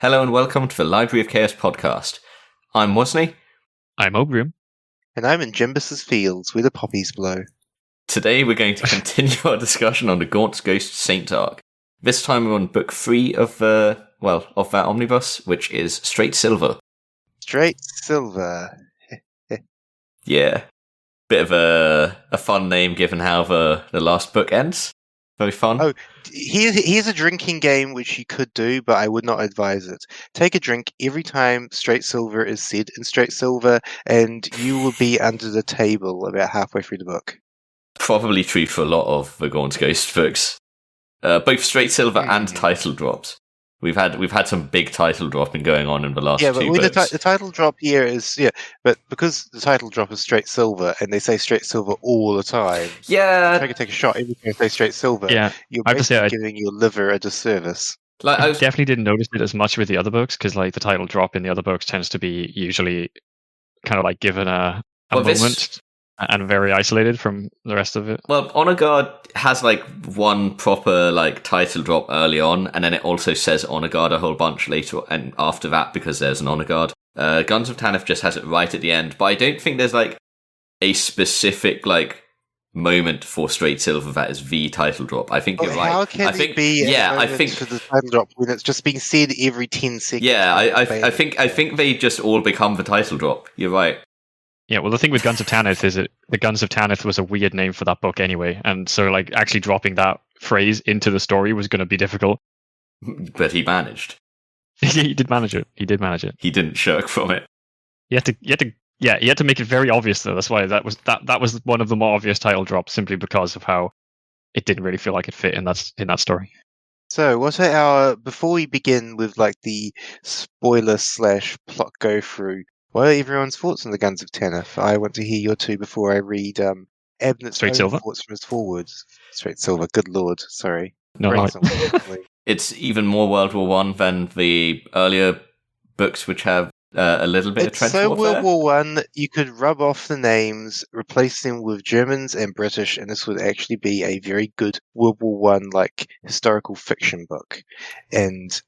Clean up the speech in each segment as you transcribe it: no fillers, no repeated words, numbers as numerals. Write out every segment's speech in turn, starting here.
Hello and welcome to the Library of Chaos podcast. I'm Wosley. I'm Ogrium. And I'm in Jimbus's fields where the poppies blow. Today we're going to continue our discussion on the Gaunt's Ghost Saint arc. This time we're on book 3 of that omnibus, which is Straight Silver. Straight Silver. Yeah. Bit of a fun name given how the last book ends. Very fun. Oh, here's a drinking game which you could do, but I would not advise it. Take a drink every time Straight Silver is said in Straight Silver, and you will be under the table about halfway through the book. Probably true for a lot of the Gaunt's Ghost books. Both Straight Silver and title drops. We've had some big title dropping going on in the last two books. But the title drop here is but because the title drop is Straight Silver and they say Straight Silver all the time. Yeah, if I could take a shot every time they say Straight Silver. Yeah, you're basically giving your liver a disservice. I definitely didn't notice it as much with the other books because, like, the title drop in the other books tends to be usually kind of like given a moment. And very isolated from the rest of it. Well, Honor Guard has like one proper like title drop early on, and then it also says Honor Guard a whole bunch later and after that because there's an Honor Guard. Guns of Tanith just has it right at the end, but I don't think there's like a specific like moment for Straight Silver that is the title drop. I think you're right. How can it be for the title drop when it's just being said every 10 seconds? Yeah, I think they just all become the title drop. You're right. Yeah, well, the thing with Guns of Tanith is that the Guns of Tanith was a weird name for that book anyway, and so like actually dropping that phrase into the story was going to be difficult. But he managed. He did manage it. He He didn't shirk from it. He had to make it very obvious though. That's why that was one of the more obvious title drops, simply because of how it didn't really feel like it fit in that story. So, what are before we begin with like the spoiler / plot go through? What are everyone's thoughts on the Guns of Tanith? I want to hear your two before I read Abnett's Straight Silver thoughts from his forwards. Straight Silver, good lord, sorry. No. It's even more World War One than the earlier books, which have a little bit of trench warfare. So World War One, you could rub off the names, replace them with Germans and British, and this would actually be a very good World War One like historical fiction book. And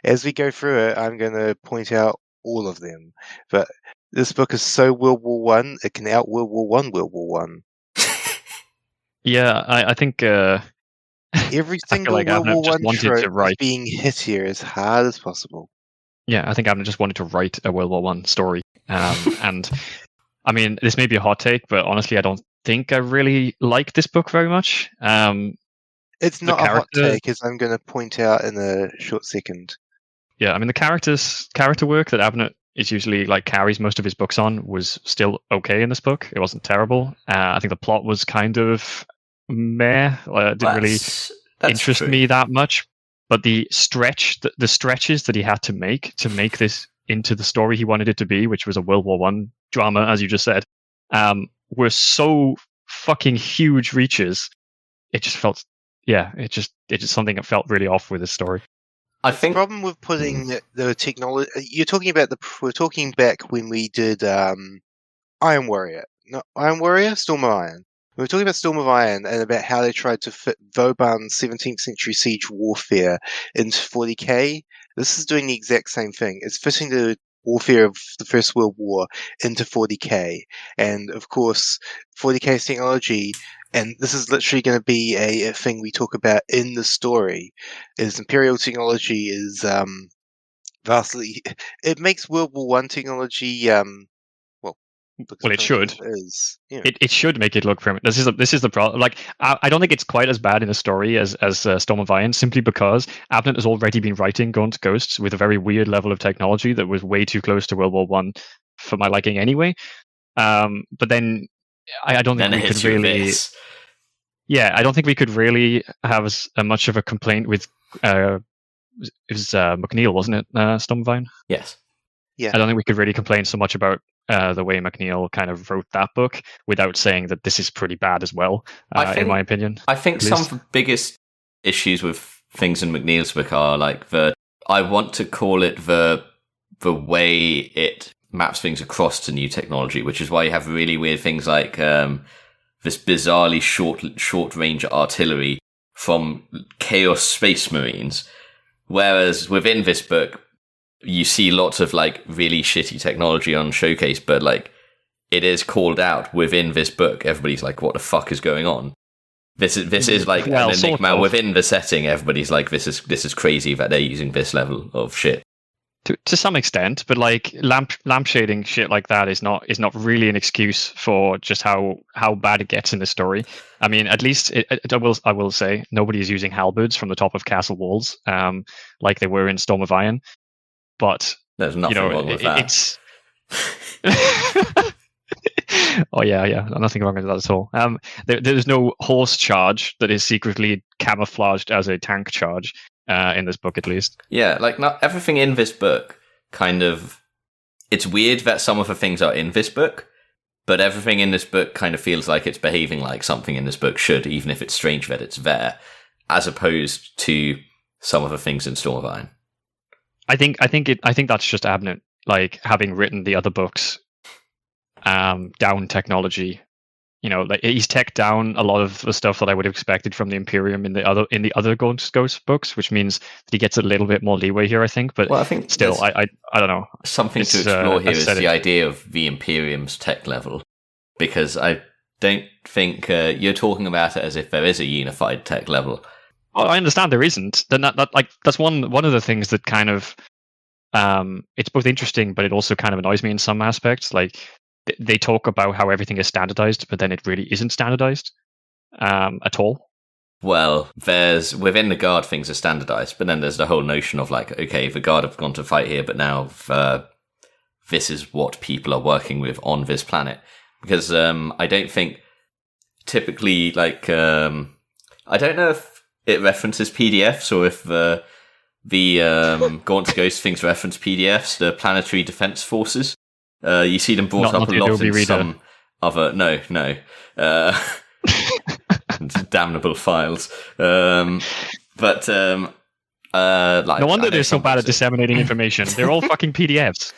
as we go through it, I'm going to point out all of them, but this book is so World War One, it can out World War One. Yeah, I think every single like World War One trope is being hit here as hard as possible. Yeah, I think Abnett just wanted to write a World War One story, and I mean, this may be a hot take, but honestly, I don't think I really like this book very much. It's not a hot take, as I'm going to point out in a short second. Yeah, I mean, the character work that Abnett is usually like carries most of his books on was still okay in this book. It wasn't terrible. I think the plot was kind of meh. It didn't really interest me that much. But the stretches that he had to make this into the story he wanted it to be, which was a World War One drama, as you just said, were so fucking huge reaches. It just felt, it's just something that felt really off with his story. I think the problem with putting the technology, we're talking back when we did Iron Warrior, Storm of Iron. We were talking about Storm of Iron and about how they tried to fit Vauban's 17th century siege warfare into 40k. This is doing the exact same thing. It's fitting the warfare of the First World War into 40k. And of course, 40k's technology, and this is literally going to be a thing we talk about in the story, is Imperial technology is vastly... It makes World War One technology... Well, it should. It should make it look primitive. This is the problem. Like, I don't think it's quite as bad in the story as Storm of Iron, simply because Abnett has already been writing Gaunt's Ghosts with a very weird level of technology that was way too close to World War One for my liking anyway. But then I don't think we could really. Yeah, I don't think we could really have as much of a complaint with. It was MacLeod, wasn't it? Storm of Iron. Yes. Yeah. I don't think we could really complain so much about the way MacLeod kind of wrote that book without saying that this is pretty bad as well, in my opinion. I think some of the biggest issues with things in MacLeod's book are like I want to call it the way it maps things across to new technology, which is why you have really weird things like this bizarrely short range artillery from Chaos Space Marines. Whereas within this book, you see lots of like really shitty technology on Showcase, but like it is called out within this book. Everybody's like, what the fuck is going on? This is like an enigma within the setting. Everybody's like, this is crazy that they're using this level of shit. To some extent, but like lamp shading shit like that is not really an excuse for just how bad it gets in the story. I mean, at least I will say nobody is using halberds from the top of castle walls, like they were in Storm of Iron. But there's nothing wrong with that. It's oh yeah, nothing wrong with that at all. There's no horse charge that is secretly camouflaged as a tank charge. In this book, at least. Yeah, like not everything in this book kind of... It's weird that some of the things are in this book, but everything in this book kind of feels like it's behaving like something in this book should, even if it's strange that it's there, as opposed to some of the things in Storm of Iron. I think that's just Abnett, like, having written the other books down technology. You know, like he's teched down a lot of the stuff that I would have expected from the Imperium in the other Ghost books, which means that he gets a little bit more leeway here, I think. But well, I think still, I don't know. Something to explore here is the idea of the Imperium's tech level, because I don't think you're talking about it as if there is a unified tech level. Well, I understand there isn't. Then that's one of the things that kind of it's both interesting, but it also kind of annoys me in some aspects. Like, they talk about how everything is standardized, but then it really isn't standardized at all. Well, there's within the Guard things are standardized, but then there's the whole notion of like, okay, the Guard have gone to fight here, but now this is what people are working with on this planet. Because I don't think typically like I don't know if it references PDFs or if the Gaunt's Ghost things reference PDFs, the Planetary Defense Forces. You see them brought up a lot in some other... No. Damnable files. Like, no wonder they're so bad at disseminating information. They're all fucking PDFs.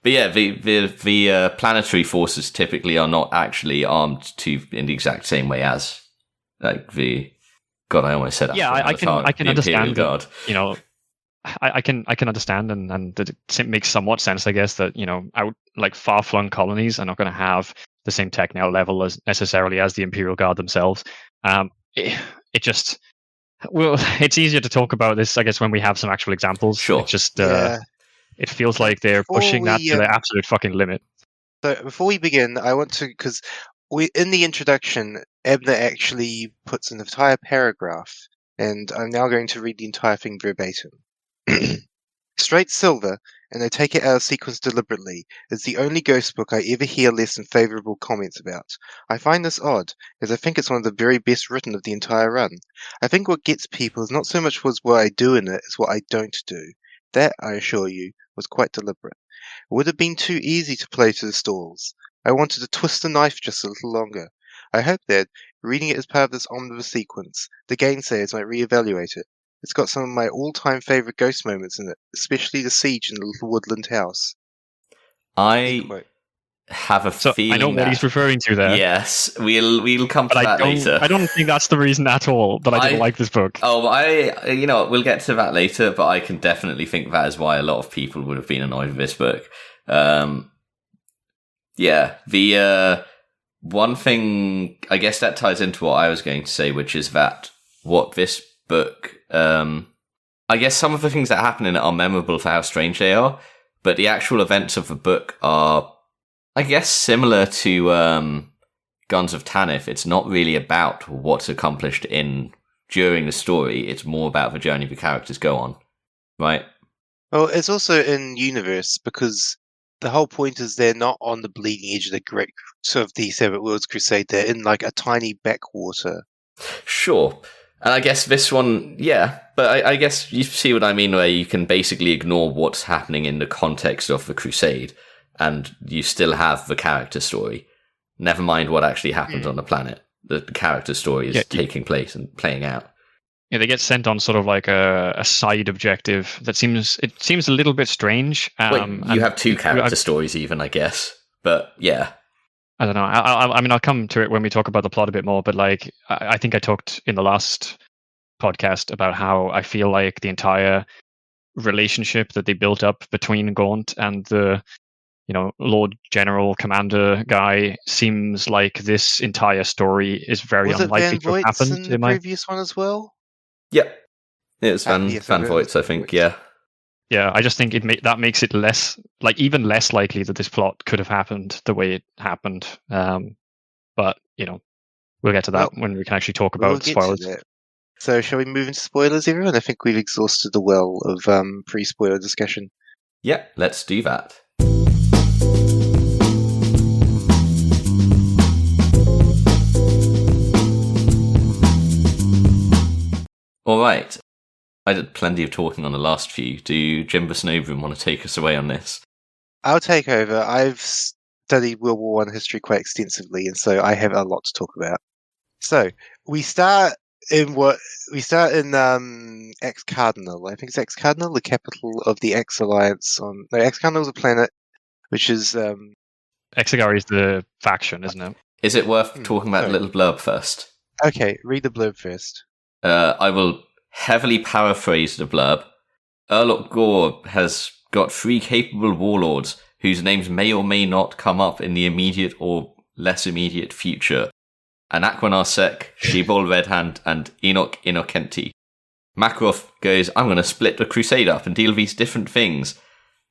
The planetary forces typically are not actually armed in the exact same way as like the... God, I almost said that. Yeah, I can understand Guard. You know, I can understand, and it makes somewhat sense, I guess, that, you know, out like far-flung colonies are not going to have the same technical level as necessarily as the Imperial Guard themselves. It just, well, it's easier to talk about this, I guess, when we have some actual examples. Sure. It just it feels like they're pushing that to the absolute fucking limit. So before we begin, I want to, because in the introduction, Abnett actually puts an entire paragraph, and I'm now going to read the entire thing verbatim. Straight Silver, and I take it out of sequence deliberately, is the only ghost book I ever hear less than favourable comments about. I find this odd, as I think it's one of the very best written of the entire run. I think what gets people is not so much what I do in it as what I don't do. That, I assure you, was quite deliberate. It would have been too easy to play to the stalls. I wanted to twist the knife just a little longer. I hope that, reading it as part of this omnibus sequence, the gainsayers might re-evaluate it. It's got some of my all-time favourite ghost moments in it, especially the siege in the little woodland house. I have a feeling I know what he's referring to there. Yes, we'll come to that later. I don't think that's the reason at all that I didn't like this book. Oh, we'll get to that later, but I can definitely think that is why a lot of people would have been annoyed with this book. The one thing, I guess that ties into what I was going to say, which is that what this book, I guess some of the things that happen in it are memorable for how strange they are, but the actual events of the book are, I guess, similar to Guns of Tanith. It's not really about what's accomplished during the story. It's more about the journey the characters go on, right? Well, it's also in universe, because the whole point is they're not on the bleeding edge of the great sort of the Seven Worlds Crusade. They're in like a tiny backwater. Sure. And I guess this one, yeah, but I guess you see what I mean, where you can basically ignore what's happening in the context of the Crusade, and you still have the character story. Never mind what actually happens on the planet. The character story is taking place and playing out. Yeah, they get sent on sort of like a side objective that seems a little bit strange. You have two character stories even, I guess. But yeah. I don't know. I mean, I'll come to it when we talk about the plot a bit more, but like, I think I talked in the last podcast about how I feel like the entire relationship that they built up between Gaunt and the Lord General Commander guy seems like this entire story is very Was it unlikely Van to have Voigt's happened. in the previous one as well? Yep. It was Van Yes, Voigt's, I think. Yeah. Yeah, I just think that makes it even less likely that this plot could have happened the way it happened. But we'll get to that when we can actually talk We'll about get to spoilers. that. So, shall we move into spoilers, everyone? I think we've exhausted the well of pre-spoiler discussion. Yeah, let's do that. All right. I did plenty of talking on the last few. Do Jimbus and Oberon want to take us away on this? I'll take over. I've studied World War One history quite extensively, and so I have a lot to talk about. So we start in X Cardinal. I think it's X Cardinal, the capital of the X Alliance. X Cardinal is a planet, which is Exegari is the faction, isn't it? Is it worth talking about the little blurb first? Okay, read the blurb first. I will heavily paraphrase the blurb. Llap Goch has got 3 capable warlords whose names may or may not come up in the immediate or less immediate future. Anaquanar Sec, Shibol Redhand, and Enoch Innocenti. MacLeod goes, I'm going to split the crusade up and deal these different things.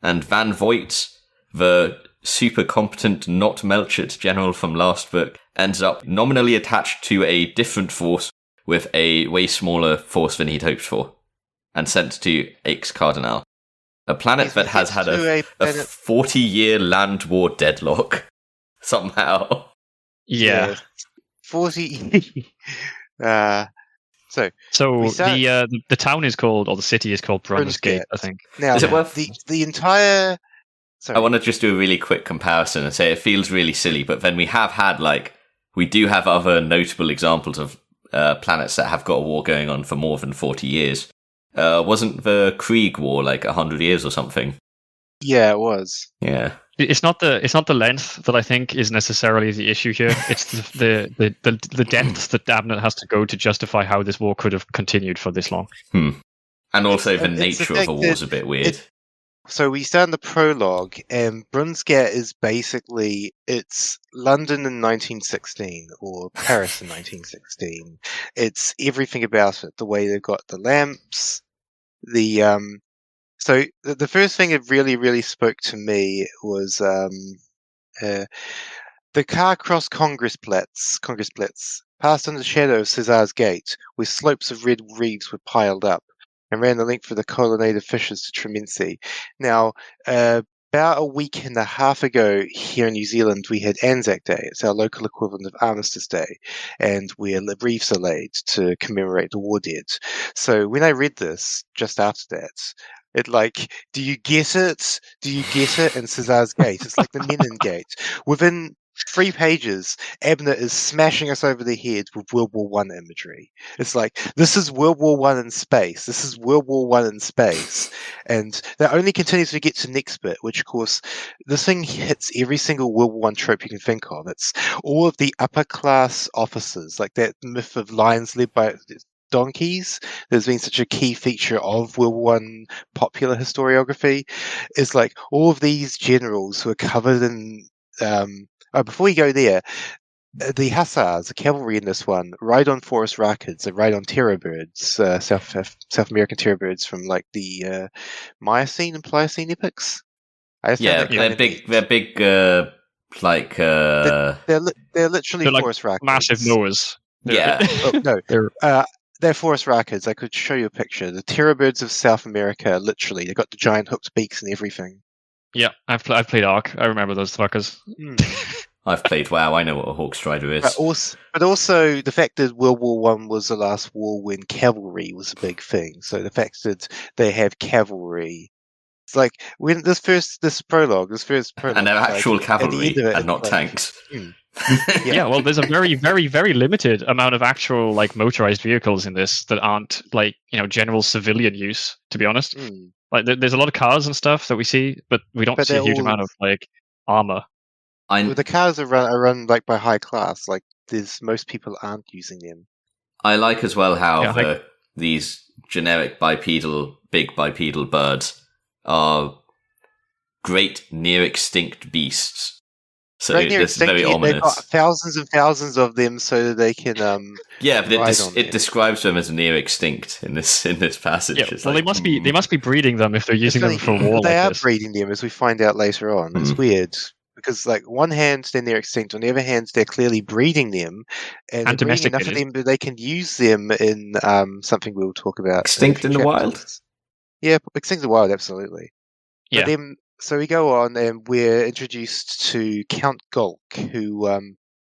And Van Voigt, the super competent, not Melchett general from last book, ends up nominally attached to a different force with a way smaller force than he'd hoped for, and sent to X Cardinal, a planet that has had a 40-year land war deadlock, somehow. Yeah. 40... So the town is called, or the city is called Brunsgate, I think. Now, is it worth... the entire... Sorry. I want to just do a really quick comparison and say it feels really silly, but then we have had, we do have other notable examples of planets that have got a war going on for more than 40 years. Wasn't the Krieg War 100 years or something? Yeah, it was. Yeah. It's not the length that I think is necessarily the issue here. It's the depth that Abnett has to go to justify how this war could have continued for this long. And also the nature of the war is a bit weird. So we start in the prologue, and Brunsgate is basically, it's London in 1916, or Paris in 1916. It's everything about it, the way they've got the lamps, so the first thing that really, really spoke to me was the car crossed Kongressplatz, passed under the shadow of Cesar's Gate, where slopes of red reeds were piled up, and ran the length of the colonnade of fishes to Tremency. Now, about a week and a half ago here in New Zealand, we had Anzac Day. It's our local equivalent of Armistice Day, and where wreaths are laid to commemorate the war dead. So when I read this, just after that, do you get it? Do you get it? And Cesar's Gate. It's like the Menin Gate. Within 3 pages, Abnett is smashing us over the head with World War One imagery. It's like, this is World War One in space. This is World War One in space. And that only continues to get to next bit, which of course, this thing hits every single World War One trope you can think of. It's all of the upper class officers, like that myth of lions led by donkeys. There's been such a key feature of World War One popular historiography. Is like all of these generals who are covered in before we go there, the Hussars, the cavalry in this one, ride on forest rackets and ride on terror birds, South American terror birds from the Miocene and Pliocene epochs. They're big. They're big. They're literally forest rackets, massive Noahs. Yeah. They're forest rackets. I could show you a picture. The terror birds of South America, literally, they've got the giant hooked beaks and everything. Yeah, I've played Ark. I remember those fuckers. I've played WoW. I know what a Hawk Strider is. But also the fact that World War One was the last war when cavalry was a big thing. So the fact that they have cavalry, it's like when this first prologue, and they're actual cavalry and not tanks. Yeah, well, there's a very, very, very limited amount of actual motorized vehicles in this that aren't general civilian use. To be honest. There's a lot of cars and stuff that we see, but we don't see a huge amount of armor. The cars are run by high class. Most people aren't using them. I like as well how these generic big bipedal birds are great near extinct beasts. So this is very ominous. They've got thousands and thousands of them, so that they can yeah, but it describes them as near extinct in this passage. Yeah, It's well, like, they must be breeding them if they're using them for war. They like are this. breeding them, as we find out later on. It's weird because, like, one hand they're near extinct, on the other hand they're clearly breeding them, and they're breeding enough of them that they can use them in something we'll talk about. Extinct in the wild. Yeah, extinct in the wild, absolutely. Yeah. But then, so we go on, and we're introduced to Count Gaunt, who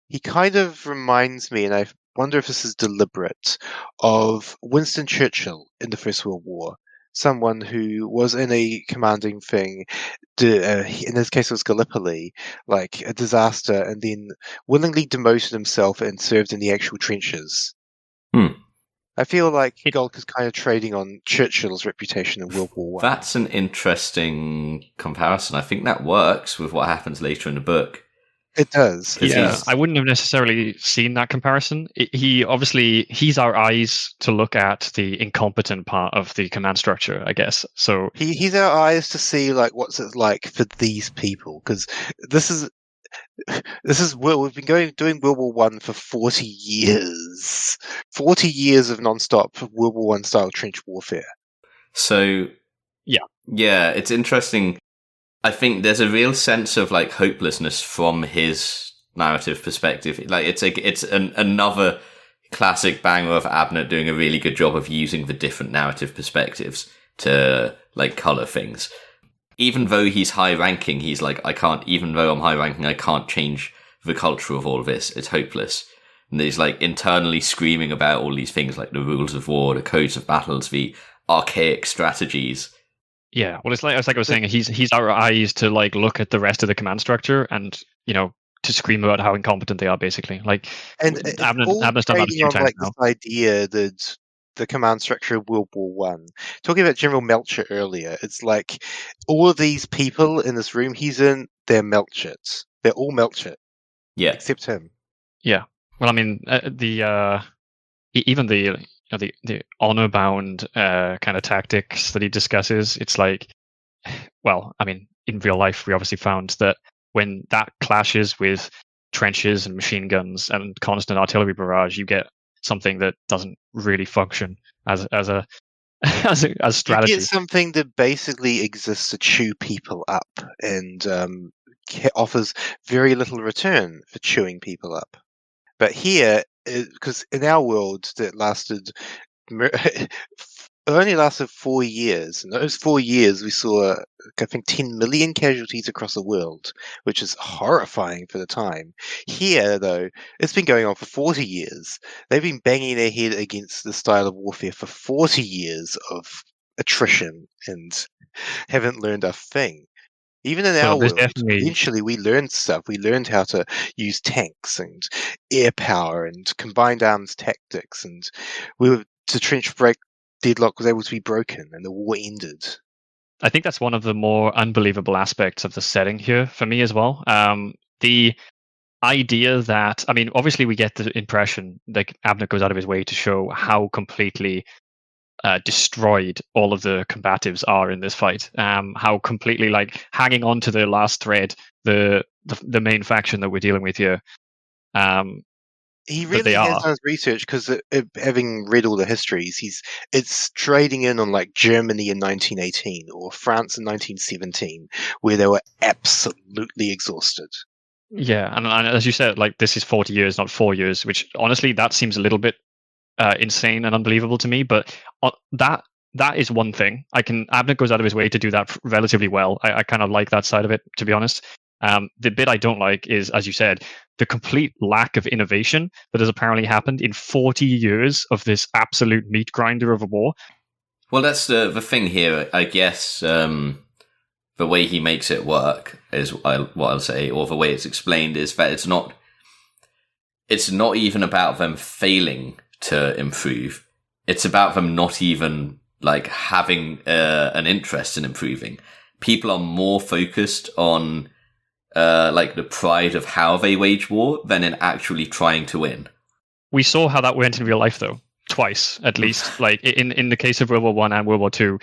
he kind of reminds me, and I wonder if this is deliberate, of Winston Churchill in the First World War. Someone who was in a commanding thing, in this case it was Gallipoli, like a disaster, and then willingly demoted himself and served in the actual trenches. I feel like Gulk is kind of trading on Churchill's reputation in World War I. That's an interesting comparison. I think that works with what happens later in the book. It does. Yeah, I wouldn't have necessarily seen that comparison. He's our eyes to look at the incompetent part of the command structure, I guess. So he's our eyes to see like what's it like for these people, because this is we've been doing World War One for 40 years. 40 years of non-stop World War One style trench warfare. So yeah, it's interesting. I think there's a real sense of like hopelessness from his narrative perspective. Like it's another classic banger of Abnett doing a really good job of using the different narrative perspectives to like color things. Even though he's high ranking, he's like, even though I'm high ranking, I can't change the culture of all of this. It's hopeless. And he's like internally screaming about all these things like the rules of war, the codes of battles, the archaic strategies. Yeah, well, it's like I was saying, he's our eyes to like look at the rest of the command structure and to scream about how incompetent they are, basically. Like, and Abnett's done that a few times like now. this idea that the command structure of World War One. Talking about General Melcher earlier, it's like all of these people in this room he's in, they're Melchets. They're all Melchet. Yeah, except him. Yeah. Well, I mean, even the honor-bound kind of tactics that he discusses, it's like, well, I mean, in real life, we obviously found that when that clashes with trenches and machine guns and constant artillery barrage, you get something that doesn't really function as strategy. You get something that basically exists to chew people up and offers very little return for chewing people up. But here, because in our world that it only lasted 4 years. In those 4 years, we saw, I think, 10 million casualties across the world, which is horrifying for the time. Here, though, it's been going on for 40 years. They've been banging their head against the style of warfare for 40 years of attrition and haven't learned a thing. Even in our world, eventually we learned stuff. We learned how to use tanks and air power and combined arms tactics, and the trench break deadlock was able to be broken, and the war ended. I think that's one of the more unbelievable aspects of the setting here for me as well. The idea that, I mean, obviously we get the impression that Abnett goes out of his way to show how completely destroyed all of the combatives are in this fight. How completely like hanging on to the last thread, the main faction that we're dealing with here. He really has done his research, because having read all the histories, it's trading in on like Germany in 1918 or France in 1917, where they were absolutely exhausted. Yeah, and as you said, like this is 40 years, not 4 years, which honestly that seems a little bit insane and unbelievable to me. But that is one thing. Abnett goes out of his way to do that relatively well. I kind of like that side of it, to be honest. The bit I don't like is, as you said, the complete lack of innovation that has apparently happened in 40 years of this absolute meat grinder of a war. Well, that's the thing here, I guess. The way he makes it work is what I'll say, or the way it's explained is that it's not even about them failing to improve. It's about them not even like having an interest in improving. People are more focused on like the pride of how they wage war than in actually trying to win. We saw how that went in real life, though. twice at least. Like in the case of World War One and World War Two,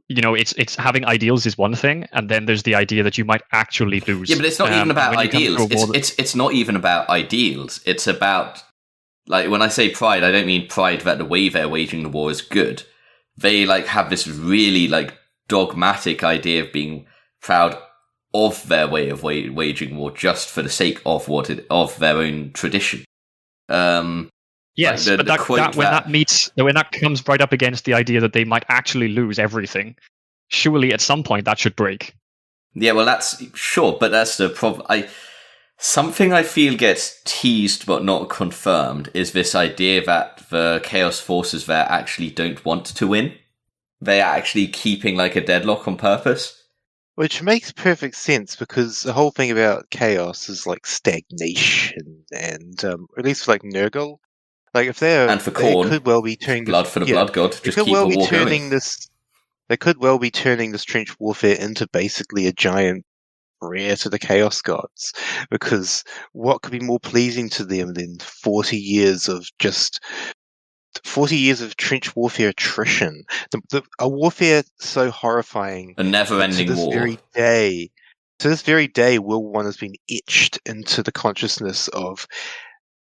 it's having ideals is one thing, and then there's the idea that you might actually lose. Yeah, but it's not even about ideals. It's not even about ideals. It's about, like, when I say pride, I don't mean pride that the way they're waging the war is good. They have this really dogmatic idea of being proud of their way of waging war just for the sake of of their own tradition. Yes, but when that comes right up against the idea that they might actually lose everything, surely at some point that should break. Yeah, well, that's sure, but that's the problem. Something I feel gets teased but not confirmed is this idea that the Chaos forces there actually don't want to win. They are actually keeping a deadlock on purpose. Which makes perfect sense, because the whole thing about Chaos is stagnation, and at least for Nurgle. If and for Khorne, they could well be turning blood for the blood god. Just keep the war going. They could well be turning this trench warfare into basically a giant prayer to the Chaos gods, because what could be more pleasing to them than 40 years of trench warfare attrition? A warfare so horrifying, a never-ending war. To this very day, World War I has been etched into the consciousness of,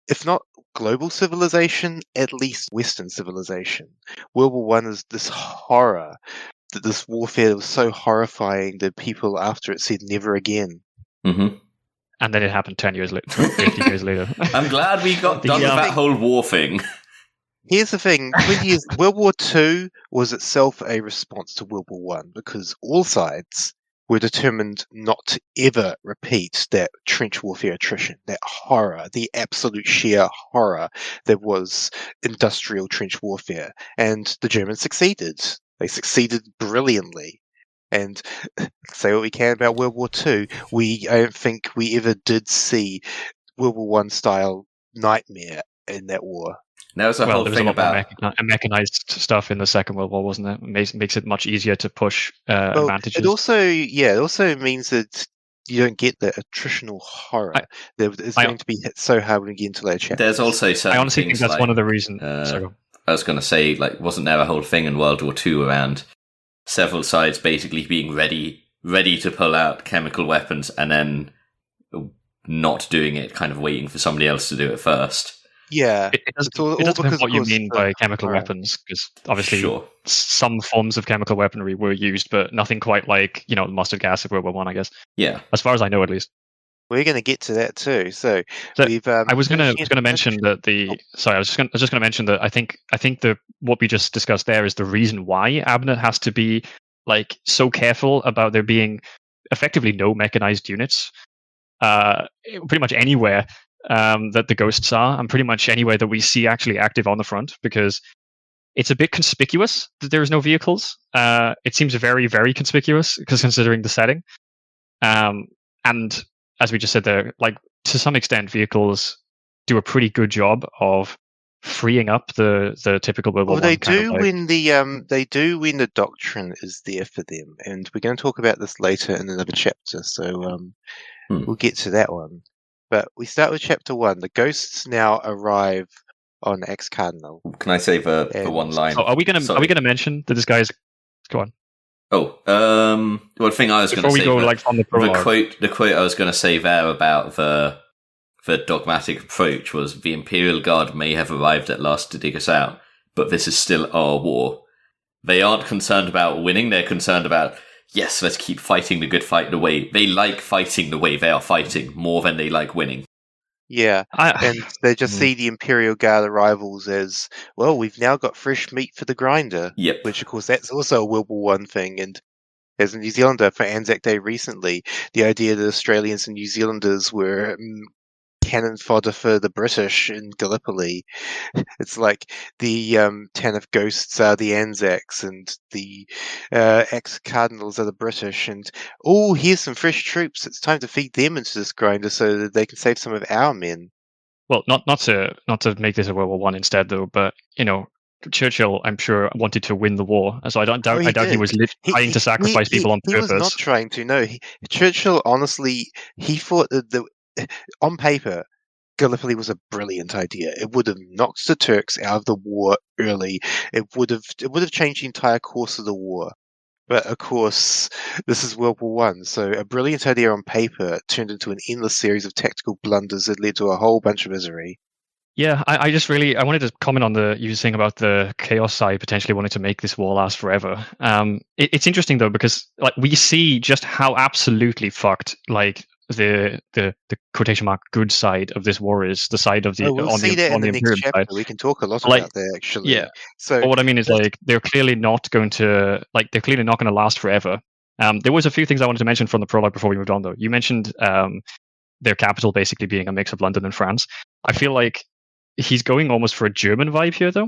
if not global civilization, at least Western civilization. World War I is this horror, that this warfare was so horrifying that people after it said never again. Mm-hmm. And then it happened 10 years later, 50 years later. I'm glad we got done with that whole war thing. Here's the thing, World War II was itself a response to World War I, because all sides were determined not to ever repeat that trench warfare attrition, that horror, the absolute sheer horror that was industrial trench warfare. And the Germans succeeded. They succeeded brilliantly. And say what we can about World War II, I don't think we ever did see World War I style nightmare in that war. There was a whole thing about mechanized stuff in the Second World War, wasn't it? Makes it much easier to push advantages. It also means that you don't get the attritional horror that is going to be hit so hard when we get into later chapters. There's also certain I honestly think that's one of the reasons. I was going to say, wasn't there a whole thing in World War II around several sides basically being ready to pull out chemical weapons and then not doing it, kind of waiting for somebody else to do it first? Yeah, it doesn't depend what you mean by chemical weapons, because obviously some forms of chemical weaponry were used, but nothing quite like mustard gas of World War I guess. Yeah, as far as I know, at least. We're going to get to that too. So we've. I was going to mention that I was just going to mention that I think what we just discussed there is the reason why Abnett has to be so careful about there being effectively no mechanized units, pretty much anywhere. That the ghosts are, and pretty much anywhere that we see actually active on the front, because it's a bit conspicuous that there is no vehicles. It seems very, very conspicuous, because considering the setting. And as we just said there, to some extent, vehicles do a pretty good job of freeing up the typical World War I. They do when the doctrine is there for them, and we're going to talk about this later in another chapter. So we'll get to that one. But we start with chapter 1. The ghosts now arrive on Ex Cardinal. Can I say the one line? Are we going to mention that this guy is? Go on. Oh, well, the thing I was going to say. Before we go from the prologue. The quote I was going to say there about the dogmatic approach was, the Imperial Guard may have arrived at last to dig us out, but this is still our war. They aren't concerned about winning. They're concerned about, yes, let's keep fighting the good fight the way. They like fighting the way they are fighting more than they like winning. Yeah, and they just see the Imperial Guard arrivals as, well, we've now got fresh meat for the grinder. Yep. Which, of course, that's also a World War I thing. And as a New Zealander for Anzac Day recently, the idea that Australians and New Zealanders were cannon fodder for the British in Gallipoli. It's like the Ten of Ghosts are the Anzacs, and the ex-Cardinals are the British, and here's some fresh troops. It's time to feed them into this grinder so that they can save some of our men. Well, not to make this a World War One instead, though, but Churchill, I'm sure, wanted to win the war, so I doubt he was trying to sacrifice people on purpose. He was not trying to. No, Churchill honestly, he thought that on paper, Gallipoli was a brilliant idea. It would have knocked the Turks out of the war early. It would have changed the entire course of the war. But of course, this is World War One, so a brilliant idea on paper turned into an endless series of tactical blunders that led to a whole bunch of misery. Yeah, I wanted to comment on you were saying about the chaos side potentially wanting to make this war last forever. It's interesting though, because like we see just how absolutely fucked like the quotation mark good side of this war is, the side of the We'll see that in the next Imperium chapter. side. We can talk a lot Like, about that actually. Yeah. So, but what I mean is like they're clearly not going to last forever. There was a few things I wanted to mention from the prologue before we moved on though. You mentioned their capital basically being a mix of London and France. I feel like he's going almost for a German vibe here, though.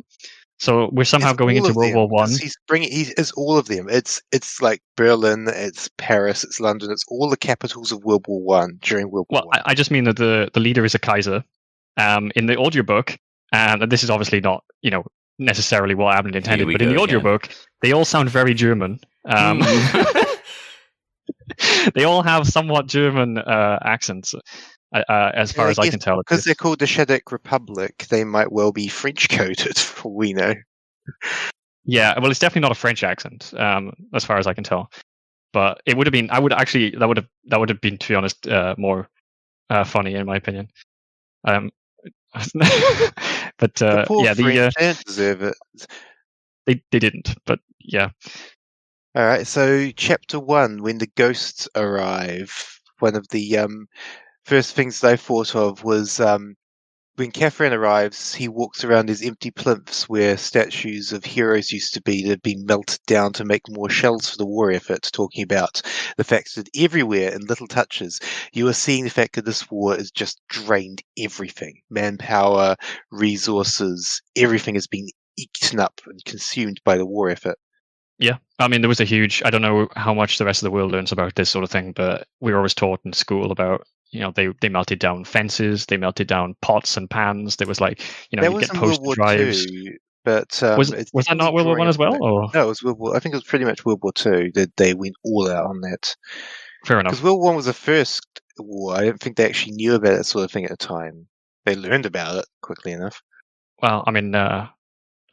So we're somehow going into World War One. It's all of them. It's like Berlin, it's Paris, it's London. It's all the capitals of World War One during World War One. I just mean that the leader is a Kaiser. In the audiobook, and this is obviously not necessarily what Abnett intended, but in the audiobook, they all sound very German. They all have somewhat German accents. As far as I can tell. Because they're called the Shadok Republic, they might well be French-coded, for all we know. Yeah, well, it's definitely not a French accent, as far as I can tell. But it would have been, that would have been, to be honest, more funny, in my opinion. But, the poor yeah, French don't deserve it. They didn't, but yeah. Alright, so Chapter 1, when the ghosts arrive, one of the first things they thought of was when Catherine arrives, he walks around these empty plinths where statues of heroes used to be that have been melted down to make more shells for the war effort, talking about the fact that everywhere in little touches you are seeing the fact that this war has just drained everything. Manpower, resources, everything has been eaten up and consumed by the war effort. Yeah, I mean, there was a huge, I don't know how much the rest of the world learns about this sort of thing, but we were always taught in school about, they melted down fences, they melted down pots and pans. There was like, you get poster drives. II, but was that not World War One as well? Or? No, it was World War. I think it was pretty much World War II that they went all out on that. Fair enough. Because World War One was the first war. I don't think they actually knew about that sort of thing at the time. They learned about it quickly enough. Well, I mean,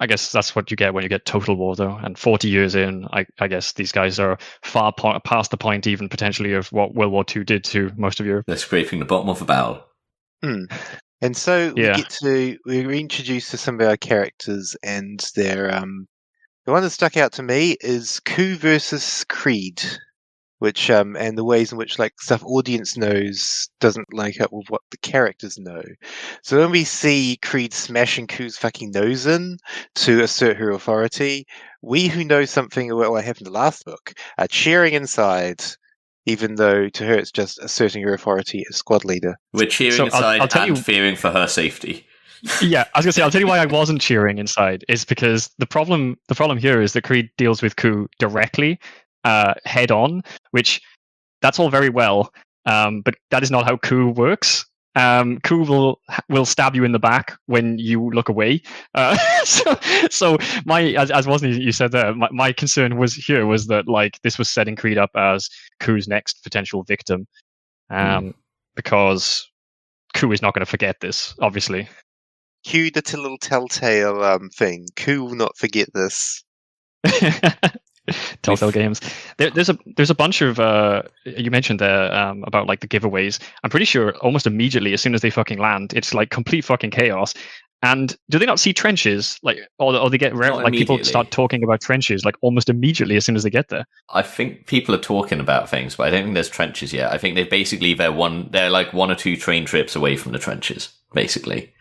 I guess that's what you get when you get Total War, though. And 40 years in, I guess these guys are far past the point, even potentially, of what World War II did to most of Europe. They're scraping the bottom of the barrel. And so we're introduced to some of our characters, and they're the one that stuck out to me is Coup versus Creed, which and the ways in which like stuff audience knows doesn't line up with what the characters know. So when we see Creed smashing Coup's fucking nose in to assert her authority, we who know something about what happened in the last book are cheering inside, even though to her it's just asserting her authority as squad leader. We're cheering inside and fearing for her safety. Yeah, I was gonna say, I'll tell you why I wasn't cheering inside is because the problem here is that Creed deals with Coup directly. Head on, which that's all very well, but that is not how Coup works. Coup will stab you in the back when you look away. So my as wasn't you said there, my concern was that like this was setting Creed up as Coup's next potential victim, because Coup is not going to forget this, obviously. Cue the little telltale thing. Coup will not forget this. Telltale Games. There's a bunch of you mentioned there about like the giveaways. I'm pretty sure almost immediately as soon as they fucking land, it's like complete fucking chaos. And do they not see trenches? Like, or they get like people start talking about trenches like almost immediately as soon as they get there. I think people are talking about things, but I don't think there's trenches yet. I think they basically they're like 1 or 2 train trips away from the trenches, basically.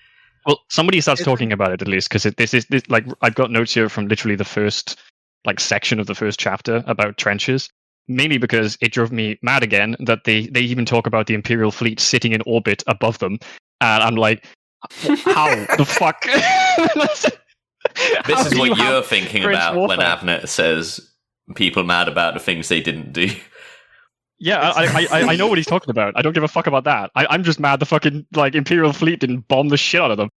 Well, somebody starts talking about it at least because this is like I've got notes here from literally the first like section of the first chapter about trenches, mainly because it drove me mad again that they even talk about the Imperial fleet sitting in orbit above them, and I'm like, how the fuck? This is what you're thinking about when Abnett says people mad about the things they didn't do. Yeah, I know what he's talking about. I don't give a fuck about that. I'm just mad the fucking like Imperial fleet didn't bomb the shit out of them.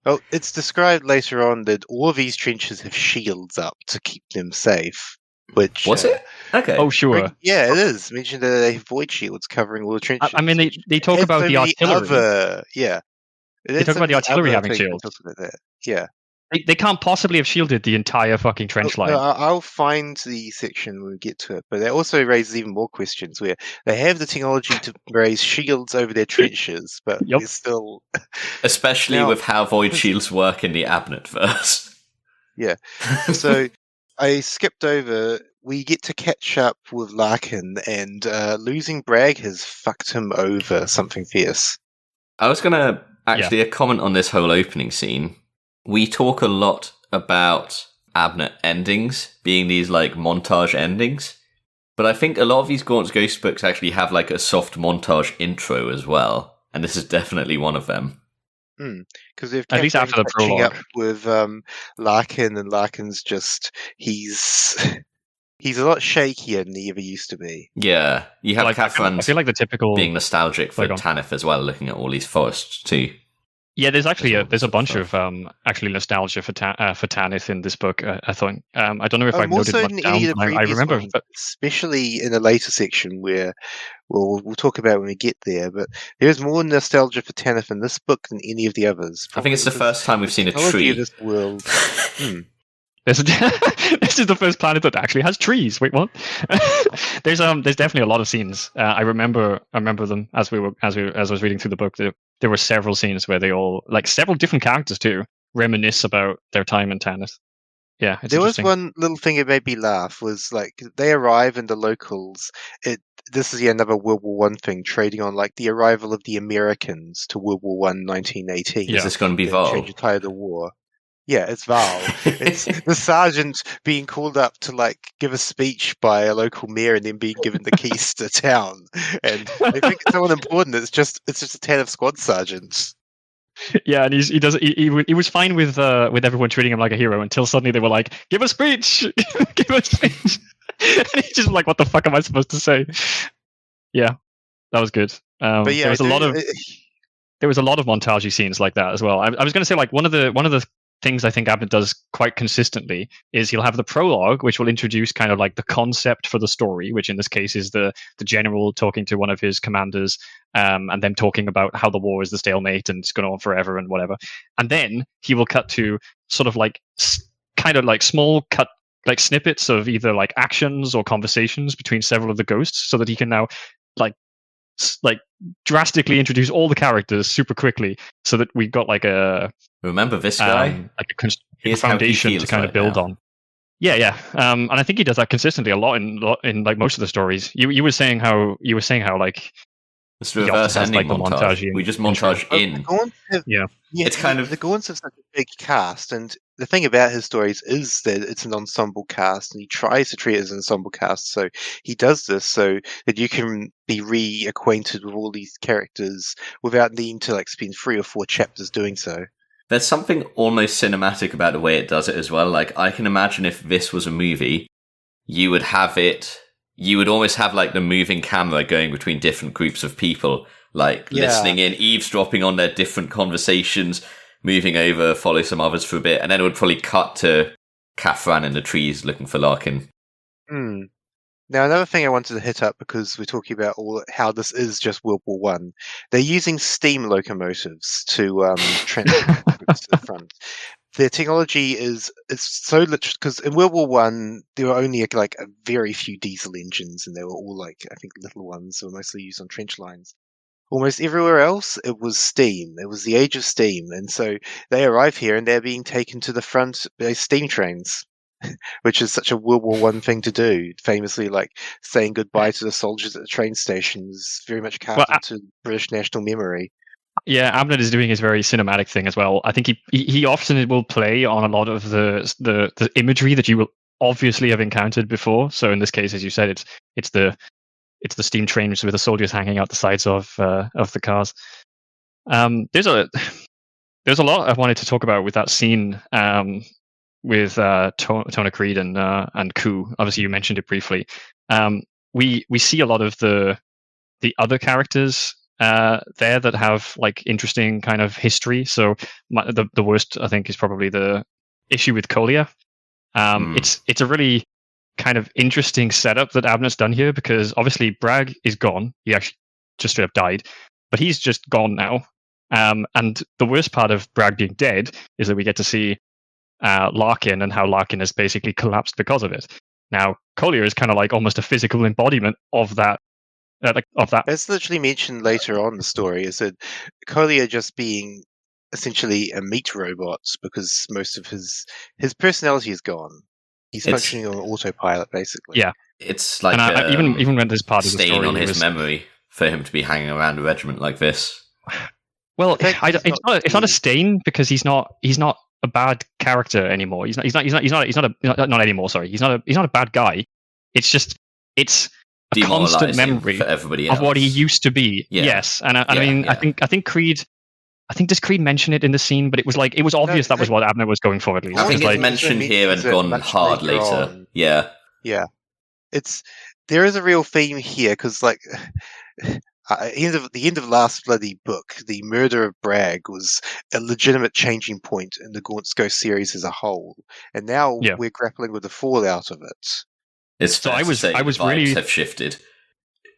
Well, it's described later on that all of these trenches have shields up to keep them safe. Which was it? Okay. Oh, sure. Yeah, it is. Mentioned that they have void shields covering all the trenches. I mean, they talk about the artillery. Yeah. They talk about the artillery having shields. Yeah. They can't possibly have shielded the entire fucking trench line. I'll find the section when we get to it, but that also raises even more questions where they have the technology to raise shields over their trenches, but they're still... Especially with how void shields work in the Abnett verse. Yeah. So I skipped over. We get to catch up with Larkin, and losing Bragg has fucked him over something fierce. I was going to actually comment on this whole opening scene. We talk a lot about Abnett endings being these like montage endings, but I think a lot of these Gaunt's Ghost books actually have like a soft montage intro as well, and this is definitely one of them. Because they've at least after the prologue up with Larkin, and Larkin's just he's a lot shakier than he ever used to be. Yeah, you have Catherine. I feel like the typical being nostalgic for Tanith as well, looking at all these forests too. Yeah, there's actually there's a bunch of actually nostalgia for Tanith in this book. I thought I don't know if I've noted much down. I remember, especially in a later section where we'll talk about when we get there. But there is more nostalgia for Tanith in this book than any of the others. I think it's the first time we've seen a tree. Of this world. This is the first planet that actually has trees. Wait, what? There's definitely a lot of scenes. I remember them as I was reading through the book. There were several scenes where they all, like several different characters too, reminisce about their time in Tanith. Yeah, there was one little thing that made me laugh. Was like they arrive and the locals. This is another World War I thing, trading on like the arrival of the Americans to World War I, 1918. Is this going to be Val? Change the tide of the war. Yeah, it's Val. It's the sergeant being called up to like give a speech by a local mayor and then being given the keys to town. And they think it's someone important. It's just a Tanith squad sergeant. Yeah, and he was fine with everyone treating him like a hero until suddenly they were like, "Give a speech, give a speech," and he's just like, "What the fuck am I supposed to say?" Yeah, that was good. But yeah, there was a lot of montage scenes like that as well. I was going to say like one of the things I think Abnett does quite consistently is he'll have the prologue, which will introduce kind of like the concept for the story, which in this case is the general talking to one of his commanders, and them talking about how the war is the stalemate and it's going on forever and whatever. And then he will cut to sort of like kind of like small cut like snippets of either like actions or conversations between several of the ghosts, so that he can now like drastically introduce all the characters super quickly, so that we've got like a remember this guy like a foundation to kind of build on. Yeah. And I think he does that consistently a lot in like most of the stories. You were saying how like it's the reverse ending like montage. We just montage in. It's kind of the Gaunts have such a big cast, and the thing about his stories is that it's an ensemble cast, and he tries to treat it as an ensemble cast. So he does this so that you can be reacquainted with all these characters without needing to like spend 3 or 4 chapters doing so. There's something almost cinematic about the way it does it as well. Like, I can imagine if this was a movie, you would almost have like the moving camera going between different groups of people, like listening in, eavesdropping on their different conversations, moving over, follow some others for a bit, and then it would probably cut to Kathran in the trees looking for Larkin. Now, another thing I wanted to hit up, because we're talking about how this is just World War One, they're using steam locomotives to transport troops to the front. Their technology is so literal, because in World War One there were only like a very few diesel engines, and they were all like, I think, little ones that were mostly used on trench lines. Almost everywhere else, it was steam. It was the age of steam, and so they arrive here and they're being taken to the front by steam trains. Which is such a World War One thing to do. Famously, like saying goodbye to the soldiers at the train stations, very much carved into British national memory. Yeah, Abnett is doing his very cinematic thing as well. I think he often will play on a lot of the imagery that you will obviously have encountered before. So in this case, as you said, it's the steam trains with the soldiers hanging out the sides of the cars. There's a lot I wanted to talk about with that scene. With Tona Creed and Ku. Obviously, you mentioned it briefly. We see a lot of the other characters there that have like interesting kind of history. So the worst, I think, is probably the issue with Colia. It's a really kind of interesting setup that Abnett's done here, because obviously Bragg is gone. He actually just straight up died, but he's just gone now. And the worst part of Bragg being dead is that we get to see Larkin and how Larkin has basically collapsed because of it. Now, Collier is kind of like almost a physical embodiment of that. As literally mentioned later on in the story, is that Collier just being essentially a meat robot because most of his personality is gone. He's functioning on autopilot, basically. Yeah, it's like even when this part of the stain story on his memory for him to be hanging around a regiment like this. Well, it's not a stain because he's not a bad character anymore. He's not anymore. Sorry, he's not a bad guy. It's a constant memory for everybody else of what he used to be. Yeah. Yes, and I mean, I think Creed. I think does Creed mention it in the scene, but it was obvious that was what Abner was going for at least. I think it's like, mentioned here and gone hard later. On. Yeah. There is a real theme here because like. The end of last bloody book, the murder of Bragg was a legitimate changing point in the Gaunt Ghost series as a whole, and now we're grappling with the fallout of it. I was really have shifted.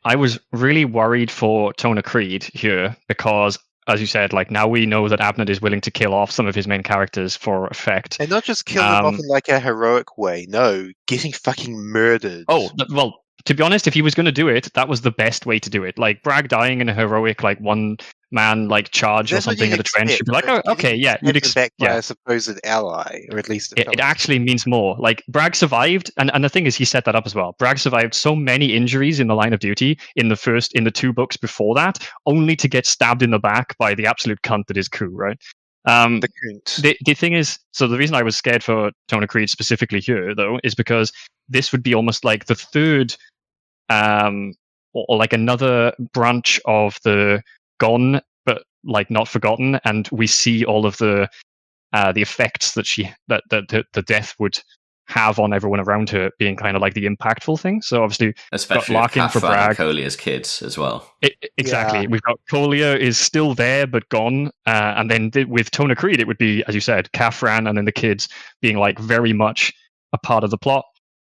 I was really worried for Tona Creed here because, as you said, like now we know that Abnett is willing to kill off some of his main characters for effect, and not just kill them off in like a heroic way. No, getting fucking murdered. Oh well. To be honest, if he was going to do it, that was the best way to do it. Like Bragg dying in a heroic, like one man, like charge or something at a trench, you'd be like, oh, okay, yeah, you'd expect by a supposed ally, or at least it actually means more. Like Bragg survived, and the thing is, he set that up as well. Bragg survived so many injuries in the line of duty in the 2 books before that, only to get stabbed in the back by the absolute cunt that is Ku, right? The thing is, so the reason I was scared for Tona Creed specifically here, though, is because this would be almost like the third, or like another branch of the Gone, but like not forgotten, and we see all of the effects that the death would have on everyone around her being kind of like the impactful thing. So obviously, especially got Larkin for Bragg, Collier's kids as well. Exactly, yeah. We've got Collier is still there but gone, and then with Tona Creed, it would be, as you said, Caffran, and then the kids being like very much a part of the plot.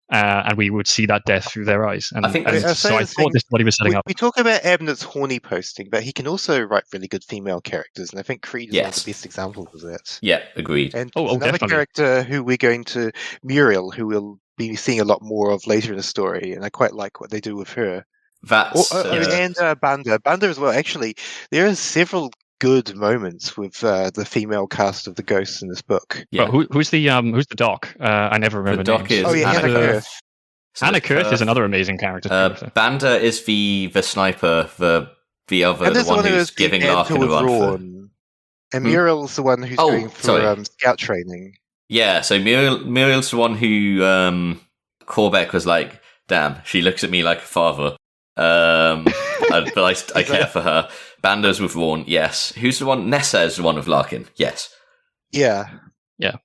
And we would see that death through their eyes. And I thought this is what he was setting up. We talk about Abnett's horny posting, but he can also write really good female characters, and I think Creed is one of the best examples of that. Yeah, agreed. And another character who we're going to, Muriel, who we'll be seeing a lot more of later in the story, and I quite like what they do with her. And Banda as well. Actually, there are several good moments with the female cast of the ghosts in this book. Yeah. But who's the doc? I never remember. The doc is Hannah Kurth. Hannah Kurth is another amazing character. Banda is the sniper. The other, the one who's giving Larkin a run. And Muriel's the one who's going for scout training. Yeah, so Muriel's the one who Corbeck was like, damn, she looks at me like a father. But I care for her. Banda's with Rawn, yes. Who's the one? Nessa is the one with Larkin, yes. Yeah,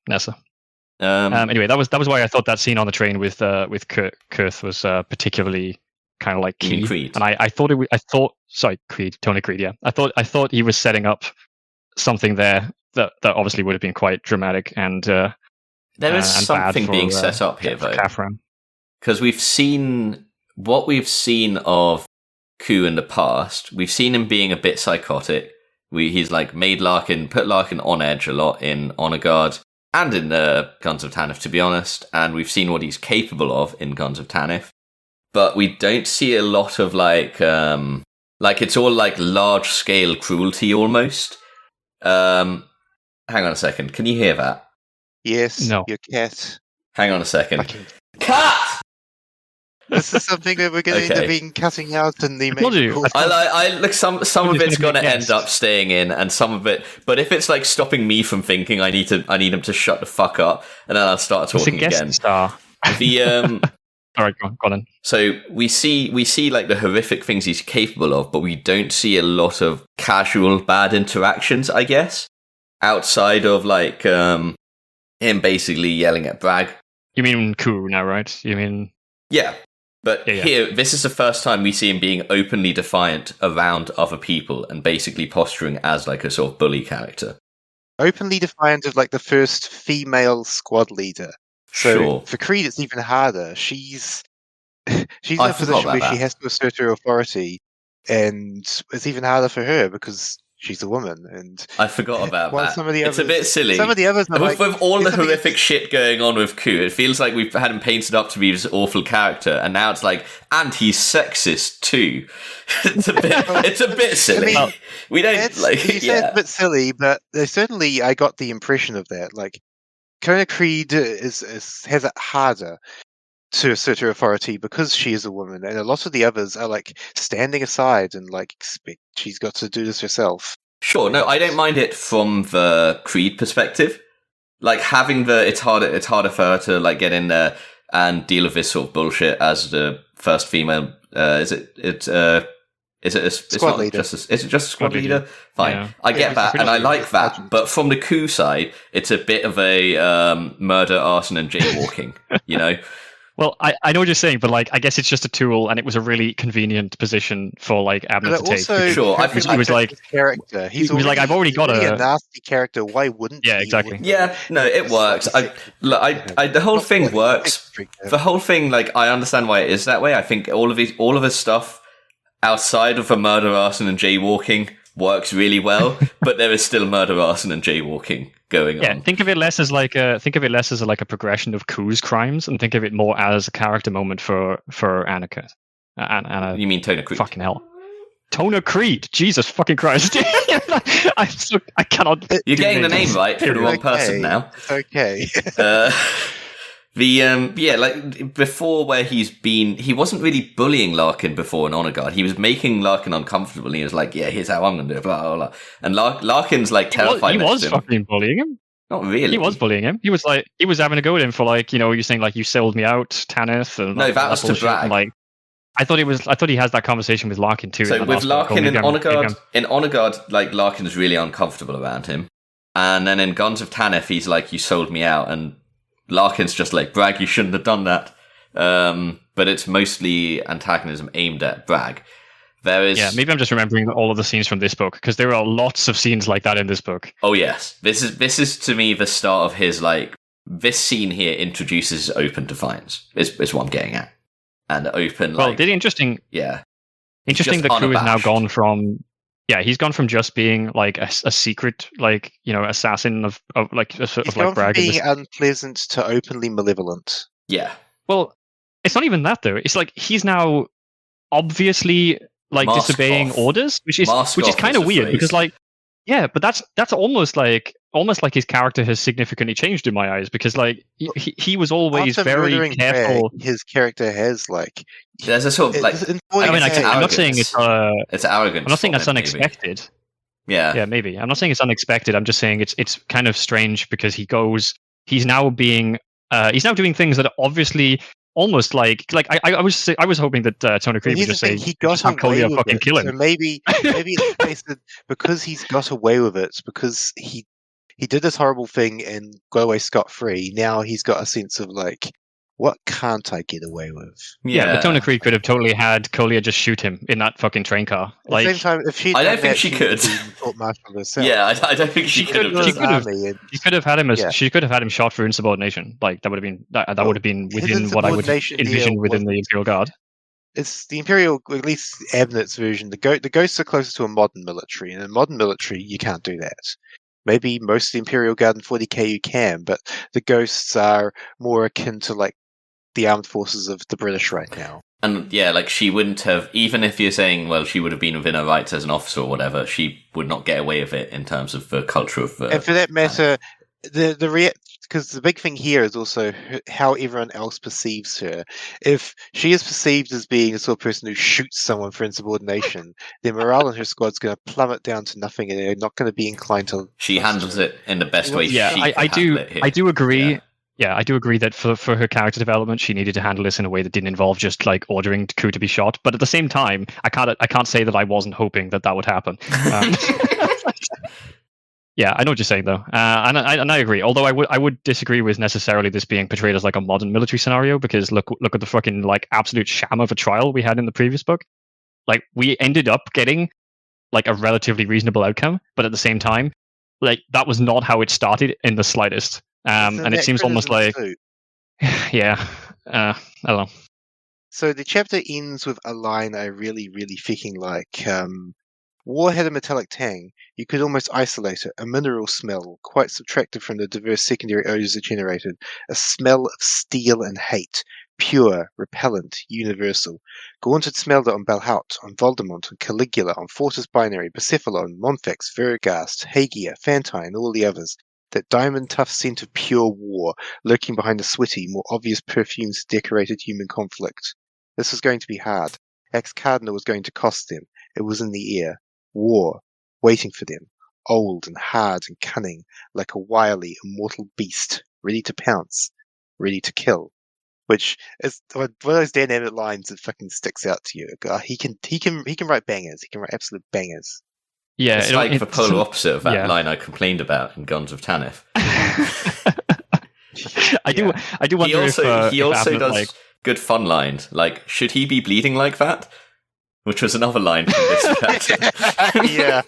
Nessa. Anyway, that was why I thought that scene on the train with Kurth was particularly kind of like key. Creed. And I thought Creed, Tony Creed, yeah. I thought he was setting up something there that obviously would have been quite dramatic and there is something being set up here though. Because we've seen of Ku in the past. We've seen him being a bit psychotic. He's like put Larkin on edge a lot in Honor Guard and in Guns of Tanith, to be honest. And we've seen what he's capable of in Guns of Tanith. But we don't see a lot of like it's all like large scale cruelty almost. Hang on a second. Can you hear that? Yes. No. Your cat. Hang on a second. Cat! This is something that we're going to end up being cutting out in the main. I look. Some of it's going to end up staying in, and some of it. But if it's like stopping me from thinking, I need him to shut the fuck up, and then I'll start talking again. Star. All right, go on. So we see like the horrific things he's capable of, but we don't see a lot of casual bad interactions, I guess, outside of like him basically yelling at Bragg. You mean Ku now, right? You mean yeah. But here, this is the first time we see him being openly defiant around other people and basically posturing as like a sort of bully character. Openly defiant of like the first female squad leader. So for Creed, it's even harder. She's in a position where she has to assert her authority, and it's even harder for her because she's a woman, and I forgot about while that. some of the It's a others- bit silly. Some of the others are like, with all the it's something- horrific shit going on with Ku, it feels like we've had him painted up to be this awful character, and now it's like, and he's sexist too. It's a bit silly. I mean, we don't It's, like. you say it's a bit silly, but certainly I got the impression of that. Like, Kona Creed has it harder to assert her authority because she is a woman, and a lot of the others are like standing aside and like expect she's got to do this herself. Sure, no, I don't mind it from the Creed perspective. Like having it's harder for her to like get in there and deal with this sort of bullshit as the first female. Is it Squad leader? Is it just a squad leader? Fine, Yeah. I get that, and I like that. sergeant. But from the Ku side, it's a bit of a murder, arson, and jaywalking. You know. Well, I know what you're saying, but like I guess it's just a tool, and it was a really convenient position for like Abner But to take. also, Sure, I Kona think he was like- his character. he was like, I've already got a a- nasty character. Why wouldn't? Yeah, he exactly. want Yeah, no, it works. The whole thing works. The whole thing, like, I understand why it is that way. I think all of his stuff outside of the murder, arson, and jaywalking works really well, but there is still murder, arson, and jaywalking going Yeah, on. think of it less as like a progression of Ku's crimes, and think of it more as a character moment for Annika. Anna, You mean Tona Creed? fucking hell, Tona Creed. Jesus fucking Christ! I cannot. You're do getting the name names. right for the wrong person now. It's okay. Like before, where he wasn't really bullying Larkin before in Honor Guard. He was making Larkin uncomfortable. And he was like, "Yeah, here's how I'm going to do it." Blah blah blah. And Larkin's like terrified. He next was to him. fucking bullying him. Not really. He was bullying him. He was having a go at him for like, you're saying like you sold me out, Tanith, and No, that was to bullshit, brag. and, like, I thought he has that conversation with Larkin too. So in the with last book, or Larkin maybe in I'm- Honor Guard, like Larkin's really uncomfortable around him, and then in Guns of Tanith, he's like, "You sold me out," and Larkin's just like, "Bragg, you shouldn't have done that." But it's mostly antagonism aimed at Bragg. There is, Yeah, maybe I'm just remembering all of the scenes from this book because there are lots of scenes like that in this book. oh yes, this is to me the start of his like. This scene here introduces open defiance. Is what I'm getting at, and open. Well, Like, interesting yeah, that just Ku is now unabashed. gone from. Yeah, he's gone from just being like a secret, like assassin of like sort He's of like gone from Bragg. in being this- unpleasant to openly malevolent. yeah. Well, it's not even that though. It's like he's now obviously like Mask disobeying off. orders, which is Mask off kind is of the weird phrase. because like but that's almost like his character has significantly changed in my eyes because like he was always After very murdering careful. Bragg, his character has like. There's a sort of like in I mean, 40K, I'm not saying it's it's arrogance. I'm not saying from that's him, maybe. unexpected. Yeah. Yeah, maybe. I'm not saying it's unexpected. I'm just saying it's kind of strange because he's now doing doing things that are obviously almost like I was hoping that Tony Creed would here's just the say thing, he got just have away Kolya with fucking it. kill him. So maybe it's the case that because he's got away with it, because he did this horrible thing and got away scot free. Now he's got a sense of like, what can't I get away with? Yeah, but Tony Creed could have totally had Kolya just shoot him in that fucking train car. At the same time, if she, I don't think she could. Court-martialed herself. Yeah, I don't think she could have She done could that. have. She could have had him Yeah. she could have had him shot for insubordination. Like that would have been that would have been his within what I would insubordination envision deal within was- the Imperial Guard. It's the Imperial, at least Abnett's version. The ghosts are closer to a modern military, and in modern military, you can't do that. Maybe most of the Imperial Guard in 40K you can, but the ghosts are more akin to like the armed forces of the British right now. And yeah, like she wouldn't have, even if you're saying, well, she would have been within her rights as an officer or whatever, she would not get away with it in terms of the culture of the. And for that matter, because the big thing here is also how everyone else perceives her. If she is perceived as being the sort of person who shoots someone for insubordination, then morale in her squad's going to plummet down to nothing, and they're not going to be inclined to. She handles it in the best way. Yeah, she I can handle do. it here. I do agree. Yeah. Yeah, I do agree that for her character development, she needed to handle this in a way that didn't involve just like ordering Ku to be shot. But at the same time, I can't say that I wasn't hoping that would happen. Yeah, I know what you're saying though, and I agree. Although I would disagree with necessarily this being portrayed as like a modern military scenario because look at the fucking like absolute sham of a trial we had in the previous book. Like we ended up getting like a relatively reasonable outcome, but at the same time, like that was not how it started in the slightest. And it seems almost like, yeah, I don't know. So the chapter ends with a line I really, really freaking like. War had a metallic tang. You could almost isolate it, a mineral smell, quite subtracted from the diverse secondary odors it generated, a smell of steel and hate, pure, repellent, universal. Gaunt had smelled it on Balhaut, on Voldemort, on Caligula, on Fortis Binary, Persephilon, Monfax, Vergast, Hagia, Fantine, and all the others. That diamond-tough scent of pure war, lurking behind the sweaty, more obvious perfumes of decorated human conflict. This was going to be hard. Axe Cardinal was going to cost them. It was in the air. War, waiting for them, old and hard and cunning, like a wily, immortal beast, ready to pounce, ready to kill. Which is one of those Dan Abbott lines that fucking sticks out to you. God, he can write bangers. He can write absolute bangers. Yeah, it's like the polar opposite of that line I complained about in Guns of Tanith. I do wonder he also Abnett, does good fun lines. Like, should he be bleeding like that? Which was another line from this chapter. Yeah.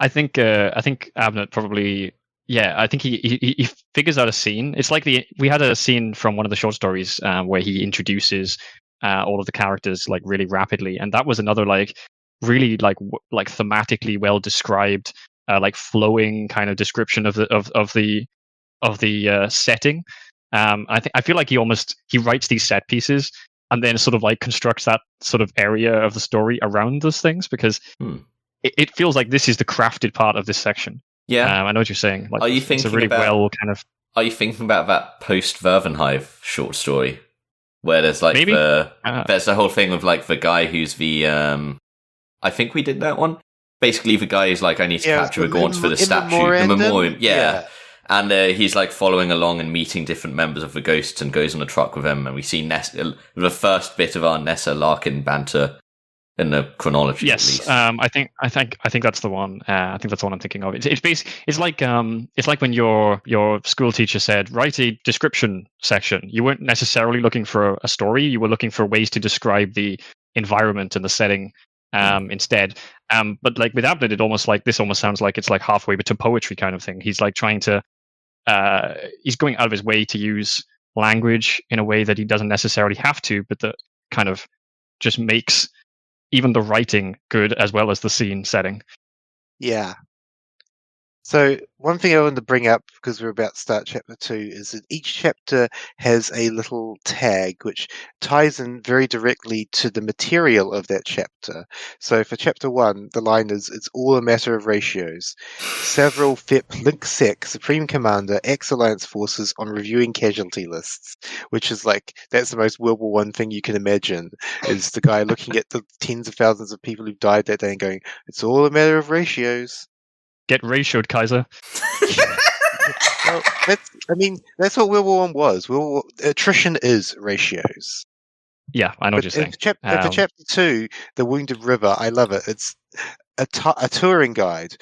I think Abnett probably. Yeah, I think he figures out a scene. It's like we had a scene from one of the short stories where he introduces all of the characters like really rapidly, and that was another like really like thematically well described like flowing kind of description of the setting. I feel like he writes these set pieces and then sort of like constructs that sort of area of the story around those things, because it feels like this is the crafted part of this section. Yeah, I know what you're saying. Like, are you it's a really well kind of. Are you thinking about that post Vervenhive short story where there's like there's the whole thing with like the guy who's the I think we did that one. Basically, the guy is like, I need to capture a Gaunt for the statue, the memoriam. Yeah. And he's like following along and meeting different members of the Ghosts and goes on a truck with them. And we see the first bit of our Nessa Larkin banter in the chronology. Yes, at least. I think that's the one. I think that's the one I'm thinking of. It's like when your school teacher said, write a description section. You weren't necessarily looking for a story. You were looking for ways to describe the environment and the setting instead. But like with Abnett, this almost sounds like it's like halfway to poetry kind of thing. He's like trying to. He's going out of his way to use language in a way that he doesn't necessarily have to, but that kind of just makes even the writing good as well as the scene setting. Yeah. So one thing I wanted to bring up, because we're about to start chapter 2, is that each chapter has a little tag which ties in very directly to the material of that chapter. So for chapter 1, the line is, it's all a matter of ratios. Several FIP Link Sec, Supreme Commander, ex-Alliance forces on reviewing casualty lists, which is like, that's the most World War I thing you can imagine, is the guy looking at the tens of thousands of people who've died that day and going, it's all a matter of ratios. Get ratioed, Kaiser. Well, that's what World War I was. Attrition is ratios. Yeah, I know what you're saying. For chapter 2, The Wounded River, I love it. It's a touring guide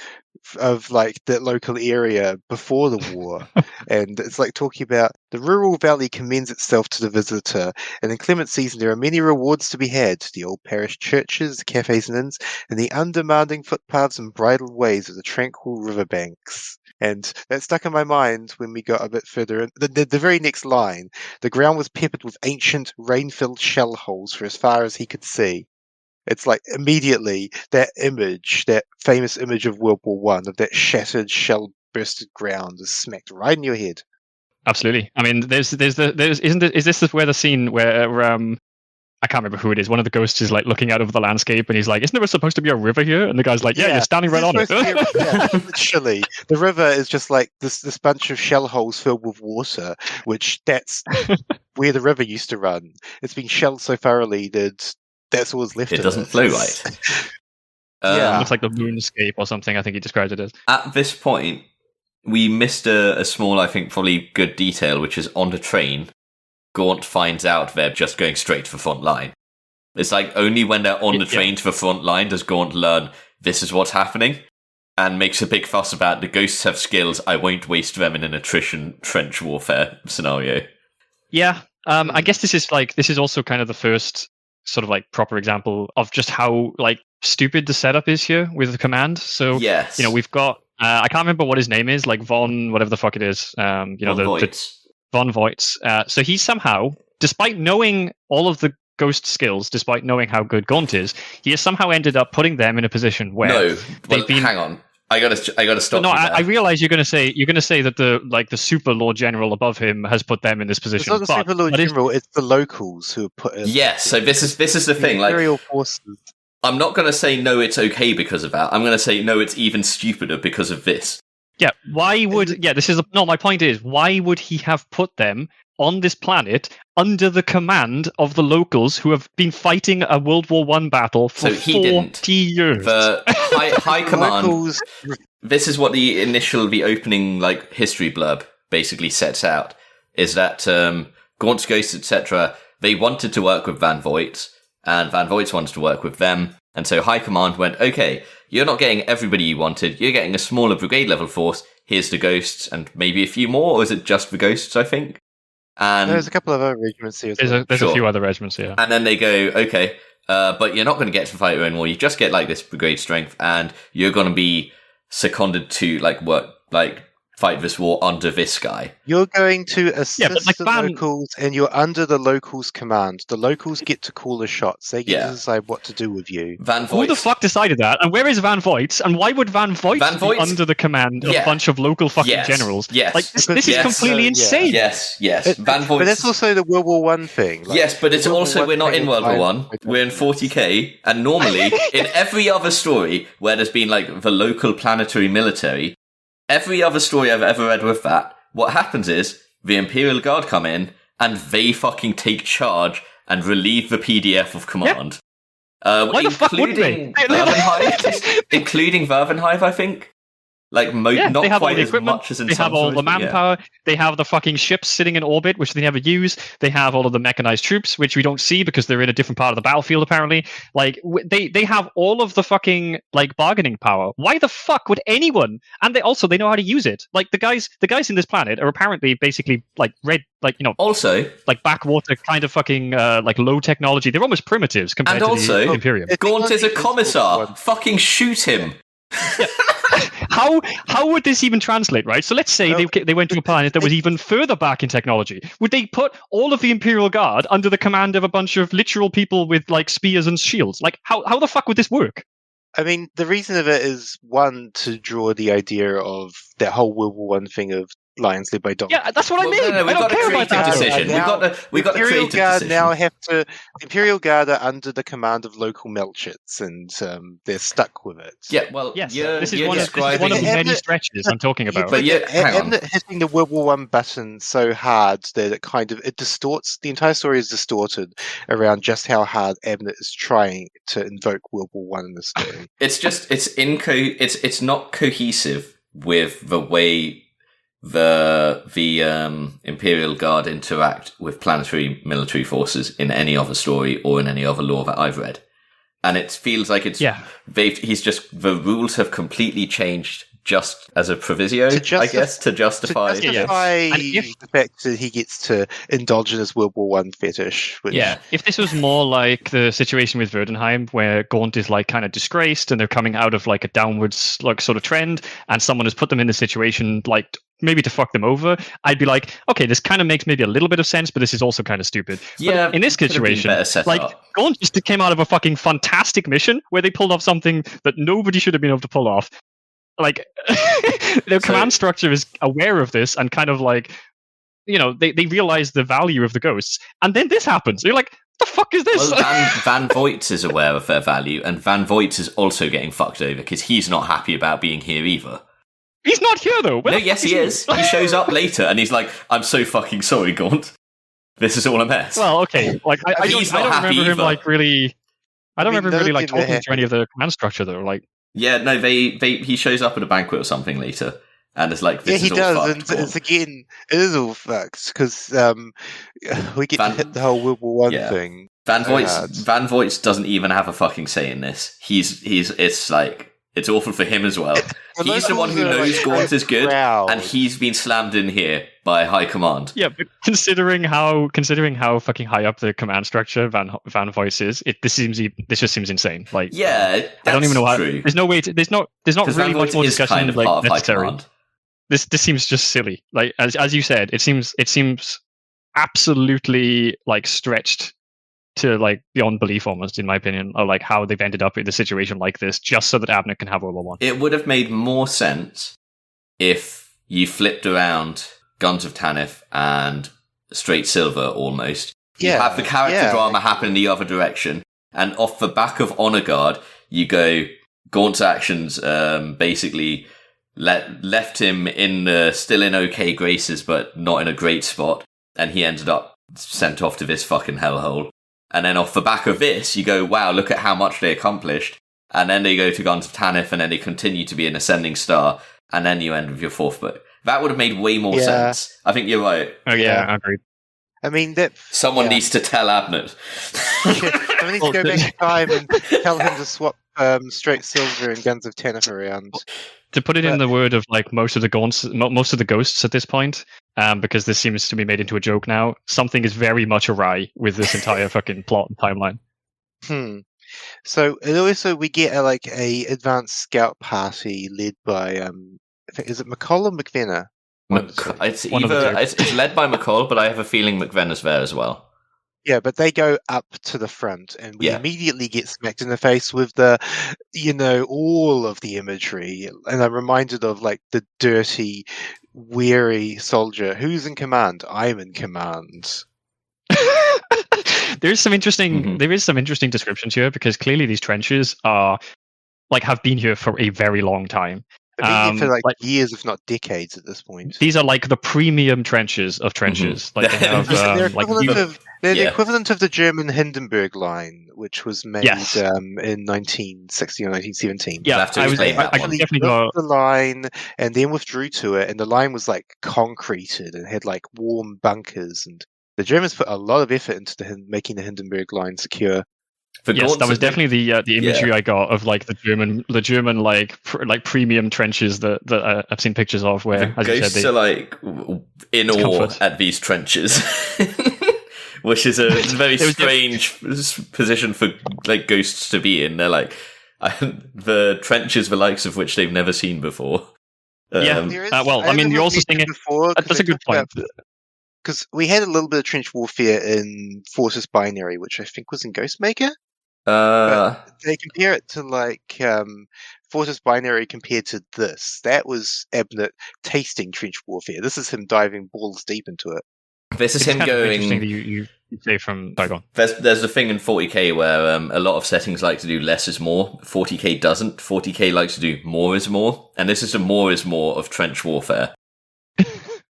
of like the local area before the war, and it's like talking about the rural valley commends itself to the visitor, and in clement season there are many rewards to be had: the old parish churches, the cafes and inns, and the undemanding footpaths and bridled ways of the tranquil riverbanks. And that stuck in my mind when we got a bit further in. The very next line, the ground was peppered with ancient rain-filled shell holes for as far as he could see. It's like immediately that image, that famous image of World War I, of that shattered, shell-bursted ground, is smacked right in your head. Absolutely. I mean, is this where the scene where I can't remember who it is. One of the ghosts is like looking out over the landscape, and he's like, "Isn't there supposed to be a river here?" And the guy's like, "Yeah, you're standing right on it." Literally, the river is just like this bunch of shell holes filled with water, which that's where the river used to run. It's been shelled so thoroughly that that's all that's left. It doesn't flow right. It looks like the moonscape or something. I think he described it as. At this point, we missed a small, I think, probably good detail, which is on the train. Gaunt finds out they're just going straight to the front line. It's like only when they're on the train to the front line does Gaunt learn this is what's happening, and makes a big fuss about the ghosts have skills, I won't waste them in an attrition trench warfare scenario. Yeah, I guess this is also kind of the first sort of like proper example of just how like stupid the setup is here with the command. So yes, we've got I can't remember what his name is, like Von whatever the fuck it is. Von Voight. Von Voight. So he somehow, despite knowing all of the ghost skills, despite knowing how good Gaunt is, he has somehow ended up putting them in a position where hang on. I gotta stop. No, you there. I realize you're gonna say that the super Lord General above him has put them in this position. It's not the super Lord General; it's the locals who have put him. Yes, so this is the thing. Imperial forces. I'm not gonna say no, it's okay because of that. I'm gonna say no, it's even stupider because of this. Yeah, why would... Yeah, my point is, why would he have put them on this planet under the command of the locals who have been fighting a World War I battle for 40 years? The high command... This is what the opening history blurb basically sets out, is that Gaunt's Ghosts, etc., they wanted to work with Van Voigt, and Van Voigt wanted to work with them, and so High Command went, okay, you're not getting everybody you wanted, you're getting a smaller brigade-level force, here's the Ghosts, and maybe a few more, or is it just the Ghosts, I think? And there's a couple of other regiments here. There's a few other regiments here. And then they go, okay, but you're not going to get to fight your own war, you just get this brigade strength, and you're going to be seconded to fight this war under this guy. You're going to assist the locals, and you're under the locals' command. The locals get to call the shots. They get to decide what to do with you. Van Voigt. Who the fuck decided that? And where is Van Voigt? And why would Van Voigt be under the command of a bunch of local fucking generals? Yes. This is completely insane. Yes. Van Voigt. But that's also the World War I thing. Yes, but it's also, we're not in World War I. We're in 40k, and normally, in every other story where there's been the local planetary military, every other story I've ever read with that, what happens is the Imperial Guard come in and they fucking take charge and relieve the PDF of command. Why the fuck wouldn't they? Including Vervenhive, I think. Not they have quite all the as equipment, much as in they some have all the stories, manpower, they have the fucking ships sitting in orbit, which they never use, they have all of the mechanized troops, which we don't see because they're in a different part of the battlefield, apparently. They have all of the fucking, bargaining power. Why the fuck would anyone? And they know how to use it. The guys in this planet are apparently basically, also, backwater kind of fucking, low technology. They're almost primitives compared to the Imperium. Gaunt is a commissar. Fucking shoot him. Yeah. How would this even translate, right? So let's say they went to a planet that was even further back in technology. Would they put all of the Imperial Guard under the command of a bunch of literal people with spears and shields? How the fuck would this work? I mean, the reason of it is, one, to draw the idea of that whole World War I thing of lions led by dogs. Yeah, that's what I mean. No, we've got a creative decision. We've got a creative decision. Now the Imperial Guard are under the command of local Melchits, and they're stuck with it. Yeah, well, yes, this is one of the many stretches I'm talking about. But hitting the World War I button so hard that it distorts the entire story. Is distorted around just how hard Abnett is trying to invoke World War I in the story. It's not cohesive with the way the Imperial Guard interact with planetary military forces in any other story or in any other lore that I've read. And it feels like the rules have completely changed just as a proviso, I guess, to justify the fact that he gets to indulge in his World War I fetish. If this was more like the situation with Verdenheim, where Gaunt is kind of disgraced and they're coming out of a downwards sort of trend, and someone has put them in the situation maybe to fuck them over, I'd be okay, this kind of makes maybe a little bit of sense, but this is also kind of stupid. Yeah, but in this situation, Gaunt just came out of a fucking fantastic mission where they pulled off something that nobody should have been able to pull off. Their command structure is aware of this and kind of they realize the value of the ghosts, and then this happens. You're the fuck is this? Well, Van Voigt is aware of their value, and Van Voigt is also getting fucked over because he's not happy about being here either. He's not here though. No, yes, he is. He shows up later, and he's I'm so fucking sorry, Gaunt. This is all a mess. Well, okay. I don't remember him really. I don't remember him really talking to any of the command structure though. Yeah, no, he shows up at a banquet or something later, and it's this is all fucked. And it's again, it is all fucked because we get to hit the whole World War I thing. Van Voigt doesn't even have a fucking say in this. It's awful for him as well. He's the one who knows Gaunt is good, and he's been slammed in here by high command. Yeah, but considering how fucking high up the command structure Van Voigt is, this just seems insane. I don't even know how. True. There's no way. There's not really much more discussion necessary. This seems just silly. As you said, it seems absolutely stretched to like beyond belief, almost, in my opinion, of like how they've ended up in a situation like this, just so that Abnett can have World War One. It would have made more sense if you flipped around Guns of Tanith and Straight Silver almost. You have the character drama happen in the other direction, and off the back of Honor Guard, you go, Gaunt's actions basically left him still in okay graces, but not in a great spot, and he ended up sent off to this fucking hellhole. And then off the back of this, you go, wow, look at how much they accomplished. And then they go to Guns of Tanith, and then they continue to be an ascending star, and then you end with your fourth book. That would have made way more sense. I think you're right. Oh yeah, I agree. I mean, someone needs to tell Abnett. Someone needs to go back in time and tell him to swap Straight Silver and Guns of Tanith around. To put it in the word of like most of the ghosts at this point, because this seems to be made into a joke now, something is very much awry with this entire fucking plot and timeline. So, and also we get a advanced scout party led by is it McCall or McVenna? It's led by McCall, but I have a feeling McVenna's there as well. Yeah, but they go up to the front, and we immediately get smacked in the face with all of the imagery. And I'm reminded of like the dirty, weary soldier. Who's in command? I'm in command. There is some interesting descriptions here, because clearly these trenches are have been here for a very long time. They've been here for years, if not decades, at this point. These are like the premium trenches of trenches. Like they have, they're the equivalent of the German Hindenburg Line, which was made in 1916 or 1917. Yeah, I definitely got the line and then withdrew to it, and the line was like concreted and had like warm bunkers, and the Germans put a lot of effort into making the Hindenburg Line secure. Yes, that was definitely the imagery I got of like the German premium trenches that I've seen pictures of, where as ghosts you said, are in awe at these trenches, which is a very strange position for like ghosts to be in. They're like the trenches, the likes of which they've never seen before. You're also seeing it before. That's a good point. Because we had a little bit of trench warfare in Forces Binary, which I think was in Ghostmaker. But they compare it to Forces Binary compared to this. That was Abnett tasting trench warfare. This is him diving balls deep into it. This is him going. Interesting that you say from. Sorry, go on. There's a thing in 40k where a lot of settings like to do less is more. 40k doesn't. 40k likes to do more is more, and this is a more is more of trench warfare.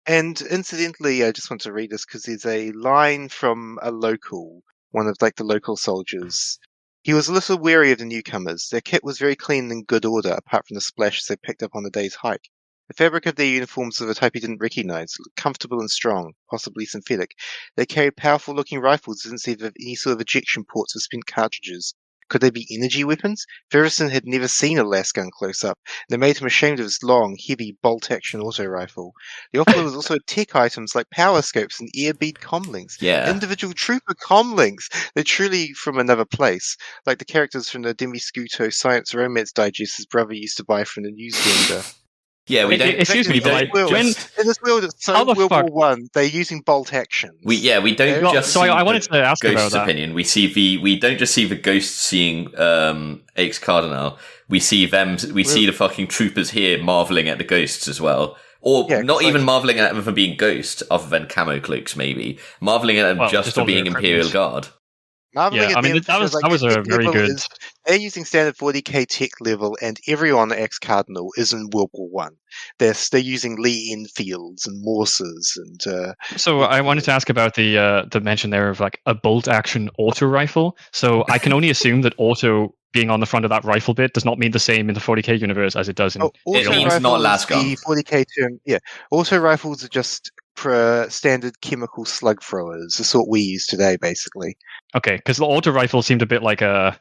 And incidentally, I just want to read this because there's a line from a local, one of the local soldiers. He was a little wary of the newcomers. Their kit was very clean and in good order, apart from the splashes they picked up on the day's hike. The fabric of their uniforms of a type he didn't recognize, looked comfortable and strong, possibly synthetic. They carried powerful-looking rifles that didn't seem to have any sort of ejection ports or spent cartridges. Could they be energy weapons? Ferguson had never seen a lasgun close-up, and they made him ashamed of his long, heavy, bolt-action auto rifle. The offer was also tech items like power scopes and air-bead comlinks. Yeah. Individual trooper comlinks! They're truly from another place, like the characters from the Demi Scuto Science Romance Digest his brother used to buy from the newsvendor. Yeah, we don't. Excuse me, but in this world, it's so World War One, they're using bolt actions. We don't just. So I wanted to ask about that. Opinion. We don't just see the ghosts seeing Aix Cardinal. We see them. We see the fucking troopers here marveling at the ghosts as well, or not even marveling at them for being ghosts, other than camo cloaks, maybe marveling at them just for being Imperial Guard. That was a very good. They're using standard 40k tech level, and everyone at Aix Cardinal is in World War One. They're using Lee Enfields and Morses and. So I wanted to ask about the mention there of a bolt action auto rifle. So I can only assume that auto being on the front of that rifle bit does not mean the same in the 40k universe as it does in. It means not last gun. The 40k term, yeah. Auto rifles are just standard chemical slug throwers, the sort we use today, basically. Okay, because the auto rifle seemed a bit like a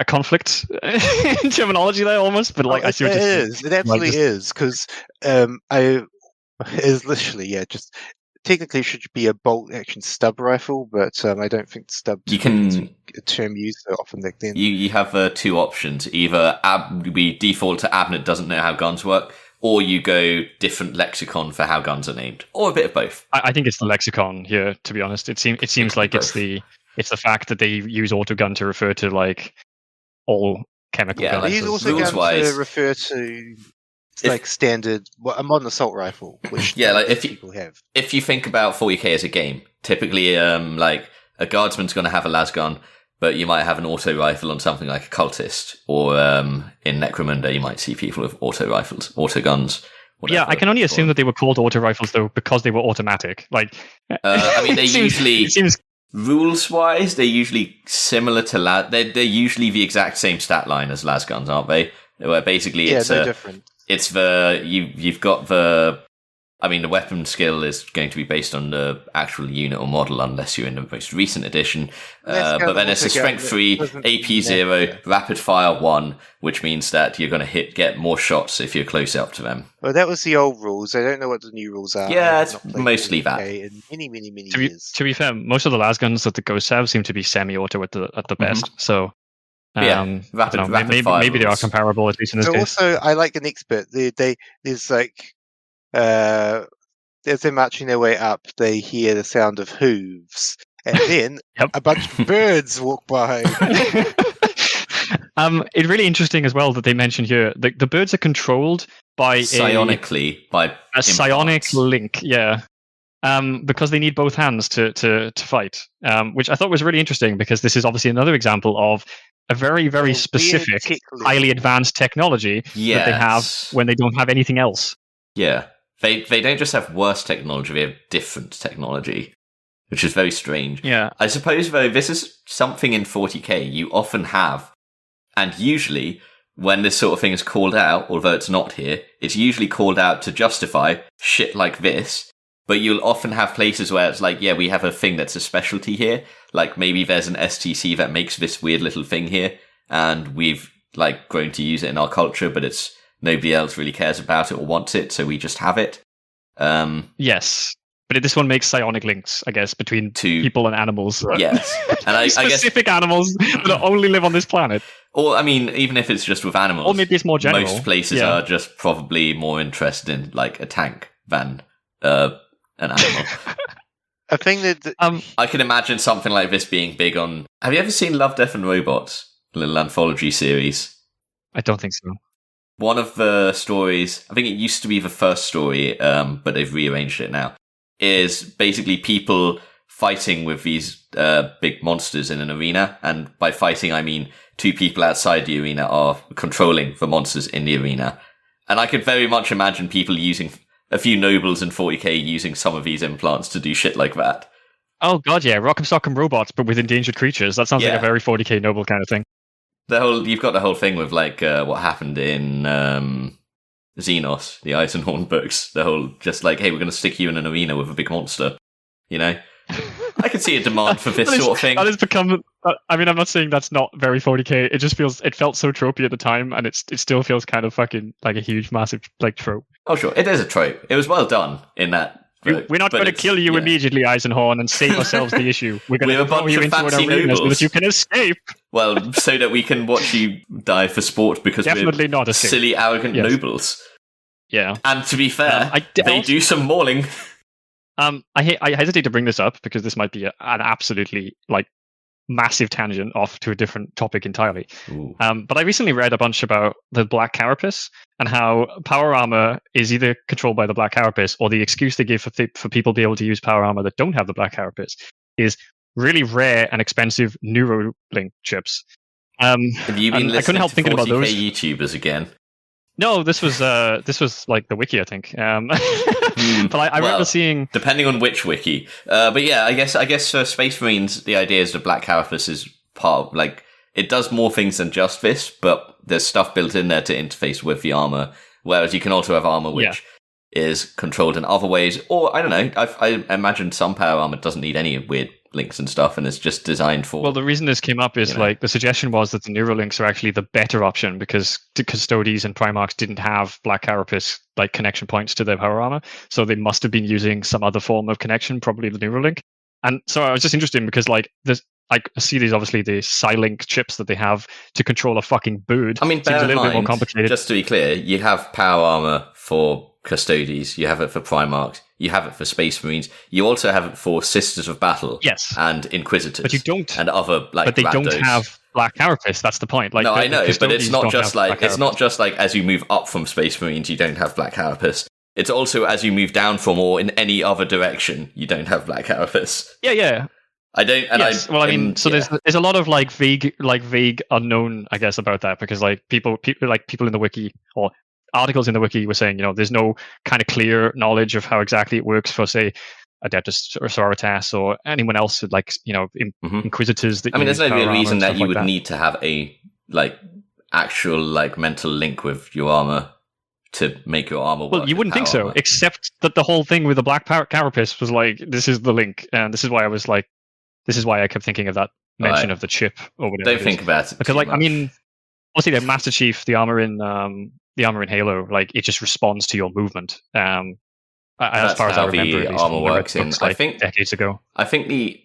conflict in terminology there, almost. But I see what it is. It absolutely is, because it is literally just technically should be a bolt action stub rifle, but I don't think stub is a term used so often back then. You have two options: either we default to Abnett doesn't know how guns work, or you go different lexicon for how guns are named, or a bit of both. I think it's the lexicon here, to be honest. It seems like it's the It's the fact that they use autogun to refer to like all chemical Yeah, guns. They like, use also guns rules-wise, to refer to like standard, a modern assault rifle, which Yeah, like, if you- people have. if you think about 40k as a game, typically, like a guardsman's going to have a lasgun, but you might have an auto rifle on something like a cultist, or in Necromunda, you might see people with auto rifles, auto guns. Yeah, I can only assume that they were called auto rifles though because they were automatic. Like, I mean, they it seems rules-wise, they're usually similar to they're usually the exact same stat line as lasguns, aren't they? Where basically Yeah, it's no different. It's you've got the. I mean, the weapon skill is going to be based on the actual unit or model, unless you're in the most recent edition. But then it's a strength 3, AP 0, rapid fire 1, which means that you're going to get more shots if you're close up to them. Well, that was the old rules. I don't know what the new rules are. Yeah, I have it's not played mostly 40K that. in many to years. be fair, most of the lasguns that the ghosts have seem to be semi-auto at the best. So. Yeah, rapid fire maybe they are rules. comparable at least in this So case. also, I like the next bit. There's like, as they're marching their way up, they hear the sound of hooves, and then Yep. a bunch of birds walk by. It's really interesting as well that they mention here the birds are controlled by Psionically by a psionic implants. link, yeah. Because they need both hands to fight, which I thought was really interesting because this is obviously another example of a very, very Weird specific, tickling. highly advanced technology that they have Yes. when they don't have anything else. Yeah. They don't just have worse technology, they have different technology, which is very strange. Yeah. I suppose, though, this is something in 40k you often have, and usually when this sort of thing is called out, although it's not here, it's usually called out to justify shit like this, but you'll often have places where it's like, yeah, we have a thing that's a specialty here, like maybe there's an STC that makes this weird little thing here, and we've like grown to use it in our culture, but it's nobody else really cares about it or wants it, so we just have it. Yes. But this one makes psionic links, I guess, between people and animals. Yes. And I guess specific animals that only live on this planet. Or, I mean, even if it's just with animals, Or maybe it's more general. most places are just probably more interested in, like, a tank than an animal. A thing that I can imagine something like this being big on... Have you ever seen Love, Death and Robots? A little anthology series. I don't think so. One of the stories, I think it used to be the first story, but they've rearranged it now, is basically people fighting with these big monsters in an arena. And by fighting, I mean 2 people outside the arena are controlling the monsters in the arena. And I could very much imagine people using a few nobles in 40k using some of these implants to do shit like that. Oh god, yeah, Rock'em Sock'em Robots, but with endangered creatures. That sounds like a very 40k noble kind of thing. You've got the whole thing with like what happened in Xenos, the Eisenhorn books. The whole just like, hey, we're going to stick you in an arena with a big monster. You know, I could see a demand for this sort of thing. That has become. I mean, I'm not saying that's not very 40k. It just felt so tropey at the time, and it still feels kind of fucking like a huge, massive like trope. Oh sure, it is a trope. It was well done in that. We're not going to kill you immediately, Eisenhorn, and save ourselves the issue. We're going to throw you into an arena so that you can escape. Well, so that we can watch you die for sport because Definitely we're not escape. Silly, arrogant nobles. Yeah. And to be fair, they do some mauling. I hesitate to bring this up because this might be an absolutely like massive tangent off to a different topic entirely. But I recently read a bunch about the Black Carapace and how power armor is either controlled by the Black Carapace, or the excuse they give for people to be able to use power armor that don't have the Black Carapace is really rare and expensive Neuralink chips. Have you been listening I couldn't help to thinking 40K about those YouTubers again? No, this was like the wiki, I think. But I remember seeing, depending on which wiki. But yeah, I guess for Space Marines, the idea is the Black Carapace is part of, like, it does more things than just this, but there's stuff built in there to interface with the armor. Whereas you can also have armor which is controlled in other ways, or I don't know. I imagine some power armor doesn't need any weird links and stuff, and it's just designed for. Well, the reason this came up is like the suggestion was that the Neuralinks are actually the better option because the Custodes and Primarchs didn't have Black Carapace like connection points to their power armor, so they must have been using some other form of connection, probably the Neuralink. And so I was just interested because like this. I see these obviously the Psylink chips that they have to control a fucking bird. I mean, seems a little bit more complicated. Just to be clear, you have power armor for Custodes, you have it for Primarchs, You have it for Space Marines. You also have it for Sisters of Battle. Yes. And Inquisitors. But you don't. And other, like, But they randos. don't have Black Carapace. That's the point. Like, no, I know, but it's not just like as you move up from Space Marines, you don't have Black Carapace. It's also as you move down from or in any other direction, you don't have Black Carapace. Yeah. I don't. And yes. There's a lot of like vague unknown, I guess, about that, because like people in the wiki or articles in the wiki were saying, there's no kind of clear knowledge of how exactly it works for, say, Adeptus or Sororitas or anyone else with, like, Inquisitors. That there's no real reason that you would need to have a like actual like mental link with your armor to make your armor work. Well, you wouldn't think so, except that the whole thing with the Black Carapace was like, this is the link, and this is why I kept thinking of that mention of the chip or whatever. Don't think about it because, like, much. Obviously, the Master Chief, the armor in Halo, like, it just responds to your movement. As far as I remember, the armor works in. I think decades ago. I think the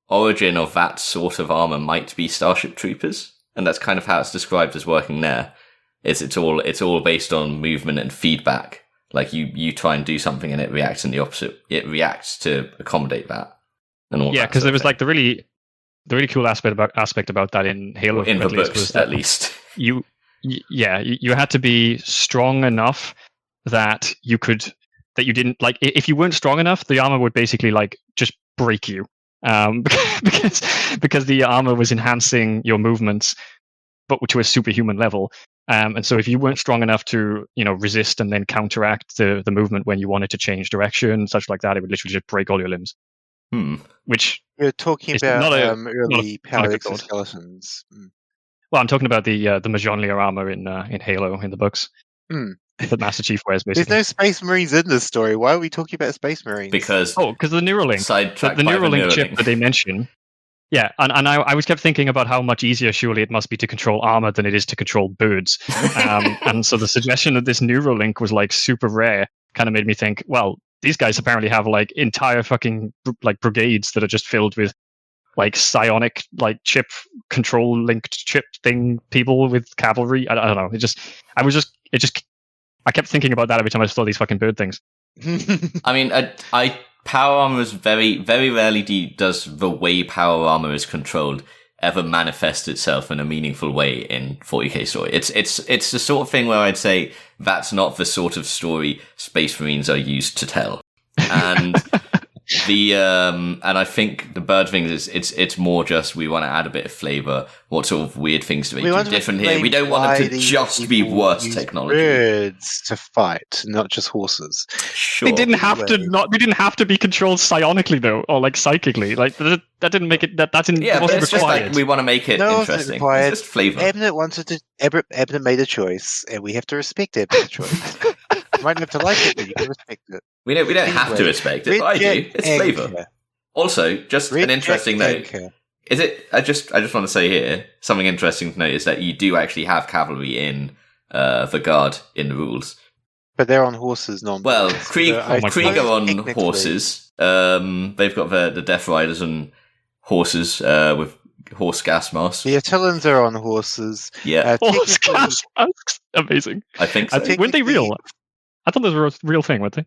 origin of that sort of armor might be Starship Troopers, and that's kind of how it's described as working there. It's all based on movement and feedback. Like you try and do something and it reacts in the opposite. It reacts to accommodate that. And all yeah, because there was like the really cool aspect about that in Halo. In the books, at least. You had to be strong enough that you didn't, like, if you weren't strong enough, the armor would basically like just break you, because the armor was enhancing your movements, but to a superhuman level. And so if you weren't strong enough to, resist and then counteract the movement when you wanted to change direction, such like that, it would literally just break all your limbs. Which you're talking about early powered exoskeletons. Well, I'm talking about the Majonlia armor in Halo in the books. That Master Chief wears, basically. There's no Space Marines in this story. Why are we talking about Space Marines? Because the Neuralink, the Neuralink chip that they mention. Yeah, and I was kept thinking about how much easier surely it must be to control armor than it is to control birds. And so the suggestion that this Neuralink was like super rare kind of made me think, well, these guys apparently have like entire fucking like brigades that are just filled with like psionic, like chip control linked chip thing people with cavalry. I don't know. I kept thinking about that every time I saw these fucking bird things. Power armor is very, very rarely does the way power armor is controlled ever manifest itself in a meaningful way in 40k story. It's the sort of thing where I'd say that's not the sort of story Space Marines are used to tell. And and I think the bird things it's more just we want to add a bit of flavor. What sort of weird things do we do different here? We don't want them to just be worse technology. Birds to fight, not just horses. Sure. They didn't have to be controlled psionically though, or like psychically. Like that didn't make it. That wasn't but it's required. just like we want to make it interesting. It's just flavor. Abnett made a choice, and we have to respect Abnett's choice. You might have to like it, but you can respect it. We don't have to respect it, but I do. It's flavour. Also, just an interesting note. Is it? I just want to say here something interesting to note is that you do actually have cavalry in the Guard in the rules, but they're on horses, not. Well, Krieg are on horses. They've got the Death Riders on horses with horse gas masks. The Attillans are on horses. Yeah, horse gas masks. Amazing. I think so. Weren't they real? I thought those were a real thing, weren't they?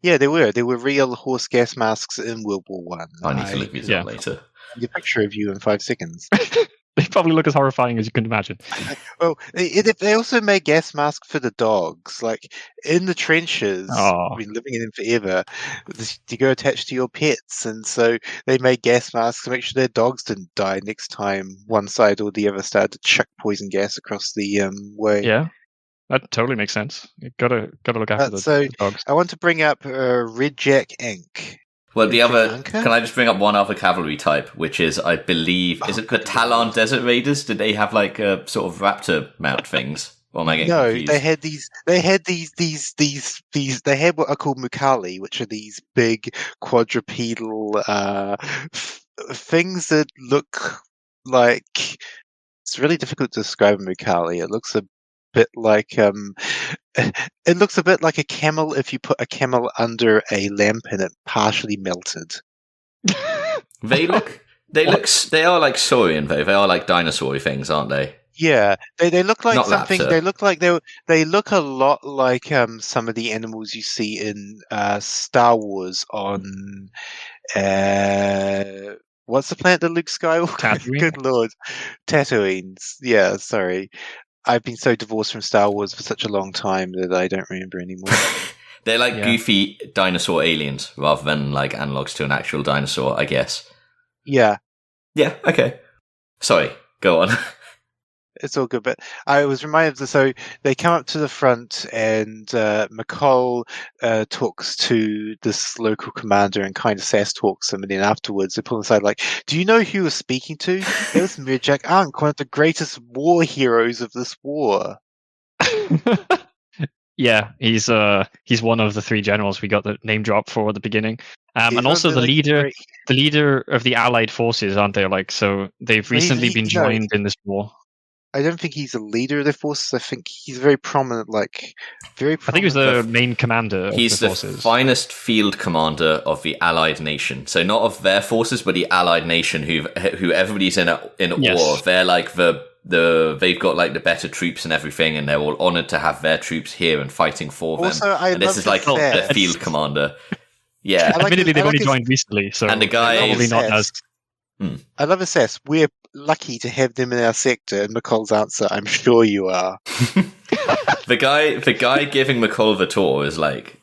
Yeah, they were. They were real horse gas masks in World War One. I need to look these up later. A picture of you in 5 seconens. They probably look as horrifying as you can imagine. Oh, they also made gas masks for the dogs. Like in the trenches, I've been living in them forever. To go attached to your pets, and so they made gas masks to make sure their dogs didn't die next time one side or the other started to chuck poison gas across the way. Yeah. That totally makes sense. You gotta look after the dogs. I want to bring up Red Jack Inc. Well, can I just bring up one other cavalry type, which is, I believe, is it the Talon Desert Raiders? Did they have like a sort of raptor mount things? Or am I getting confused? They had what are called Mukali, which are these big quadrupedal things that look like, it's really difficult to describe a Mukali. It looks a bit like a camel if you put a camel under a lamp and it partially melted. They are like saurian though. They are like dinosaur things, aren't they? Yeah, they look like Not something. Lapser. They look a lot like some of the animals you see in Star Wars on what's the planet that Luke Skywalker? Tatooine? Good lord, Tatooine. Yeah, sorry. I've been so divorced from Star Wars for such a long time that I don't remember anymore. They're like Yeah. goofy dinosaur aliens rather than like analogs to an actual dinosaur, I guess. Yeah, Yeah, okay. Sorry, go on. it's all good. But I was reminded of so they come up to the front and McCall talks to this local commander and kind of sass talks him, and then afterwards they pull him aside like, "Do you know who you were speaking to? It was Mirjak Ankh, one of the greatest war heroes of this war." Yeah, he's one of the three generals we got the name drop for at the beginning, He's and also one of the like, leader of the Allied forces, aren't they? Like, so they've Well, recently been no, joined in this war. I don't think he's a leader of the forces. I think he's very prominent, very I think he was prominent. the main commander of He's the the forces. finest field commander of the Allied nation. So not of their forces, but the Allied nation who everybody's in Yes. awe of. They're like they've got like the better troops and everything, and they're all honored to have their troops here and fighting for them. Also, I and this love is the like the sass. field commander. Yeah. I like Admittedly, his- I they've like only his- joined recently, so And the guy probably is- not as. I love SS. We're lucky to have them in our sector. And McCall's answer, "I'm sure you are." The guy giving McCall the tour is like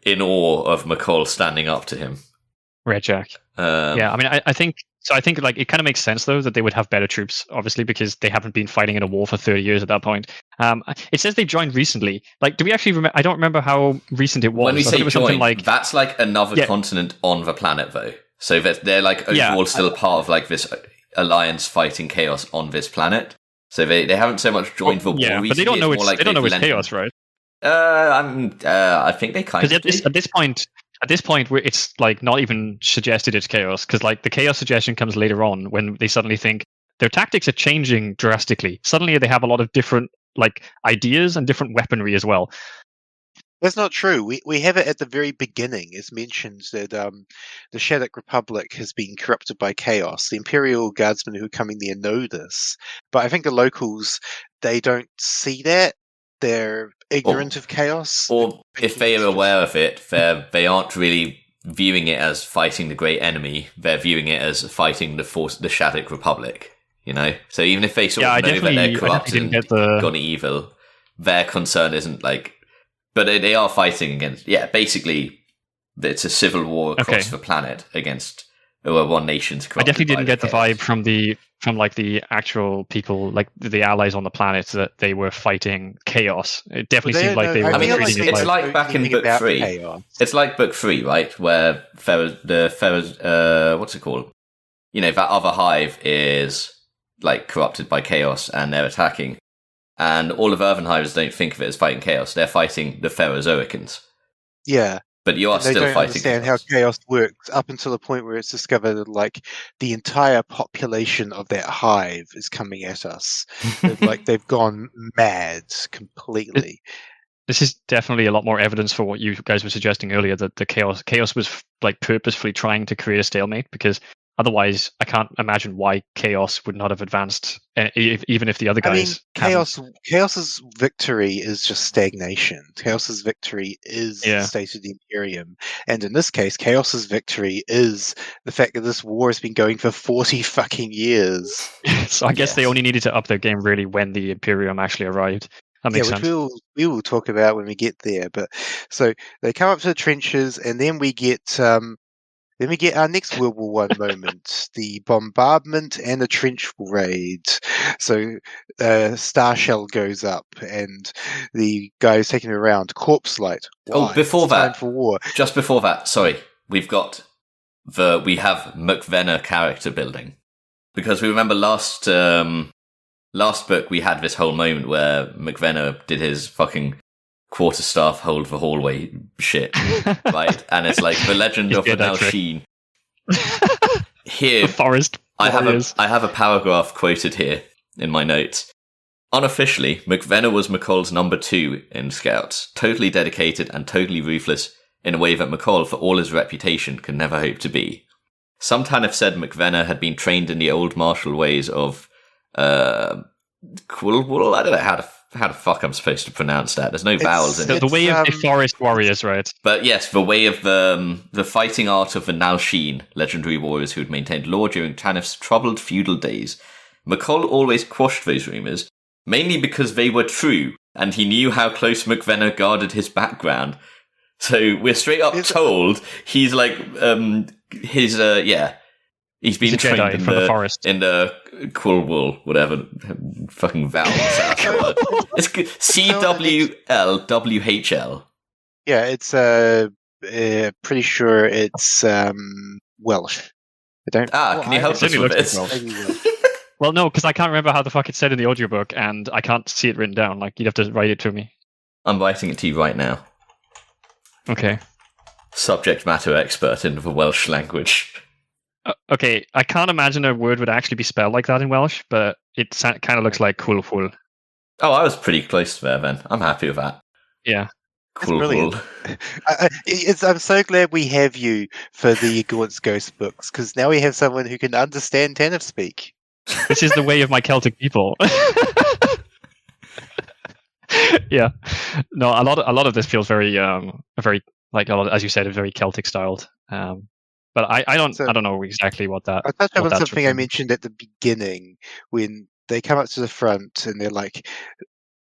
in awe of McCall standing up to him. Red Jack. Yeah, I mean, I think so. I think like it kind of makes sense though that they would have better troops, obviously, because they haven't been fighting in a war for 30 years at that point. It says they joined recently. Like, do we actually remember? I don't remember how recent it was. When we I think say it was something join, like that's like another Yeah. continent on the planet, though. So that they're like Yeah. overall still a part of like this alliance fighting chaos on this planet. So they haven't so much joined the war yeah, recently. but they don't know it's more like they don't know they've it's lent- chaos, right? I think they kind Because of at this point, where it's like not even suggested it's chaos, because like the chaos suggestion comes later on when they suddenly think their tactics are changing drastically. Suddenly they have a lot of different like ideas and different weaponry as well. That's not true. We have it at the very beginning. It's mentioned that the Shattuck Republic has been corrupted by chaos. The Imperial Guardsmen who are coming there know this, but I think the locals, they don't see that. They're ignorant of chaos. Or if they are aware of it, they aren't really viewing it as fighting the great enemy. They're viewing it as fighting the Shattuck Republic. You know, so even if they sort Yeah, of know that they're corrupted didn't and get the gone evil, their concern isn't like. But they are fighting against. Yeah, basically, it's a civil war across the planet against one nation's. I definitely didn't get the chaos. vibe from like the actual people, like the allies on the planet, that they were fighting chaos. It definitely seemed like they were treating it it's like back in book 3. Chaos. It's like book 3, right, where what's it called? You know, that other hive is like corrupted by chaos, and they're attacking. And all of Irvinhivers don't think of it as fighting chaos. They're fighting the Phaerozoicans. Yeah. But you are They still don't fighting understand chaos. how chaos works up until the point where it's discovered that like the entire population of that hive is coming at us. Like they've gone mad completely. This is definitely a lot more evidence for what you guys were suggesting earlier, that the chaos was like purposefully trying to create a stalemate, because otherwise I can't imagine why chaos would not have advanced, even if the other guys Chaos's victory is just stagnation. Chaos's victory is the state of the Imperium, and in this case, Chaos's victory is the fact that this war has been going for 40 fucking years. So I guess they only needed to up their game really when the Imperium actually arrived. That makes sense. Which we will talk about when we get there. But so they come up to the trenches, and then we get our next World War One moment: the bombardment and the trench raid. So Star Shell goes up, and the guy who's taking it around, corpse light. Oh, before time that, for war. Just before that, sorry, we have McVenna character building, because we remember last book we had this whole moment where McVenna did his fucking quarterstaff hold the hallway shit, right? And it's like the legend of the Nalsheen. Here, the forest. I have a paragraph quoted here in my notes. Unofficially, McVenna was McCall's number 2 in Scouts, totally dedicated and totally ruthless in a way that McCall, for all his reputation, could never hope to be. Some Tanif said McVenna had been trained in the old martial ways of Quilwul? I don't know how the fuck I'm supposed to pronounce that. There's no vowels in it. The way of the forest warriors, right? But yes, the way of the fighting art of the Nalsheen, legendary warriors who had maintained law during Tanith's troubled feudal days. McColl always quashed those rumours, mainly because they were true, and he knew how close McVenna guarded his background. So we're straight up told he's like he's been trained in the forest. in the Quilwul, whatever fucking vowels. It's CWLWHL. Yeah, it's pretty sure it's Welsh. I don't. Can you help us with this? Well, no, because I can't remember how the fuck it's said in the audiobook, and I can't see it written down. Like, you'd have to write it to me. I'm writing it to you right now. Okay. Subject matter expert in the Welsh language. Okay, I can't imagine a word would actually be spelled like that in Welsh, but it kind of looks like Quilwul. Oh, I was pretty close there then. I'm happy with that. Yeah. Quilwul. I'm so glad we have you for the Gaunt's Ghost books, because now we have someone who can understand Tanith speak. This is the way of my Celtic people. Yeah. No, a lot of this feels very like as you said, very Celtic styled. But I don't know exactly what that. I touched on something I referring. mentioned at the beginning when they come up to the front and they're like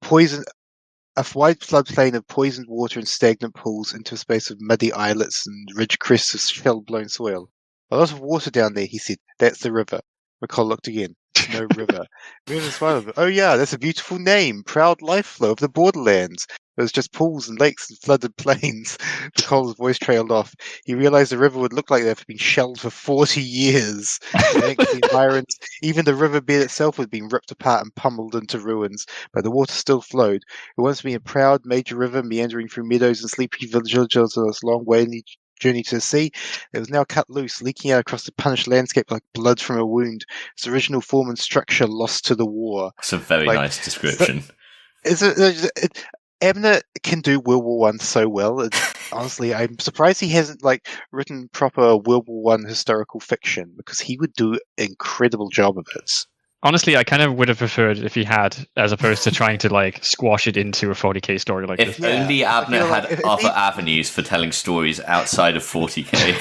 poison. A wide floodplain of poisoned water and stagnant pools into a space of muddy islets and ridge crests of shell-blown soil. A lot of water down there, he said. That's the river. McColl looked again. No river. River smiled. Oh yeah, that's a beautiful name. Proud life flow of the borderlands. It was just pools and lakes and flooded plains. McColl's voice trailed off. He realized the river would look like that for being shelled for 40 years. The environs, even the riverbed itself had been ripped apart and pummeled into ruins, but the water still flowed. It once been a proud major river meandering through meadows and sleepy villages on its long way journey to the sea. It was now cut loose, leaking out across the punished landscape like blood from a wound. Its original form and structure lost to the war. It's a very nice description. Abner can do World War One so well. Honestly, I'm surprised he hasn't written proper World War One historical fiction, because he would do an incredible job of it. Honestly, I kind of would have preferred if he had, as opposed to trying to squash it into a 40k story like this. If only Abner had other avenues for telling stories outside of 40k.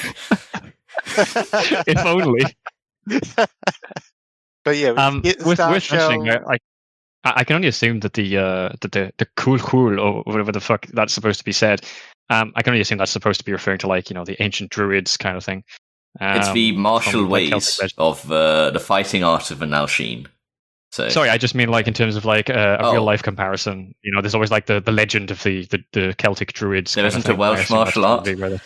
If only. But yeah, worth mentioning. I can only assume that the cool or whatever the fuck that's supposed to be said. I can only assume that's supposed to be referring to the ancient druids kind of thing. It's the martial ways of the fighting art of a Nalsheen. So sorry, I just mean in terms of a real life comparison. There's always the legend of the Celtic druids. There isn't a Welsh martial art. Not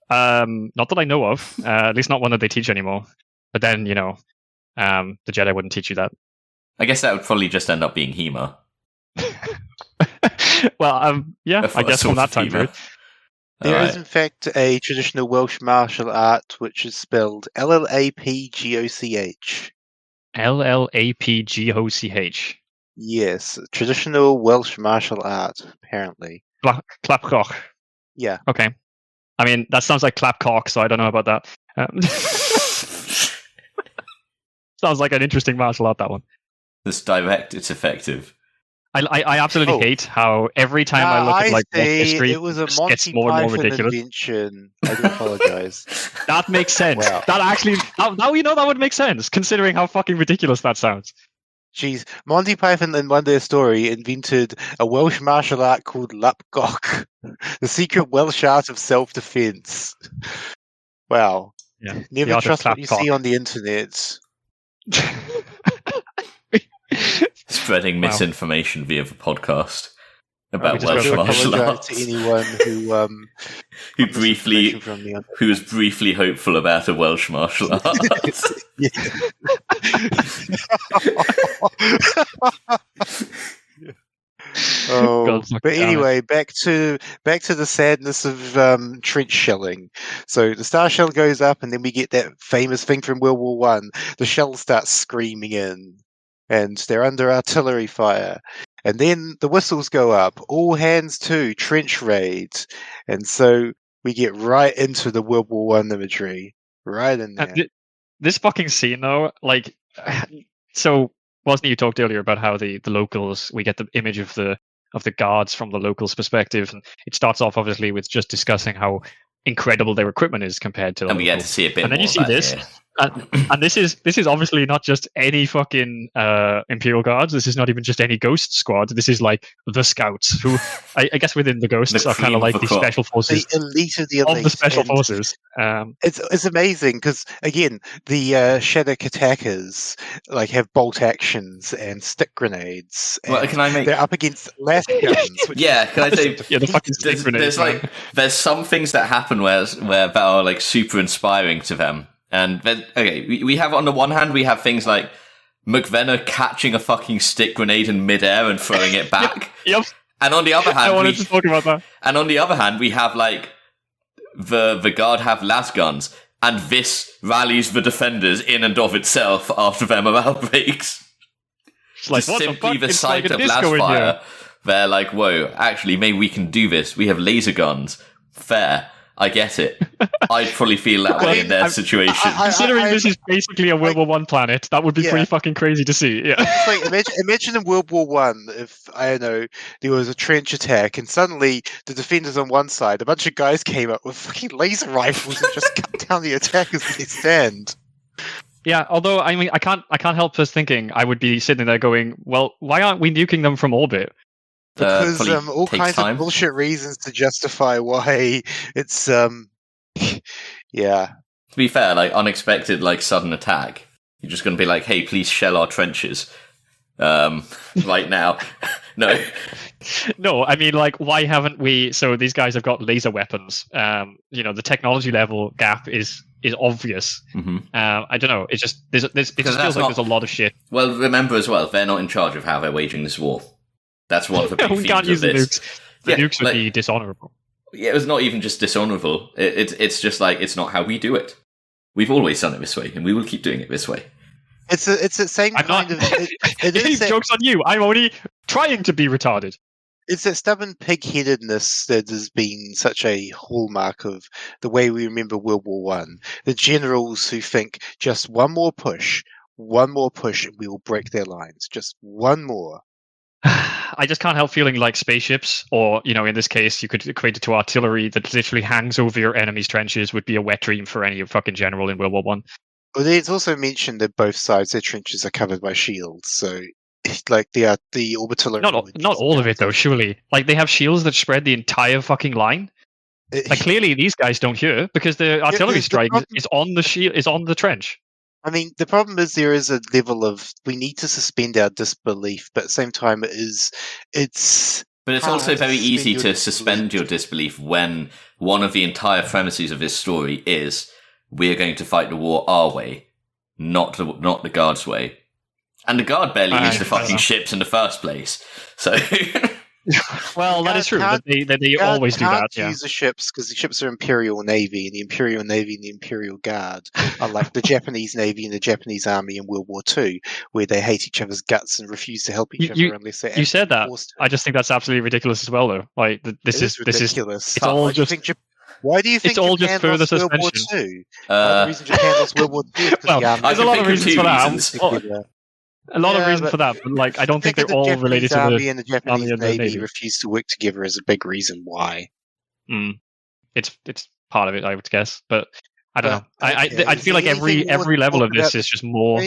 that I know of. At least not one that they teach anymore. But then the Jedi wouldn't teach you that. I guess that would probably just end up being HEMA. Well, yeah, I guess from that time period. There is, in fact, a traditional Welsh martial art which is spelled LLAPGOCH. LLAPGOCH. Yes, traditional Welsh martial art, apparently. Llap Goch. Yeah. Okay. I mean, that sounds like Llap Goch, so I don't know about that. Sounds like an interesting martial art, that one. It's direct, it's effective. I absolutely hate how every time I look at Welsh history, it was a Monty gets more and more ridiculous. Invention. I do apologize. That makes sense. Wow. That actually, now that would make sense, considering how fucking ridiculous that sounds. Jeez, Monty Python in One Day Story invented a Welsh martial art called Llap Goch, the secret Welsh art of self-defense. Wow. Yeah. Never trust what you see on the internet. Spreading misinformation via the podcast about Welsh martial arts. To anyone who who was briefly hopeful about a Welsh martial art. But anyway, back to the sadness of trench shelling. So the star shell goes up, and then we get that famous thing from World War One. The shell starts screaming in, and they're under artillery fire. And then the whistles go up. All hands to trench raids, and so we get right into the World War One imagery, right in there. This fucking scene, though, so wasn't it you talked earlier about how the locals, we get the image of the guards from the locals' perspective, and it starts off obviously with just discussing how incredible their equipment is compared to the And we get locals. to see a bit And then more you of see that this, here. and this is obviously not just any fucking Imperial Guards. This is not even just any Ghost squad. This is like the Scouts, who I guess within the Ghosts The are kind cream of like of the the crop. special forces The elite of the elite. of the special and forces. It's amazing because again, the Shadok attackers like have bolt actions and stick grenades. Well, and can I make- They're up against las guns. Which Yeah, can I say? Yeah, the fucking stick grenades. There's some things that happen where that are like super inspiring to them. And then, okay, we have on the one hand we have things like McVenna catching a fucking stick grenade in midair and throwing it back. Yep. And on the other hand, I wanted to talk about that. And on the other hand, we have like the guard have las guns, and this rallies the defenders in and of itself after their morale breaks. It's like, what Simply the fuck? the It's sight like a of las disco in fire. here. They're like, whoa, actually, maybe we can do this. We have laser guns. Fair. I get it. I'd probably feel that way in their situation. Considering this is basically a World War One planet, that would be pretty fucking crazy to see. Yeah. It's like, imagine in World War One if I don't know there was a trench attack and suddenly the defenders on one side, a bunch of guys came up with fucking laser rifles and just cut down the attackers as they stand. Yeah, although I mean, I can't help just thinking I would be sitting there going, well, why aren't we nuking them from orbit? Because Probably all takes kinds time. of bullshit reasons to justify why it's yeah. To be fair, like unexpected, like sudden attack, you're just going to be like, "Hey, please shell our trenches right now." No, No, I mean, like, why haven't we? So these guys have got laser weapons. The technology level gap is obvious. Mhm. I don't know. It's just it just feels like there's a lot of shit. Well, remember as well, they're not in charge of how they're waging this war. That's one of the big We themes can't use of the this. nukes. The nukes would be dishonorable. Yeah, it was not even just dishonorable. It's just like it's not how we do it. We've always done it this way, and we will keep doing it this way. It's the same kind of. It is that, Joke's on you. I'm only trying to be retarded. it's that stubborn pig-headedness that has been such a hallmark of the way we remember World War One. The generals who think just one more push, and we will break their lines. Just one more. I just can't help feeling like spaceships, or in this case, you could equate it to artillery that literally hangs over your enemy's trenches, would be a wet dream for any fucking general in World War One. Well, it's also mentioned that both sides their trenches are covered by shields, so like the orbital. Not all of it though. Surely, like they have shields that spread the entire fucking line. Like clearly, these guys don't hear because the artillery strike is on the shield, is on the trench. I mean, the problem is there is a level of we need to suspend our disbelief, but at the same time, it's. But it's also very easy to suspend your disbelief when one of the entire premises of this story is we're going to fight the war our way, not the Guard's way. And the Guard barely used the fucking ships in the first place. So Well, that is true. They always do that. Yeah. Use the ships because the ships are Imperial Navy, and the Imperial Navy and the Imperial Guard are like the Japanese Navy and the Japanese Army in World War II, where they hate each other's guts and refuse to help each other unless they. You said that. I just think that's absolutely ridiculous as well, though. Like this is ridiculous. It's all just. Why do you think it's all Japan just further lost World War suspension? II? The reason Japan lost World War II is because the army. There's a lot of reasons for that. A lot of reasons for that, but like I don't think they're all related to the Army and the Japanese Navy. Navy refuse to work together is a big reason why. It's part of it, I would guess, but I don't know. I feel like every level of this is just more.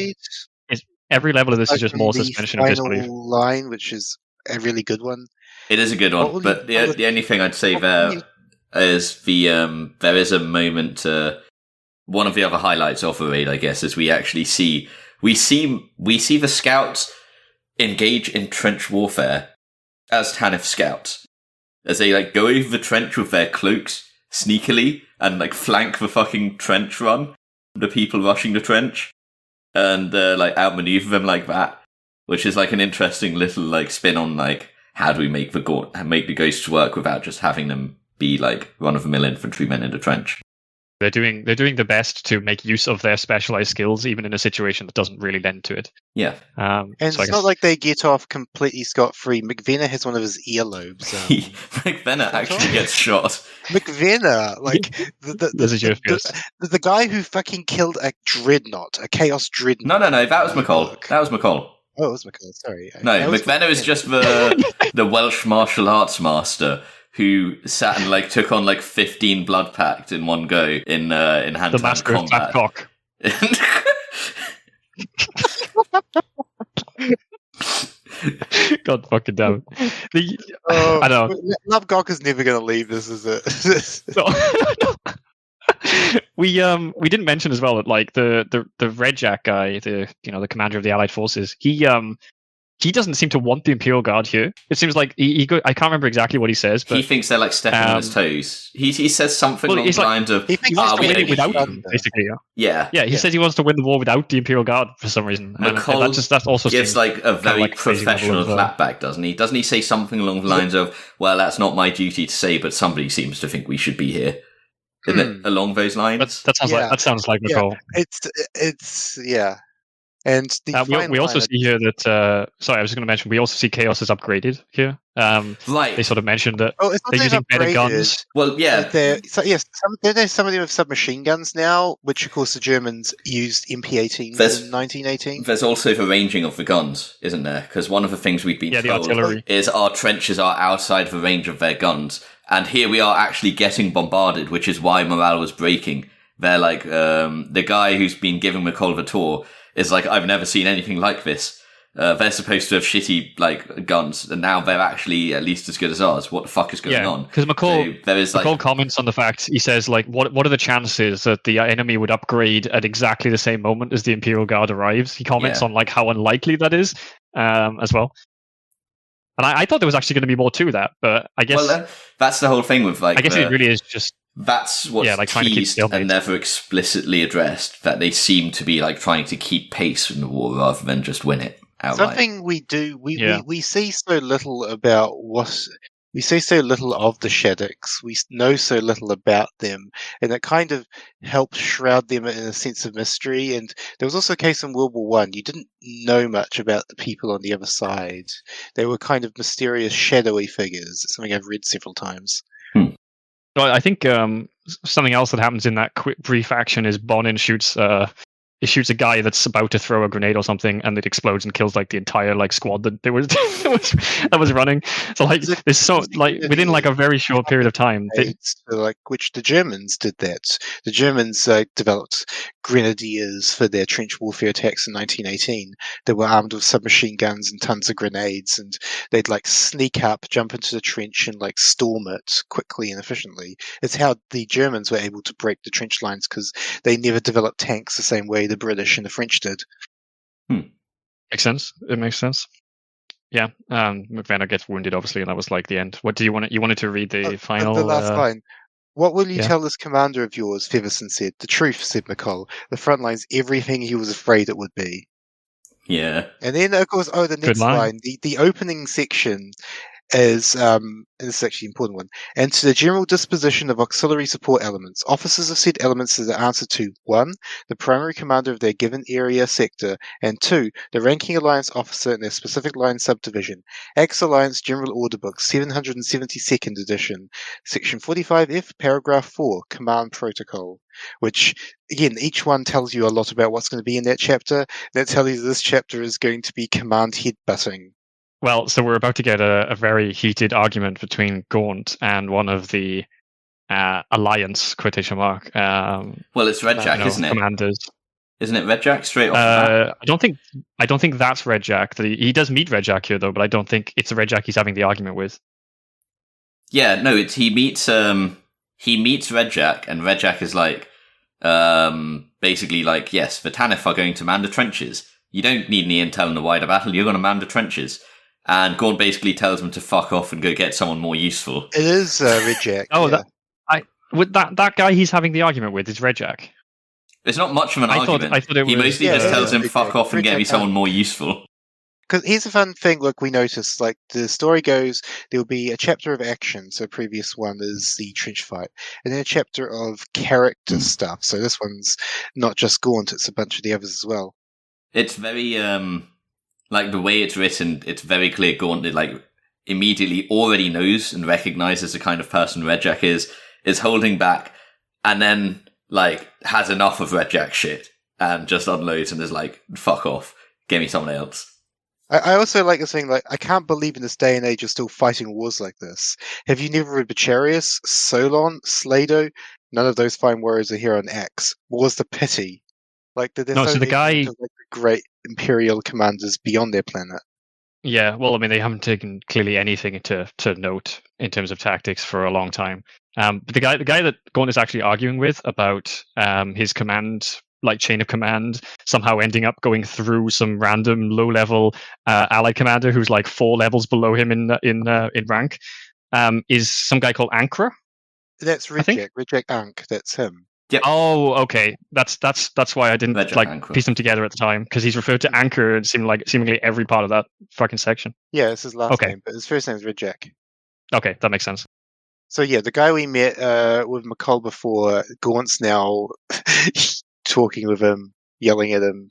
Every level of this is just more suspension of disbelief. Line, which is a really good one. It is a good one, but the only thing I'd say there is there is a moment. One of the other highlights of the raid, I guess, is we actually see. We see the scouts engage in trench warfare as Tanith scouts. As they like go over the trench with their cloaks sneakily and like flank the fucking trench run, the people rushing the trench, and like outmaneuver them like that, which is like an interesting little like spin on like how do we make the ghosts work without just having them be like run-of-the-mill infantrymen in the trench. They're doing the best to make use of their specialized skills, even in a situation that doesn't really lend to it. Yeah, and it's not like they get off completely scot-free. McVenna has one of his earlobes. McVenna actually gets shot. McVenna, like the guy who fucking killed a dreadnought, a chaos dreadnought. No, that was McCall. That was McCall. Oh, it was MacLeod. Sorry. No, McVenna is just the Welsh martial arts master who sat and like took on like 15 blood pact in one go in hand-to-hand The master of combat. Llap Goch. God fucking damn it. I don't know. Llap Goch is never going to leave this, is it? We didn't mention as well that like the Red Jack guy, the commander of the Allied forces, he doesn't seem to want the Imperial Guard here. It seems like I can't remember exactly what he says, but he thinks they're like stepping on his toes. He says something along the lines of, he wants to we win don't it without need them, basically. Yeah. He says he wants to win the war without the Imperial Guard for some reason. McCall that also gives like a very professional clapback, doesn't he? Doesn't he say something along the lines of, well, that's not my duty to say, but somebody seems to think we should be here. Isn't it along those lines? That sounds like McCall. It's And we also see here that. Sorry, I was going to mention we also see Chaos is upgraded here. Right. They sort of mentioned that they're using better guns. Well, yeah. There's some of them have submachine guns now, which of course the Germans used MP-18 in 1918. There's also the ranging of the guns, isn't there? Because one of the things we've been told artillery. is our trenches are outside the range of their guns, and here we are actually getting bombarded, which is why morale was breaking. They're like the guy who's been giving McCall the tour is like, I've never seen anything like this. They're supposed to have shitty like guns, and now they're actually at least as good as ours. What the fuck is going on? Because McCall comments on the fact, he says like, what are the chances that the enemy would upgrade at exactly the same moment as the Imperial Guard arrives? He comments on like how unlikely that is as well. And I thought there was actually going to be more to that, but I guess that's the whole thing with like. I guess it really is just. That's what's teased and never explicitly addressed, that they seem to be like trying to keep pace in the war rather than just win it outright. Something we do, we see so little about we see so little of the Shaddocks, we know so little about them, and it kind of helps shroud them in a sense of mystery. And there was also a case in World War One, you didn't know much about the people on the other side. They were kind of mysterious, shadowy figures. It's something I've read several times. Well, I think something else that happens in that quick brief action is Bonin shoots a guy that's about to throw a grenade or something, and it explodes and kills like the entire like squad that that was running. So like there's so like within like a very short period of time, which the Germans did that. The Germans developed grenadiers for their trench warfare attacks in 1918. They were armed with submachine guns and tons of grenades, and they'd like sneak up, jump into the trench, and like storm it quickly and efficiently. It's how the Germans were able to break the trench lines, because they never developed tanks the same way the British and the French did. Makes sense. It makes sense. Yeah. McVenna gets wounded, obviously, and that was like the end. What do you want? You wanted to read the final. The last line. What will you tell this commander of yours? Feverson said. The truth, said McCall. The front line's everything he was afraid it would be. Yeah. And then, of course, the next line. The opening section is, and this is actually an important one, and to the general disposition of auxiliary support elements. Officers of said elements are the answer to 1. The primary commander of their given area sector, and 2. The ranking alliance officer in their specific line subdivision. Ex Alliance General Order Book, 772nd edition, Section 45F, Paragraph 4, Command Protocol. Which, again, each one tells you a lot about what's going to be in that chapter. That tells you this chapter is going to be command headbutting. Well, so we're about to get a very heated argument between Gaunt and one of the alliance quotation mark. Well, it's Red Jack, isn't it? Commanders. Isn't it Red Jack straight off the bat? I don't think that's Red Jack. He does meet Red Jack here though, but I don't think it's the Red Jack he's having the argument with. Yeah, no, he meets Red Jack, and Red Jack is like basically like, yes, the Tanith are going to man the trenches. You don't need any intel in the wider battle. You're going to man the trenches. And Gaunt basically tells him to fuck off and go get someone more useful. It is Red Jack. That guy he's having the argument with is Red Jack. It's not much of an argument. I thought it was, he mostly just tells him fuck off and get me someone more useful. Because here's a fun thing, look, we noticed, like, the story goes, there will be a chapter of action, so previous one is the trench fight, and then a chapter of character stuff, so this one's not just Gaunt, it's a bunch of the others as well. It's very, like, the way it's written, it's very clear Gaunt, like, immediately already knows and recognizes the kind of person Red Jack is holding back, and then, like, has enough of Red Jack shit, and just unloads and is like, fuck off, get me someone else. I also like this thing, like, I can't believe in this day and age you're still fighting wars like this. Have you never read Bacharius, Solon, Slado? None of those fine warriors are here on X. War's the pity. Like, they're No, so so the ignorant guy. of, like, the great imperial commanders beyond their planet. Yeah, well, I mean, they haven't taken clearly anything to note in terms of tactics for a long time. But the guy that Gaunt is actually arguing with about his command, like chain of command, somehow ending up going through some random low-level allied commander who's like 4 levels below him in rank, is some guy called Ankra. That's Rejek Ankh. That's him. Yep. Oh, okay. That's why I didn't Rejek Ankra. piece them together at the time, because he's referred to Anchor in seemingly every part of that fucking section. Yeah, it's his last Okay. name, but his first name is Rejek. Okay, that makes sense. So yeah, the guy we met with McCall before, Gaunt's now talking with him, yelling at him.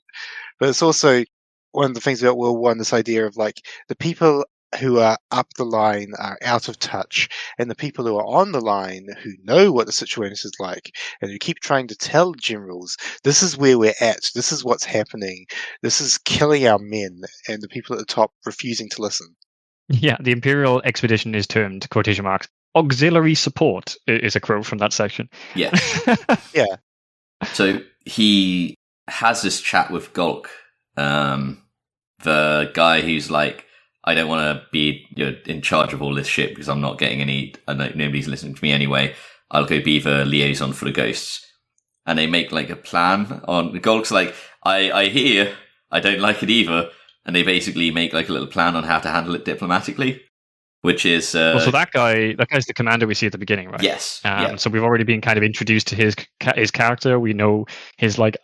But it's also one of the things about World War I, this idea of like the people who are up the line are out of touch, and the people who are on the line who know what the situation is like and who keep trying to tell generals, this is where we're at, this is what's happening, this is killing our men, and the people at the top refusing to listen. Yeah, the Imperial expedition is termed, quotation marks, auxiliary support, is a quote from that section. Yeah. Yeah. So he has this chat with Gulk, the guy who's like, I don't want to be in charge of all this shit because I'm not getting any, nobody's listening to me anyway. I'll go be the liaison for the ghosts. And they make like a plan on, Gulk's like, I hear, I don't like it either. And they basically make like a little plan on how to handle it diplomatically, which is... well, so that guy's the commander we see at the beginning, right? Yes. Yeah. So we've already been kind of introduced to his character. We know his like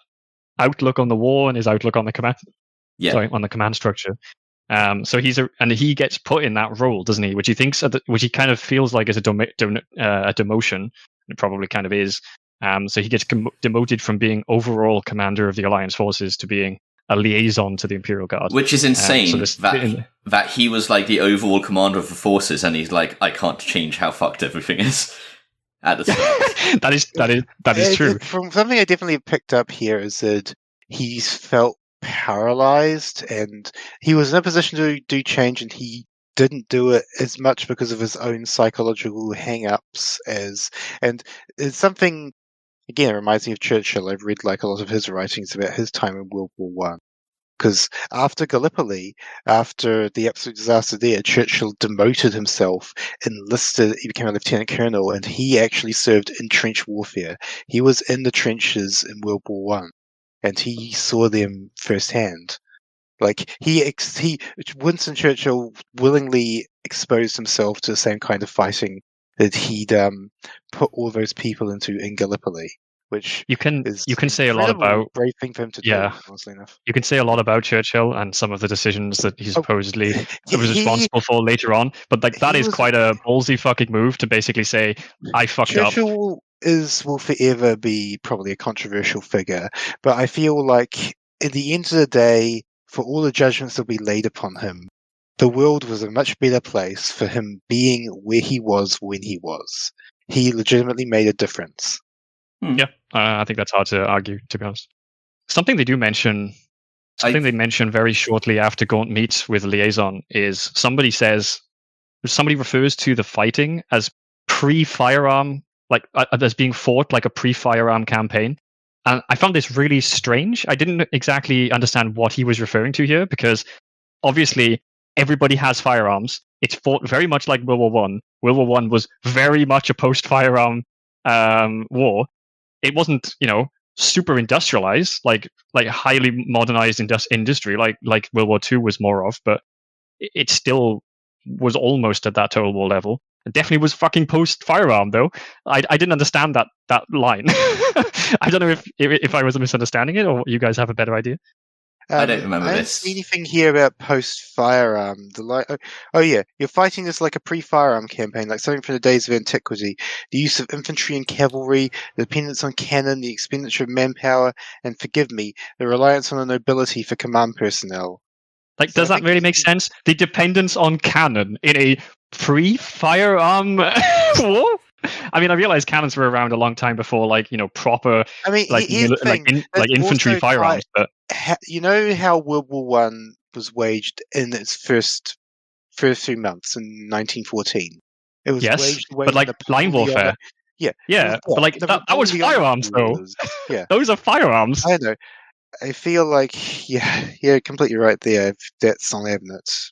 outlook on the war and his outlook on the command. Yeah. Sorry, on the command structure. So he gets put in that role, doesn't he? Which he kind of feels like is a demotion. It probably kind of is. So he gets demoted from being overall commander of the Alliance forces to being a liaison to the Imperial Guard. Which is insane, that he was like the overall commander of the forces, and he's like, I can't change how fucked everything is at the start. that is true. From something I definitely picked up here is that he's felt paralyzed, and he was in a position to do change, and he didn't do it as much because of his own psychological hang-ups and it's something. Again, it reminds me of Churchill. I've read like a lot of his writings about his time in World War One. Because after Gallipoli, after the absolute disaster there, Churchill demoted himself, enlisted, he became a lieutenant colonel, and he actually served in trench warfare. He was in the trenches in World War One, and he saw them firsthand. Like Winston Churchill willingly exposed himself to the same kind of fighting that he'd put all those people into in Gallipoli, which you can say a lot about brave thing for him to do. Honestly enough, you can say a lot about Churchill and some of the decisions that he supposedly was responsible for later on, but like that is quite a ballsy fucking move to basically say I fucked up. Churchill will forever be probably a controversial figure, but I feel like at the end of the day, for all the judgments that we laid upon him, the world was a much better place for him being where he was when he was. He legitimately made a difference. Yeah, I think that's hard to argue, to be honest. Something they mention very shortly after Gaunt meets with Liaison is somebody refers to the fighting as pre-firearm, like as being fought like a pre-firearm campaign. And I found this really strange. I didn't exactly understand what he was referring to here, because obviously everybody has firearms. It's fought very much like World War One. World War One was very much a post-firearm war. It wasn't, super industrialized, like highly modernized industry, like World War II was more of, but it still was almost at that total war level. It definitely was fucking post-firearm, though. I didn't understand that line. I don't know if I was misunderstanding it, or you guys have a better idea. I don't remember I don't this. see anything here about post-firearm. You're fighting this like a pre-firearm campaign, like something from the days of antiquity. The use of infantry and cavalry, the dependence on cannon, the expenditure of manpower, and forgive me, the reliance on the nobility for command personnel. Like, does that really make sense? The dependence on cannon in a pre-firearm war? I mean, I realize cannons were around a long time before, proper, I mean, infantry firearms. But you know how World War One was waged in its first few months in 1914. It was Yes, but waged in like the line warfare. Yeah, Yeah, but like the that was Napoleonic firearms though. Wars. Yeah, Those are firearms. I know. I feel like you're completely right there. That's on evidence.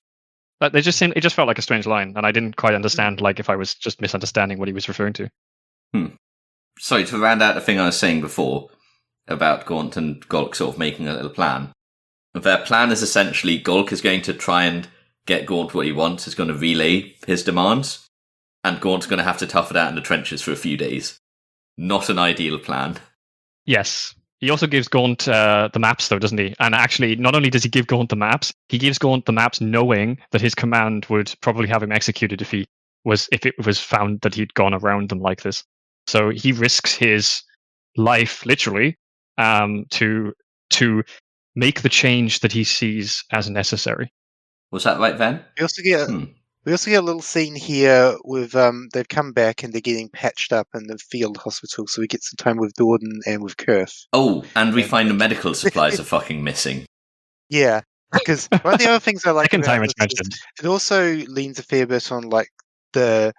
But it just felt like a strange line, and I didn't quite understand like if I was just misunderstanding what he was referring to. Sorry, to round out the thing I was saying before about Gaunt and Gulk sort of making a little plan. Their plan is essentially Gulk is going to try and get Gaunt what he wants, is going to relay his demands, and Gaunt's going to have to tough it out in the trenches for a few days. Not an ideal plan. Yes. He also gives Gaunt the maps, though, doesn't he? And actually, not only does he give Gaunt the maps, he gives Gaunt the maps knowing that his command would probably have him executed if it was found that he'd gone around them like this. So he risks his life, literally, to make the change that he sees as necessary. Was that right, Van? We also get a little scene here with they've come back and they're getting patched up in the field hospital, so we get some time with Dorden and with Kurth. Oh, and we find the medical supplies are fucking missing. Yeah, because one of the other things I like Second about time this it's mentioned. is it also leans a fair bit on like the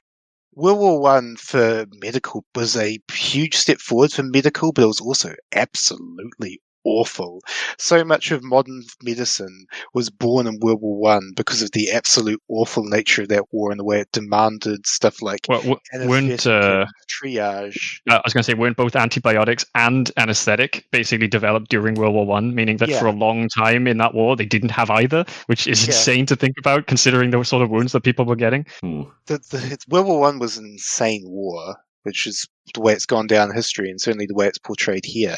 World War One for medical was a huge step forward for medical, but it was also absolutely awful. So much of modern medicine was born in World War One because of the absolute awful nature of that war and the way it demanded stuff like weren't triage. I was going to say, weren't both antibiotics and anesthetic basically developed during World War One, meaning that for a long time in that war they didn't have either, which is insane to think about considering those sort of wounds that people were getting. The World War One was an insane war, which is the way it's gone down in history and certainly the way it's portrayed here.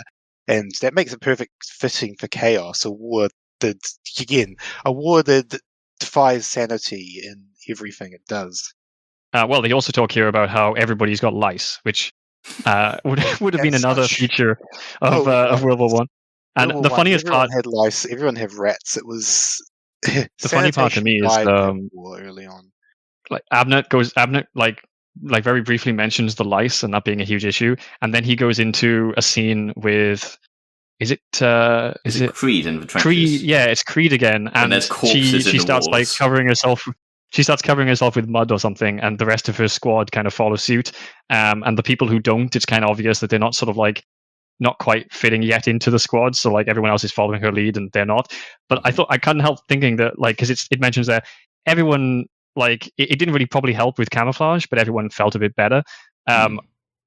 And that makes it perfect fitting for chaos, a war that defies sanity in everything it does. Well, they also talk here about how everybody's got lice, which would have been another feature of World War One. And the funniest part, everyone had lice, everyone had rats. It was the funny part to me is war early on. Like Abnett like very briefly mentions the lice and that being a huge issue, and then he goes into a scene with is it Creed in the trenches? Creed, yeah, it's Creed again, and there's corpses she starts walls. like covering herself. She starts covering herself with mud or something, and the rest of her squad kind of follow suit. And the people who don't, it's kind of obvious that they're not sort of like not quite fitting yet into the squad. So like everyone else is following her lead, and they're not. But I couldn't help thinking that like because it mentions that everyone. Like it didn't really probably help with camouflage, but everyone felt a bit better. And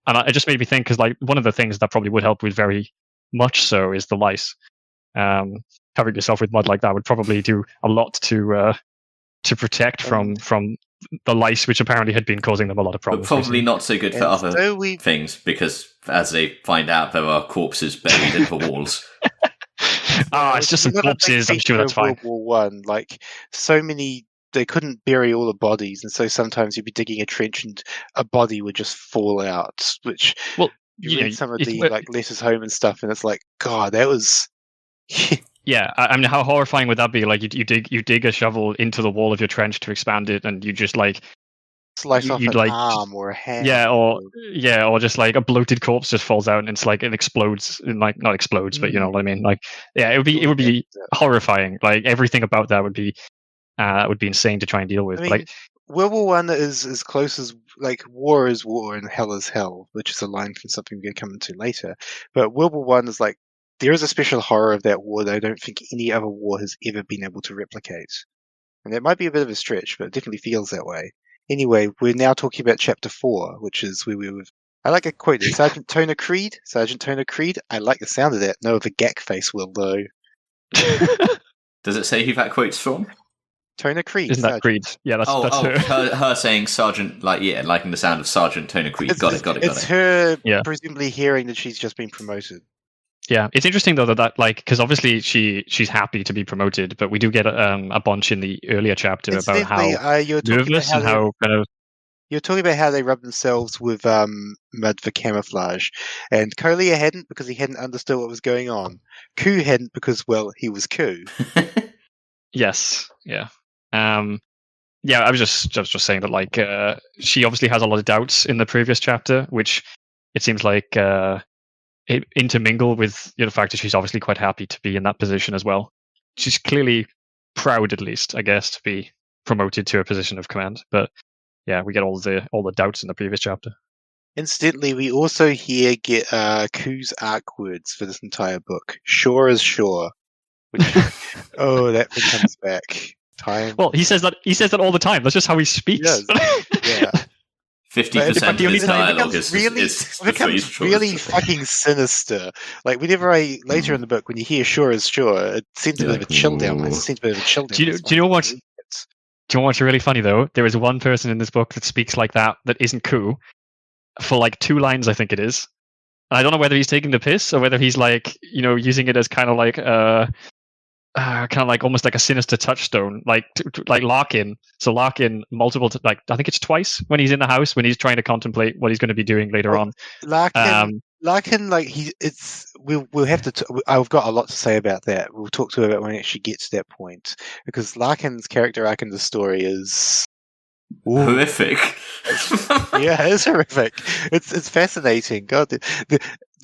it just made me think because like one of the things that probably would help with very much so is the lice. Covering yourself with mud like that would probably do a lot to protect from the lice, which apparently had been causing them a lot of problems. But probably not so good for other things because, as they find out, there are corpses buried in the walls. It's just some corpses. I'm sure that's fine. World War One, like so many. They couldn't bury all the bodies, and so sometimes you'd be digging a trench and a body would just fall out. Which you read some of the like letters home and stuff, and it's like, God, that was. Yeah, I mean, how horrifying would that be? Like, you dig a shovel into the wall of your trench to expand it, and you just like slice off an arm or a hand. Yeah, or just like a bloated corpse just falls out and it's like it explodes, and like not explodes, but you know what I mean. Like, yeah, it would be horrifying. Like everything about that would be insane to try and deal with. I mean, like World War One is as close as like war is war and hell is hell, which is a line from something we're going to come into later. But World War One is like there is a special horror of that war that I don't think any other war has ever been able to replicate. And that might be a bit of a stretch, but it definitely feels that way. Anyway, we're now talking about Chapter 4, which is where we were. I like a quote there. Sergeant Toner Creed. I like the sound of that. No, of a gack face will though. Does it say who that quote's from? Toner Creed. Isn't that Creed? Yeah, that's her. her saying Sergeant, liking the sound of Sergeant Toner Creed. Got it. It's her presumably hearing that she's just been promoted. Yeah, it's interesting though that like because obviously she's happy to be promoted, but we do get a bunch in the earlier chapter about how nervous and how kind of. You're talking about how they rub themselves with mud for camouflage, and Collier hadn't because he hadn't understood what was going on. Koo hadn't because he was Koo. Yes, yeah. Yeah, I was just saying that like she obviously has a lot of doubts in the previous chapter, which it seems like it intermingle with the fact that she's obviously quite happy to be in that position as well. She's clearly proud, at least, I guess, to be promoted to a position of command. But yeah, we get all the doubts in the previous chapter. Incidentally, we also here get Ku's arc words for this entire book. Sure as sure. Which, that thing comes back. Time. Well, he says that all the time. That's just how he speaks. Yeah. 50% of his dialogue is really fucking sinister. Like later in the book, when you hear "sure as sure," it sends a bit of a chill down. It sends a bit of a chill down. Do you know what? Do you know what's really funny though? There is one person in this book that speaks like that isn't Ku for like 2 lines, I think it is. And I don't know whether he's taking the piss or whether he's like, using it as kind of like almost like a sinister touchstone, like Larkin. So Larkin multiple, I think it's twice when he's in the house when he's trying to contemplate what he's going to be doing later on. Larkin, we'll have to. I've got a lot to say about that. We'll talk to about when it actually gets to that point, because Larkin's character arc in the story is horrific. Yeah, it's horrific. It's fascinating. God,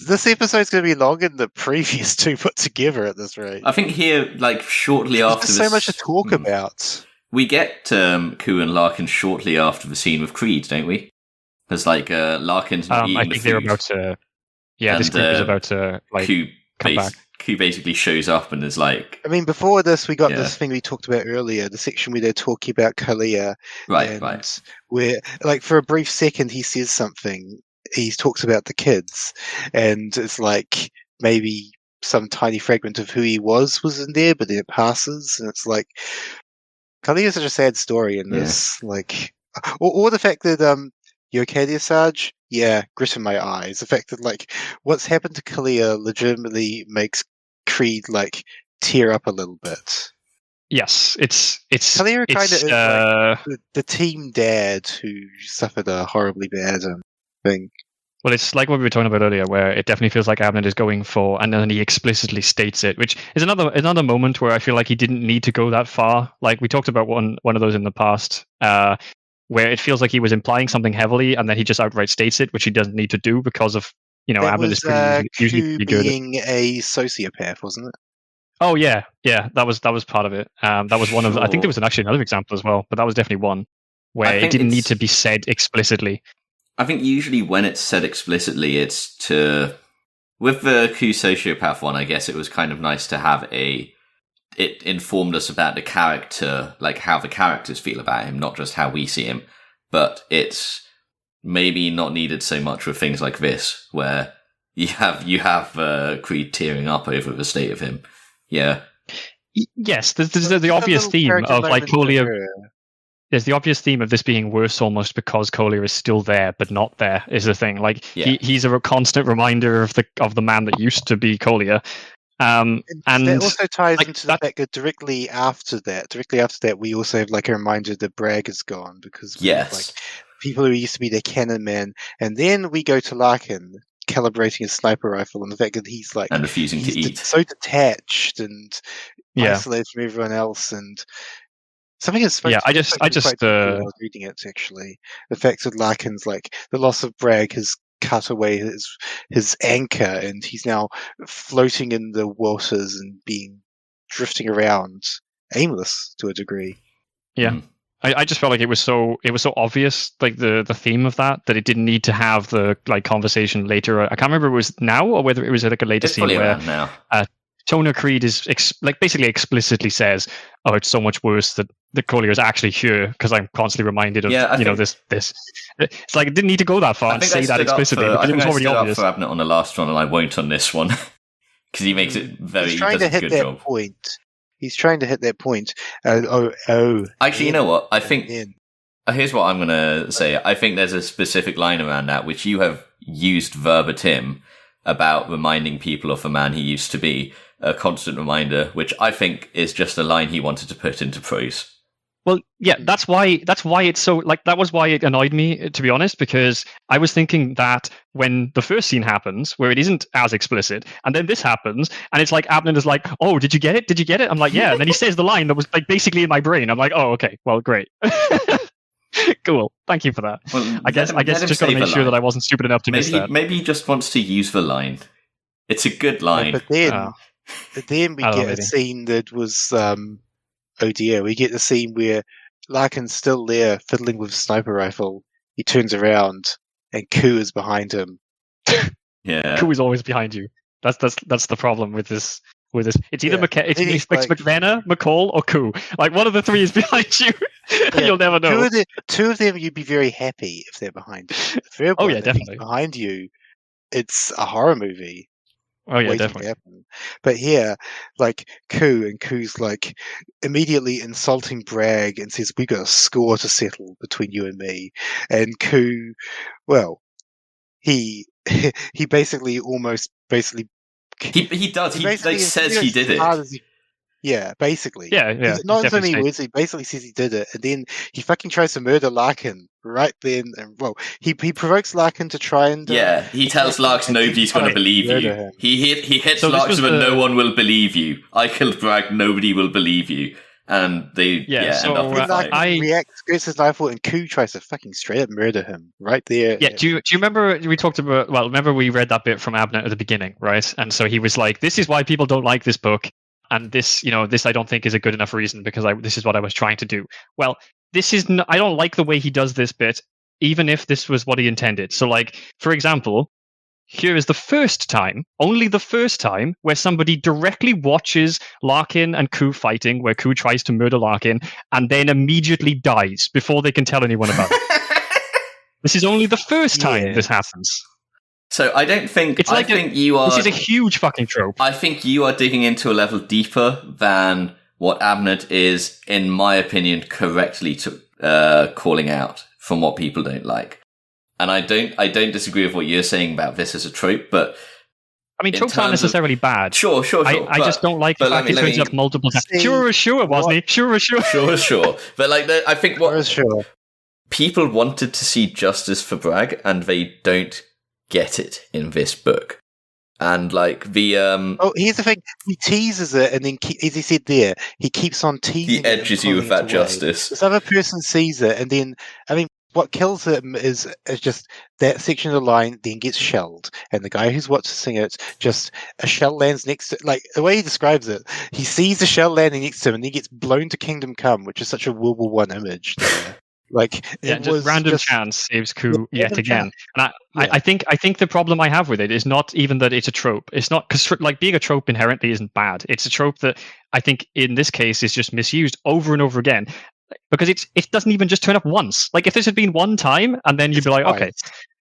this episode's going to be longer than the previous 2 put together at this rate. I think here, shortly after there's so much to talk about. We get Ku and Larkin shortly after the scene with Creed, don't we? There's Larkin's not eating I think the food. they're about to. Yeah, this group is about to come back. Q basically shows up and is like... I mean, before this, we got this thing we talked about earlier, the section where they're talking about Kalia. Right. Where, for a brief second, he says something. He talks about the kids, and it's like maybe some tiny fragment of who he was in there, but then it passes, and it's like... Kalia is such a sad story in this. Or the fact that... You okay there, Sarge? Yeah, grit in my eyes. The fact that, what's happened to Kalia legitimately makes Creed, tear up a little bit. Yes, it's Kalia kind of is the team dad who suffered a horribly bad thing. Well, it's like what we were talking about earlier, where it definitely feels like Abnett is going for, and then he explicitly states it, which is another moment where I feel like he didn't need to go that far. Like we talked about one of those in the past. Where it feels like he was implying something heavily, and then he just outright states it, which he doesn't need to do because of, Abnett is usually pretty good. Being a sociopath, wasn't it? Oh yeah, that was part of it. That was one of. I think there was actually another example as well, but that was definitely one where it didn't need to be said explicitly. I think usually when it's said explicitly, it's to with the Q sociopath one. I guess it was kind of nice to have it informed us about the character, how the characters feel about him, not just how we see him. But it's maybe not needed so much with things like this, where you have Creed tearing up over the state of him. Yeah. Yes, there's the obvious theme of Collier. There's the obvious theme of this being worse almost because Collier is still there but not there is the thing. He's a constant reminder of the man that used to be Collier. And that also ties into the fact that directly after that, we also have a reminder that Bragg is gone because people who used to be their cannon man, and then we go to Larkin calibrating his sniper rifle, and the fact that he's and refusing to eat, so detached and isolated from everyone else, and something is. I just I was reading it actually. The fact that Larkin's the loss of Bragg has cut away his anchor, and he's now floating in the waters and drifting around aimless to a degree. Yeah. I just felt like it was so obvious, the theme of that it didn't need to have the conversation later. I can't remember if it was now or whether it was a later scene where now. Toner Creed is basically explicitly says, "Oh, it's so much worse that the Collier is actually here because I'm constantly reminded of this." It's like it didn't need to go that far and say that explicitly. I think it was already obvious. For Abnett on the last one, and I won't on this one because he makes it very. He's trying to hit that point. He's trying to hit that point. Actually, you know what? I think here's what I'm going to say. I think there's a specific line around that which you have used verbatim about reminding people of the man he used to be. A constant reminder, which I think is just a line he wanted to put into prose. Well, yeah, that's why it's so that was why it annoyed me, to be honest, because I was thinking that when the first scene happens, where it isn't as explicit, and then this happens, and it's like Abnett is like, "Oh, did you get it? Did you get it?" I'm like, "Yeah," and then he says the line that was basically in my brain. I'm like, "Oh, okay, well, great." Cool. Thank you for that. Well, I guess just got to make sure that I wasn't stupid enough to miss that. Maybe he just wants to use the line. It's a good line. But then we get a scene that was oh dear, we get the scene where Larkin's still there, fiddling with a sniper rifle. He turns around, and Koo is behind him. Yeah. Koo is always behind you. That's the problem with this. It's either it's McVenna, McCall, or Koo. Like one of the three is behind you, and you'll never know. Two of them, you'd be very happy if they're behind you. The third one, definitely behind you. It's a horror movie. Oh yeah, definitely. But here, like Koo's like immediately insulting Bragg and says, "We got a score to settle between you and me." And Koo, well, he basically he does. He like says he did it. Yeah, basically. Yeah. Not in so many words. He basically says he did it, and then he fucking tries to murder Larkin right then. And well, he provokes Larkin to try and he tells Larkin nobody's going to believe you. He hits Larkin, but no one will believe you. I killed Bragg. Nobody will believe you. And they end up in a fight. Reacts, goes his rifle, and Koo tries to fucking straight up murder him right there. Yeah, do you remember we talked about? Well, remember we read that bit from Abnett at the beginning, right? And so he was like, "This is why people don't like this book." And this I don't think is a good enough reason because this is what I was trying to do. Well, I don't like the way he does this bit, even if this was what he intended. So, like, for example, here is the first time, only the first time, where somebody directly watches Larkin and Koo fighting, where Koo tries to murder Larkin, and then immediately dies before they can tell anyone about it. This is only the first time this happens. So I don't think you are. This is a huge fucking trope. I think you are digging into a level deeper than what Abnett is, in my opinion, correctly calling out from what people don't like. And I don't disagree with what you're saying about this as a trope, but I mean, tropes aren't necessarily bad. Sure. I just don't like the fact it turns up multiple times. Sure, wasn't he? Sure. Sure. But like, I think sure. People wanted to see justice for Bragg, and they don't get it in this book. And like the here's the thing: he teases it, and then as he said there, he keeps on teasing. He edges you with that justice. This other person sees it, and then what kills him is just that section of the line then gets shelled, and the guy who's watching it, just a shell lands next to, like the way he describes it, he sees the shell landing next to him, and he gets blown to Kingdom Come, which is such a World War I image. Like just random chance saves Koo yet again. And I think the problem I have with it is not even that it's a trope. It's not because like being a trope inherently isn't bad. It's a trope that I think in this case is just misused over and over again because it doesn't even just turn up once. Like if this had been one time and then you'd be like, okay.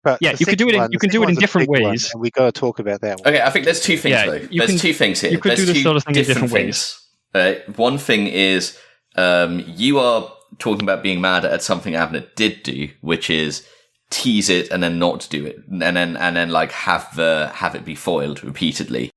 But you can do it. You can do it in different ways. And we got to talk about that one. Okay, I think there's two things though. There's two things here. You could do this sort of thing in different ways. One thing is you are talking about being mad at something Abnett did do, which is tease it and then not do it, and then like have it be foiled repeatedly.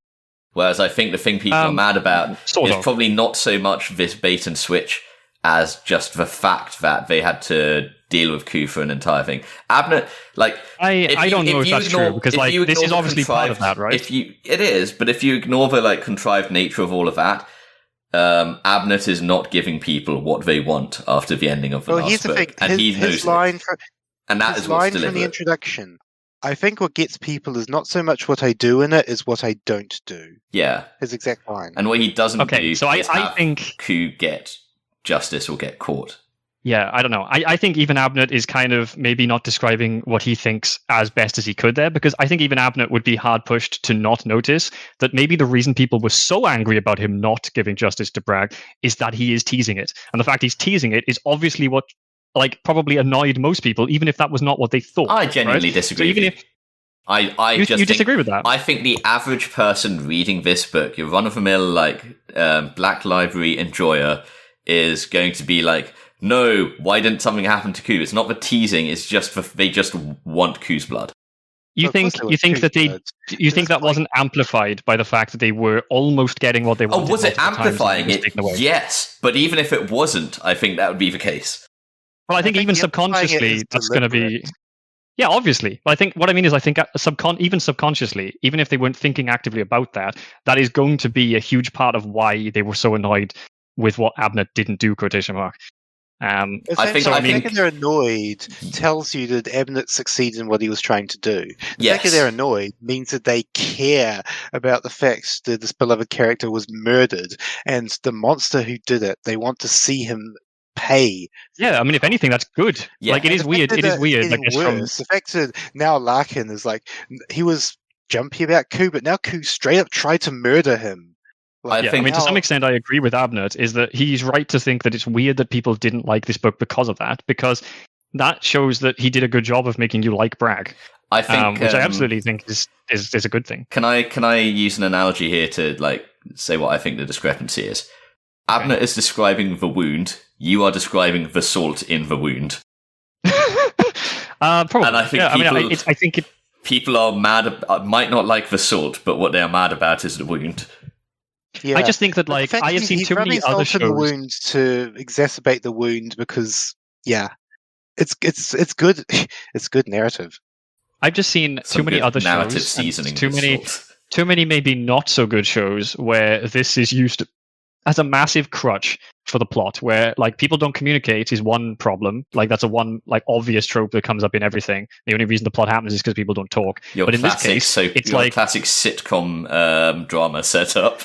Whereas I think the thing people are mad about is probably not so much this bait and switch as just the fact that they had to deal with Koo for an entire thing. Abnett, like I don't know if that's true because like this is obviously part of that, right? It is, but if you ignore the like contrived nature of all of that, Abnett is not giving people what they want after the ending of the last book, and he knows it. And that is what's deliberate. From the introduction, I think what gets people is not so much what I do in it, is what I don't do. Yeah, his exact line. And what he doesn't do. So is I think Koo get justice or get caught. Yeah, I don't know. I think even Abnett is kind of maybe not describing what he thinks as best as he could there, because I think even Abnett would be hard pushed to not notice that maybe the reason people were so angry about him not giving justice to Bragg is that he is teasing it. And the fact he's teasing it is obviously what like probably annoyed most people, even if that was not what they thought. I genuinely disagree. So even if you disagree with that? I think the average person reading this book, your run-of-the-mill like Black Library enjoyer, is going to be like, no, why didn't something happen to Koo? It's not the teasing; it's just they just want Koo's blood. You think that wasn't amplified by the fact that they were almost getting what they wanted? Oh, was it amplifying it? Yes, but even if it wasn't, I think that would be the case. Well, I think even subconsciously, that's going to be. Yeah, obviously. But I think what I mean is, I think even subconsciously, even if they weren't thinking actively about that, that is going to be a huge part of why they were so annoyed with what Abnett didn't do. Quotation mark. The I think fact that they're annoyed tells you that Abnett succeeded in what he was trying to do. The fact that they're annoyed means that they care about the fact that this beloved character was murdered, and the monster who did it, they want to see him pay. Yeah, I mean, if anything, that's good. Yeah. Like, it is weird. It is weird. Getting worse. The fact that now Larkin is like, he was jumpy about Ku, but now Ku straight up tried to murder him. I I mean, to some extent, I agree with Abnett, is that he's right to think that it's weird that people didn't like this book because of that, because that shows that he did a good job of making you like Bragg. I think, which I absolutely think is a good thing. Can I use an analogy here to like say what I think the discrepancy is? Abnett is describing the wound. You are describing the salt in the wound. Probably. And I think people are mad. Might not like the salt, but what they are mad about is the wound. Yeah. I just think that, like, I have seen too many other shows. The wound to exacerbate the wound because, it's good. It's good narrative. I've just seen too many other narrative shows. Seasoning Too many maybe not so good shows where this is used as a massive crutch for the plot, where like people don't communicate is one problem. Like that's a one like obvious trope that comes up in everything. The only reason the plot happens is because people don't talk. But in this case, it's like classic sitcom drama setup.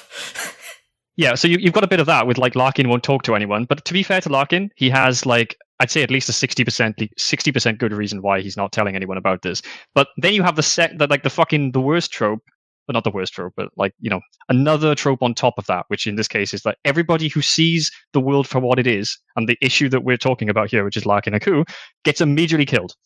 Yeah, so you've got a bit of that with like Larkin won't talk to anyone. But to be fair to Larkin, he has like I'd say at least a 60% good reason why he's not telling anyone about this. But then you have the worst trope. But not the worst trope, but like, you know, another trope on top of that, which in this case is that everybody who sees the world for what it is, and the issue that we're talking about here, which is Larkin and Ku, gets immediately killed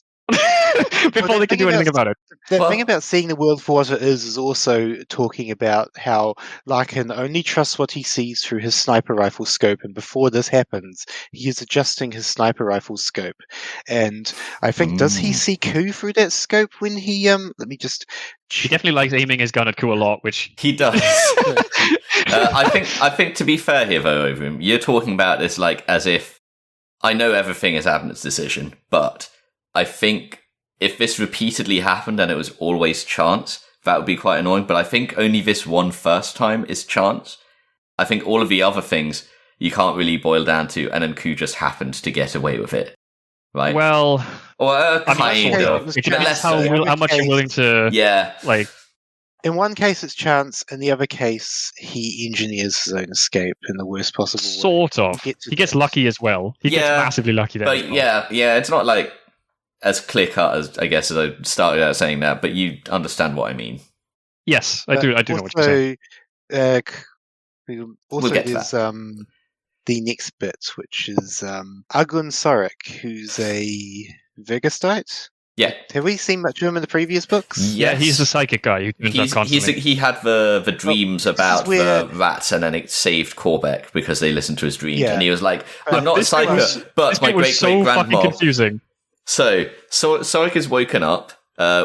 before they can do anything about it. The thing about seeing the world for what it is also talking about how Larkin only trusts what he sees through his sniper rifle scope, and before this happens, he is adjusting his sniper rifle scope. And I think, does he see Ku through that scope when he, let me just... He definitely likes aiming his gun at Ku a lot, which... He does. I think to be fair here, though, over him, you're talking about this like as if I know everything is Abnett's decision, but I think if this repeatedly happened and it was always chance, that would be quite annoying. But I think only this one first time is chance. I think all of the other things you can't really boil down to, and then Ku just happened to get away with it, right? Well, or kind of. It depends how much you're willing to. Yeah, like. In one case, it's chance. In the other case, he engineers his own escape in the worst possible way. Sort of. He gets lucky as well. He gets massively lucky there. But yeah, it's not like as clear cut as I guess as I started out saying that, but you understand what I mean. Yes, I do. I do know what you're saying. Also, there's the next bit, which is Agun Sorek, who's a Vegastite. Yeah. Have we seen much of him in the previous books? Yes. Yeah, he's the psychic guy who turns up constantly. He had the dreams about the rats, and then it saved Corbeck because they listened to his dreams, and he was like, "I'm not a psychic, but my great great grandma." Confusing. So Sorek is woken up,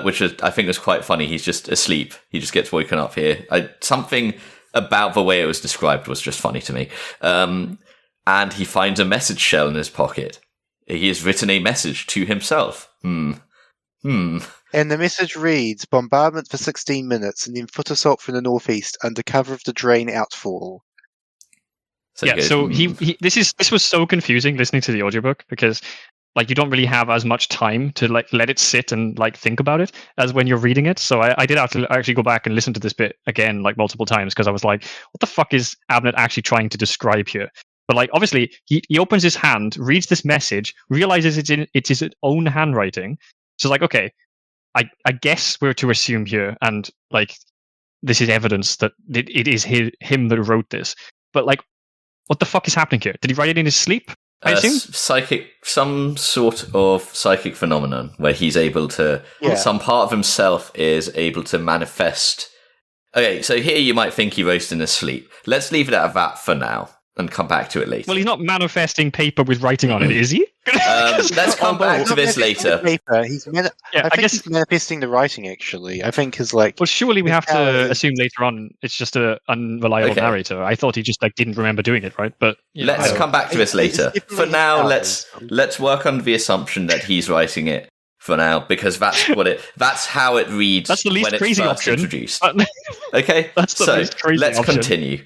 which I think was quite funny. He's just asleep. He just gets woken up here. Something about the way it was described was just funny to me. And he finds a message shell in his pocket. He has written a message to himself. And the message reads, bombardment for 16 minutes and then foot assault from the northeast under cover of the drain outfall. So this was so confusing listening to the audiobook because like you don't really have as much time to like let it sit and like think about it as when you're reading it. So I did have to actually go back and listen to this bit again like multiple times because I was like, what the fuck is Abnett actually trying to describe here? But like obviously he opens his hand, reads this message, realizes it's his own handwriting. So like, okay, I guess we're to assume here, and like this is evidence that it is him that wrote this. But like, what the fuck is happening here? Did he write it in his sleep? I assume some sort of psychic phenomenon where he's able to, some part of himself is able to manifest. Okay, so here you might think he wrote it in his sleep. Let's leave it at that for now and come back to it later. Well, he's not manifesting paper with writing on it, is he? Let's come back to this later. Paper. He's he's manifesting the writing, actually. I think is like... Well, surely we have to assume later on it's just an unreliable narrator. I thought he just like didn't remember doing it, right? But let's come back to this later. For now, let's work under the assumption that he's writing it for now, because that's how it reads. That's the least when crazy it's first option. Introduced. Okay, that's the least crazy let's option. Continue.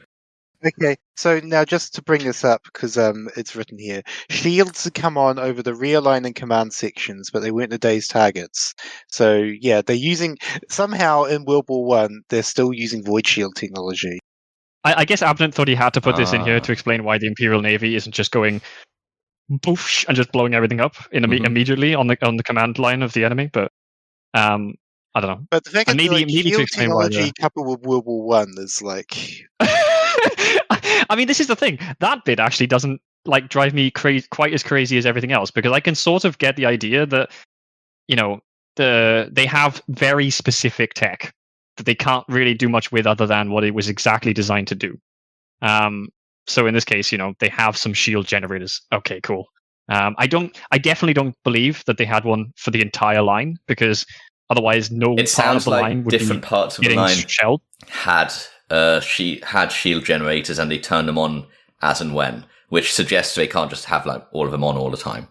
Okay, so now just to bring this up, because it's written here, shields had come on over the rear line and command sections, but they weren't the day's targets. So yeah, they're using somehow in World War One, they're still using void shield technology. I guess Abnett thought he had to put this in here to explain why the Imperial Navy isn't just going boosh and just blowing everything up immediately on the command line of the enemy. But I don't know. But the fact that maybe to shield explain why technology coupled with World War One is like. I mean, this is the thing. That bit actually doesn't like drive me quite as crazy as everything else, because I can sort of get the idea that, you know, they have very specific tech that they can't really do much with other than what it was exactly designed to do. So in this case, you know, they have some shield generators. Okay, cool. I definitely don't believe that they had one for the entire line, because otherwise it sounds part of the like line would different be parts of the getting line shelled. had shield generators, and they turn them on as and when, which suggests they can't just have like all of them on all the time.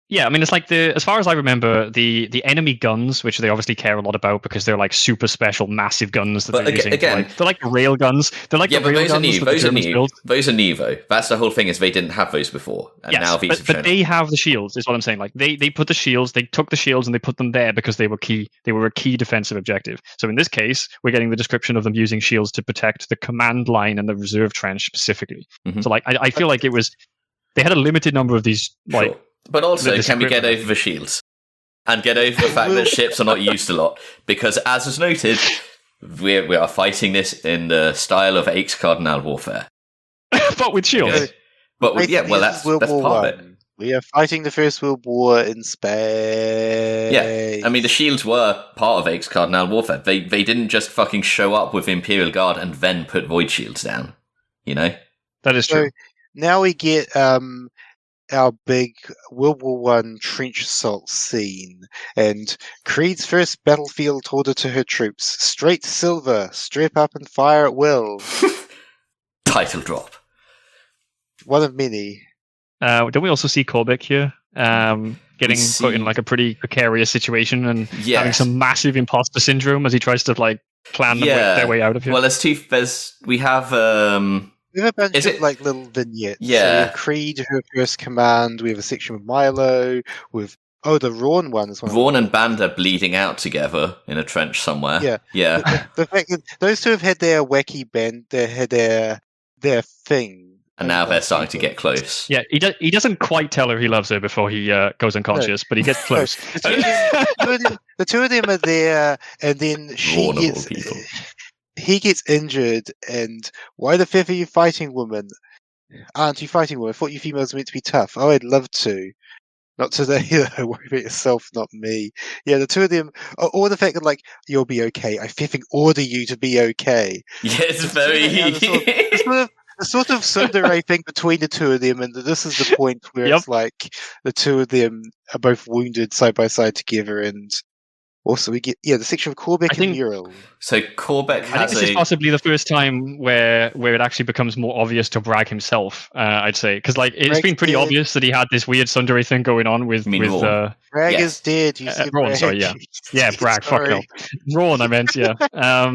Yeah, I mean, it's like as far as I remember, the enemy guns, which they obviously care a lot about because they're like super special, massive guns that they're using. Again, they're like rail guns. They're like those are new. Those are new. Those are new, though. That's the whole thing. Is they didn't have those before, and yes, now these. But they have the shields. Is what I'm saying. Like they put the shields. They took the shields and they put them there because they were key. They were a key defensive objective. So in this case, we're getting the description of them using shields to protect the command line and the reserve trench specifically. Mm-hmm. So like I feel like they had a limited number of these like. Sure. But also, can we get over the shields? And get over the fact that ships are not used a lot? Because, as was noted, we are fighting this in the style of ex-Cardinal warfare. But with shields. But that's part of it. We are fighting the First World War in space. Yeah, I mean, the shields were part of ex-Cardinal warfare. They didn't just fucking show up with Imperial Guard and then put void shields down, you know? That is true. So now we get... our big World War One trench assault scene, and Creed's first battlefield order to her troops: straight silver, strap up and fire at will. Title drop. One of many. Don't we also see Kolbeck here? Getting put in like a pretty precarious situation and having some massive imposter syndrome as he tries to like plan their way out of here. Well, we have We have a bunch of like little vignettes. Yeah. So we have Creed, her first command. We have a section with Milo. With the Rawn one is one. Rawn and Banda bleeding out together in a trench somewhere. Yeah. The fact that those two have had their wacky band, they had their thing, and now they're starting to get close. Yeah, he doesn't quite tell her he loves her before he goes unconscious, but he gets close. The two of them are there, and then he gets injured, and why the fuck are you fighting, woman? Aren't you fighting, woman? I thought you females were meant to be tough. Oh, I'd love to. Not today, though. Worry about yourself, not me. Yeah, the two of them, or the fact that, like, you'll be okay. I flipping order you to be okay. Yeah, it's very... The sort of tsundere thing between the two of them, and this is the point where it's like the two of them are both wounded side by side together, and... Also, we get the section of Korbeck and Mural. So Korbeck has I think this is possibly the first time where it actually becomes more obvious to Bragg himself. I'd say because like it's been pretty obvious that he had this weird tsundere thing going on with Bragg is dead. You see Rawn, sorry, yeah, Bragg. Fuck no, Rawn. I meant I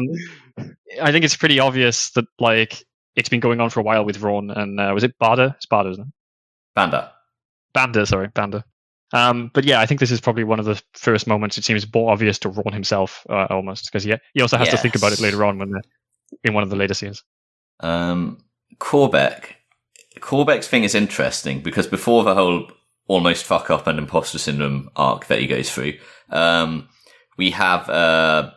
think it's pretty obvious that like it's been going on for a while with Rawn and was it Bada? It's Bada, isn't it? Banda. But yeah, I think this is probably one of the first moments it seems more obvious to Rawn himself, almost, because he also has to think about it later on when in one of the later scenes. Korbeck's thing is interesting because before the whole almost fuck up and imposter syndrome arc that he goes through, we have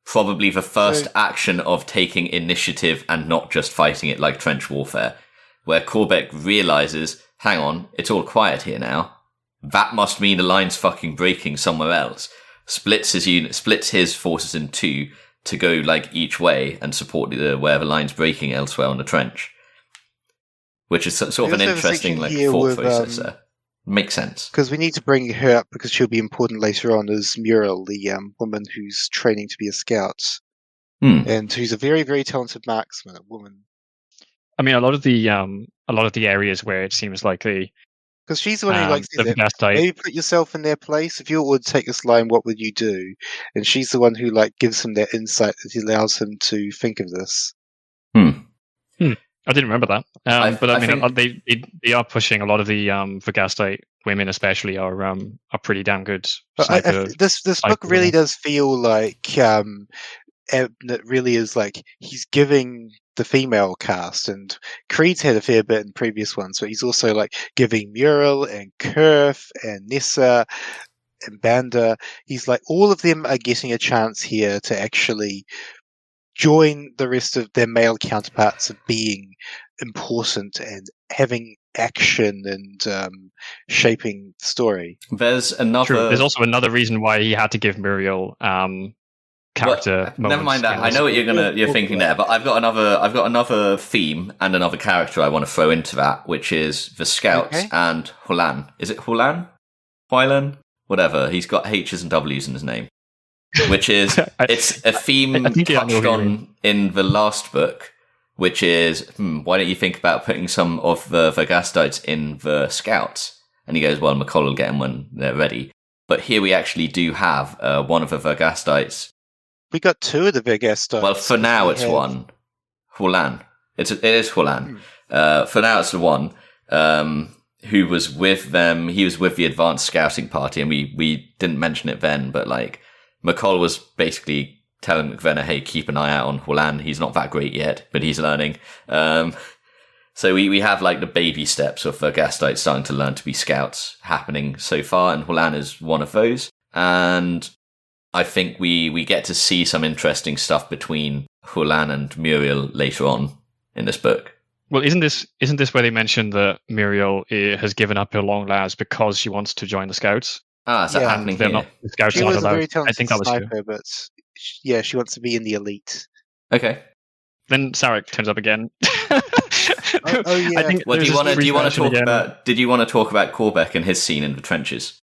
probably the first action of taking initiative and not just fighting it like trench warfare, where Korbeck realizes, hang on, it's all quiet here now. That must mean the line's fucking breaking somewhere else. Splits his forces in two to go like each way and support where the line's breaking elsewhere on the trench. Which is sort of an interesting like thought process there. Makes sense. Because we need to bring her up because she'll be important later on as Muriel, the woman who's training to be a scout. And who's a very, very talented marksman, a woman. I mean, a lot of the areas where it seems like because she's the one who likes maybe put yourself in their place. If you would take this line, what would you do? And she's the one who like gives him that insight that allows him to think of this. I didn't remember that. But I mean, think... they are pushing a lot of the Vergastite women, especially, are pretty damn good. This book really does feel like it really is like he's giving the female cast, and Creed's had a fair bit in previous ones, but he's also like giving Muriel and Kurth and Nessa and Banda. He's like, all of them are getting a chance here to actually join the rest of their male counterparts of being important and having action and shaping the story. There's another. True. There's also another reason why he had to give Muriel character. Well, never mind that. I know what you're thinking there, but I've got another theme and another character I want to throw into that, which is the Scouts and Hulan. Is it Hulan? Huilan? Whatever. He's got H's and W's in his name. Which is, it's a theme touched on in the last book, which is, why don't you think about putting some of the Vergastites in the Scouts? And he goes, well, McCall will get them when they're ready. But here we actually do have one of the Vergastites. We got two of the Vergastites. Well, for now it's one. Hulan. It is Hulan. For now it's the one who was with them. He was with the advanced scouting party, and we didn't mention it then, but like, McCall was basically telling McVenna, hey, keep an eye out on Hulan. He's not that great yet, but he's learning. So we have like the baby steps of Vergastites starting to learn to be scouts happening so far, and Hulan is one of those. And I think we get to see some interesting stuff between Hulan and Muriel later on in this book. Well, isn't this where they mentioned that Muriel has given up her long lives because she wants to join the Scouts? Is that happening here? The Scouts she was allowed. A very talented I think that was sniper, but yeah, she wants to be in the elite. Okay. Then Sarek turns up again. Oh yeah. I think, well, do you want to talk about? Did you want to talk about Corbeck and his scene in the trenches?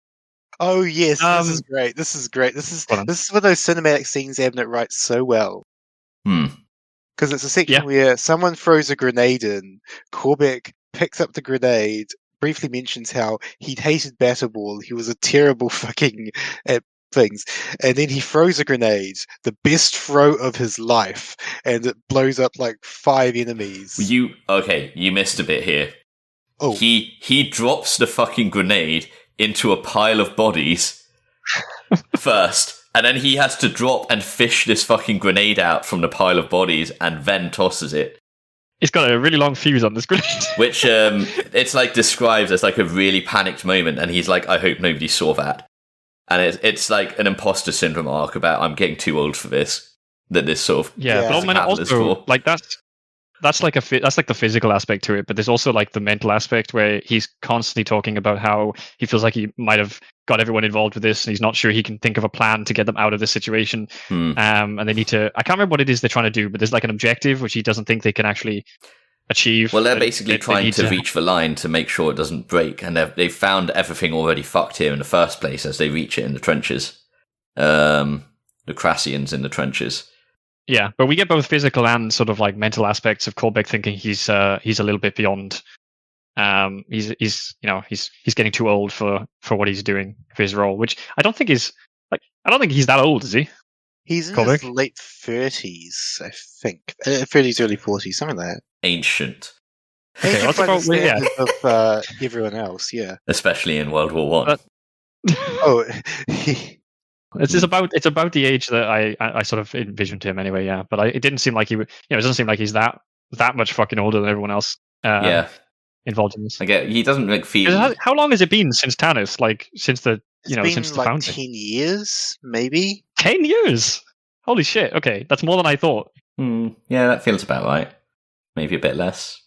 Oh yes, this is great. This is one of those cinematic scenes Abnett writes so well. Because it's a section where someone throws a grenade in, Corbeck picks up the grenade, briefly mentions how he'd hated Battleball, he was a terrible fucking at things, and then he throws a grenade, the best throw of his life, and it blows up like 5 enemies. You missed a bit here. Oh. He drops the fucking grenade into a pile of bodies first, and then he has to drop and fish this fucking grenade out from the pile of bodies and then tosses it. He's got a really long fuse on this grenade. Which it's like described as like a really panicked moment, and he's like, I hope nobody saw that. And it's like an imposter syndrome arc about I'm getting too old for this. That this sort of but also like that's like the physical aspect to it, but there's also like the mental aspect where he's constantly talking about how he feels like he might have got everyone involved with this, and he's not sure he can think of a plan to get them out of this situation. And they need to. I can't remember what it is they're trying to do, but there's like an objective which he doesn't think they can actually achieve. Well, they're basically trying to reach the line to make sure it doesn't break, and they've found everything already fucked here in the first place as they reach it in the trenches. The Crassians in the trenches. Yeah, but we get both physical and sort of like mental aspects of Corbeck thinking he's a little bit beyond. He's getting too old for what he's doing for his role, which I don't think he's that old, is he? He's in his late 30s, I think. 30s, early 40s, something like that. Ancient. Okay, what's about of everyone else? Yeah, especially in World War One. It's about the age that I sort of envisioned him anyway. Yeah, but it didn't seem like it doesn't seem like he's that much fucking older than everyone else. Involved in this. I get he doesn't like feel. How long has it been since Tanis? Like since the since the founding? 10 years, maybe. 10 years. Holy shit! Okay, that's more than I thought. Yeah, that feels about right. Maybe a bit less.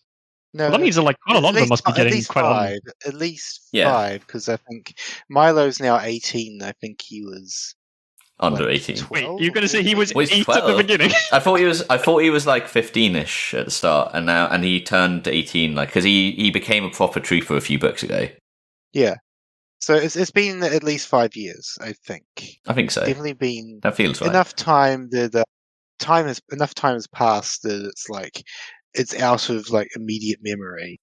No, that means that like quite a lot of them must be getting quite 5. At least 5, because I think Milo's now 18. I think he was under 18. Wait, you're going to say he was 8 12. at the beginning? I thought he was like 15ish at the start, and he turned 18 like because he became a proper trooper a few books ago. Yeah. So it's been at least 5 years, I think. I think so. Definitely been. That feels right. Enough time that enough time has passed that it's like it's out of like immediate memory.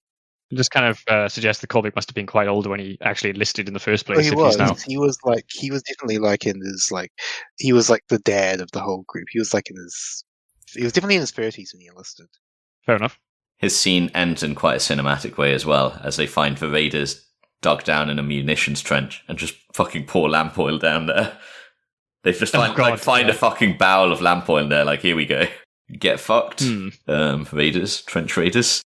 Just kind of suggests that Corbeck must have been quite older when he actually enlisted in the first place. He was definitely like in his like he was like the dad of the whole group. He was definitely in his 30s when he enlisted. Fair enough. His scene ends in quite a cinematic way as well, as they find the raiders dug down in a munitions trench and just fucking pour lamp oil down there. They just find a fucking barrel of lamp oil in there, like, here we go. Get fucked. Raiders, trench raiders.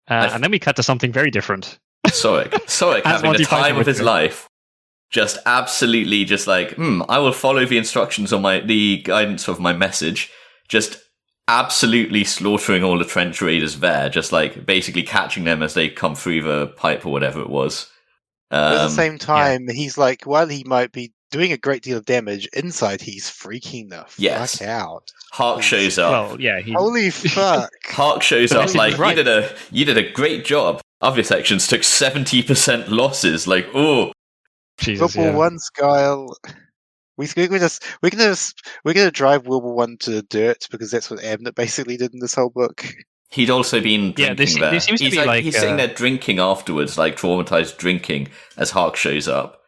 And then we cut to something very different. Sorek having the time of his life. Just absolutely just like, I will follow the instructions on the guidance of my message. Just absolutely slaughtering all the trench raiders there. Just like basically catching them as they come through the pipe or whatever it was. But at the same time, he's like, while he might be doing a great deal of damage, inside he's freaking the fuck out. Hark shows up. Well, yeah. Holy fuck. Hark shows up like, right. You did a great job. Other sections took 70% losses. Like, oh. Jesus, Wilbur 1 Skyle. We're gonna drive Wilbur 1 to the dirt because that's what Abnett basically did in this whole book. He'd also been drinking there. This seems to be like he's sitting there drinking afterwards, like traumatized drinking, as Hark shows up.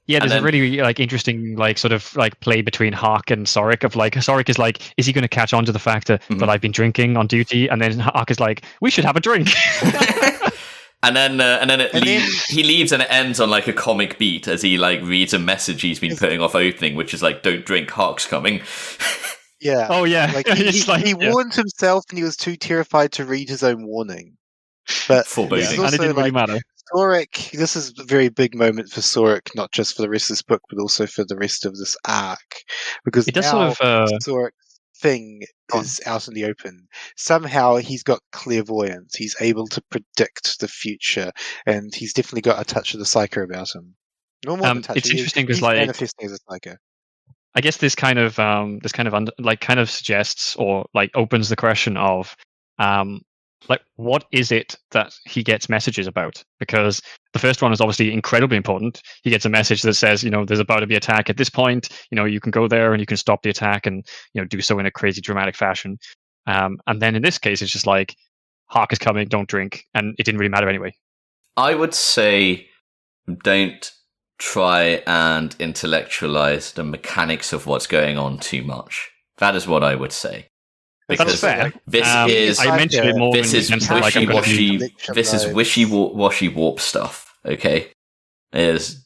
Yeah, there's a really like interesting like sort of like play between Hark and Sorek of like Sorek is like, is he going to catch on to the fact that I've been drinking on duty? And then Hark is like, we should have a drink. And then he leaves and it ends on like a comic beat as he like reads a message he's been putting off opening, which is like, don't drink, Hark's coming. Yeah. Oh yeah. Like he warned himself and he was too terrified to read his own warning. But foreboding. And it didn't really matter. Sorek, this is a very big moment for Sorek, not just for the rest of this book, but also for the rest of this arc. Because it does now sort of Sorek's thing is out in the open. Somehow he's got clairvoyance. He's able to predict the future, and he's definitely got a touch of the psycho about him. No more than a touch. It's interesting because he's like manifesting as a psycho. I guess this kind of suggests or like opens the question of like what is it that he gets messages about? Because the first one is obviously incredibly important. He gets a message that says, there's about to be attack at this point. You can go there and you can stop the attack and do so in a crazy dramatic fashion. And then in this case, it's just like Hark is coming, don't drink, and it didn't really matter anyway. I would say don't try and intellectualize the mechanics of what's going on too much. That is what I would say. Because this is I mentioned it more. This is wishy-washy warp stuff. Okay, it's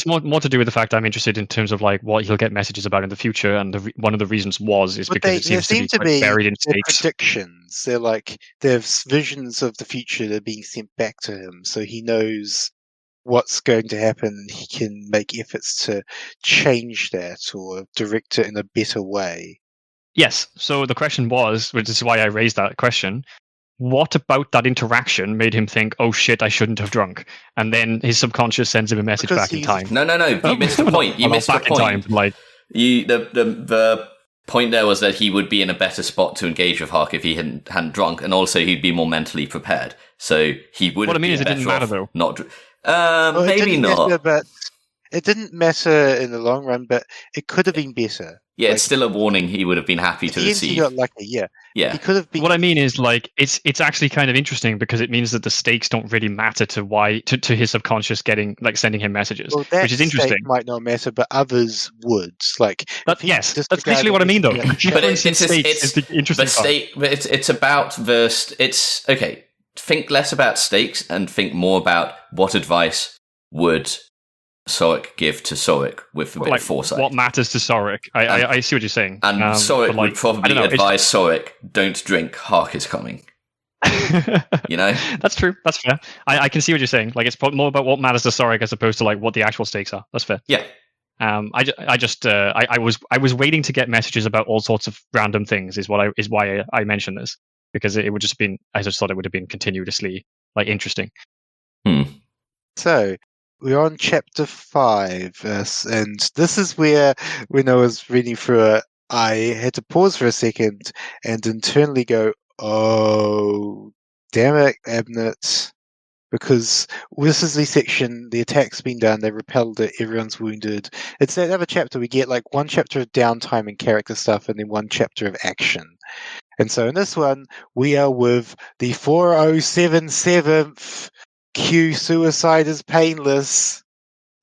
more to do with the fact I'm interested in terms of like what he'll get messages about in the future, and one of the reasons because it seems to be buried in stakes. Predictions. They're like there's visions of the future that are being sent back to him, so he knows what's going to happen, and he can make efforts to change that or direct it in a better way. Yes. So the question was, which is why I raised that question, what about that interaction made him think, oh shit, I shouldn't have drunk? And then his subconscious sends him a message back in time. No. You missed the point. You missed the point. The point there was that he would be in a better spot to engage with Hark if he hadn't drunk, and also he'd be more mentally prepared. So he would. What I mean is, it didn't matter though. Maybe not. Matter, but it didn't matter in the long run, but it could have been better. Yeah, it's still a warning he would have been happy to receive. He got lucky, yeah. He could have been. What I mean is, like, it's actually kind of interesting because it means that the stakes don't really matter to his subconscious sending him messages, which is interesting. Might not matter, but others would. Yes, that's literally what I mean, though. Yeah. But it's the interesting part. It's about it's okay. Think less about stakes and think more about what advice would Sorek give to Sorek with a bit of foresight. What matters to Sorek? I see what you're saying. And Sorek would probably advise Sorek, don't drink, Hark is coming. That's true. That's fair. I can see what you're saying. Like, it's more about what matters to Sorek as opposed to like what the actual stakes are. That's fair. Yeah. I was waiting to get messages about all sorts of random things. Is why I mentioned this, because it would just been. I just thought it would have been continuously like interesting. So we're on chapter 5, and this is where, when I was reading through it, I had to pause for a second and internally go, "Oh, damn it, Abnett!" Because this is the section, the attack's been done, they repelled it, everyone's wounded. It's that other chapter we get like one chapter of downtime and character stuff, and then one chapter of action. And so in this one, we are with the 4077th Q Suicide is Painless.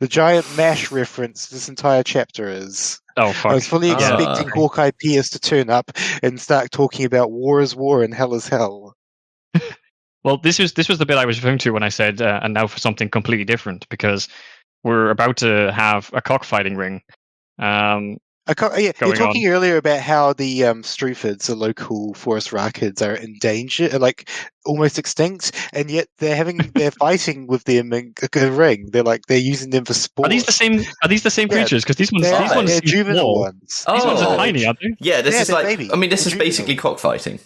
The giant MASH reference this entire chapter is. Oh, fuck. I was fully expecting Hawkeye Pierce to turn up and start talking about war is war and hell is hell. Well, this was the bit I was referring to when I said, and now for something completely different, because we're about to have a cockfighting ring. You're Going talking earlier about how the Struffords, the local forest rakids, are in danger, like almost extinct, and yet they're fighting with them in a ring. They're using them for sport. Are these the same Yeah, creatures? Because these ones they're seem juvenile small. ones. These ones are Oh. tiny, aren't they? Yeah, this Yeah, is they're like. baby. I mean, this They're is basically cockfighting.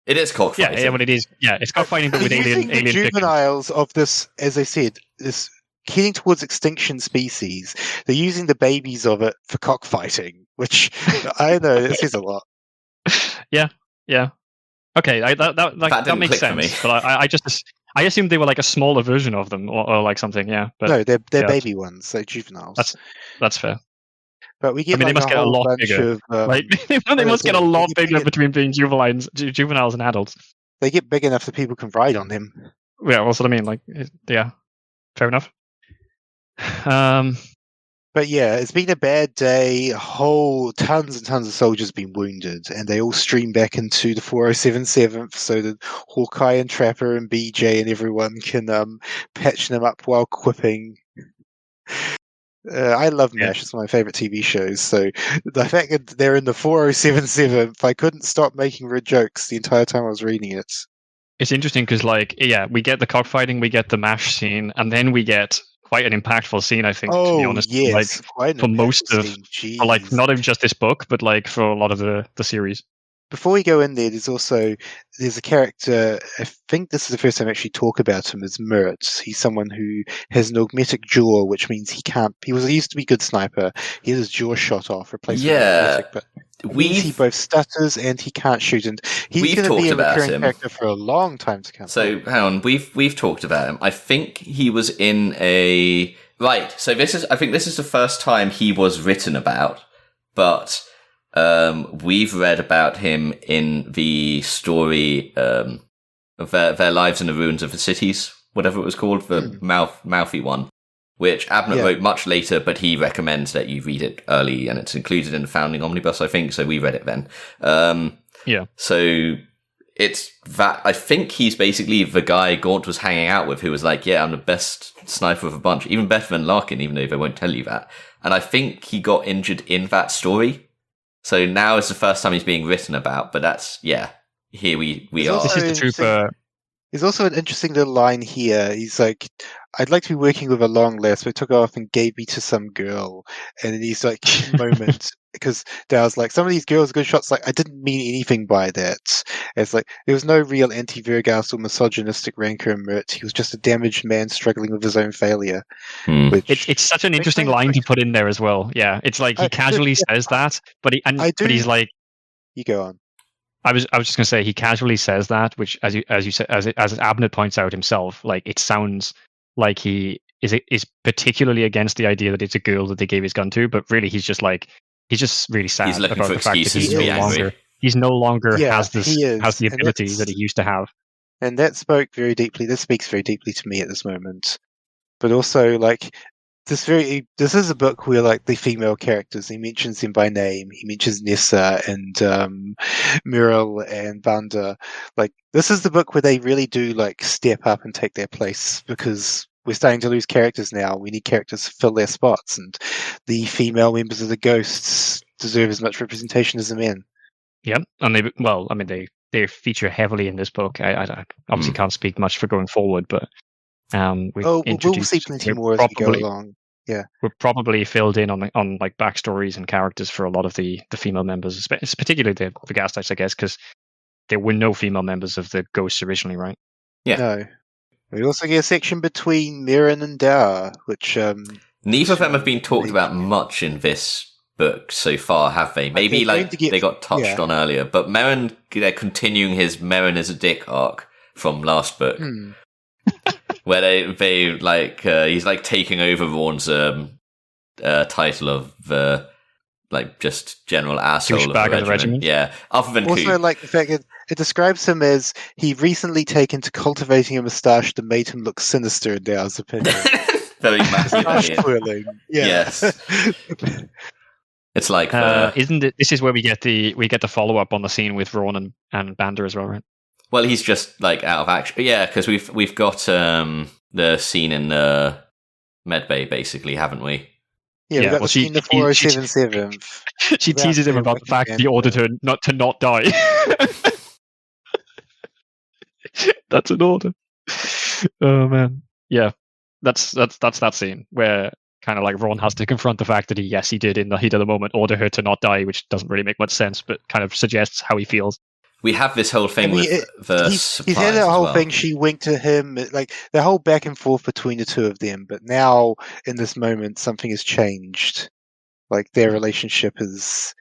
It is cockfighting. Yeah, but it is. Yeah, it's cockfighting, but with They're using alien the chickens. juveniles of this, as I said, this heading towards extinction species. They're using the babies of it for cockfighting, which I know it says a lot. Yeah. Okay, that didn't makes click for me. sense. But I assumed they were like a smaller version of them, or like something. Yeah, but No, they're yeah, baby ones. They're juveniles. that's fair. But we get I mean, they like must a get a whole lot bunch bigger, of right? They must get a they lot get bigger bigger. between being juveniles and adults. They get big enough that people can ride on them. Yeah, that's what I mean. Like, yeah, fair enough. But yeah, it's been a bad day. Tons and tons of soldiers have been wounded, and they all stream back into the 407 so that Hawkeye and Trapper and BJ and everyone can patch them up while quipping. I love MASH. It's one of my favorite TV shows. So the fact that they're in the 407, I couldn't stop making red jokes the entire time I was reading it. It's interesting because, like, yeah, we get the cockfighting, we get the MASH scene, and then we get quite an impactful scene, I think, to be honest. Yes, like, quite an for most impactful of, scene. for, like, Jeez. not even just this book, but like for a lot of the series. Before we go in there's a character, I think this is the first time I actually talk about him, is Mert. He's someone who has an augmetic jaw, which means he used to be a good sniper. He had his jaw shot off, replaced with augmetic, but it means he both stutters and he can't shoot, and he's going to be a recurring character for a long time to come. So hang on, we've talked about him. I think he was in a right. So I think this is the first time he was written about, but we've read about him in the story of their lives in the ruins of the cities, whatever it was called, the mouthy one, which Abnett wrote much later, but he recommends that you read it early, and it's included in the Founding Omnibus, I think. So we read it then. Yeah. So it's that I think he's basically the guy Gaunt was hanging out with, who was like, "Yeah, I'm the best sniper of a bunch, even better than Larkin, even though they won't tell you that." And I think he got injured in that story. So now is the first time he's being written about, but that's, here we are. This is the trooper. There's also an interesting little line here. He's like, I'd like to be working with a long list, but took off and gave me to some girl. And then he's like, moment, because Dow's like, some of these girls are good shots. Like, I didn't mean anything by that. It's like, there was no real anti-Vergas or misogynistic rancor in Mert. He was just a damaged man struggling with his own failure. It's such an interesting line to put in there as well. Yeah, it's like he casually says that, but he's like, you go on. I was just gonna say he casually says that, which as you said, as Abnett points out himself, like it sounds like he is particularly against the idea that it's a girl that they gave his gun to, but really he's just really sad he's looking about for the fact that he's no longer has the ability that he used to have. And that spoke very deeply. This speaks very deeply to me at this moment. But also, like, this is a book where, like, the female characters, he mentions them by name. He mentions Nessa and Muriel and Banda. Like, this is the book where they really do, like, step up and take their place, because we're starting to lose characters now. We need characters to fill their spots, and the female members of the Ghosts deserve as much representation as the men. Yep, and they feature heavily in this book. I obviously can't speak much for going forward, but we'll see plenty more as we go along. Yeah, we're probably filled in on like backstories and characters for a lot of the female members, particularly the Gastites, I guess, because there were no female members of the Ghosts originally, right? Yeah. No. We also get a section between Mirren and Dower, which neither of them have been talked about much in this book so far, have they? Maybe they got touched on earlier, but Merrin, they're continuing his Merrin is a dick arc from last book. Where they like he's like taking over Vaughn's title of like just general asshole of the regiment. Yeah, other than also Coop. Like the fact that it describes him as he recently taken to cultivating a moustache that made him look sinister in Dow's opinion. Very massive. Twirling. Yeah. Yes. It's like isn't it? This is where we get the follow up on the scene with Ron and Bander as well, right? Well, he's just like out of action. Yeah, because we've got the scene in the medbay, basically, haven't we? Yeah, we got the scene in the 4077. She teases him about the fact he ordered her not die. That's an order. Oh man, yeah, that's that scene where kind of like Ron has to confront the fact that he did in the heat of the moment order her to not die, which doesn't really make much sense, but kind of suggests how he feels. We have this whole thing with the supplies. He's had that whole thing. She winked to him, like the whole back and forth between the two of them. But now, in this moment, something has changed. Like their relationship is.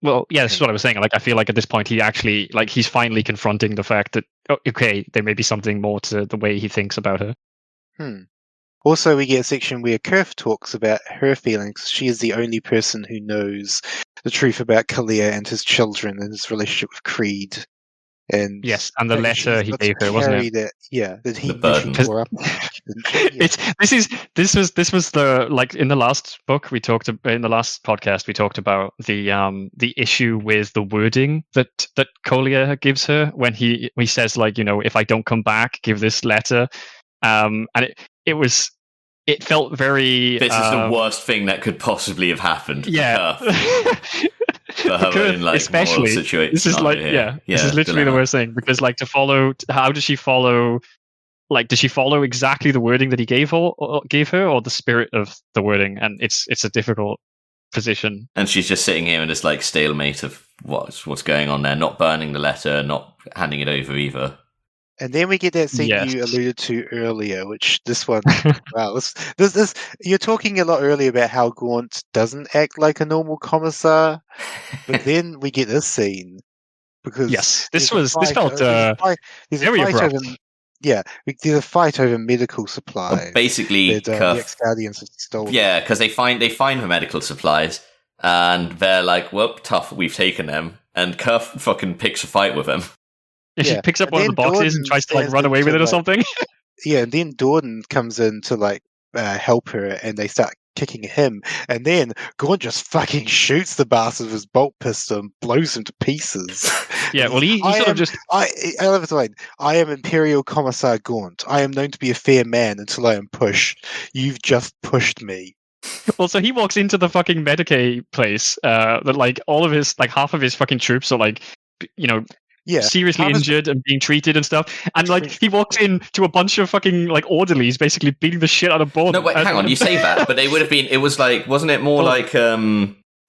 Well, yeah, this is what I was saying. Like, I feel like at this point, he's finally confronting the fact that okay, there may be something more to the way he thinks about her. Also, we get a section where Kurth talks about her feelings. She is the only person who knows the truth about Kalia and his children and his relationship with Creed. And yes, and the letter he gave her, wasn't it? That he tore up. This was the, like, in the last book we talked about, in the last podcast we talked about the issue with the wording that Kalia gives her when he says, like, you know, if I don't come back, give this letter. And it felt very. This is the worst thing that could possibly have happened. Yeah. For her own, like, especially situation. This is like, this is literally the worst thing, because like how does she follow? Like, does she follow exactly the wording that he gave her, or the spirit of the wording? And it's a difficult position. And she's just sitting here in this like stalemate of what's going on there, not burning the letter, not handing it over either. And then we get that scene you alluded to earlier, which this one, wow, this you're talking a lot earlier about how Gaunt doesn't act like a normal commissar, but then we get this scene because this felt very abrupt. There's a fight over medical supplies. Basically, the ex-Guardians have stolen. Yeah, because they find her medical supplies, and they're like, "Well, tough, we've taken them." And Kurth fucking picks a fight with him. She picks up one of the boxes and tries to like run away with it or something. Yeah, and then Dordan comes in to like help her, and they start kicking him, and then Gaunt just fucking shoots the bastard with his bolt pistol and blows him to pieces. Yeah, well, I love this line. I am Imperial Commissar Gaunt. I am known to be a fair man until I am pushed. You've just pushed me. Well, so he walks into the fucking Medicaid place that like all of his, like half of his fucking troops are like, you know, seriously injured and being treated and stuff, and like he walks in to a bunch of fucking like orderlies basically beating the shit out of Borden. No, wait, hang on, you say that, but they would have been, it was like, wasn't it more like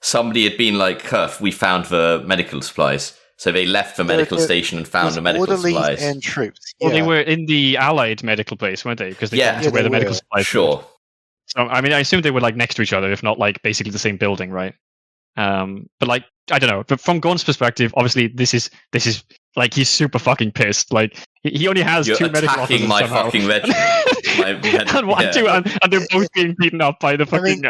somebody had been like, Kurth, we found the medical supplies, so they left the medical station and found the medical supplies and troops. Well, they were in the Allied medical place, weren't they? Because they got to where the medical supplies sure. So I mean, I assume they were like next to each other, if not like basically the same building, right? But like, I don't know. But from Gaunt's perspective, obviously, this is like he's super fucking pissed. Like he only has two medical officers my somehow. Fucking regiment. and they're both being beaten up by the fucking.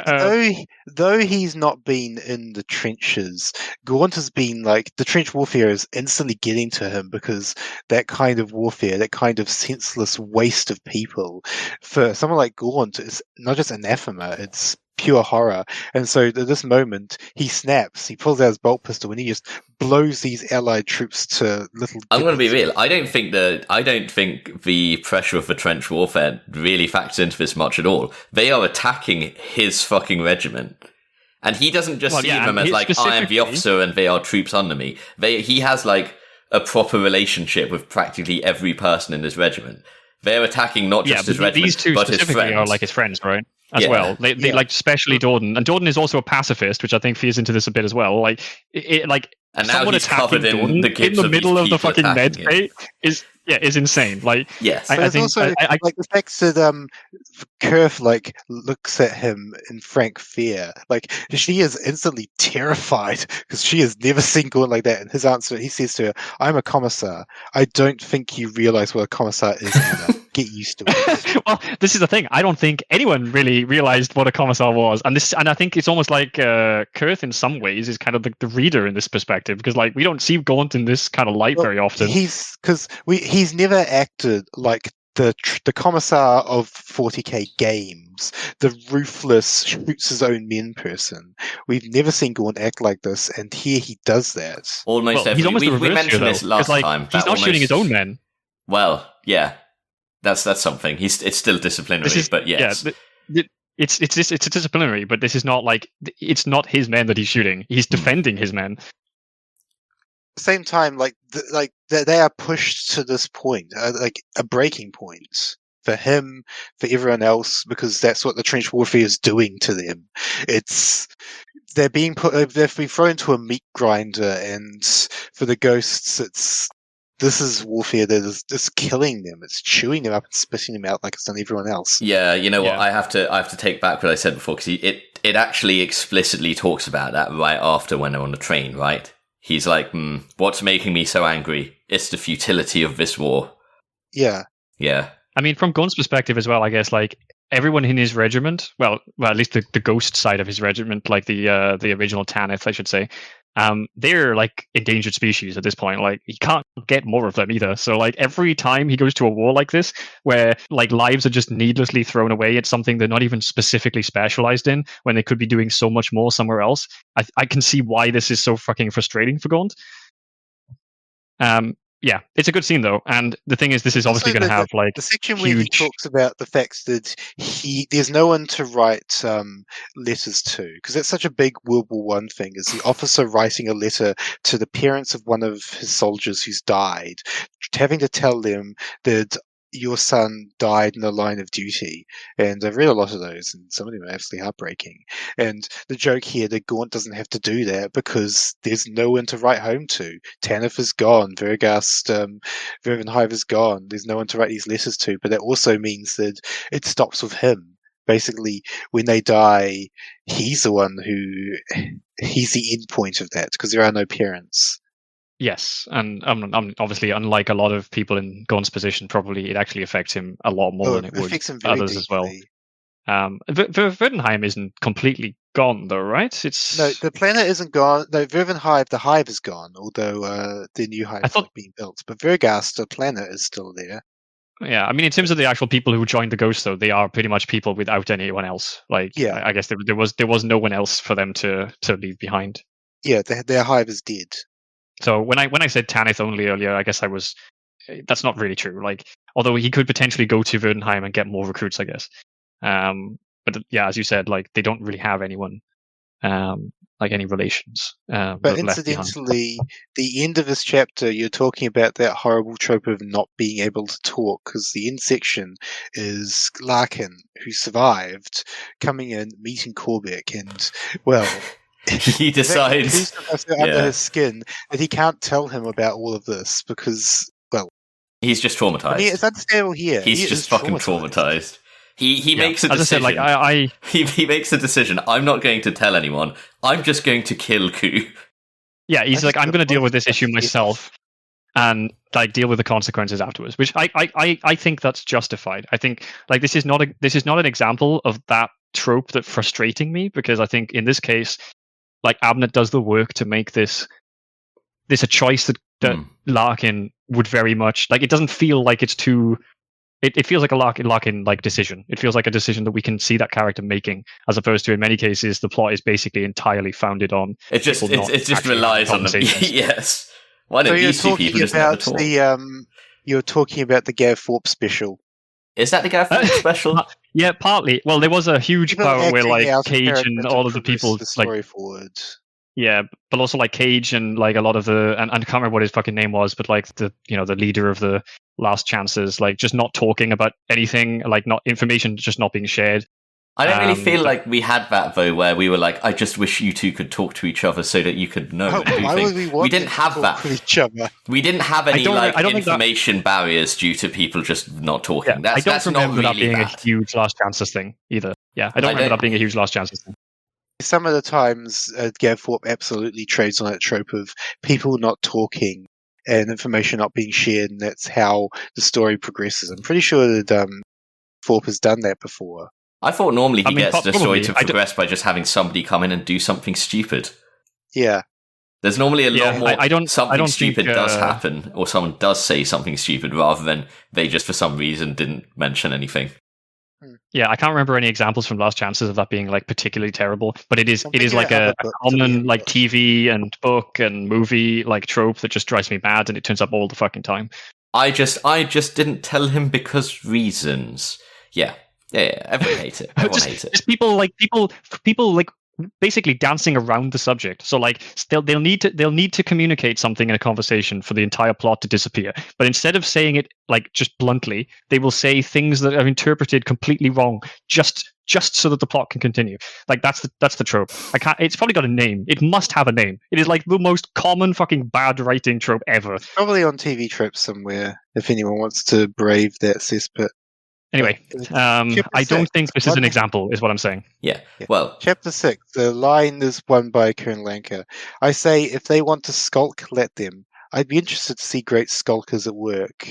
Though he's not been in the trenches, Gaunt has been like, the trench warfare is instantly getting to him, because that kind of warfare, that kind of senseless waste of people, for someone like Gaunt, is not just anathema. It's pure horror. And so at this moment he snaps, he pulls out his bolt pistol, and he just blows these allied troops to little. I'm going to be real, I don't think the pressure of the trench warfare really factors into this much at all. They are attacking his fucking regiment, and he doesn't just see them as like, I am the officer and they are troops under me. He has like a proper relationship with practically every person in his regiment. They're attacking not just his regiment, these two but his friends. are like his friends, right? As well, they like, especially Dordan, and Dordan is also a pacifist, which I think feeds into this a bit as well. Like, and now he's covered in Dordan the middle of the fucking med bay is insane. Like, yes, I think also like the fact that Kurth like looks at him in frank fear, like she is instantly terrified because she has never seen Gaunt like that. And his answer, he says to her, "I'm a commissar. I don't think you realize what a commissar is, Anna. Get used to it." Well, this is the thing. I don't think anyone really realized what a commissar was, and I think it's almost like Kurth in some ways is kind of the reader in this perspective, because like we don't see Gaunt in this kind of light very often. He's never acted like the commissar of 40k games, the ruthless shoots his own men person. We've never seen Gaunt act like this, and here he does that. Almost Well, he's almost the we reverse mentioned here, this though, last 'cause, like, time. He's not shooting his own men. Well, yeah, that's something. It's still disciplinary, but yes. Yeah, it's a disciplinary, but this is not like it's not his men that he's shooting. He's defending his men. Same time, they are pushed to this point, like a breaking point for him, for everyone else, because that's what the trench warfare is doing to them. They've been thrown to a meat grinder, and for the ghosts, this is warfare that is just killing them. It's chewing them up and spitting them out like it's done everyone else. Yeah, you know what? I have to take back what I said before, because it actually explicitly talks about that right after when they're on the train, right? He's like, what's making me so angry? It's the futility of this war. Yeah. Yeah. I mean, from Gunn's perspective as well, I guess, like, everyone in his regiment, well, at least the ghost side of his regiment, like the original Tanith, I should say, they're like endangered species at this point. Like, he can't get more of them either. So, like, every time he goes to a war like this, where like lives are just needlessly thrown away at something they're not even specifically specialized in, when they could be doing so much more somewhere else, I can see why this is so fucking frustrating for Gaunt. Yeah, it's a good scene though, and the thing is, this is obviously going to have like the section huge... where he talks about the fact that there's no one to write letters to, because that's such a big World War I thing. Is the officer writing a letter to the parents of one of his soldiers who's died, having to tell them that your son died in the line of duty. And I've read a lot of those, and some of them are absolutely heartbreaking. And the joke here that Gaunt doesn't have to do that because there's no one to write home to. Tanith is gone. Vervenhive is gone. There's no one to write these letters to. But that also means that it stops with him. Basically, when they die, he's the one he's the end point of that, because there are no parents. Yes, and obviously, unlike a lot of people in Gaunt's position, probably it actually affects him a lot more than it would others as well. Vervenheim isn't completely gone, though, right? No, the planet isn't gone. No, Vervenhive, the hive is gone, although the new hive is being built. But Vergast, the planet, is still there. Yeah, I mean, in terms of the actual people who joined the Ghost, though, they are pretty much people without anyone else. Like, yeah. I guess there was no one else for them to leave behind. Yeah, their hive is dead. So when I said Tanith only earlier, I guess that's not really true. Like, although he could potentially go to Verdenheim and get more recruits, I guess. But yeah, as you said, like, they don't really have anyone, like any relations. But incidentally, the end of this chapter, you're talking about that horrible trope of not being able to talk, because the end section is Larkin, who survived, coming in, meeting Corbeck, and, well... he decides under his skin that he can't tell him about all of this because, well, he's just traumatized. I mean, it's understandable here. He's just fucking traumatized. He makes a decision. As I said, like, he makes a decision. I'm not going to tell anyone. I'm just going to kill Ku. Yeah, he's like, I'm going to deal with this issue myself and like deal with the consequences afterwards. Which I think that's justified. I think like this is not an example of that trope that's frustrating me, because I think in this case, like, Abnett does the work to make this a choice that Larkin would very much like. It doesn't feel like it's too. It feels like a Larkin like decision. It feels like a decision that we can see that character making, as opposed to in many cases the plot is basically entirely founded on. It just relies on them. Yes. Why don't these two people just never talk? You're talking about the Gav Thorpe special. Is that the Gav Thorpe special? Yeah, partly. Well, there was a huge part where like Cage and all of the people the story like forward. Yeah, but also like Cage and like a lot of the and I can't remember what his fucking name was, but like the the leader of the Last Chances, like just not talking about anything, like not information just not being shared. I don't really feel like we had that though, where we were like, I just wish you two could talk to each other so that you could know. We didn't have that. Each other? We didn't have any information barriers due to people just not talking. Yeah, I don't remember that being bad. a huge Last Chances thing either. Yeah, I don't remember that being a huge Last Chances thing. Some of the times, Gav Thorpe absolutely trades on that trope of people not talking and information not being shared, and that's how the story progresses. I'm pretty sure that Thorpe has done that before. I thought normally he gets the story to progress by just having somebody come in and do something stupid. Yeah. There's normally a lot more. I don't Something think, stupid does happen, or someone does say something stupid, rather than they just for some reason didn't mention anything. Yeah, I can't remember any examples from Last Chances of that being like particularly terrible, but it is like a common like TV and book and movie like trope that just drives me mad, and it turns up all the fucking time. I just didn't tell him because reasons. Yeah. Everyone hates it. Everyone hates it. Just people like basically dancing around the subject. So like still they'll need to communicate something in a conversation for the entire plot to disappear. But instead of saying it like just bluntly, they will say things that are interpreted completely wrong just so that the plot can continue. Like that's the trope. It's probably got a name. It must have a name. It is like the most common fucking bad writing trope ever. It's probably on TV tropes somewhere if anyone wants to brave that cesspit. Anyway, I don't think this is an example, is what I'm saying. Yeah. Well, Chapter 6, the line is one by Kern Lanka. I say, if they want to skulk, let them. I'd be interested to see great skulkers at work,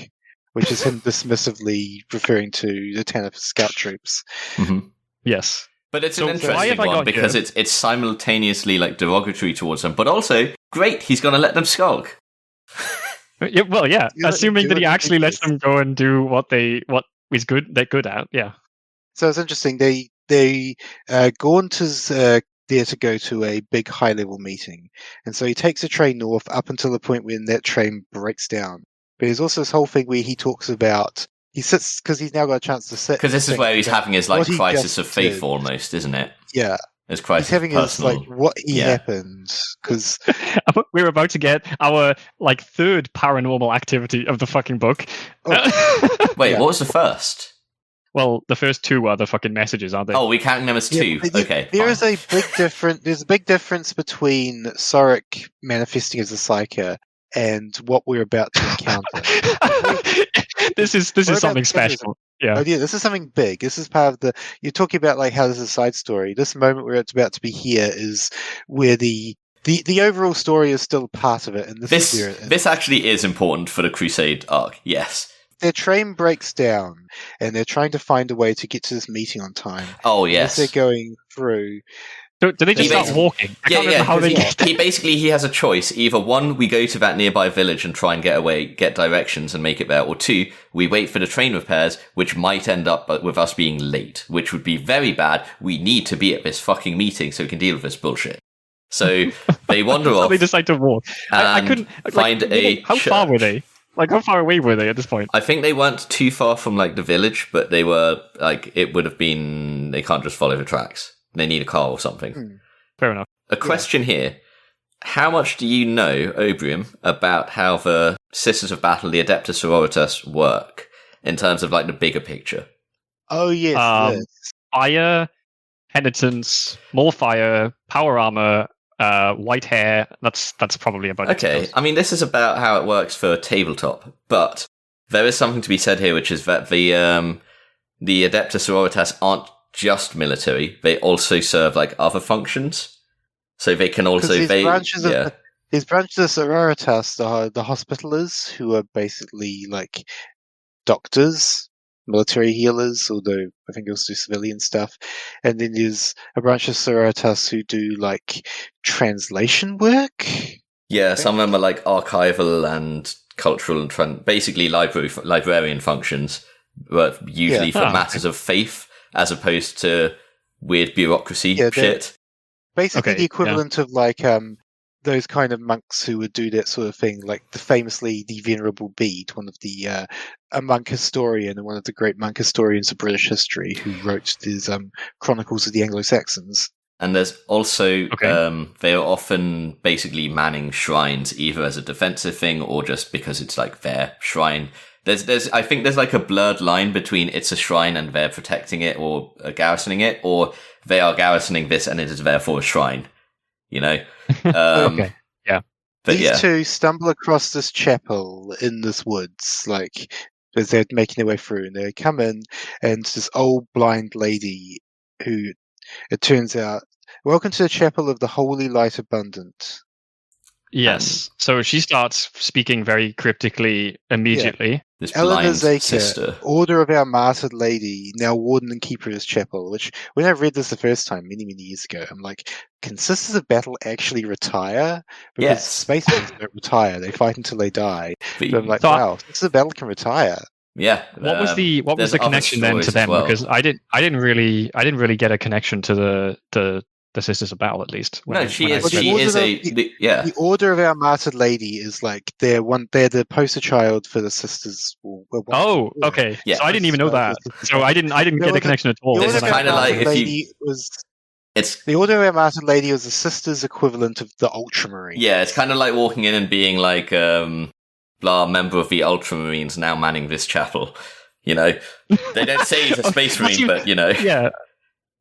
which is him dismissively referring to the Tanith scout troops. Mm-hmm. Yes. But it's an interesting one because it's simultaneously like derogatory towards them, but also, great, he's going to let them skulk. Yeah, well, yeah, assuming that he actually lets them go and do what is good. They're good at, yeah. So it's interesting. Gaunt is there to go to a big high-level meeting, and so he takes a train north up until the point when that train breaks down. But there's also this whole thing where he talks about he sits because he's now got a chance to sit. Because this is where he's having his like crisis of faith, almost, isn't it? Yeah. His crisis. He's having his like what happened because we're about to get our like third paranormal activity of the fucking book. Wait, what was the first? Well, the first two are the fucking messages, aren't they? Oh, we count them as two. Okay. There's a big difference. There's a big difference between Sorek manifesting as a psyker and what we're about to encounter. This is something special. Yeah. Oh, yeah, this is something big. This is part of the. You're talking about like how this is a side story. This moment where it's about to be here is where the overall story is still part of it, and this actually is important for the Crusade arc. Yes. Their train breaks down, and they're trying to find a way to get to this meeting on time. Oh yes. As they're going through. Do they just start walking? I can't remember how they get there. He has a choice. Either one, we go to that nearby village and try and get directions and make it there, or two, we wait for the train repairs, which might end up with us being late, which would be very bad. We need to be at this fucking meeting so we can deal with this bullshit. So they wander off. So they decide to walk. I couldn't find How far were they? Like, how far away were they at this point? I think they weren't too far from like the village, but they were like it would have been. They can't just follow the tracks. They need a car or something. Fair enough. A question here. How much do you know, Obrium, about how the Sisters of Battle, the Adeptus Sororitas, work in terms of like the bigger picture? Oh, yes. Fire, penitence, more fire, power armor, white hair. That's probably about it. Okay, I mean, this is about how it works for tabletop, but there is something to be said here, which is that the Adeptus Sororitas aren't just military, they also serve like other functions, so they can also these branches of Sororitas are the Hospitalers, who are basically like doctors, military healers, although I think they also do civilian stuff, and then there's a branch of Sororitas who do like translation work. Yeah, some of them are like archival and cultural and basically librarian functions, but usually for matters of faith, as opposed to weird bureaucracy shit. Basically the equivalent of like those kind of monks who would do that sort of thing, like the Venerable Bede, one of the a monk historian and one of the great monk historians of British history, who wrote these Chronicles of the Anglo-Saxons. And there's also they are often basically manning shrines, either as a defensive thing or just because it's like their shrine. I think there's like a blurred line between it's a shrine and they're protecting it or garrisoning it, or they are garrisoning this and it is therefore a shrine. You know? Okay. Yeah. But These two stumble across this chapel in this woods, like as they're making their way through, and they come in, and this old blind lady who, it turns out, welcome to the chapel of the Holy Light Abundant. Yes. So she starts speaking very cryptically immediately. This Eleanor blind Zaker, sister. Order of our Martyred Lady, now Warden and Keeper of his Chapel, which, when I read this the first time, many, many years ago, I'm like, can Sisters of Battle actually retire? Because Yes. Space Marines don't retire, they fight until they die. But But I'm like, So wow, Sisters of Battle can retire. yeah. What was the there's other connection then stories to as them? well. Because I didn't really get a connection to the Sisters of Battle, at least. No, she is. Well, the She order is of- yeah. The Order of our Martyred Lady is like they're the poster child for the Sisters. Oh, okay. Yeah. So I didn't even know that. So I didn't There get was a connection at all. The This Order is of our kinda like Martyred if you- Lady was It's the Order of our Martyred Lady was the Sisters equivalent of the Ultramarine. yeah. It's kind of like walking in and being like, blah, member of the Ultramarines now manning this chapel. You know, they don't say he's a space marine, but you know, Yeah.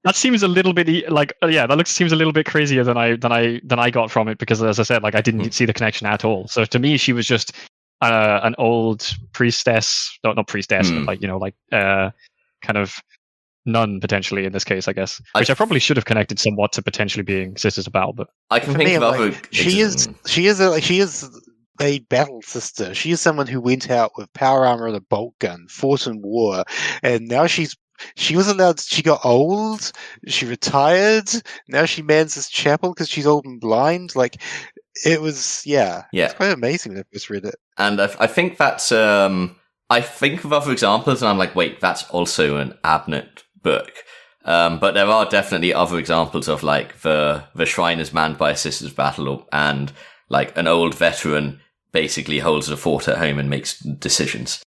That seems a little bit seems a little bit crazier than I got from it, because, as I said, like I didn't see the connection at all. So to me, she was just an old priestess, not priestess, but like kind of nun potentially in this case, I guess. Which I probably should have connected somewhat to potentially being Sisters of Battle, but I can For think me, of I'm other. like, she is a battle sister. She is someone who went out with power armor and a bolt gun, fought in war, and now she was allowed. She got old. She retired. Now she mans this chapel because she's old and blind. Like it was, Yeah. It's quite amazing when I first read it. And I think that's. I think of other examples, and I'm like, wait, that's also an Abnett book. But there are definitely other examples of like the shrine is manned by a Sisters Battle, and like an old veteran basically holds the fort at home and makes decisions.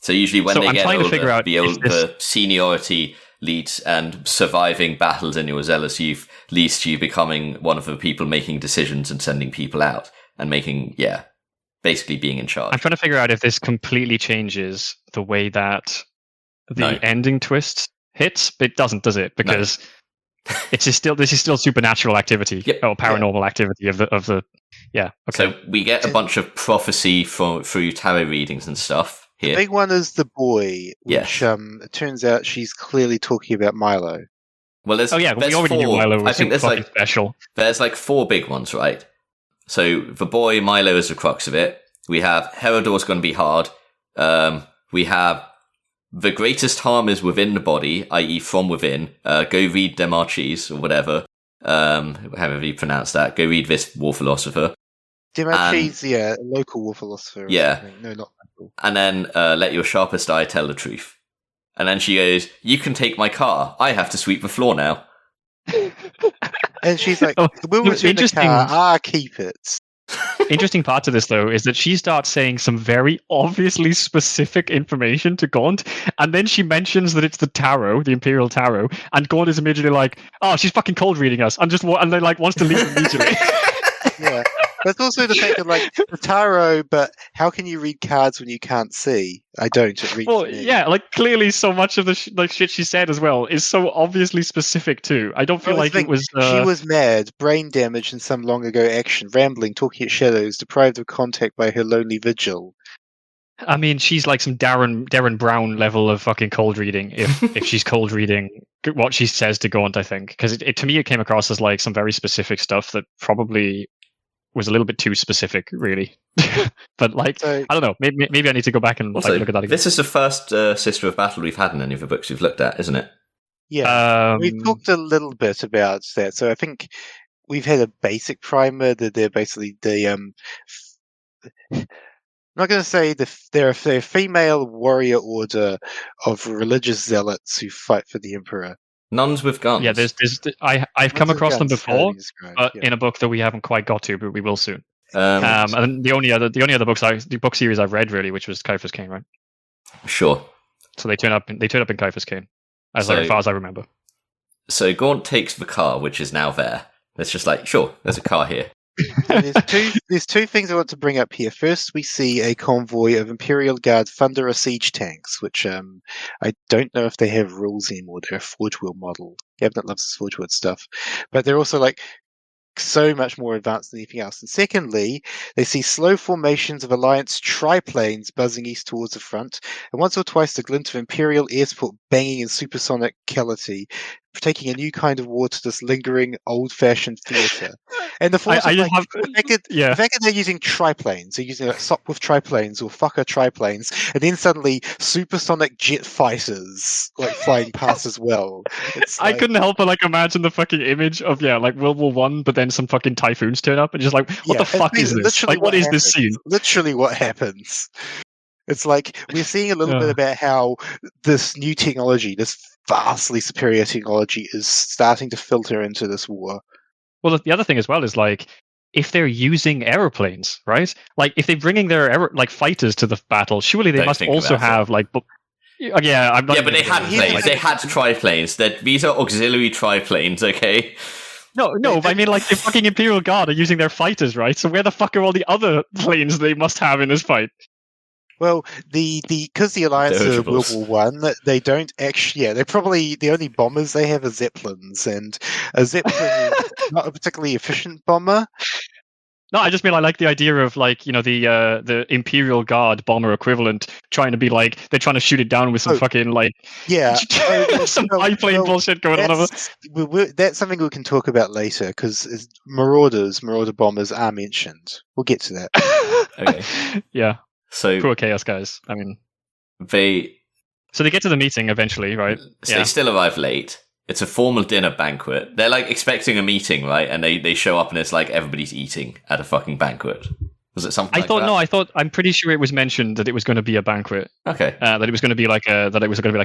So usually when they I'm get trying older, to figure out the seniority leads, and surviving battles in your zealous youth leads to you becoming one of the people making decisions and sending people out and basically being in charge. I'm trying to figure out if this completely changes the way that the ending twist hits. It doesn't, does it? Because this is still supernatural activity or paranormal activity of the. Yeah. Okay. So we get a bunch of prophecy through tarot readings and stuff here. The big one is the boy, which Yes. it turns out she's clearly talking about Milo. Well, there's we already knew Milo was I think there's fucking like special. There's like 4 big ones, right? So the boy Milo is the crux of it. We have Herodor's going to be hard. We have the greatest harm is within the body, i.e. from within. Go read Demarches or whatever. However you pronounce that. Go read this war philosopher. Demarches, a local war philosopher. Yeah. No, not local. And then let your sharpest eye tell the truth. And then she goes, you can take my car. I have to sweep the floor now. And she's like, Oh, we'll return the interesting. car. Keep it. Interesting part to this, though, is that she starts saying some very obviously specific information to Gaunt, and then she mentions that it's the tarot, the Imperial Tarot, and Gaunt is immediately like, "Oh, she's fucking cold reading us," and then like wants to leave immediately. Yeah. That's also the fact that, like, the tarot, but how can you read cards when you can't see? I don't. It reads Well, me. yeah, like clearly, so much of the shit she said as well is so obviously specific too. I don't feel Well, like it was. She was mad, brain damaged in some long ago action, rambling, talking at shadows, deprived of contact by her lonely vigil. I mean, she's like some Darren Brown level of fucking cold reading. If she's cold reading what she says to Gaunt, I think, because to me it came across as like some very specific stuff that probably was a little bit too specific, really. But like, So- I don't know. Maybe I need to go back and Also, look at that again. this is the first Sister of Battle we've had in any of the books we've looked at, isn't it? Yeah. We've talked a little bit about that. So I think we've had a basic primer that they're basically I'm not going to say they're a female warrior order of religious zealots who fight for the Emperor. Nuns with guns. Yeah, I've come across them before, but yeah. in a book that we haven't quite got to, but we will soon. Um, And the only other the book series I've read really, which was Caiaphas Cain, right? Sure. So they turn up in Caiaphas Cain, as far as I remember. So Gaunt takes the car, which is now there. It's just like, sure, there's a car here. So there's two things I want to bring up here. First, we see a convoy of Imperial Guard Thunderer siege tanks, which I don't know if they have rules anymore. They're a Forge World model. Gavnet loves his Forge World stuff, but they're also like so much more advanced than anything else. And secondly, they see slow formations of Alliance triplanes buzzing east towards the front, and once or twice the glint of Imperial air support banging in supersonicality taking a new kind of war to this lingering, old-fashioned theatre. And the force I of, just like, have the fact that they're using triplanes, they're using like Sopwith triplanes or fucker triplanes, and then suddenly supersonic jet fighters like flying past as well. It's I like, couldn't help but like imagine the fucking image of like World War One, but then some fucking typhoons turn up and just like, what the it's fuck is this? literally Like, what is this scene? Literally what happens. It's like we're seeing a little bit about how this new technology, this vastly superior technology, is starting to filter into this war. Well, the other thing as well is like, if they're using aeroplanes, right? Like, if they're bringing their like fighters to the battle, surely they Don't must think also about it. have like. Yeah, I'm not. Yeah, but they had Yeah, planes. They had triplanes. These are auxiliary triplanes, okay? No, but I mean, like, the fucking Imperial Guard are using their fighters, right? So where the fuck are all the other planes they must have in this fight? Well, because the Alliance are World Dirigibles. War One, they don't actually. Yeah, they're probably the only bombers they have are Zeppelins, and a Zeppelin is not a particularly efficient bomber. No, I just mean I like the idea of like, the Imperial Guard bomber equivalent trying to be like they're trying to shoot it down with some fucking like some biplane bullshit going on. That's something we can talk about later because Marauder bombers are mentioned. We'll get to that. Okay. Yeah. So Poor Chaos guys. I mean, so they get to the meeting eventually, right? They still arrive late. It's a formal dinner banquet. They're like expecting a meeting, right? And they show up and it's like everybody's eting at a fucking banquet. Was it something I'm pretty sure it was mentioned that it was going to be a banquet. Okay. That it was going to be like a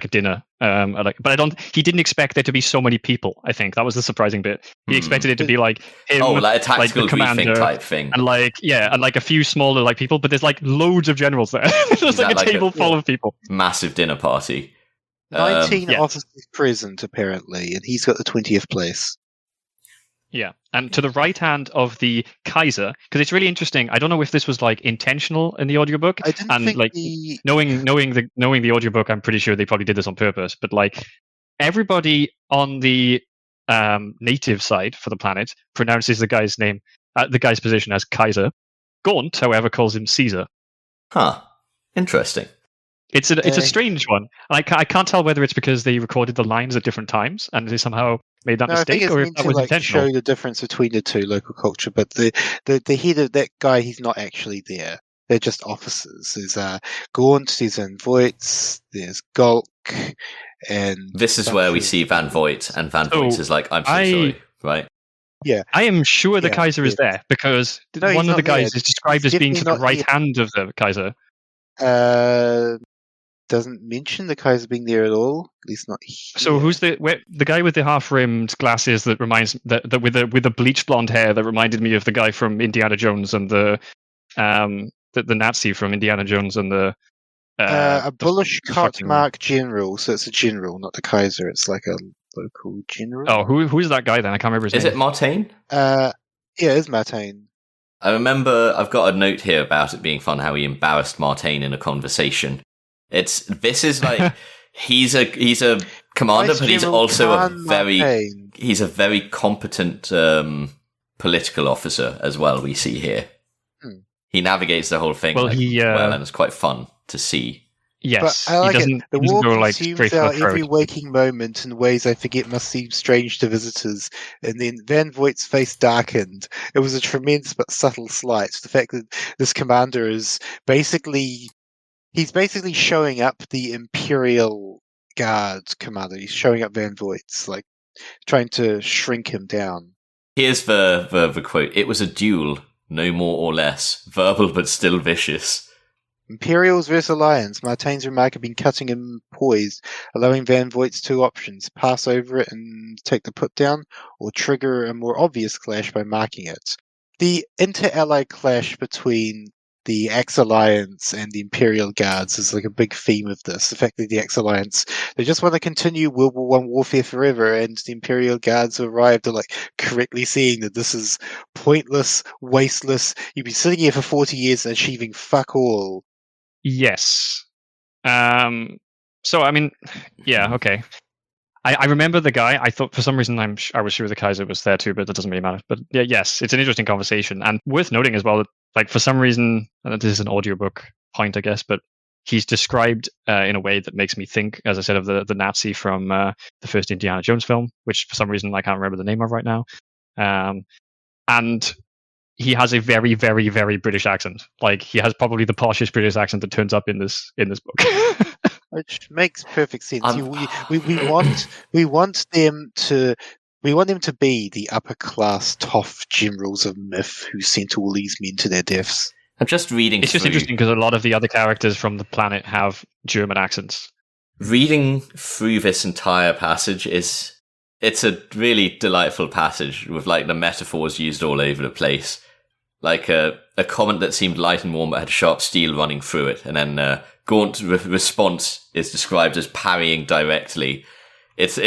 dinner. But he didn't expect there to be so many people. I think that was the surprising bit. He expected it to be like him, like a tactical like the commander briefing type thing. and like a few smaller like people, but there's like loads of generals there. There's like a table full of people. Massive dinner party. 19 officers present, apparently, and he's got the 20th place. Yeah, and to the right hand of the Kaiser, because it's really interesting. I don't know if this was like intentional in the audiobook, I didn't and think like knowing the audiobook, I'm pretty sure they probably did this on purpose. But like everybody on the native side for the planet pronounces the guy's name, the guy's position as Kaiser. Gaunt, however, calls him Caesar. Huh. Interesting. It's a strange one. I can't tell whether it's because they recorded the lines at different times and they somehow made that mistake, or if that was intentional. Show the difference between the two local culture, but the head of that guy, he's not actually there. They're just officers. There's Gaunt, there's Van Voigt, there's Goch, and this is where we see Van Voigt, and Van Voigt is like, "I'm so sorry," right? Yeah, I am sure the Kaiser is there because one of the guys is described as being to the right hand of the Kaiser. Doesn't mention the Kaiser being there at all. At least not here. So who's the guy with the half-rimmed glasses that reminds that with the bleached blonde hair that reminded me of the guy from Indiana Jones and the Nazi from Indiana Jones and the a bullish cut-mark general. So it's a general, not the Kaiser. It's like a local general. Oh, who's that guy then? I can't remember his name. Is it Martain? Yeah, it's Martain. I remember I've got a note here about it being fun how he embarrassed Martain in a conversation. This is like he's a commander, but he's also a very competent political officer as well. We see here he navigates the whole thing and it's quite fun to see. Yes, but I like it. The war consumes our every waking moment in ways I forget must seem strange to visitors. And then Van Voigt's face darkened. It was a tremendous but subtle slight. The fact that this commander is He's basically showing up the Imperial Guard commander. He's showing up Van Voigt's, like, trying to shrink him down. Here's the quote. "It was a duel, no more or less. Verbal but still vicious." Imperials versus Alliance. Martain's remark had been cutting and poised, allowing Van Voigt's two options: pass over it and take the put down, or trigger a more obvious clash by marking it. The inter-ally clash between the Ex-Alliance and the Imperial Guards is like a big theme of this. The fact that the Ex-Alliance, they just want to continue World War I warfare forever, and the Imperial Guards arrived at like correctly seeing that this is pointless, wasteless. You've been sitting here for 40 years and achieving fuck all. Yes. So I mean, yeah, okay. I remember the guy. I thought for some reason I was sure the Kaiser was there too, but that doesn't really matter. But yeah, yes, it's an interesting conversation and worth noting as well. That, like, for some reason, and this is an audiobook point, I guess, but he's described in a way that makes me think, as I said, of the Nazi from the first Indiana Jones film, which for some reason I can't remember the name of right now. And he has a very, very, very British accent. Like, he has probably the poshest British accent that turns up in this book. Which makes perfect sense. We want them to be the upper class tough generals of myth who sent all these men to their deaths. I'm just reading. It's just interesting because a lot of the other characters from the planet have German accents. Reading through this entire passage it's a really delightful passage with like the metaphors used all over the place. Like a comment that seemed light and warm but had sharp steel running through it, and then Gaunt's response is described as parrying directly. It's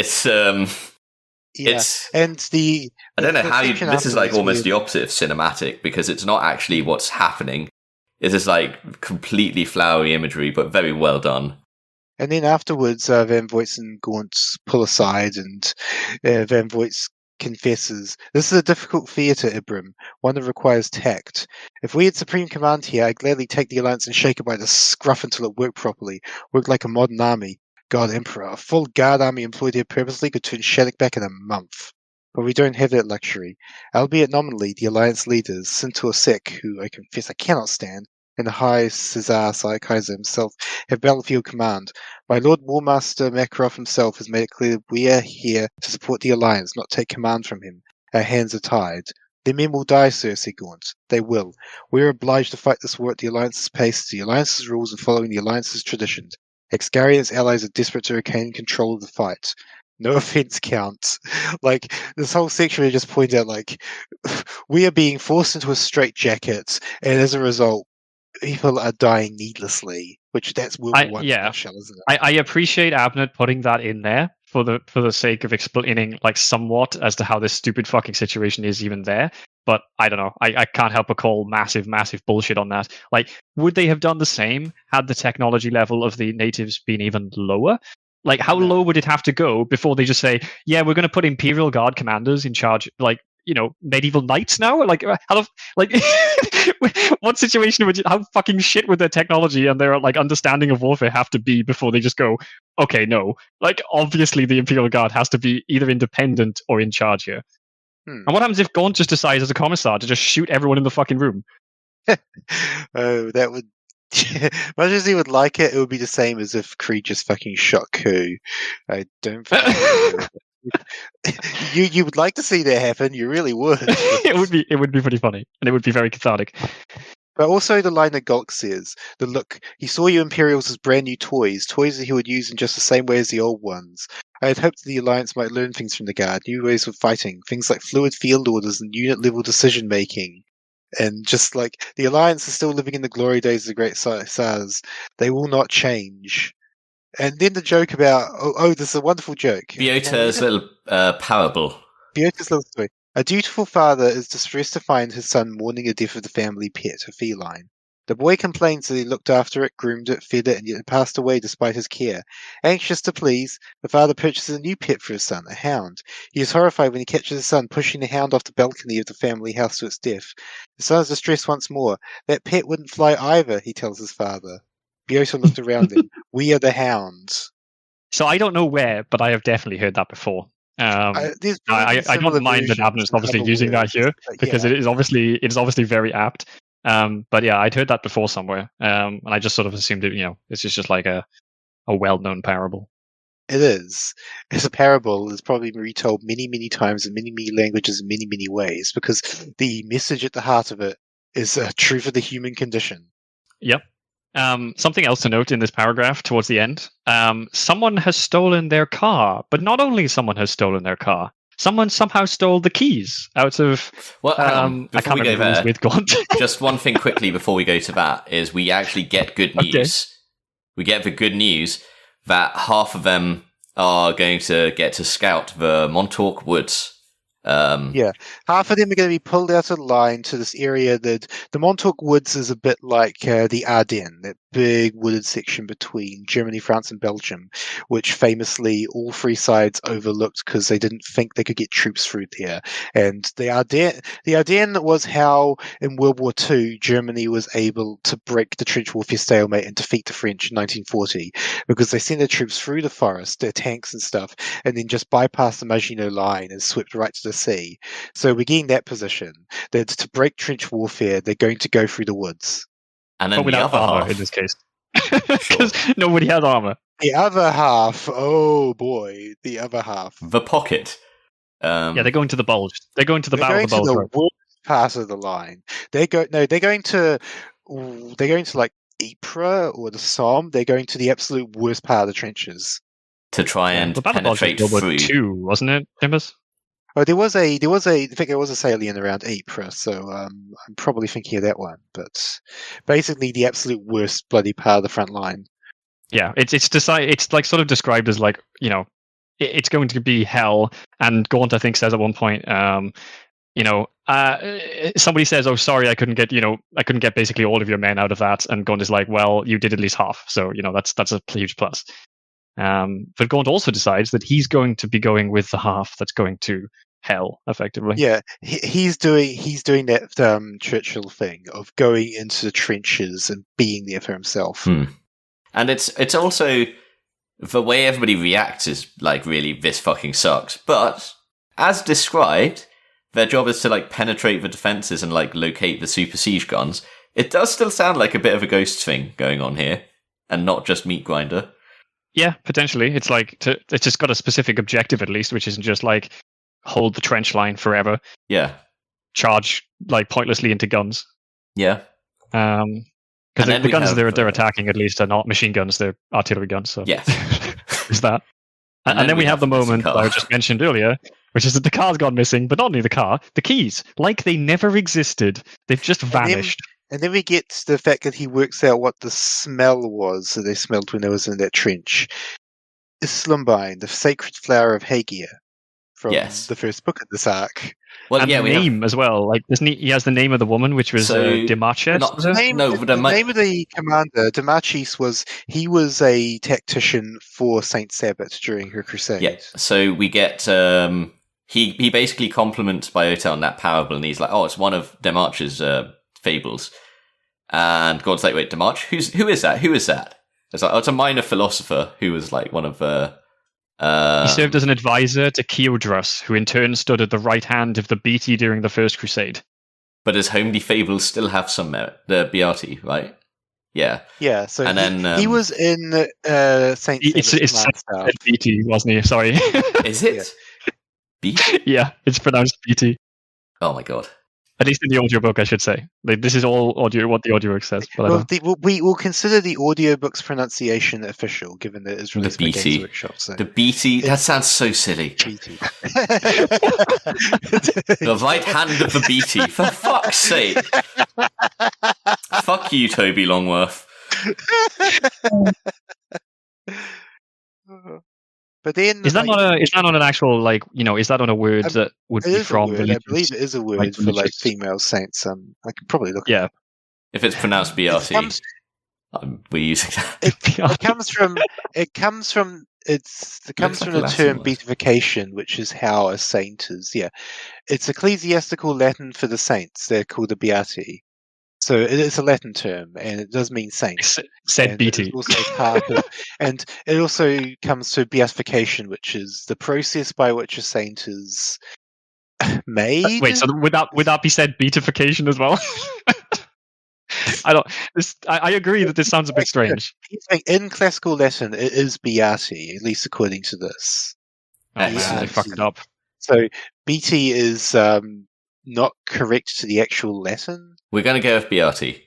and the I don't know how section this is like afterwards almost the opposite of cinematic, because it's not actually what's happening. It's just like completely flowery imagery, but very well done. And then afterwards, Van Voigt's and Gaunt pull aside, and Van Voigt confesses, "This is a difficult theatre, Ibram, one that requires tact. If we had supreme command here, I'd gladly take the Alliance and shake it by the scruff until it worked properly, worked like a modern army. God Emperor, a full guard army employed here purposely could turn Shattuck back in a month. But we don't have that luxury. Albeit nominally, the Alliance leaders, Sintor Sek, who I confess I cannot stand, and the High Caesar Kaiser himself have battlefield command. My Lord Warmaster Makarov himself has made it clear that we are here to support the Alliance, not take command from him. Our hands are tied. Their men will die, Sir, said Gaunt. They will. We are obliged to fight this war at the Alliance's pace, the Alliance's rules, and following the Alliance's traditions. Excari and its allies are desperate to regain control of the fight. No offense, Count." Like, this whole section we just point out, like, we are being forced into a straitjacket, and as a result, people are dying needlessly, which that's World War I nutshell, isn't it? I appreciate Abnett putting that in there for the sake of explaining, like, somewhat as to how this stupid fucking situation is even there. But I don't know. I can't help but call massive, massive bullshit on that. Like, would they have done the same had the technology level of the natives been even lower? Like, how low would it have to go before they just say, yeah, we're going to put Imperial Guard commanders in charge, like, you know, medieval knights now? Like, what situation would how fucking shit would their technology and their, like, understanding of warfare have to be before they just go, okay, no. Like, obviously the Imperial Guard has to be either independent or in charge here. And what happens if Gaunt just decides as a commissar to just shoot everyone in the fucking room? Oh, that would... much as he would like it, it would be the same as if Creed just fucking shot Ku. I don't think... you would like to see that happen. You really would. It would be pretty funny, and it would be very cathartic. But also the line that Gulk says, that look, he saw you Imperials as brand new toys that he would use in just the same way as the old ones. I had hoped that the Alliance might learn things from the Guard, new ways of fighting, things like fluid field orders and unit-level decision-making. And just like, the Alliance is still living in the glory days of the Great Sars. They will not change. And then the joke about, this is a wonderful joke. Biota's little parable. Biota's little story. A dutiful father is distressed to find his son mourning the death of the family pet, a feline. The boy complains that he looked after it, groomed it, fed it, and yet it passed away despite his care. Anxious to please, the father purchases a new pet for his son, a hound. He is horrified when he catches his son pushing the hound off the balcony of the family house to its death. The son is distressed once more. That pet wouldn't fly either, he tells his father. Biota looked around him. We are the hounds. So I don't know where, but I have definitely heard that before. I don't mind that Abner's obviously using that here because it is obviously very apt. But yeah, I'd heard that before somewhere, and I just sort of assumed it. You know, this is just like a well-known parable. It is. It's a parable. It's probably been retold many, many times in many, many languages in many, many ways because the message at the heart of it is true for the human condition. Yep. Something else to note in this paragraph towards the end. Someone has stolen their car, but not only someone has stolen their car, someone somehow stole the keys out of... Well, I can't remember who's with Gaunt. Just one thing quickly before we go to that is we actually get good news. Okay. We get the good news that half of them are going to get to scout the Montauk Woods. Yeah, half of them are going to be pulled out of line to this area that the Montauk Woods is a bit like the Ardennes. big wooded section between Germany, France, and Belgium, which famously all three sides overlooked because they didn't think they could get troops through there. And the Ardennes was how in World War II Germany was able to break the trench warfare stalemate and defeat the French in 1940 because they sent their troops through the forest, their tanks and stuff, and then just bypassed the Maginot Line and swept right to the sea. So we're getting that position. That to break trench warfare, they're going to go through the woods. And then But the without other armor half, in this case. Because nobody has armor. The other half, oh boy, the other half. the pocket. Yeah, they're going to the bulge. They're going to the They're Battle going of the to Bulge. the Right? worst part of the line. They're going to like Ypres or the Somme. They're going to the absolute worst part of the trenches. To try and The Battle of the Bulge penetrate was World War through. II, wasn't it, Timbers? Oh, in fact, there was a salient around Ypres, so I'm probably thinking of that one. But basically, the absolute worst bloody part of the front line. Yeah, it's like sort of described as like, you know, it's going to be hell. And Gaunt, I think, says at one point, somebody says, "Oh, sorry, I couldn't get basically all of your men out of that." And Gaunt is like, "Well, you did at least half, so that's a huge plus." But Gaunt also decides that he's going to be going with the half that's going to hell, effectively. Yeah, he's doing that Churchill thing of going into the trenches and being there for himself. And it's also the way everybody reacts is like, really, this fucking sucks. But as described, their job is to like penetrate the defenses and like locate the super siege guns. It does still sound like a bit of a Ghost thing going on here, and not just meat grinder. Yeah, potentially. It's like it's just got a specific objective at least, which isn't just like hold the trench line forever. Yeah, charge like pointlessly into guns. Yeah. Because the guns they're attacking at least are not machine guns; they're artillery guns. So yes, is that. And then we have the moment that I just mentioned earlier, which is that the car's gone missing, but not only the car, the keys, like they never existed. They've just vanished. And then we get the fact that he works out what the smell was that they smelled when they was in that trench. Islumbine, the sacred flower of Hagia, from the first book of this arc. Well, and the name as well. Like he has the name of the woman, which was Demarches. The name of the commander, Demarches, was a tactician for Saint Sabbat during her crusade. Yeah. So we get he basically compliments Biota on that parable, and he's like, "Oh, it's one of Demarches' fables." And God's like, "Wait, Demarche? Who is that? Who is that?" It's like, "Oh, it's a minor philosopher who was like one of." He served as an advisor to Ceodrus, who in turn stood at the right hand of the Beatty during the First Crusade. But his homely fables still have some merit. The Beati, right? Yeah. Yeah, so and then, he was in Saint It's Beatty, wasn't he? Sorry. Is it? Yeah. Beatty? Yeah, it's pronounced Beatty. Oh my god. At least in the audiobook, I should say. Like, this is all audio, what the audiobook says. But we will consider the audiobook's pronunciation official, given that it's released by Games Workshop. So. The BT? That sounds so silly. BT. The right hand of the BT. For fuck's sake. Fuck you, Toby Longworth. But then, is that not an actual, like, is that on a word that would be from the I believe it is a word for like female saints. I can probably look. Yeah, if it's pronounced BRT, we're using that. It comes from the term beatification, which is how a saint is. Yeah, it's ecclesiastical Latin for the saints. They're called the beati. So it's a Latin term, and it does mean saint. Said BT. And it also comes to beatification, which is the process by which a saint is made. Wait, so would that be said beatification as well? I agree that this sounds a bit strange. In classical Latin, it is beati, at least according to this. Oh man, they fucked it up. So BT is not correct to the actual Latin. We're going to go with BRT.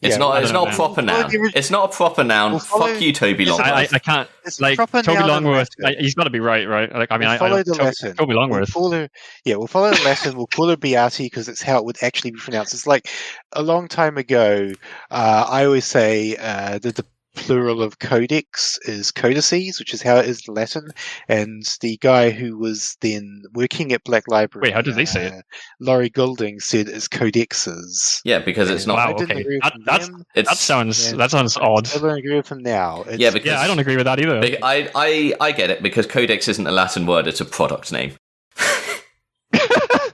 It's not a proper noun. It's not a proper noun. Fuck you, Toby Longworth. I can't. Like Toby Longworth, he's got to be right. Like, I mean, we'll follow the Latin. Toby Longworth. We'll follow the Latin. We'll call it Beati because it's how it would actually be pronounced. It's like a long time ago. I always say the plural of codex is codices, which is how it is in Latin. And the guy who was then working at Black Library, Wait, how did they say it? Laurie Goulding said it's codexes. Yeah, because it's not. I Wow, didn't okay. agree with them. That sounds odd. I don't agree with him now. Yeah, because Yeah, I don't agree with that either. I get it, because codex isn't a Latin word; it's a product name.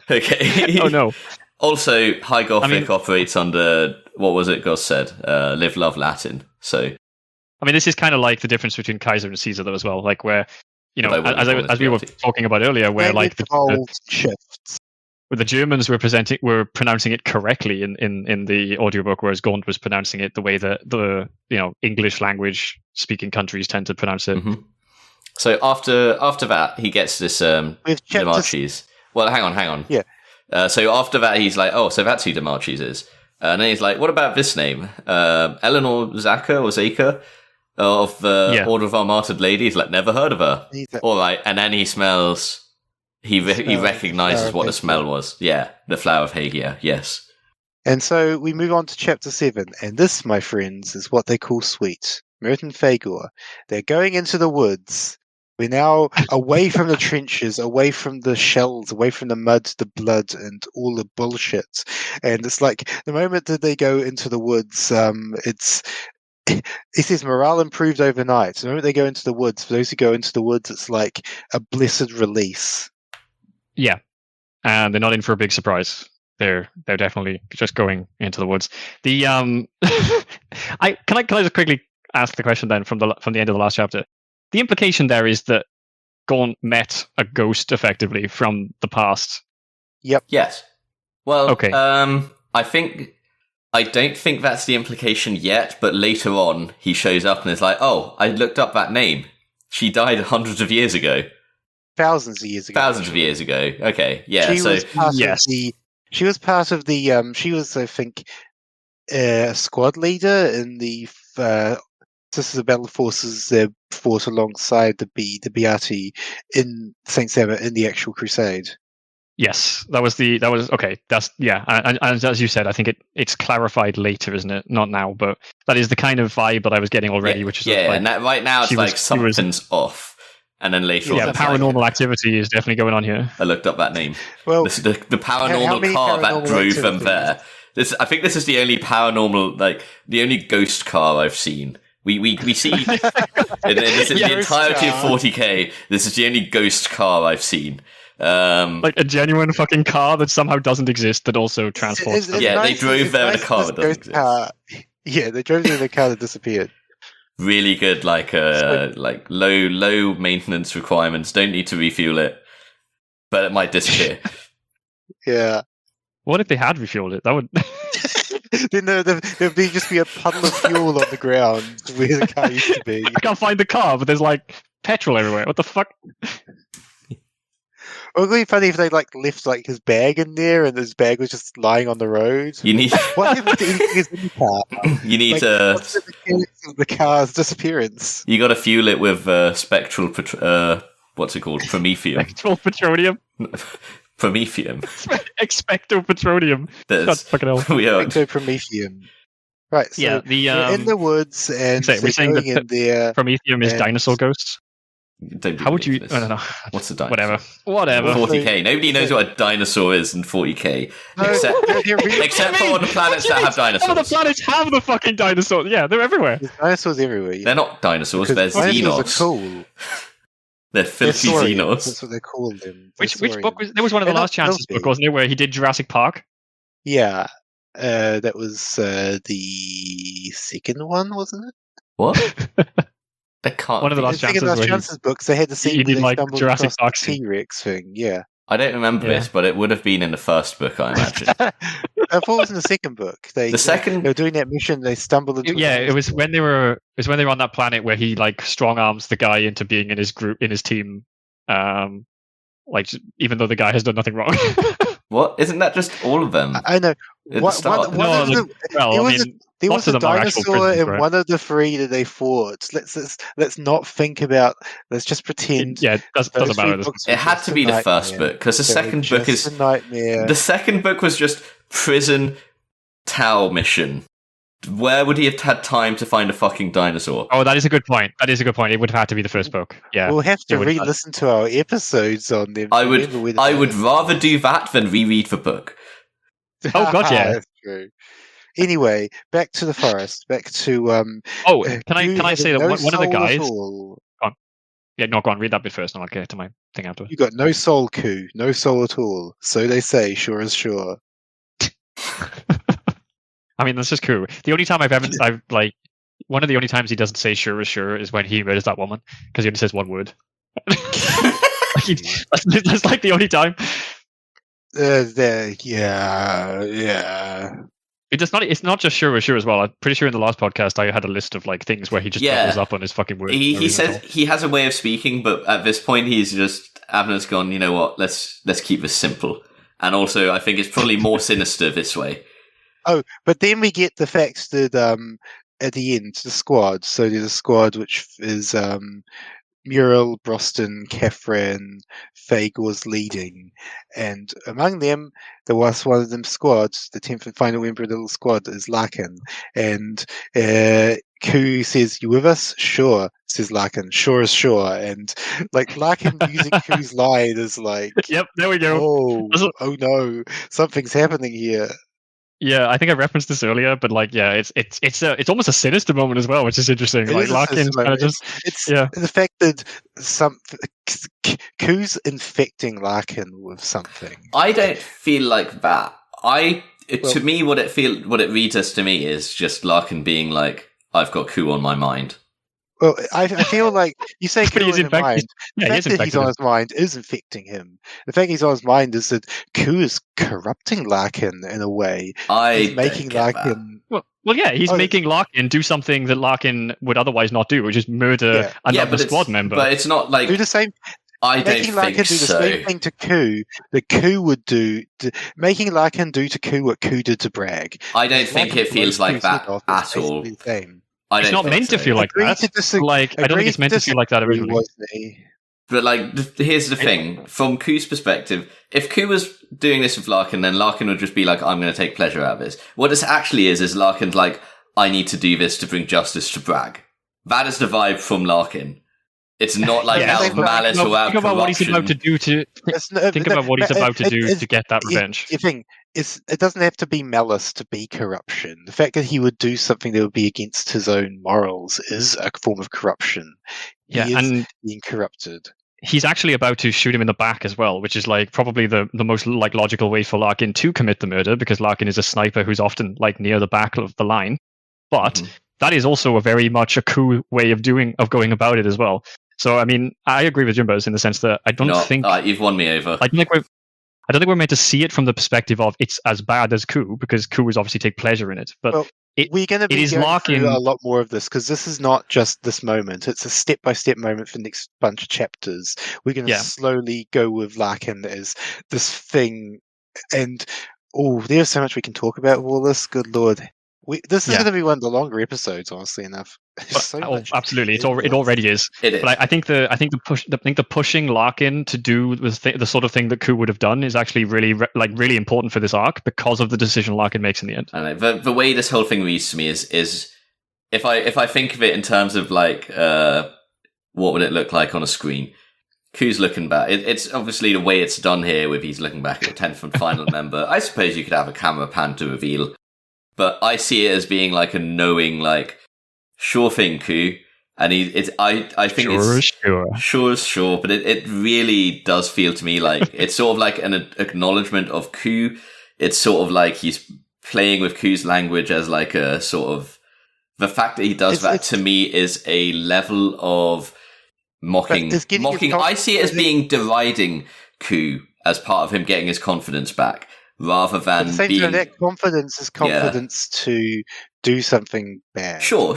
Okay. Oh no. Also, High Gothic operates under, what was it Goss said? Live, love, Latin. So, I mean, this is kind of like the difference between Kaiser and Caesar, though, as well. Like where, you know, But I wouldn't call as we were this talking about earlier, where like shifts. where the Germans were pronouncing it correctly in the audiobook, whereas Gaunt was pronouncing it the way that the English language speaking countries tend to pronounce it. Mm-hmm. So after that, he gets this Demarches. Well, hang on. Yeah. So after that, he's like, oh, so that's who Demarches is. And then he's like, what about this name? Eleanor Zaka or Zaka of the Order of Our Martyred Lady? He's like, never heard of her. All right. And then he smells, he recognizes what the smell was. Yeah, the flower of Hagia, yes. And so we move on to chapter 7. And this, my friends, is what they call sweet. Merton Fagor. They're going into the woods. We're now away from the trenches, away from the shells, away from the mud, the blood, and all the bullshit. And it's like the moment that they go into the woods, it says morale improved overnight. The moment they go into the woods, for those who go into the woods, it's like a blessed release. Yeah, and they're not in for a big surprise. They're definitely just going into the woods. The can I just quickly ask the question then from the end of the last chapter? The implication there is that Gaunt met a ghost effectively from the past. Yep. Yes. Well, okay. I don't think that's the implication yet, but later on he shows up and is like, oh, I looked up that name. She died hundreds of years ago. Thousands of years ago. Okay. Yeah. She was part of the she was, I think, a squad leader in the Sisters of Battle Forces that fought alongside the Beati in Saint Sabbath in the actual crusade. Yes, that was okay. That's and as you said, I think it's clarified later, isn't it? Not now, but that is the kind of vibe that I was getting already. Which is like, and that right now it's like something's off, and then later on, paranormal activity is definitely going on here. I looked up that name. Well, the paranormal car that drove them there. I think this is the only paranormal, like the only ghost car I've seen. We see in the entirety of 40k. This is the only ghost car I've seen. Like a genuine fucking car that somehow doesn't exist that also transports them. Yeah, they drove there in a car that doesn't exist. Yeah, they drove there in a car that disappeared. Really good, like low maintenance requirements. Don't need to refuel it, but it might disappear. Yeah. What if they had refueled it? That would. Then there'd just be a puddle of fuel on the ground where the car used to be. I can't find the car, but there's like petrol everywhere. What the fuck? It would be funny if they left his bag in there and his bag was just lying on the road. You need what happened to anything in the car? You need what's the mechanics of the car's disappearance? You got to fuel it with spectral. What's it called? Promethium. Spectral petroleum. Promethium. Expecto petroleum. God fucking hell. Expecto promethium. Right. So we're in the woods and we're saying going in there. Promethium is dinosaur ghosts. How would you? I don't know. What's a dinosaur? Whatever. 40k. Nobody knows what a dinosaur is in 40k, except for on the planets that have dinosaurs. Some of the planets have the fucking dinosaurs. Yeah, they're everywhere. There's dinosaurs everywhere. Yeah. They're not dinosaurs. Because they're xenos. Dinosaurs are cool. They're filthy xenos. That's what they call them. Which book was? There was one of the last chances book, wasn't it, where he did Jurassic Park? Yeah, that was the second one, wasn't it? What? That can't. One of the last chances books. They had the scene where they like stumbled Jurassic across Park the T-Rex thing. Yeah. I don't remember this, but it would have been in the first book, I imagine. I thought it was in the second book. They were doing that mission. They stumbled into. Yeah, it was when they were. It was when they were on that planet where he like strong arms the guy into being in his group, in his team. Like even though the guy has done nothing wrong. What? Isn't that just all of them? I know. There was a dinosaur in one of the three that they fought. Let's not think about. Let's just pretend. Yeah, it doesn't matter. It had to be the first book because the second book is a nightmare. The second book was just prison Tau mission. Where would he have had time to find a fucking dinosaur? Oh, that is a good point. It would have had to be the first book. Yeah. We'll have to it would- re-listen to our episodes on them. I to would remember where the I would dinosaurs rather do that than reread the book. Oh, God, yeah. That's true. Anyway, back to the forest. Back to Oh, can I you say having that no one of the soul at guys? all. Yeah, no, go on. Read that bit first, and I'll get to my thing after. You got no soul, Koo. No soul at all. So they say. Sure as sure. I mean, that's just cool. The only time I've like one of the only times he doesn't say sure is sure is when he murders that woman because he only says one word. That's like the only time. Yeah. It's not just sure is sure as well. I'm pretty sure in the last podcast I had a list of like things where he just doubles up on his fucking words. He says he has a way of speaking, but at this point he's just Abner's gone. You know what? Let's keep this simple. And also, I think it's probably more sinister this way. Oh, but then we get the fact that at the end, the squad. So there's a squad which is Muriel, Broston, Catherine, Fagor's leading, and among them, there was one of them squads. The 10th and final member of the little squad is Larkin, and Koo says, "You with us?" "Sure," says Larkin. "Sure as sure," and like Larkin using Koo's line is like, "Yep, there we go." Oh no, something's happening here. Yeah, I think I referenced this earlier, but like, yeah, it's almost a sinister moment as well, which is interesting. Like Larkin's kind of just the fact that Koo's infecting Larkin with something. I don't feel like that. To me, what it reads as to me is just Larkin being like, "I've got Koo on my mind." Well, I feel like you say Koo on his mind. The fact that he's on his mind is infecting him. The fact he's on his mind is that Koo is corrupting Larkin in a way. He's making Larkin. Well, yeah, he's making Larkin do something that Larkin would otherwise not do, which is murder another squad member. But it's not like do the same. I don't making Larkin think do the so. same thing to Koo that Koo would do. Making Larkin do to Koo what Koo did to Bragg. I don't think it feels like that at all. It's not meant to feel like that. Like, I don't think it's meant to feel like that originally. But like, here's the thing: from Koo's perspective, if Koo was doing this with Larkin, then Larkin would just be like, "I'm going to take pleasure out of this." What this actually is Larkin's like, "I need to do this to bring justice to Bragg." That is the vibe from Larkin. It's not like out of malice or out of corruption. Think about what he's about to do to get that revenge. The thing is, it doesn't have to be malice to be corruption. The fact that he would do something that would be against his own morals is a form of corruption. He is being corrupted. He's actually about to shoot him in the back as well, which is like probably the most like logical way for Larkin to commit the murder, because Larkin is a sniper who's often like near the back of the line. But that is also a very much a Koo way of going about it as well. So, I mean, I agree with Jimbos in the sense that I don't think... you've won me over. I don't think we're meant to see it from the perspective of it's as bad as Koo, because Koo is obviously take pleasure in it. But we're going to be going through a lot more of this, because this is not just this moment. It's a step-by-step moment for the next bunch of chapters. We're going to slowly go with Larkin as this thing. And, there's so much we can talk about with all this. Good Lord. This is going to be one of the longer episodes, honestly enough. Absolutely, it already is. It is. But I think the pushing Larkin to do the sort of thing that Koo would have done is actually really important for this arc because of the decision Larkin makes in the end. I know, the way this whole thing reads to me is if I think of it in terms of like what would it look like on a screen. Koo's looking back. It's obviously the way it's done here, with he's looking back at the 10th and final member. I suppose you could have a camera pan to reveal. But I see it as being like a knowing, like, sure thing, Koo. And I think it's sure. But it really does feel to me like it's sort of like an acknowledgement of Koo. It's sort of like he's playing with Koo's language as like a sort of, the fact that he does that to me is a level of mocking. I see it as being deriding Koo as part of him getting his confidence back. Rather than that confidence is confidence to do something bad. Sure,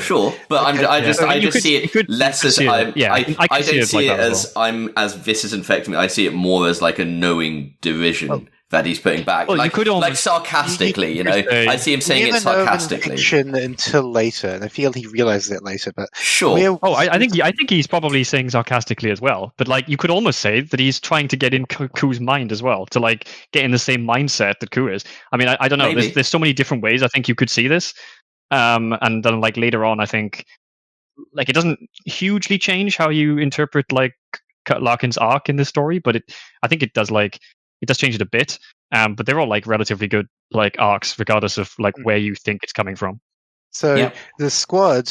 but I just see it less as I don't see it as as this is infecting me. I see it more as like a knowing derision that he's putting back, like sarcastically. I see him saying it sarcastically. Until later, and I feel he realizes that later. But sure. I think he's probably saying sarcastically as well. But like, you could almost say that he's trying to get in Koo's mind as well, to like get in the same mindset that Koo is. I mean, I don't know. There's so many different ways I think you could see this. And then like later on, I think like it doesn't hugely change how you interpret like Larkin's arc in this story, but I think it does change it a bit. But they're all like relatively good like arcs, regardless of like where you think it's coming from. So Yep. this squad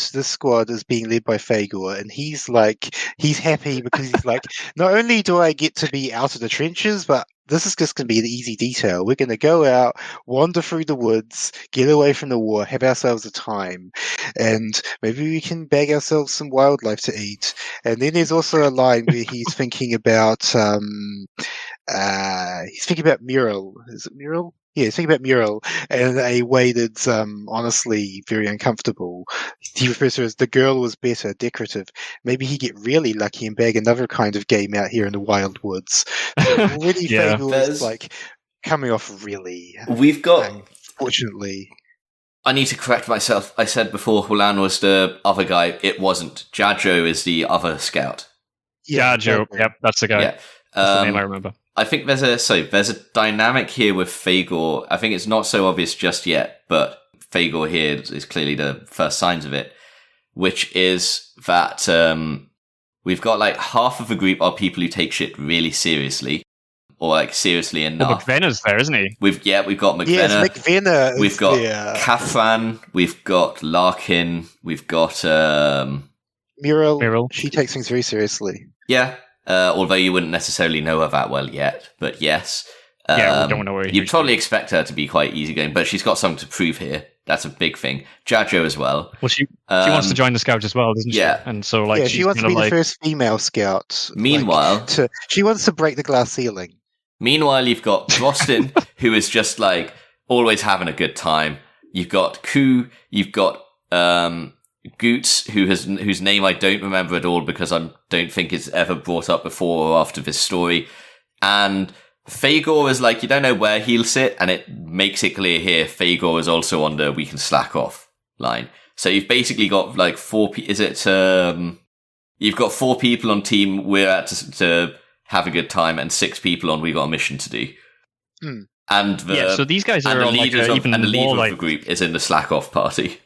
is being led by Fagor, and he's happy because he's like, not only do I get to be out of the trenches, but this is just going to be an easy detail. We're going to go out, wander through the woods, get away from the war, have ourselves a time, and maybe we can bag ourselves some wildlife to eat. And then there's also a line where he's thinking about Muriel. Is it Muriel? Yeah, he's thinking about Muriel in a way that's honestly very uncomfortable. He refers to her as the girl was better, decorative. Maybe he get really lucky and bag another kind of game out here in the wild woods. So already Yeah. Fagor is like coming off really. We've got. Unfortunately. I need to correct myself. I said before Hulan was the other guy. It wasn't. Jajo is the other scout. Yeah, Joe. Yep, that's the guy. Yeah. That's the name I remember. I think there's a dynamic here with Fagor. I think it's not so obvious just yet, but Fagor here is clearly the first signs of it, which is that we've got like half of the group are people who take shit really seriously, or like seriously enough. Well, McVenna's there, isn't he? We've got McVenna. Yes, McVenna. We've got Cathran. We've got Larkin. We've got Muriel. She takes things very seriously. Yeah. Although you wouldn't necessarily know her that well yet, but yes. We don't know her. You'd probably expect her to be quite easygoing, but she's got something to prove here. That's a big thing. Jajo as well. Well, she wants to join the Scouts as well, doesn't she? Yeah. And so, like, she wants to be the first female Scout. Meanwhile... she wants to break the glass ceiling. Meanwhile, you've got Boston, who is just, like, always having a good time. You've got Ku, you've got... Goots, whose name I don't remember at all because I don't think it's ever brought up before or after this story. And Fagor is like, you don't know where he'll sit, and it makes it clear here Fagor is also on the we can slack off line. So you've basically got like you've got 4 people on team we're at to have a good time, and 6 people on we got a mission to do. And so these guys are on like even the leader more of the group is in the slack off party.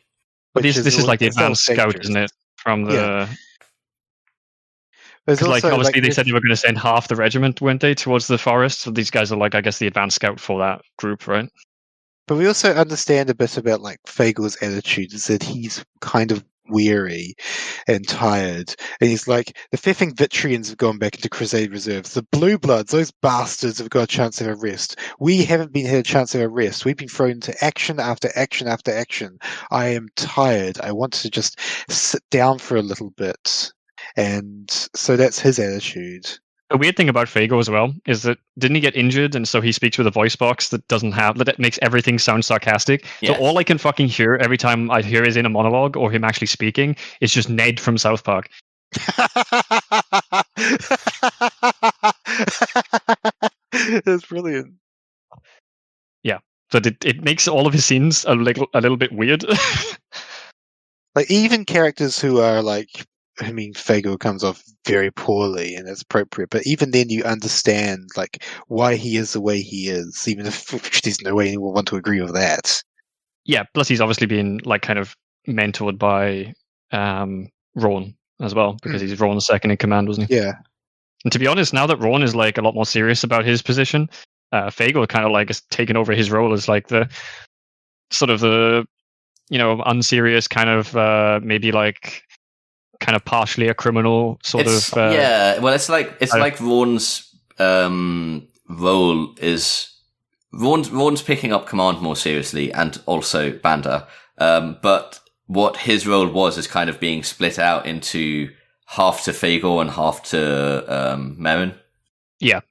But this is like the advanced scout, isn't it? From the because like obviously they said they were going to send half the regiment, weren't they, towards the forest? So these guys are like, I guess, the advanced scout for that group, right? But we also understand a bit about like Fagor's attitude is that he's kind of weary and tired, and he's like, the Feffing Vitrians have gone back into Crusade reserves. The Blue Bloods, those bastards, have got a chance of a rest. We haven't had a chance of a rest. We've been thrown into action after action after action. I am tired. I want to just sit down for a little bit. And so that's his attitude. A weird thing about Fagor as well is that didn't he get injured, and so he speaks with a voice box that makes everything sound sarcastic. Yes. So all I can fucking hear every time I hear his inner monologue or him actually speaking is just Ned from South Park. That's brilliant. Yeah, but it makes all of his scenes a little bit weird. Like even characters who are like, I mean, Fagor comes off very poorly, and it's appropriate. But even then, you understand like why he is the way he is, even if there's no way anyone will want to agree with that. Yeah. Plus, he's obviously been like kind of mentored by Ron as well, because he's Ron's second in command, wasn't he? Yeah. And to be honest, now that Ron is like a lot more serious about his position, Fagor kind of like has taken over his role as like the sort of the unserious kind of maybe like. Kind of partially a criminal sort of. Yeah, well, it's like Ron's role is Ron's picking up command more seriously, and also Banda. But what his role was is kind of being split out into half to Fagor and half to Merrin. Yeah.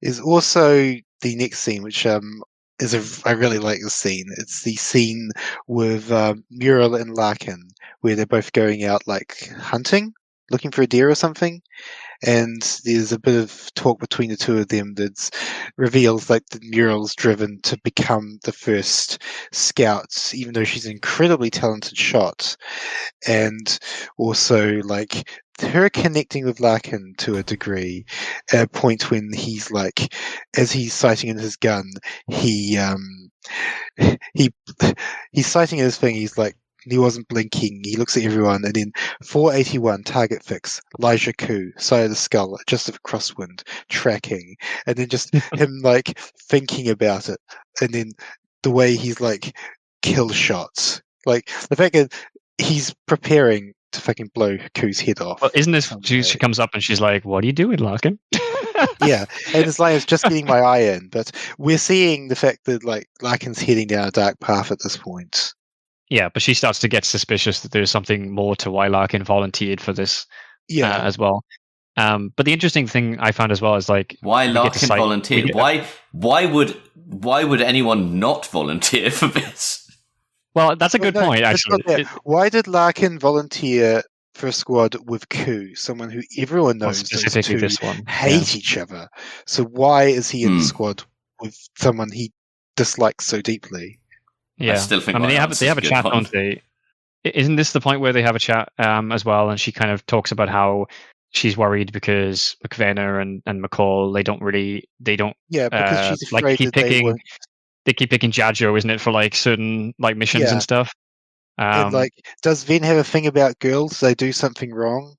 Is also the next scene, which I really like this scene. It's the scene with Muriel and Larkin, where they're both going out like hunting, looking for a deer or something. And there's a bit of talk between the two of them that reveals like that Muriel's driven to become the first scout, even though she's an incredibly talented shot. And also like her connecting with Larkin to a degree, at a point when he's like, as he's sighting in his gun, he he he's sighting his thing. He's like, he wasn't blinking. He looks at everyone, and then 481 target fix. Elijah Koo, side of the skull, just a crosswind, tracking, and then just him like thinking about it, and then the way he's like kill shots, like the fact that he's preparing to fucking blow Koo's head off. Well, isn't this? She comes up and she's like, "What are you doing, Larkin?" Yeah, and it's like, it's just getting my eye in, but we're seeing the fact that like Larkin's heading down a dark path at this point. Yeah, but she starts to get suspicious that there's something more to why Larkin volunteered for this as well. But the interesting thing I found as well is like why Larkin volunteered. Why would anyone not volunteer for this? Well, that's a good point, actually. Why did Larkin volunteer for a squad with Koo, someone who everyone knows specifically this one hate each other? So why is he in the squad with someone he dislikes so deeply? Yeah, I still think they have a chat, don't they? Isn't this the point where they have a chat as well? And she kind of talks about how she's worried because McVenna and McCall they don't because she's afraid like keep that they keep picking Jajo, isn't it, for like certain like missions and stuff. And like, does Ven have a thing about girls? They do something wrong.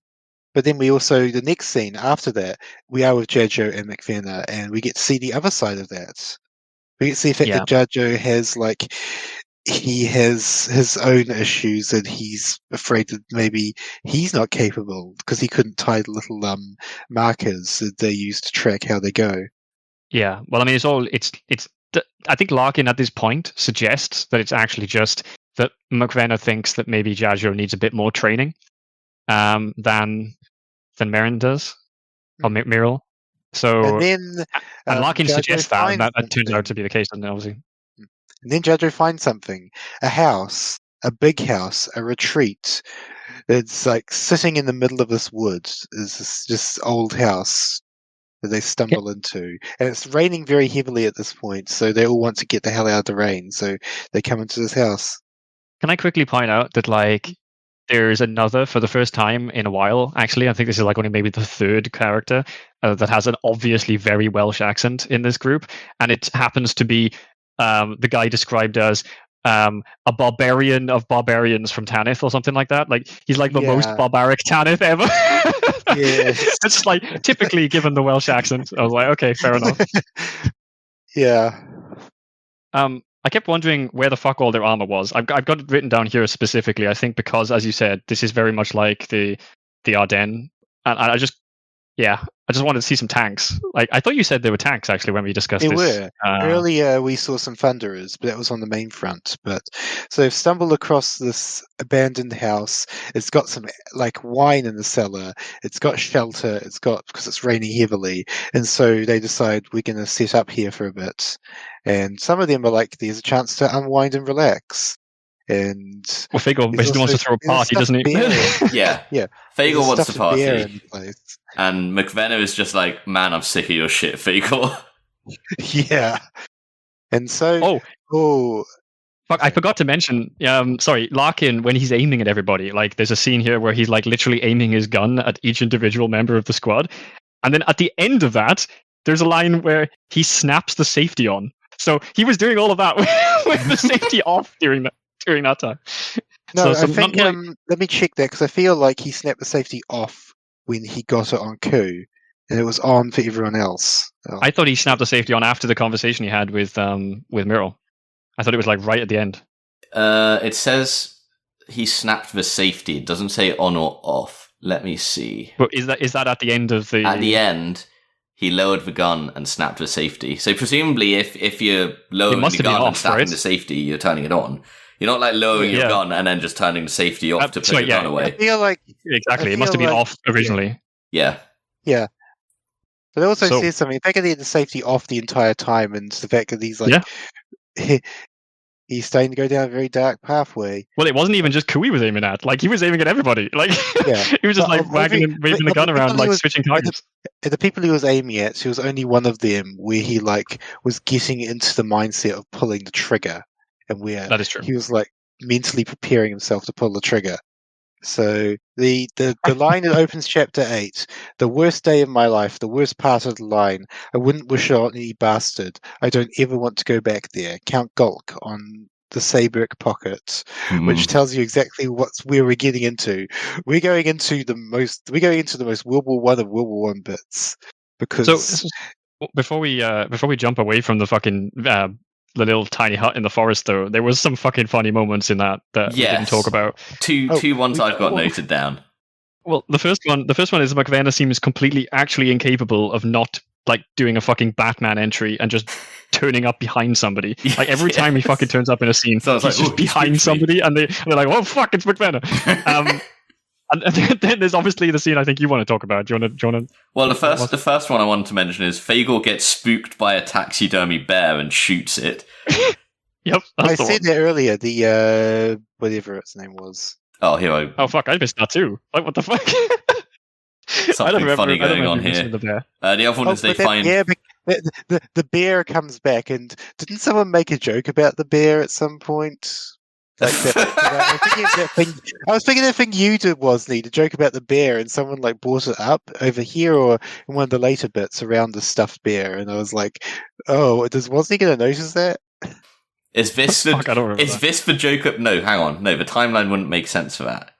But then we also, the next scene after that, we are with Jajo and McVenna, and we get to see the other side of that. We get to see the fact that Jajo has like, he has his own issues, and he's afraid that maybe he's not capable because he couldn't tie the little markers that they use to track how they go. Yeah, well, I mean, it's. I think Larkin at this point suggests that it's actually just that McVenna thinks that maybe Jajo needs a bit more training than Merrin does, or Miral. So, and Larkin suggests that, and that turns out to be the case, and obviously. And then Jajo finds something, a house, a big house, a retreat. It's like sitting in the middle of this wood. Is this old house that they stumble into, and it's raining very heavily at this point, so they all want to get the hell out of the rain, so they come into this house. Can I quickly point out that like there's another, for the first time in a while, actually, I think this is like only maybe the third character that has an obviously very Welsh accent in this group, and it happens to be the guy described as a barbarian of barbarians from Tanith or something like that. Like he's like the most barbaric Tanith ever. It's like typically given the Welsh accent. I was like, okay, fair enough. Yeah. I kept wondering where the fuck all their armor was. I've got it written down here specifically. I think because, as you said, this is very much like the Ardennes, and I just wanted to see some tanks. Like I thought you said there were tanks actually when we discussed this. There were. Earlier we saw some thunderers, but that was on the main front. But so they've stumbled across this abandoned house. It's got some like wine in the cellar. It's got shelter. It's got, because it's raining heavily, and so they decide we're going to set up here for a bit. And some of them are like, there's a chance to unwind and relax. And Fagor basically wants to throw a party, doesn't he? Yeah. Fagor wants to party. And McVenna is just like, man, I'm sick of your shit, Fagor. Yeah. And so... Fuck, I forgot to mention, Larkin, when he's aiming at everybody, like there's a scene here where he's like literally aiming his gun at each individual member of the squad. And then at the end of that, there's a line where he snaps the safety on. So he was doing all of that with the safety off during that time. No, I think, let me check that, because I feel like he snapped the safety off when he got it on Koo, and it was on for everyone else. I thought he snapped the safety on after the conversation he had with Miral. I thought it was like right at the end. It says he snapped the safety. It doesn't say on or off. Let me see. But is that at the end of the... At the end, he lowered the gun and snapped the safety. So presumably if you're lowering the gun and snapping the safety, you're turning it on. You're not like lowering your gun and then just turning the safety off to put your gun away. I feel like... Exactly, it must have been off originally. Yeah. Yeah. But it also says something. The fact that he had the safety off the entire time, and the fact that he's like... He's starting to go down a very dark pathway. Well, it wasn't even just Kui was aiming at. Like, he was aiming at everybody. Like, he was just like waving the gun around, like switching targets. The people he was aiming at, he was only one of them where he like was getting into the mindset of pulling the trigger, and where that is true. He was like mentally preparing himself to pull the trigger. So the line that opens chapter 8, the worst day of my life, the worst part of the line, I wouldn't wish it on any bastard. I don't ever want to go back there. Count Gulk on the Sabric pocket, which tells you exactly where we're getting into. We're going into the most World War One of World War One bits because before we jump away from the fucking the little tiny hut in the forest, though, there was some fucking funny moments in that we didn't talk about. Two ones I've got noted down. Well, the first one is MacLeod seems completely actually incapable of not like doing a fucking Batman entry and just turning up behind somebody. Like every time he fucking turns up in a scene, so he's just behind somebody, and they're like, "Oh fuck, it's MacLeod." And then there's obviously the scene I think you want to talk about. Do you want to? Well, the first one I wanted to mention is Fagor gets spooked by a taxidermy bear and shoots it. Yep, I said that earlier. The whatever its name was. Oh, here Oh fuck, I missed that too. Like what the fuck? Something funny going on here. The other one is they find. Yeah, the bear comes back, and didn't someone make a joke about the bear at some point? Like I was thinking that thing you did, Wozni, the joke about the bear, and someone like brought it up over here or in one of the later bits around the stuffed bear, and I was like, "Oh, Wozni going to notice that?" Is this the joke? No, hang on. No, the timeline wouldn't make sense for that.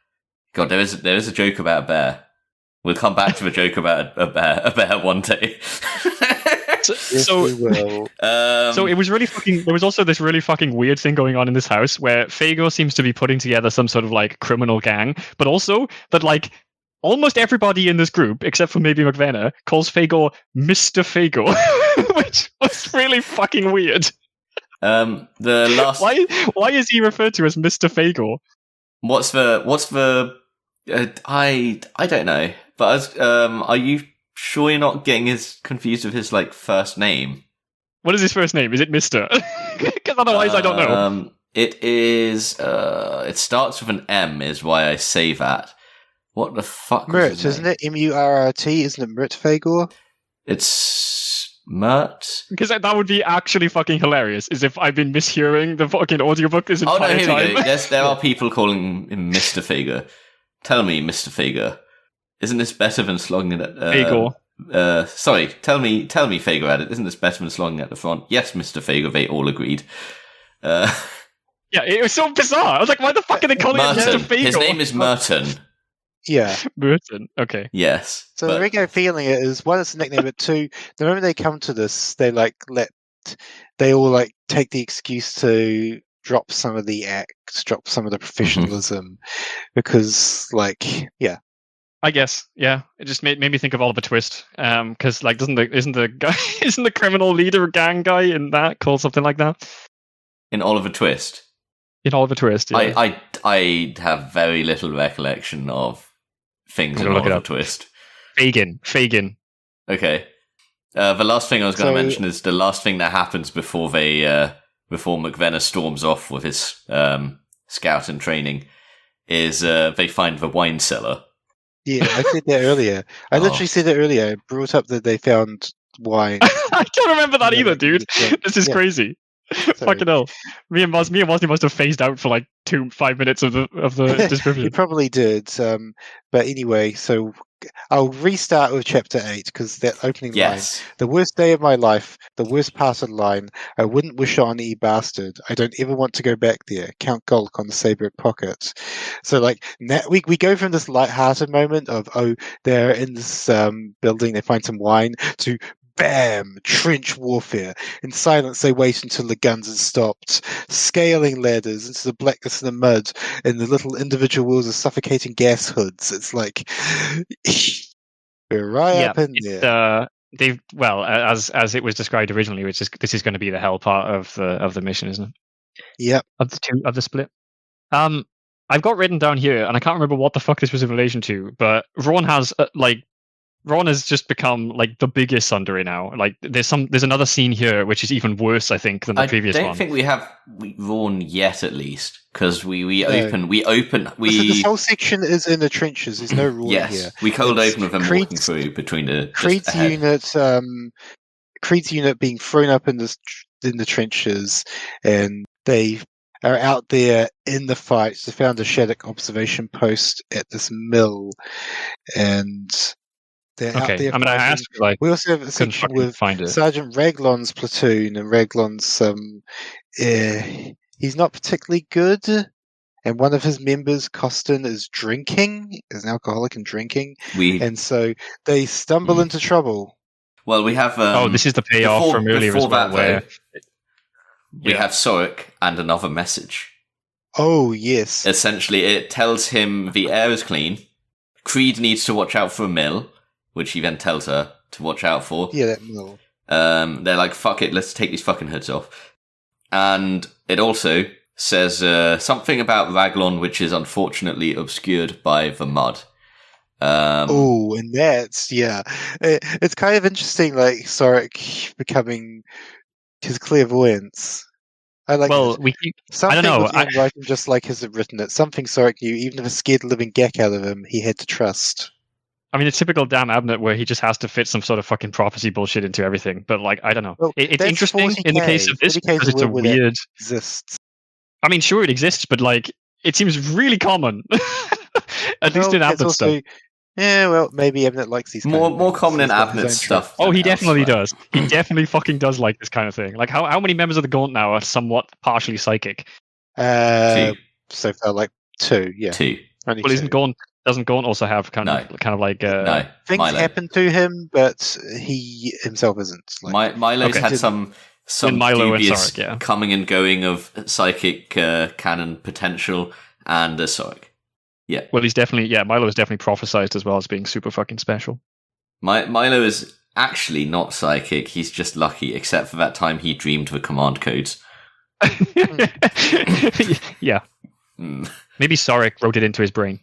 God, there is a joke about a bear. We'll come back to the joke about a bear one day. So it was really fucking. There was also this really fucking weird thing going on in this house where Fagor seems to be putting together some sort of like criminal gang, but also that like almost everybody in this group, except for maybe MacLeod, calls Fagor Mr. Fagor, which was really fucking weird. The last. Why is he referred to as Mr. Fagor? What's the? I don't know, but are you sure you're not getting confused with his like first name? What is his first name? Is it Mr.? Because otherwise I don't know. It is. It starts with an M. Is why I say that. What the fuck? Mirt, isn't it? Murt, isn't it? Mirt Fagor. It's Mirt. Because that would be actually fucking hilarious. Is if I've been mishearing the fucking audiobook this entire time. Oh no, here we go. There are people calling him Mr. Fagor. Tell me, Mr. Fagor, isn't this better than slogging it at... Fagor. Sorry, tell me, Fagor at it. Isn't this better than slogging at the front? Yes, Mr. Fagor, they all agreed. Yeah, it was so bizarre. I was like, why the fuck are they calling him Mr. Fagor? His name is Merton. Yeah. Merton, okay. Yes. So the regular feeling is, one, it's a nickname, but two, the moment they come to this, they all take the excuse to drop some of the acts, drop some of the professionalism, because, yeah. I guess, yeah. It just made me think of Oliver Twist, because, isn't the criminal leader gang guy in that called something like that? In Oliver Twist? In Oliver Twist, yeah. I have very little recollection of things in Oliver Twist. Fagin. Okay. The last thing I was going to mention is the last thing that happens before MacLeod storms off with his scout and training is they find the wine cellar. Yeah, I said that earlier. I literally said that earlier. I brought up that they found wine. I can't remember that either, dude. This is crazy. Fucking hell. Me and Wozni must have phased out for 5 minutes of the description. You probably did. But anyway, so I'll restart with chapter 8 because that opening line. The worst day of my life, the worst part of the line. I wouldn't wish on any bastard. I don't ever want to go back there. Count Gulk on the Sabric pocket. So now we go from this light-hearted moment of they're in this building, they find some wine, to bam! Trench warfare. In silence, they wait until the guns have stopped. Scaling ladders into the blackness and the mud, and the little individual wheels of suffocating gas hoods. It's like we're up in there. As it was described originally, this is going to be the hell part of the mission, isn't it? Yep. Of the split. I've got written down here, and I can't remember what the fuck this was in relation to, but Ron has Ron has just become the biggest Sundering now. There's another scene here which is even worse, I think, than the previous one. I don't think we have Ron yet, at least, because we open. This whole section is in the trenches. There's no Ron here. We cold open with them walking through between the Creed's unit. Creed's unit being thrown up in the trenches, and they are out there in the fight. They found a Shattuck observation post at this mill, and they're out Okay, there I mean, I fighting. asked because I We also have a couldn't section fucking with find it. Sergeant Raglon's platoon, and Raglon's he's not particularly good. And one of his members, Costin, is an alcoholic and drinking, and so they stumble into trouble. Well, we have. This is the payoff from earlier as well, where we have Sorek and another message. Oh, yes. Essentially, it tells him the air is clean. Creed needs to watch out for a mill, which he then tells her to watch out for. Yeah, that mill. They're like, fuck it, let's take these fucking hoods off. And it also says something about Raglon, which is unfortunately obscured by the mud. And that's, yeah. It's kind of interesting, like, Sorek becoming his clairvoyance. I like well, it. I don't know. With Ian writing just like has written it. Something Sorek knew, even if it scared the living gack out of him, he had to trust. I mean, it's typical Dan Abnett where he just has to fit some sort of fucking prophecy bullshit into everything. But, like, I don't know. Well, it's interesting in the case of this because it's a weird... Exists. I mean, sure, it exists, but, like, it seems really common. At least in Abnett stuff. Yeah, well, maybe Abnett likes these more common in Abnett stuff. Oh, he definitely does. He definitely fucking does like this kind of thing. Like, how many members of the Gaunt now are somewhat partially psychic? 2. So far, like 2, yeah. 2. Only well, 2. Doesn't Gaunt also have kind of like... no. Things Milo. happen to him, but he himself isn't. Like, Milo's had some Milo dubious and Sorek, coming and going of psychic canon potential and a Sorek. Yeah. Well, Milo is definitely prophesized as well as being super fucking special. Milo is actually not psychic. He's just lucky, except for that time he dreamed the command codes. Yeah. Maybe Sorek wrote it into his brain.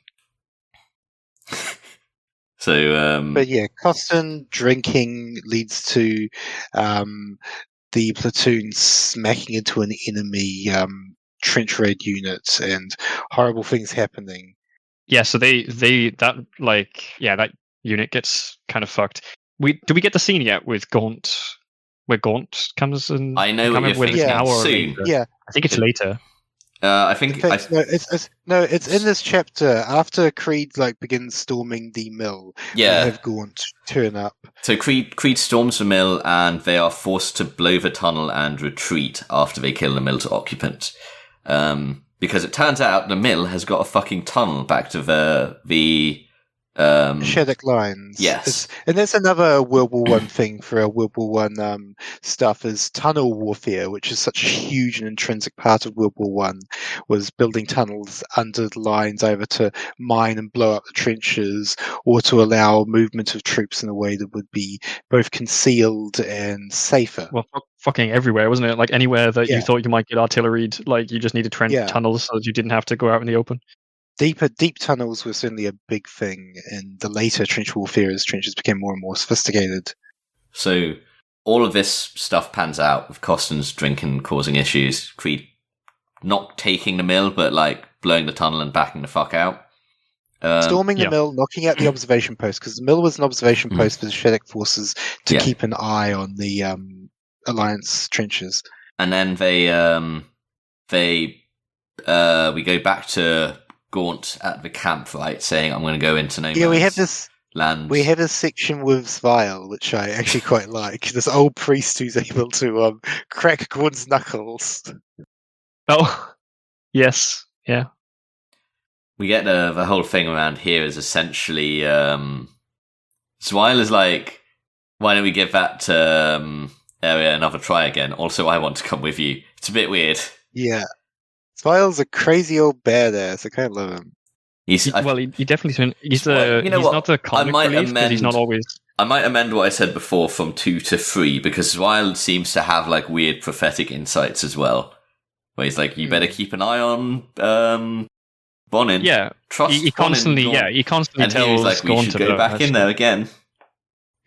So, but yeah, Costin drinking leads to the platoon smacking into an enemy trench raid unit and horrible things happening. Yeah, so that unit gets kind of fucked. Do we get the scene yet with Gaunt, where Gaunt comes in? I know what you're thinking. Now or soon. Later. Yeah, I think it's later. I think it's in this chapter after Creed begins storming the mill. Yeah, they have Gaunt turn up. So Creed storms the mill, and they are forced to blow the tunnel and retreat after they kill the mill's occupant. Because it turns out the mill has got a fucking tunnel back to the Shattuck lines. Yes. And that's another World War One thing for a World War One stuff is tunnel warfare, which is such a huge and intrinsic part of World War One, was building tunnels under the lines either to mine and blow up the trenches or to allow movement of troops in a way that would be both concealed and safer. Well, fucking everywhere, wasn't it? Like anywhere that you thought you might get artilleried, like you just needed tunnels so that you didn't have to go out in the open. Deep tunnels were certainly a big thing in the later trench warfare as trenches became more and more sophisticated. So all of this stuff pans out with Costin's drinking causing issues. Creed not taking the mill, but blowing the tunnel and backing the fuck out. Storming the mill, knocking out the observation post, because the mill was an observation post for the Shattuck forces to keep an eye on the Alliance trenches. And then we go back to Gaunt at the camp, right, saying, I'm going to go into no man's land. We have this section with Svile, which I actually quite like. This old priest who's able to crack Gaunt's knuckles. Oh, yes, yeah. We get the whole thing around here is essentially Svile is like, why don't we give that area another try again? Also, I want to come with you. It's a bit weird. Yeah. Svile's a crazy old badass. I kind of love him. He definitely he's not the comic relief, but he's not always. I might amend what I said before from 2 to 3 because Svile seems to have weird prophetic insights as well, where he's like, "You better keep an eye on Bonin." Yeah, trust. He constantly and tells he was like, "We should go back in there again."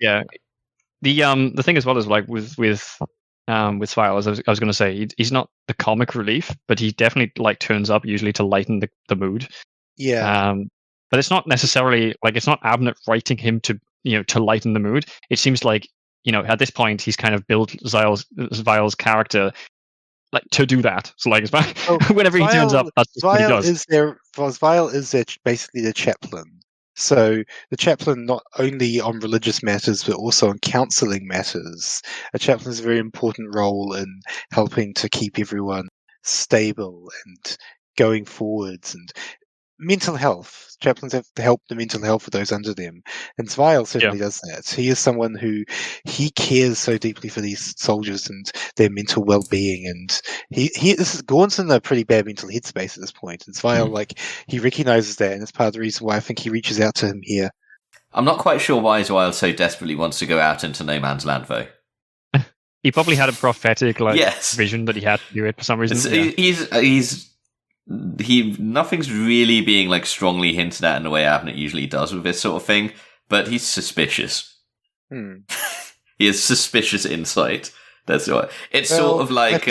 Yeah, the thing as well is with Svile, as I was going to say, he's not the comic relief, but he definitely turns up usually to lighten the mood. Yeah. But it's not necessarily it's not Abnett writing him to lighten the mood. It seems like at this point he's kind of built Svile's character like to do that. So like, Oh, whenever he turns up, that's just what he does. Vile is basically the chaplain. So the chaplain not only on religious matters but also on counselling matters. A chaplain has a very important role in helping to keep everyone stable and going forwards, and mental health. Chaplains have to help the mental health of those under them, and Zvile certainly does that. He is someone who he cares so deeply for these soldiers and their mental well-being, and Gaunt's in a pretty bad mental headspace at this point, and Zvile he recognizes that, and it's part of the reason why I think he reaches out to him here. I'm not quite sure why Zvile so desperately wants to go out into no man's land, though. He probably had a prophetic vision that he had to do it for some reason. Nothing's really being like strongly hinted at in the way Abnett usually does with this sort of thing, but he's suspicious. He has suspicious insight. That's what it's sort of like.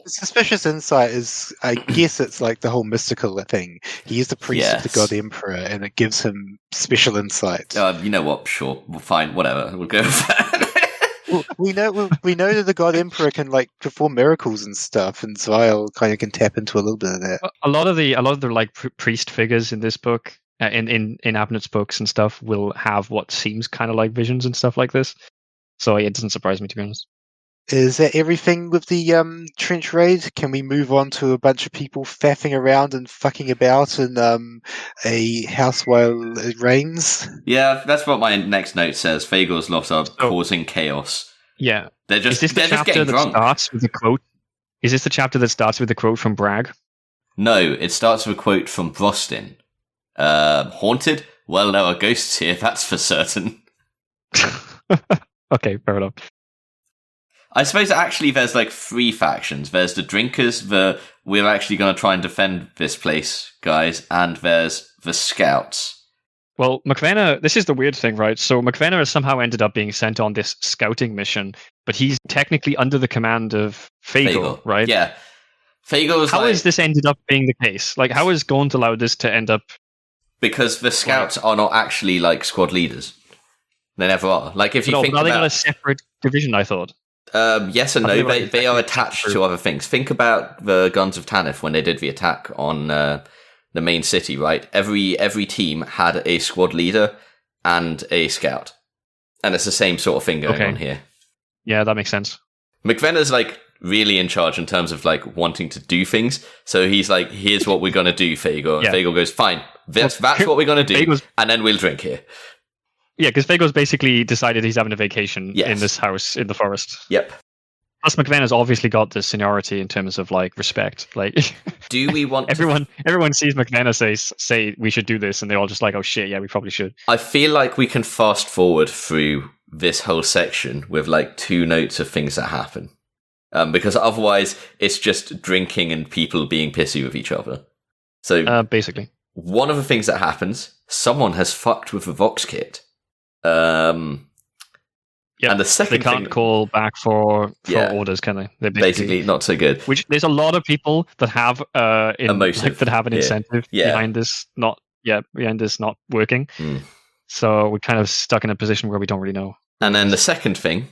Suspicious insight is, I guess, it's like the whole mystical thing. He is the priest of the God Emperor, and it gives him special insight. You know what? Sure, fine, whatever. We'll go with that. We know that the God Emperor can like perform miracles and stuff, and Zvile kind of can tap into a little bit of that. A lot of the like priest figures in this book, in Abnett's books and stuff, will have what seems kind of like visions and stuff like this. So it doesn't surprise me, to be honest. Is that everything with the trench raid? Can we move on to a bunch of people faffing around and fucking about in a house while it rains? Yeah, that's what my next note says. Fagor's lot are causing chaos. Yeah. They're just Is this the chapter that starts with a quote? Is this the chapter that starts with a quote from Bragg? No, it starts with a quote from Brostin. Haunted? Well, there are ghosts here, that's for certain. Okay, fair enough. I suppose actually there's like three factions. There's the drinkers, we're actually going to try and defend this place, guys, and there's the scouts. Well, McVenna, this is the weird thing, right? So McVenna has somehow ended up being sent on this scouting mission, but he's technically under the command of Fagor, right? Yeah. Fagor's How has this ended up being the case? Like, how is Gaunt allowed this to end up? Because the scouts are not actually like squad leaders. They never are. Like, if you think are they about... not a separate division, I thought? Yes and no. They are attached to other things. Think about the Guns of Tanith when they did the attack on the main city, right? Every team had a squad leader and a scout. And it's the same sort of thing going on here. Yeah, that makes sense. McVenna's like really in charge in terms of like wanting to do things. So he's like, here's what we're going to do, Fagor. And Fagor goes, fine, that's what we're going to do. And then we'll drink here. Yeah, because Fagor's basically decided he's having a vacation in this house in the forest. Yep. Plus, McVenna's obviously got this seniority in terms of like respect. Like, do we want everyone sees McVenna say we should do this, and they're all just like, oh shit, yeah, we probably should. I feel like we can fast forward through this whole section with like 2 notes of things that happen, because otherwise it's just drinking and people being pissy with each other. So basically, one of the things that happens, someone has fucked with the Vox kit. And the second they can't call back for orders, can they? They're basically not so good. Which there's a lot of people that have an incentive behind this not working. So we're kind of stuck in a position where we don't really know. And then the second thing,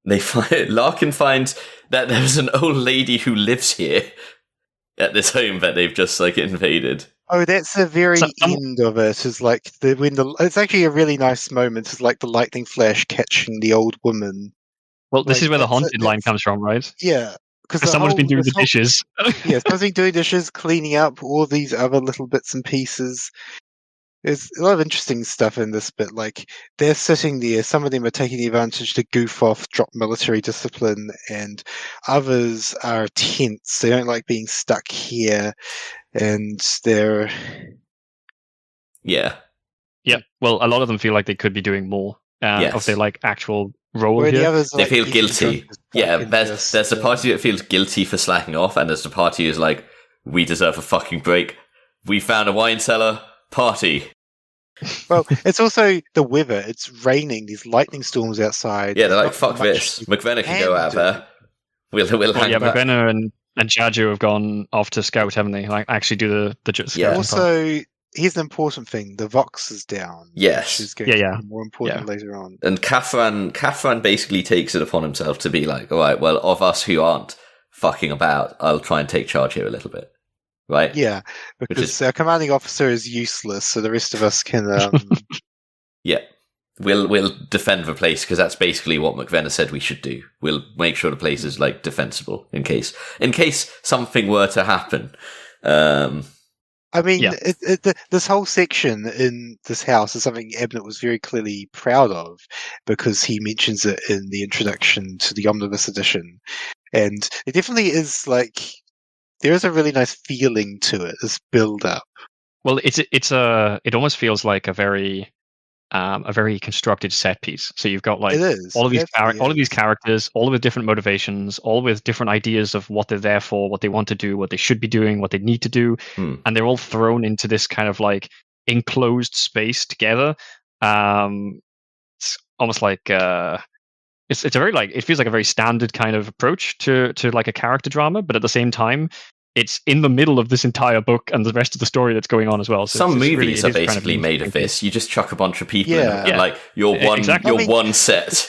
Larkin finds that there's an old lady who lives here at this home that they've just like invaded. Oh, that's the very end of it. Is like it's actually a really nice moment. It's like the lightning flash catching the old woman. Well, this is where the haunted line comes from, right? Yeah, because someone's been doing the dishes. Yeah, someone's been doing dishes, cleaning up all these other little bits and pieces. There's a lot of interesting stuff in this bit. Like, they're sitting there, some of them are taking advantage to goof off, drop military discipline, and others are tense. They don't like being stuck here, and they're... Yeah. Well, a lot of them feel like they could be doing more of their, like, actual role here. The others, they feel guilty. Yeah, there's the party that feels guilty for slacking off, and there's the party who's like, we deserve a fucking break. We found a wine cellar. Party. Well, it's also the weather. It's raining. These lightning storms outside. Yeah, they're like, fuck this. McVenna can go out there. We'll hang back. McVenna and Jaju have gone off to scout, haven't they? Like, actually do the scout. Yeah. Also, here's an important thing. The Vox is down. Yes. Which is going to be more important later on. And Kathran basically takes it upon himself to be like, all right, well, of us who aren't fucking about, I'll try and take charge here a little bit. Right? Yeah, because our commanding officer is useless, so the rest of us can. Yeah. We'll defend the place, because that's basically what McVenna said we should do. We'll make sure the place is like defensible in case something were to happen. I mean, this whole section in this house is something Abnett was very clearly proud of, because he mentions it in the introduction to the Omnibus Edition, and it definitely is like there is a really nice feeling to it. This build up. Well, it almost feels like a very constructed set piece. So you've got like It is. all of these It these is. characters, all with different motivations, all with different ideas of what they're there for, what they want to do, what they should be doing, what they need to do, and they're all thrown into this kind of like enclosed space together. It's almost like it's a very like, it feels like a very standard kind of approach to like a character drama, but at the same time, it's in the middle of this entire book and the rest of the story that's going on as well. So some movies are basically made of this. You just chuck a bunch of people in and like you're one set.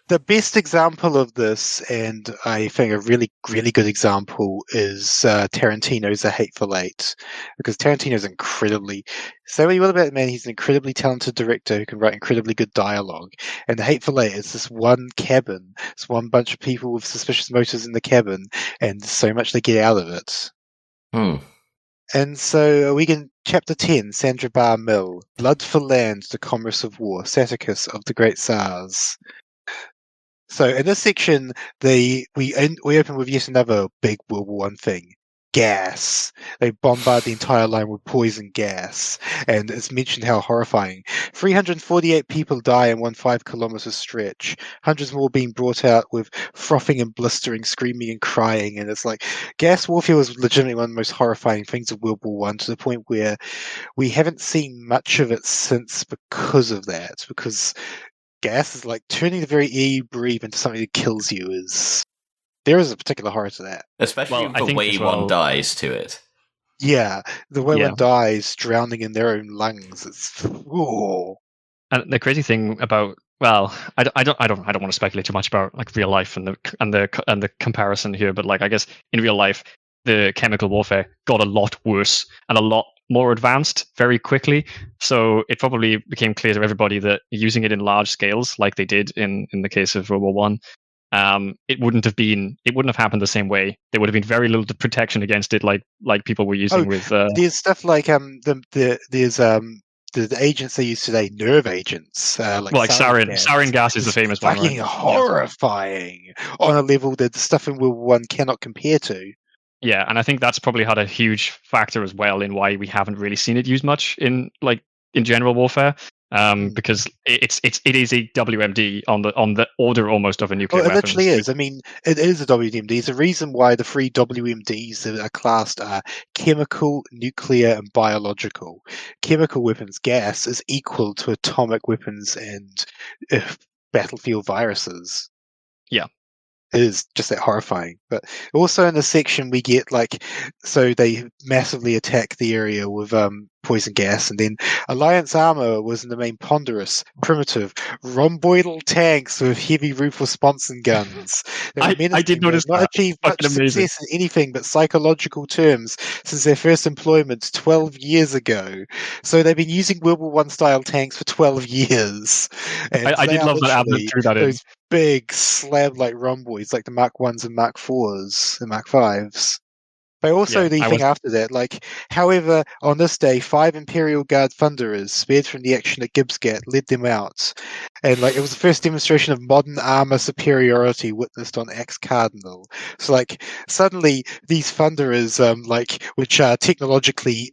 The best example of this, and I think a really, really good example, is Tarantino's A Hateful Eight. Because Tarantino's say what you will about it, man, he's an incredibly talented director who can write incredibly good dialogue. And The Hateful Eight is this one cabin, this one bunch of people with suspicious motives in the cabin, and so much they get out of it. And so we get Chapter 10, Sandra Bar Mill, Blood for Land, the Commerce of War, Satiricus of the Great Tsars. So in this section, we open with yet another big World War I thing. Gas. They bombard the entire line with poison gas. And it's mentioned how horrifying. 348 people die in one 5-kilometer stretch. Hundreds more being brought out with frothing and blistering, screaming and crying. And it's like, gas warfare was legitimately one of the most horrifying things of World War I, to the point where we haven't seen much of it since because of that. Because gas is like turning the very air you breathe into something that kills you. There is a particular horror to that. Especially the way one dies to it. Yeah, the way one dies drowning in their own lungs. It's And the crazy thing about, well, I don't want to speculate too much about like real life and the comparison here, but like I guess in real life the chemical warfare got a lot worse and a lot more advanced very quickly. So it probably became clear to everybody that using it in large scales, like they did in the case of World War One, it wouldn't have happened the same way. There would have been very little protection against it, like people were using with. There's stuff like there's the agents they use today, nerve agents, like sarin. Sarin gas is the famous one. Fucking horrifying on a level that the stuff in World War One cannot compare to. Yeah, and I think that's probably had a huge factor as well in why we haven't really seen it used much in general warfare. Because it is a WMD on the order almost of a nuclear weapon. It literally is. I mean, it is a WMD. There's a reason why the 3 WMDs that are classed are chemical, nuclear, and biological. Chemical weapons, gas, is equal to atomic weapons and battlefield viruses. Yeah. It is just that horrifying. But also in this section we get so they massively attack the area with poison gas, and then Alliance armor was in the main ponderous, primitive, rhomboidal tanks with heavy ruthless Sponson guns. I did notice not achieved much success in anything but psychological terms since their first employment 12 years ago. So they've been using World War I style tanks for 12 years. And I did love that Abnett threw that in. Big slab-like rhomboids, like the Mark 1s and Mark 4s and Mark 5s. But also the thing after that, however, on this day, 5 Imperial Guard Thunderers, spared from the action at Gibbsgate, led them out. And it was the first demonstration of modern armor superiority witnessed on Axe Cardinal. So suddenly these Thunderers, which are technologically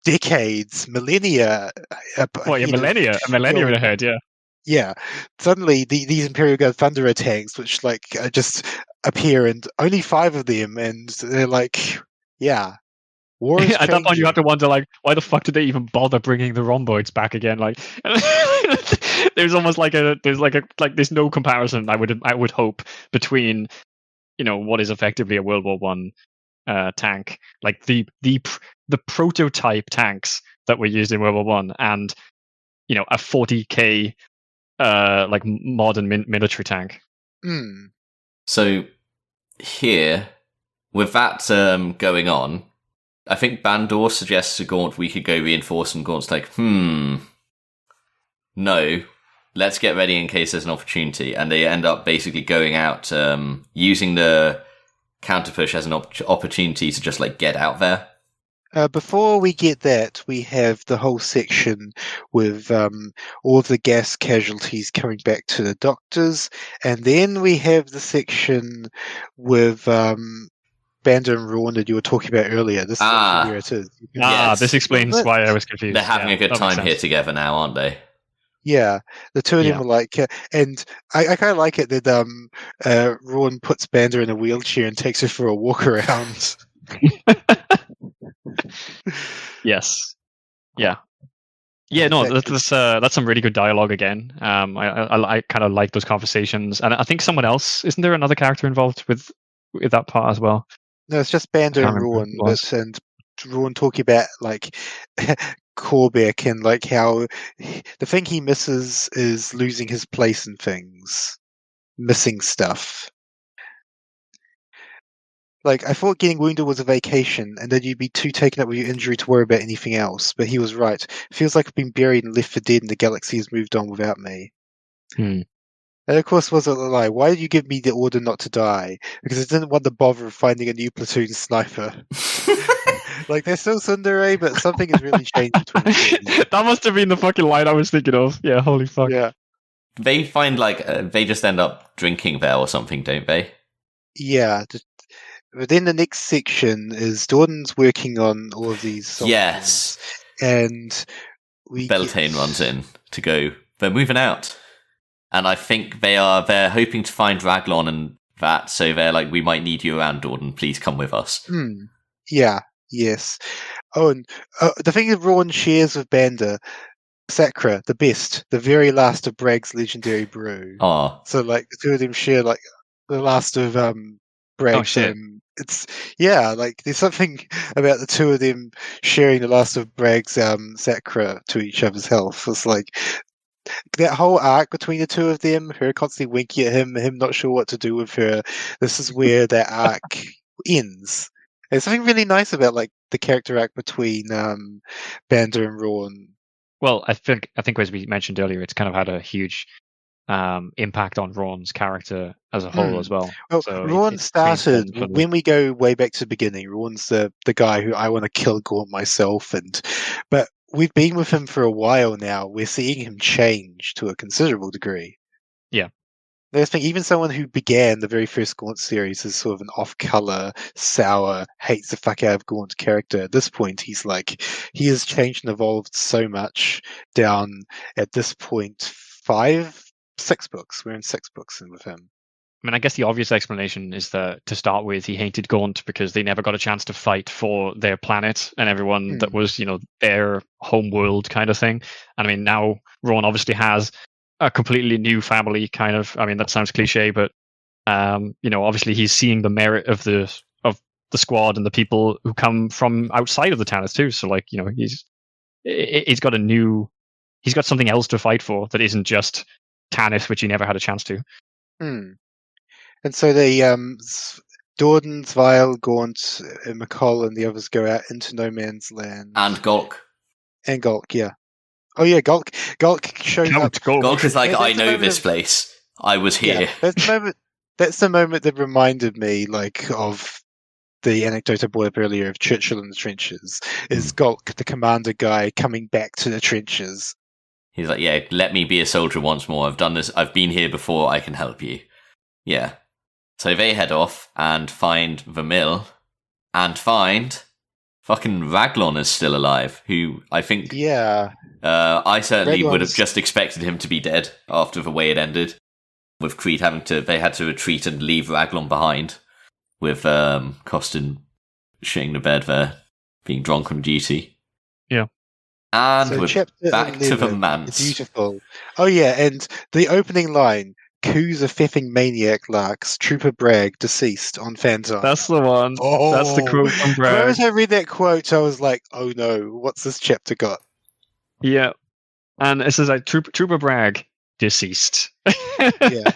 decades, millennia. Millennia ahead, yeah. Yeah, suddenly these Imperial Guard Thunderer tanks, which just appear, and only 5 of them, and they're war is at that point you have to wonder why the fuck did they even bother bringing the rhomboids back again? There's almost there's no comparison I would hope between what is effectively a World War One tank, like the prototype tanks that were used in World War One, and a 40k modern military tank. So here, with that going on, I think Bandor suggests to Gaunt we could go reinforce, and Gaunt's like, no, let's get ready in case there's an opportunity. And they end up basically going out, using the counter push as an opportunity to just like get out there. Before we get that, we have the whole section with all of the gas casualties coming back to the doctors, and then we have the section with Banda and Rawn that you were talking about earlier. This is actually where it is. Yes. This explains why I was confused. They're having a good time here together now, aren't they? Yeah, the two of them are like, and I kind of like it that Rawn puts Banda in a wheelchair and takes her for a walk around. Yes. Yeah. Yeah, no, that's some really good dialogue again. I kind of like those conversations, and I think someone else, isn't there another character involved with that part as well? No, it's just Banda and Rawn, and Rawn talking about like Corbeck and like how the thing he misses is losing his place in things, missing stuff. Like, I thought getting wounded was a vacation, and that you'd be too taken up with your injury to worry about anything else. But he was right. Feels like I've been buried and left for dead, and the galaxy has moved on without me. And of course, wasn't a lie. Why did you give me the order not to die? Because I didn't want the bother of finding a new platoon sniper. Like, they're still tsundere, but something has really changed between them. That must have been the fucking line I was thinking of. Yeah, holy fuck. Yeah. They find, like, they just end up drinking there or something, don't they? Yeah. But then the next section is Dordan's working on all of these songs. Yes. And Beltane runs in to go, they're moving out. And I think they're hoping to find Raglon and that, so they're like, we might need you around, Dordan, please come with us. Yeah, yes. Oh, and the thing that Rawn shares with Banda, Sacra, the best, the very last of Bragg's legendary brew. So, like, the two of them share, like, the last of Bragg's... Oh, shit. It's like there's something about the two of them sharing the last of Bragg's Sacra to each other's health. It's like that whole arc between the two of them, her constantly winking at him not sure what to do with her. This is where that arc ends. There's something really nice about like the character arc between Banda and Rawn. Well, I think as we mentioned earlier, it's kind of had a huge impact on Rawn's character as a whole as well. Well, so Rawn started when we go way back to the beginning. Rawn's the guy who I want to kill Gaunt myself, but we've been with him for a while now. We're seeing him change to a considerable degree. Yeah. I think even someone who began the very first Gaunt series as sort of an off-color, sour, hates the fuck out of Gaunt character, at this point he has changed and evolved so much down at this point 6 books. We're in 6 books in with him. I mean, I guess the obvious explanation is that to start with, he hated Gaunt because they never got a chance to fight for their planet and everyone that was, their home world kind of thing. And I mean, now Rawn obviously has a completely new family kind of. I mean, that sounds cliche, but obviously he's seeing the merit of the squad and the people who come from outside of the Tanith too. So like, he's got something else to fight for that isn't just Tanith, which he never had a chance to. And so they, Dordan, Vile, Gaunt, McCall, and the others go out into no man's land. And Gulk. And Gulk, yeah. Oh yeah, Gulk shows up. Gulk is like, I know this place. I was here. Yeah, that's the moment that reminded me, like, of the anecdote I brought up earlier of Churchill in the trenches. Is Gulk, the commander guy, coming back to the trenches? He's like, yeah, let me be a soldier once more. I've done this. I've been here before. I can help you. Yeah. So they head off and find the mill and find fucking Raglon is still alive, who I think... Yeah. I certainly would have just expected him to be dead after the way it ended. With Creed they had to retreat and leave Raglon behind. With Costin shitting the bed there, being drunk on duty. Yeah. And so we're back to the manse. Beautiful. Oh yeah, and the opening line, "Coos a feffing maniac larks, Trooper Bragg deceased on Phantom." That's the one. Oh, that's the quote from Bragg. As I read that quote, I was like, oh no, what's this chapter got? Yeah. And it says like Trooper Bragg deceased. Yeah.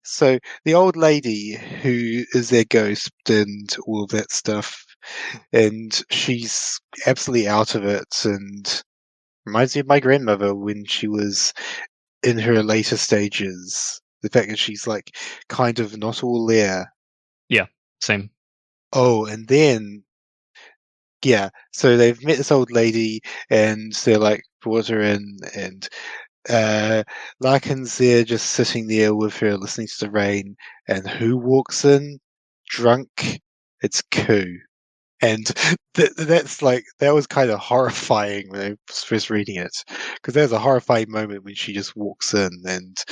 So the old lady who is their ghost and all of that stuff, and she's absolutely out of it, and reminds me of my grandmother when she was in her later stages. The fact that she's like kind of not all there. Yeah, same. Oh, and then yeah, so they've met this old lady, and they're like brought her in, and Larkin's there just sitting there with her listening to the rain, and who walks in drunk? It's Koo. And that's like, that was kind of horrifying when I was first reading it, because there's a horrifying moment when she just walks in and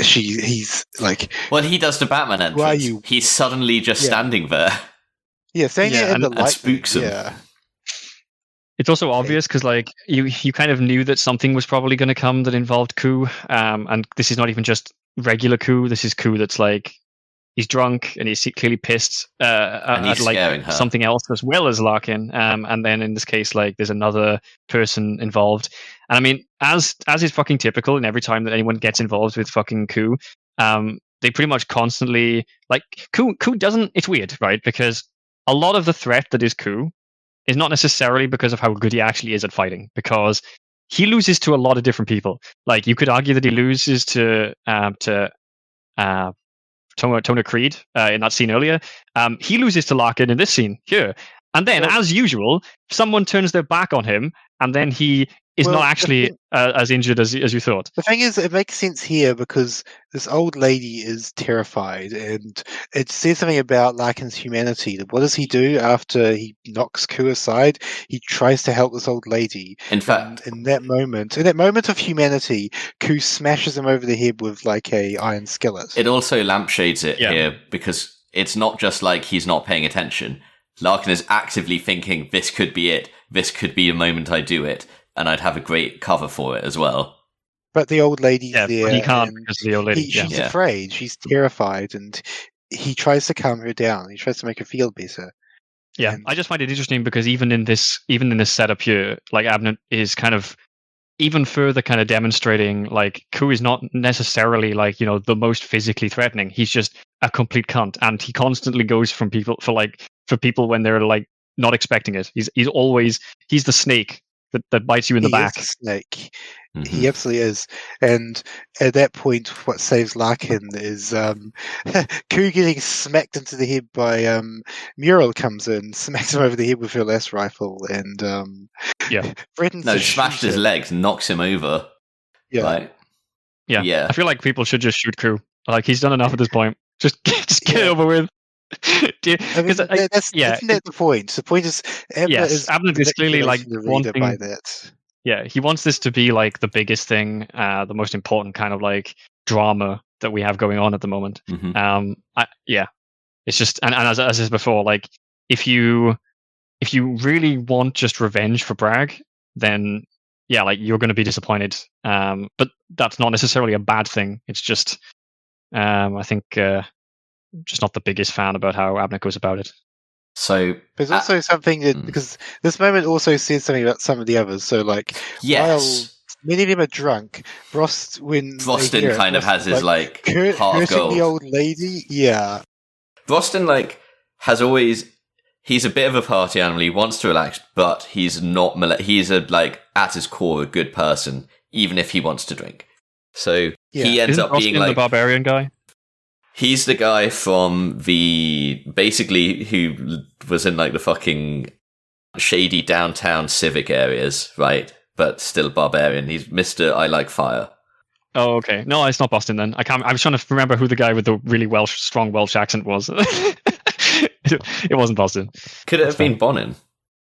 he's like, Well, he does the Batman "Who are entrance. you?" He's suddenly just Yeah. standing there. Yeah, saying Yeah, it in the and lightning. spooks him. Yeah. It's also obvious because like you kind of knew that something was probably going to come that involved Koo, and this is not even just regular Koo. This is Koo that's like he's drunk and he's clearly pissed And he's at like scaring her. something else as well as Larkin. And then in this case, like there's another person involved. And I mean, as is fucking typical, and every time that anyone gets involved with fucking Koo, they pretty much constantly like Koo doesn't. It's weird, right? Because a lot of the threat that is Koo is not necessarily because of how good he actually is at fighting, because he loses to a lot of different people. Like you could argue that he loses to Tona Creed in that scene earlier. He loses to Larkin in this scene here. And then, as usual, someone turns their back on him, and then he is not actually as injured as you thought. The thing is, it makes sense here because this old lady is terrified, and it says something about Larkin's humanity. What does he do after he knocks Koo aside? He tries to help this old lady. In fact, in that moment of humanity, Koo smashes him over the head with like a iron skillet. It also lampshades it here because it's not just like he's not paying attention. Larkin is actively thinking, this could be it. This could be the moment I do it. And I'd have a great cover for it as well. But the old lady's there. But he can't because of the old lady. She's afraid. She's terrified. And he tries to calm her down. He tries to make her feel better. Yeah, I just find it interesting because even in this setup here, like Abnett is kind of even further kind of demonstrating like Koo is not necessarily like, you know, the most physically threatening. He's just a complete cunt, and he constantly goes for people when they're like not expecting it. He's the snake that bites you in the back. He is a snake. Mm-hmm. He absolutely is. And at that point, what saves Larkin is Koo getting smacked into the head by Muriel comes in, smacks him over the head with her last rifle, and threatens to smashed his legs, knocks him over. Yeah. Right? Yeah. I feel like people should just shoot Koo. Like he's done enough at this point. Just get it over with. Isn't that the point? The point is, Abnett is clearly like wanting. By that. Yeah, he wants this to be like the biggest thing, the most important kind of like drama that we have going on at the moment. Mm-hmm. It's just and as I said before, like if you really want just revenge for Bragg, then like you're going to be disappointed. But that's not necessarily a bad thing. It's just I think. Just not the biggest fan about how Abnett goes about it. So there's also something that because this moment also says something about some of the others. So like while many of them are drunk, Broston kind of has his like heart of gold. The old lady, yeah. Broston like has always he's a bit of a party animal. He wants to relax, but he's not. He's a like at his core a good person, even if he wants to drink. So he ends up being like the barbarian guy. He's the guy from basically who was in like the fucking shady downtown civic areas, right? But still barbarian. He's Mr. I Like Fire. Oh, okay. No, it's not Boston then. I was trying to remember who the guy with the really strong Welsh accent was. It wasn't Boston. Could it have been Bonin?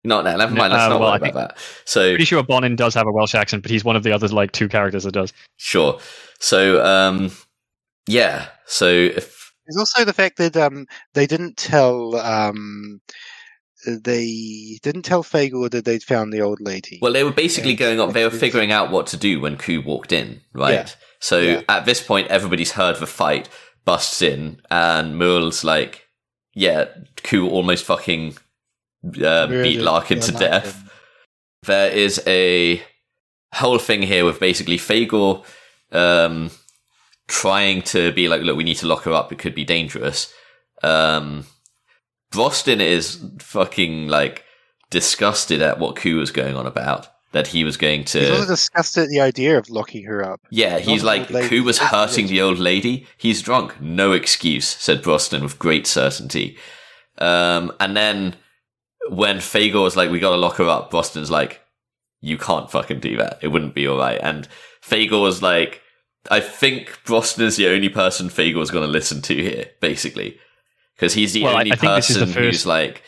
No, never mind. Let's not worry about that. So, pretty sure Bonin does have a Welsh accent, but he's one of the other like two characters that does. Sure. So, yeah. So there's also the fact that they didn't tell Fagor that they'd found the old lady. Well, they were basically going up. They were figuring out what to do when Koo walked in, right? Yeah. So at this point, everybody's heard the fight, busts in, and Muriel's like, "Yeah, Koo almost fucking beat Larkin to death." There is a whole thing here with basically Fagor trying to be like, look, we need to lock her up. It could be dangerous. Broston is fucking like disgusted at what Ku was going on about. That he was going to. He's also disgusted at the idea of locking her up. Yeah, he's like, Ku was hurting the old lady. He's drunk. No excuse, said Broston with great certainty. And then when Fagor was like, we gotta lock her up, Broston's like, you can't fucking do that. It wouldn't be alright. And Fagor was like, I think Broston is the only person Fagor's gonna listen to here, basically. Because he's the only person who's like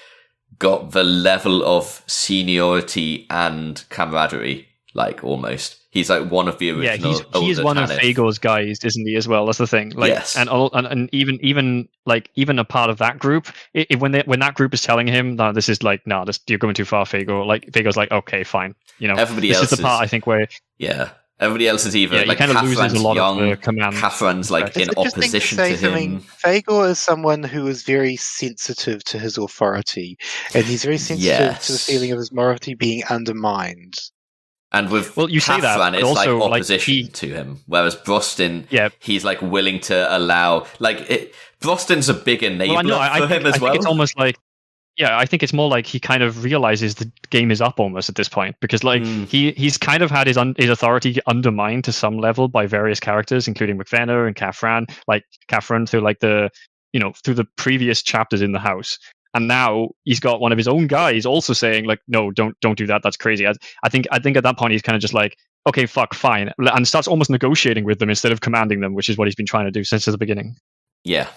got the level of seniority and camaraderie, like almost. He's like one of the original. Yeah, he is one of Fagor's guys, isn't he? As well, that's the thing. Like, yes, and even a part of that group. When that group is telling him, "No, this is like, no, you're going too far, Fagor." Like Fagor's like, "Okay, fine." You know, everybody else is the part I think where everybody else is either like kind of loses a lot of the command. Catherine's like in opposition to him. Fagor is someone who is very sensitive to his authority, and he's very sensitive to the feeling of his morality being undermined. And with you say that, Catherine, it's also, like opposition to him, whereas Broston, he's like willing to allow Broston's a big enabler for him as well. I think it's almost like. Yeah, I think it's more like he kind of realizes the game is up almost at this point, because like he's kind of had his authority undermined to some level by various characters, including McVenna and Catherine, through like through the previous chapters in the house, and now he's got one of his own guys also saying like, no, don't do that, that's crazy. I think at that point he's kind of just like, okay, fuck, fine, and starts almost negotiating with them instead of commanding them, which is what he's been trying to do since the beginning. Yeah,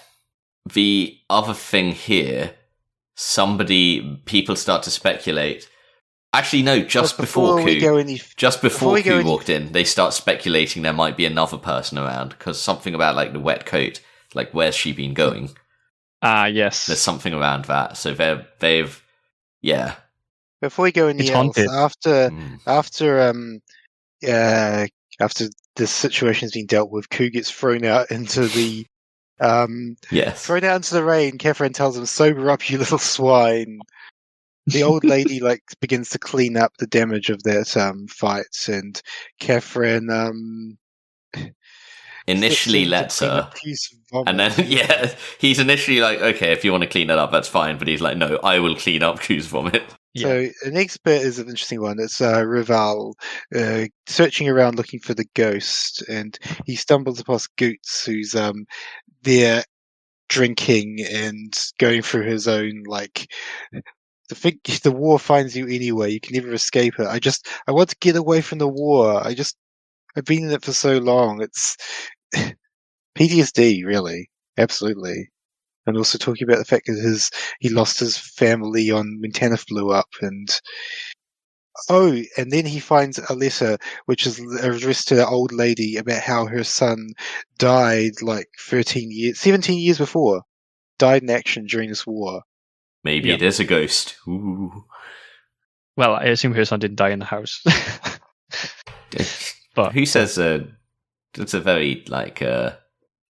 the other thing here. People start to speculate. Actually, no, just before Ku walked in, they start speculating there might be another person around, because something about like the wet coat, like where's she been going? Yes. There's something around that. So they've. Before we go any else, after this situation's been dealt with, Ku gets thrown out into the thrown out into the rain. Catherine tells him, "Sober up, you little swine." The old lady begins to clean up the damage of that fight, and Catherine initially lets her, and then he's initially like, "Okay, if you want to clean it up, that's fine," but he's like, "No, I will clean up Ku's vomit." So the next bit is an interesting one. It's Rival searching around looking for the ghost, and he stumbles across Goots, who's there drinking and going through his own the war finds you anyway. You can never escape it. I want to get away from the war. I've been in it for so long. It's PTSD, really, absolutely. And also talking about the fact that he lost his family when Tanith blew up, and then he finds a letter which is addressed to that old lady about how her son died 17 years before, died in action during this war. Maybe it is a ghost. Ooh. Well, I assume her son didn't die in the house. But who says it's a very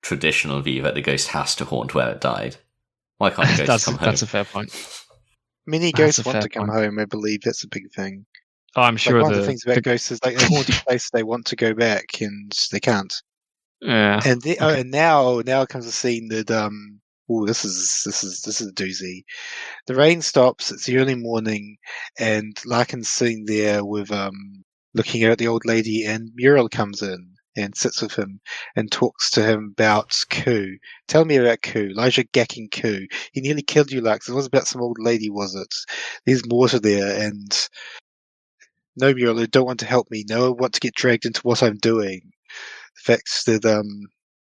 traditional view that the ghost has to haunt where it died? Why can't the ghost come home? That's a fair point. Many ghosts want to come home, I believe. That's a big thing. Oh, I'm sure one of the things about ghosts is a haunted place, they want to go back and they can't. Yeah. And now comes a scene that this is a doozy. The rain stops. It's the early morning, and Larkin's sitting there with looking at the old lady, and Muriel comes in and sits with him and talks to him about Ku. Tell me about Ku. Elijah gacking Ku. He nearly killed you, Lux. It was about some old lady, was it? There's more to there, and no, Muriel, I don't want to help me. No, I want to get dragged into what I'm doing. The fact that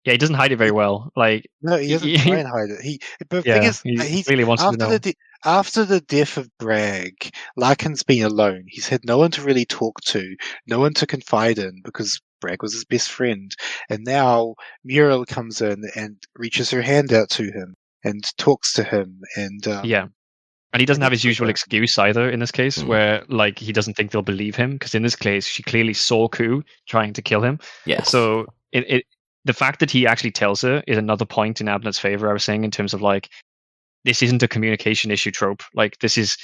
he doesn't hide it very well. No, he doesn't try and hide it. The thing is, he really wants to know. After the death of Bragg, Larkin's been alone. He's had no one to really talk to, no one to confide in, because Bragg was his best friend. And now Muriel comes in and reaches her hand out to him and talks to him. And and he doesn't have his usual excuse either in this case, where he doesn't think they'll believe him, because in this case she clearly saw Ku trying to kill him. Yes. So the fact that he actually tells her is another point in Abnett's favor, I was saying, in terms of this isn't a communication issue trope. Like this is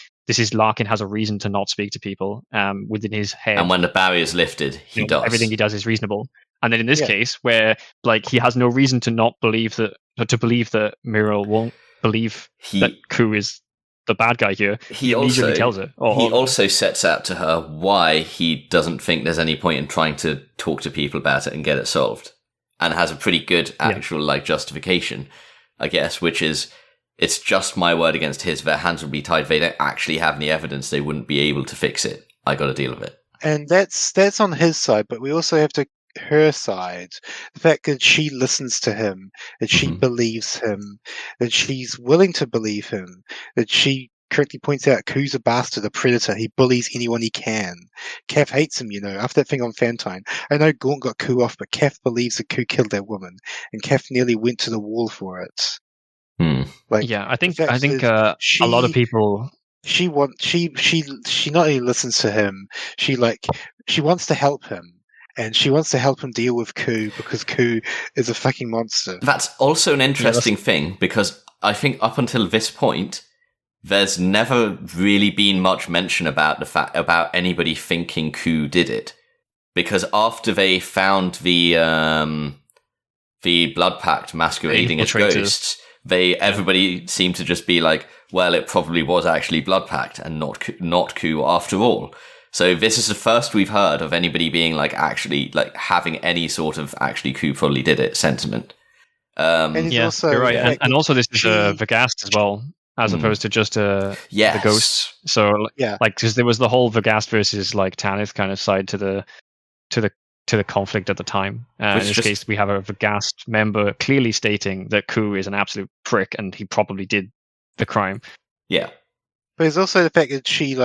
Larkin has a reason to not speak to people within his head. And when the barrier's lifted, he does. Everything he does is reasonable. And then in this case, where like he has no reason to not believe that Muriel won't believe that Ku is the bad guy here, he immediately tells her. He also sets out to her why he doesn't think there's any point in trying to talk to people about it and get it solved, and has a pretty good actual like justification, I guess, which is, it's just my word against his. Their hands will be tied. They don't actually have any evidence. They wouldn't be able to fix it. I got to deal with it. And that's on his side, but we also have to her side. The fact that she listens to him, that she believes him, that she's willing to believe him, that she correctly points out Ku's a bastard, a predator. He bullies anyone he can. Kath hates him, after that thing on Fantine. I know Gaunt got Ku off, but Kath believes that Ku killed that woman, and Kath nearly went to the wall for it. Like, yeah, I think a lot of people. She not only listens to him, she wants to help him. And she wants to help him deal with Ku because Ku is a fucking monster. That's also an interesting thing, because I think up until this point, there's never really been much mention about about anybody thinking Ku did it. Because after they found the Blood Pact masquerading as ghosts, everybody seemed to just be like, well, it probably was actually Blood Pact and not Ku after all. So this is the first we've heard of anybody being like actually like having any sort of actually Ku probably did it sentiment. Also, you're right. And also this is Vergast as well, as opposed to just the ghosts. So like, because there was the whole Vergast versus like Tanith kind of side to the conflict at the time. In this case, we have a Vergast member clearly stating that Ku is an absolute prick and he probably did the crime. Yeah. But there's also the fact that she,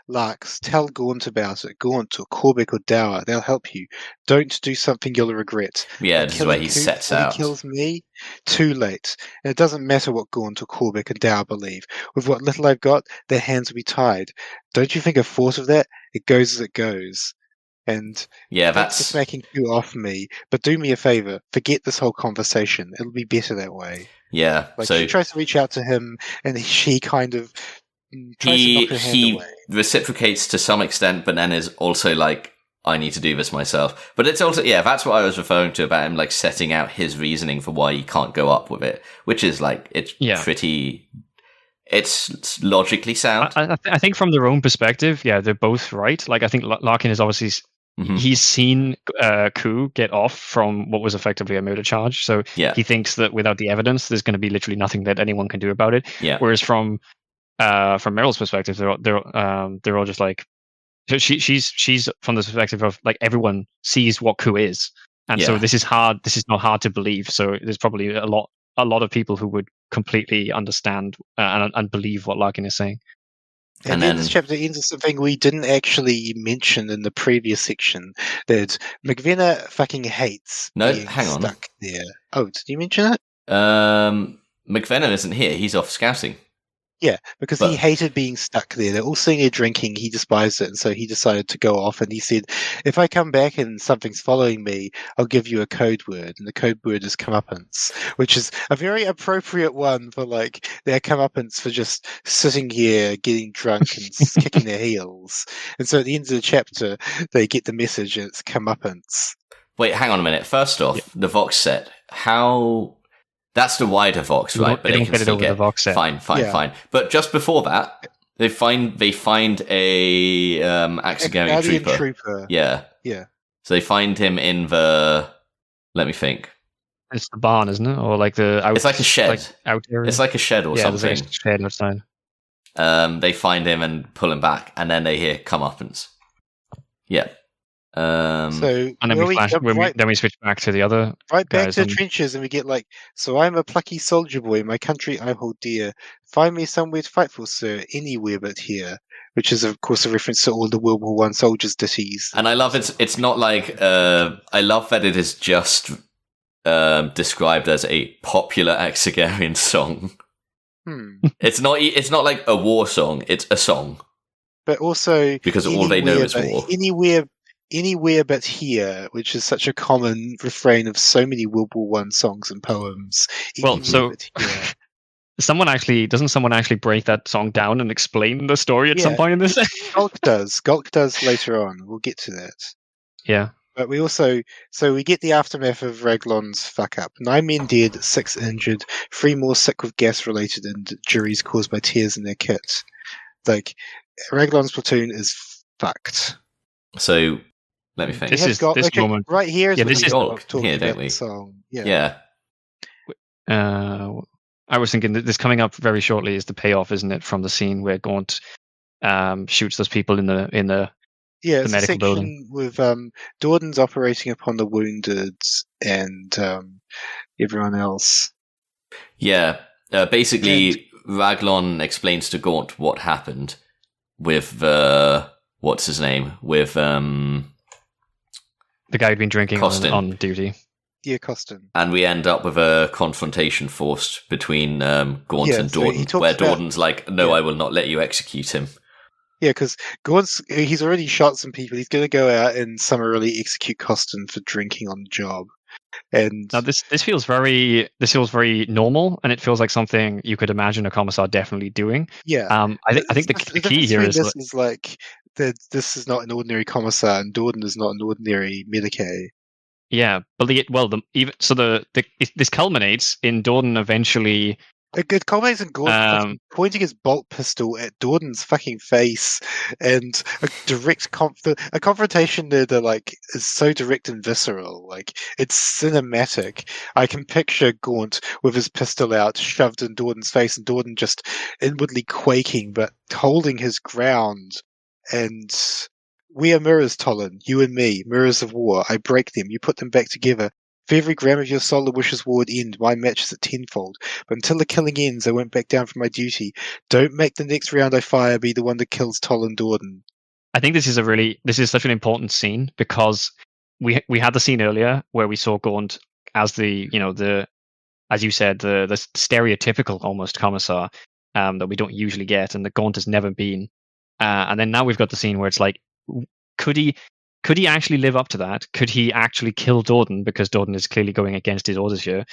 Larks, tell Gaunt about it. Gaunt or Corbic or Dower, they'll help you. Don't do something you'll regret. Yeah, this is where he sets out. He kills me, too late. And it doesn't matter what Gaunt or Corbic and Dower believe. With what little I've got, their hands will be tied. Don't you think a thought of that? It goes as it goes. And that's just making you off me. But do me a favor, forget this whole conversation. It'll be better that way. Yeah. So she tries to reach out to him, and she kind of he reciprocates to some extent, but then is also like, I need to do this myself. But it's also, that's what I was referring to about him, like setting out his reasoning for why he can't go up with it, which is like, it's it's logically sound. I think from their own perspective, they're both right. Like, I think Larkin is obviously, he's seen Ku get off from what was effectively a murder charge. So he thinks that without the evidence, there's going to be literally nothing that anyone can do about it. Yeah. Whereas from Meryl's perspective, they're all just like, so she's from the perspective of like everyone sees what Ku is, and so this is hard. This is not hard to believe. So there's probably a lot of people who would completely understand and believe what Larkin is saying. And then this chapter ends with something we didn't actually mention in the previous section, that McVenna fucking hates being stuck there. Oh, did you mention it? McVenna isn't here. He's off scouting. Yeah, because he hated being stuck there. They're all sitting there drinking. He despised it, and so he decided to go off. And he said, if I come back and something's following me, I'll give you a code word. And the code word is comeuppance, which is a very appropriate one for like their comeuppance for just sitting here, getting drunk and kicking their heels. And so at the end of the chapter, they get the message, and it's comeuppance. Wait, hang on a minute. First off, the Vox set. How... That's the wider Vox, right? But they can still get the Vox set. Fine. But just before that, they find a Axigarian trooper. Yeah. So they find him in the. Let me think. It's the barn, isn't it? Or like the. It's like a shed. Like out area. It's like a shed or something. There's like a shed outside. They find him and pull him back, and then they hear comeuppance. Yeah. And then we switch back to the other back to the trenches, and we get like, so I'm a plucky soldier boy, my country I hold dear, find me somewhere to fight for, sir, anywhere but here, which is of course a reference to all the World War I soldiers ditties. And I love it's not like I love that it is just described as a popular Axigarian song. It's not like a war song, it's a song, but also because all they know is war. Anywhere but here, which is such a common refrain of so many World War I songs and poems. doesn't someone actually break that song down and explain the story at some Yeah. point in this? Gulk does. Gulk does later on. We'll get to that. Yeah. But we also, so we get the aftermath of Raglon's fuck up. 9 men dead, 6 injured, 3 more sick with gas-related injuries caused by tears in their kit. Like, Raglon's platoon is fucked. So let me think. This moment right here is Yeah, when this we is start Gulk talking here, don't about we? the song. Yeah. I was thinking that this coming up very shortly is the payoff, isn't it, from the scene where Gaunt shoots those people in the Yeah, it's a medical section building. with Dordan's operating upon the wounded and everyone else. Yeah. Basically, Raglon explains to Gaunt what happened with what's his name? With the guy who'd been drinking on duty. Yeah, Costin. And we end up with a confrontation forced between Gaunt and Dordan, where Dordan's like, "No, I will not let you execute him." Yeah, because he's already shot some people. He's going to go out and summarily execute Costin for drinking on the job. And now this feels very normal, and it feels like something you could imagine a commissar definitely doing. Yeah, I think the key here is this is like that. This is not an ordinary commissar, and Dordan is not an ordinary medicae. Yeah, but this culminates in Dordan eventually. It culminates in Gaunt pointing his bolt pistol at Dordan's fucking face, and a direct a confrontation that is so direct and visceral. Like, it's cinematic. I can picture Gaunt with his pistol out, shoved in Dordan's face, and Dordan just inwardly quaking, but holding his ground. And we are mirrors, Tollin. You and me, mirrors of war. I break them. You put them back together. If every gram of your solar wishes war would end, my match is at tenfold. But until the killing ends, I won't back down from my duty. Don't make the next round I fire be the one that kills Tollin Dordan. I think this is such an important scene because we had the scene earlier where we saw Gaunt as as you said, the stereotypical almost commissar that we don't usually get, and that Gaunt has never been. And then now we've got the scene where it's like, could he actually live up to that? Could he actually kill Dordan, because Dordan is clearly going against his orders here?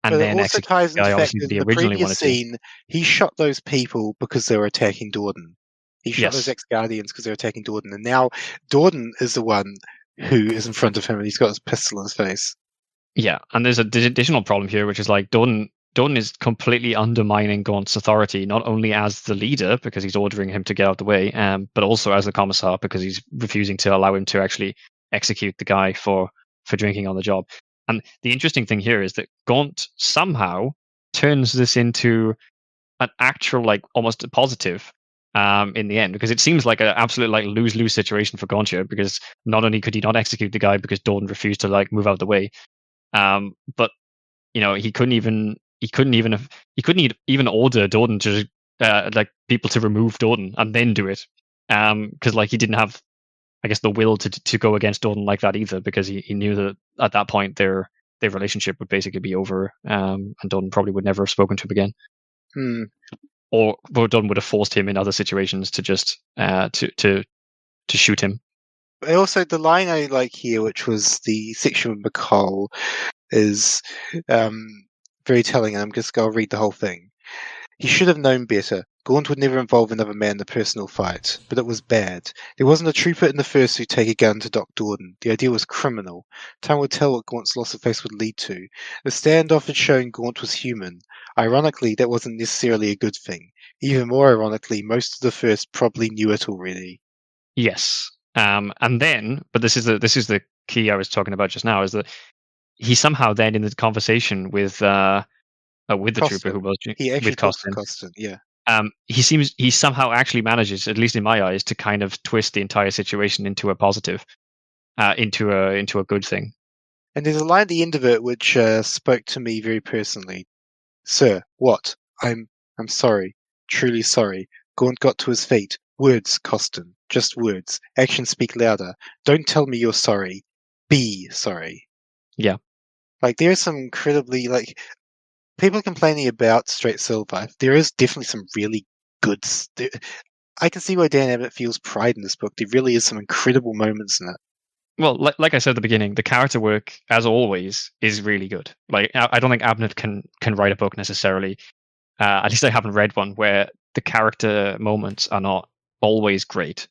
And then it also ties into the fact that in the previous scene, he shot those people because they were attacking Dordan. He shot those ex-Guardians because they were attacking Dordan. And now Dordan is the one who is in front of him, and he's got his pistol in his face. Yeah, and there's an additional problem here, which is like Dordan is completely undermining Gaunt's authority, not only as the leader, because he's ordering him to get out of the way, but also as the commissar, because he's refusing to allow him to actually execute the guy for drinking on the job. And the interesting thing here is that Gaunt somehow turns this into an actual, like, almost a positive in the end, because it seems like an absolute lose-lose situation for Gaunt here, because not only could he not execute the guy because Dordan refused to move out of the way, but he couldn't even order Dordan to people to remove Dordan and then do it, because he didn't have, I guess, the will to go against Dordan like that either, because he knew that at that point their relationship would basically be over, and Dordan probably would never have spoken to him again. Or Dordan would have forced him in other situations to just to shoot him. But also, the line I like here, which was the section with McCall, is very telling, and I'm just going to read the whole thing. He should have known better. Gaunt would never involve another man in a personal fight, but it was bad. There wasn't a trooper in the first who'd take a gun to Doc Dordan. The idea was criminal. Time would tell what Gaunt's loss of face would lead to. The standoff had shown Gaunt was human. Ironically, that wasn't necessarily a good thing. Even more ironically, most of the first probably knew it already. Yes. And then, but this is the key I was talking about just now, is that he somehow then in the conversation with the trooper who was with Costin, yeah. He somehow actually manages, at least in my eyes, to kind of twist the entire situation into a positive, into a good thing. And there's a line at the end of it which spoke to me very personally. Sir, what? I'm sorry. Truly sorry. Gaunt got to his feet. Words, Costin. Just words. Actions speak louder. Don't tell me you're sorry. Be sorry. Yeah. There is some incredibly, people complaining about Straight Silver. There is definitely some really good... I can see why Dan Abnett feels pride in this book. There really is some incredible moments in it. Well, like I said at the beginning, the character work, as always, is really good. I don't think Abnett can write a book necessarily at least I haven't read one where the character moments are not always great.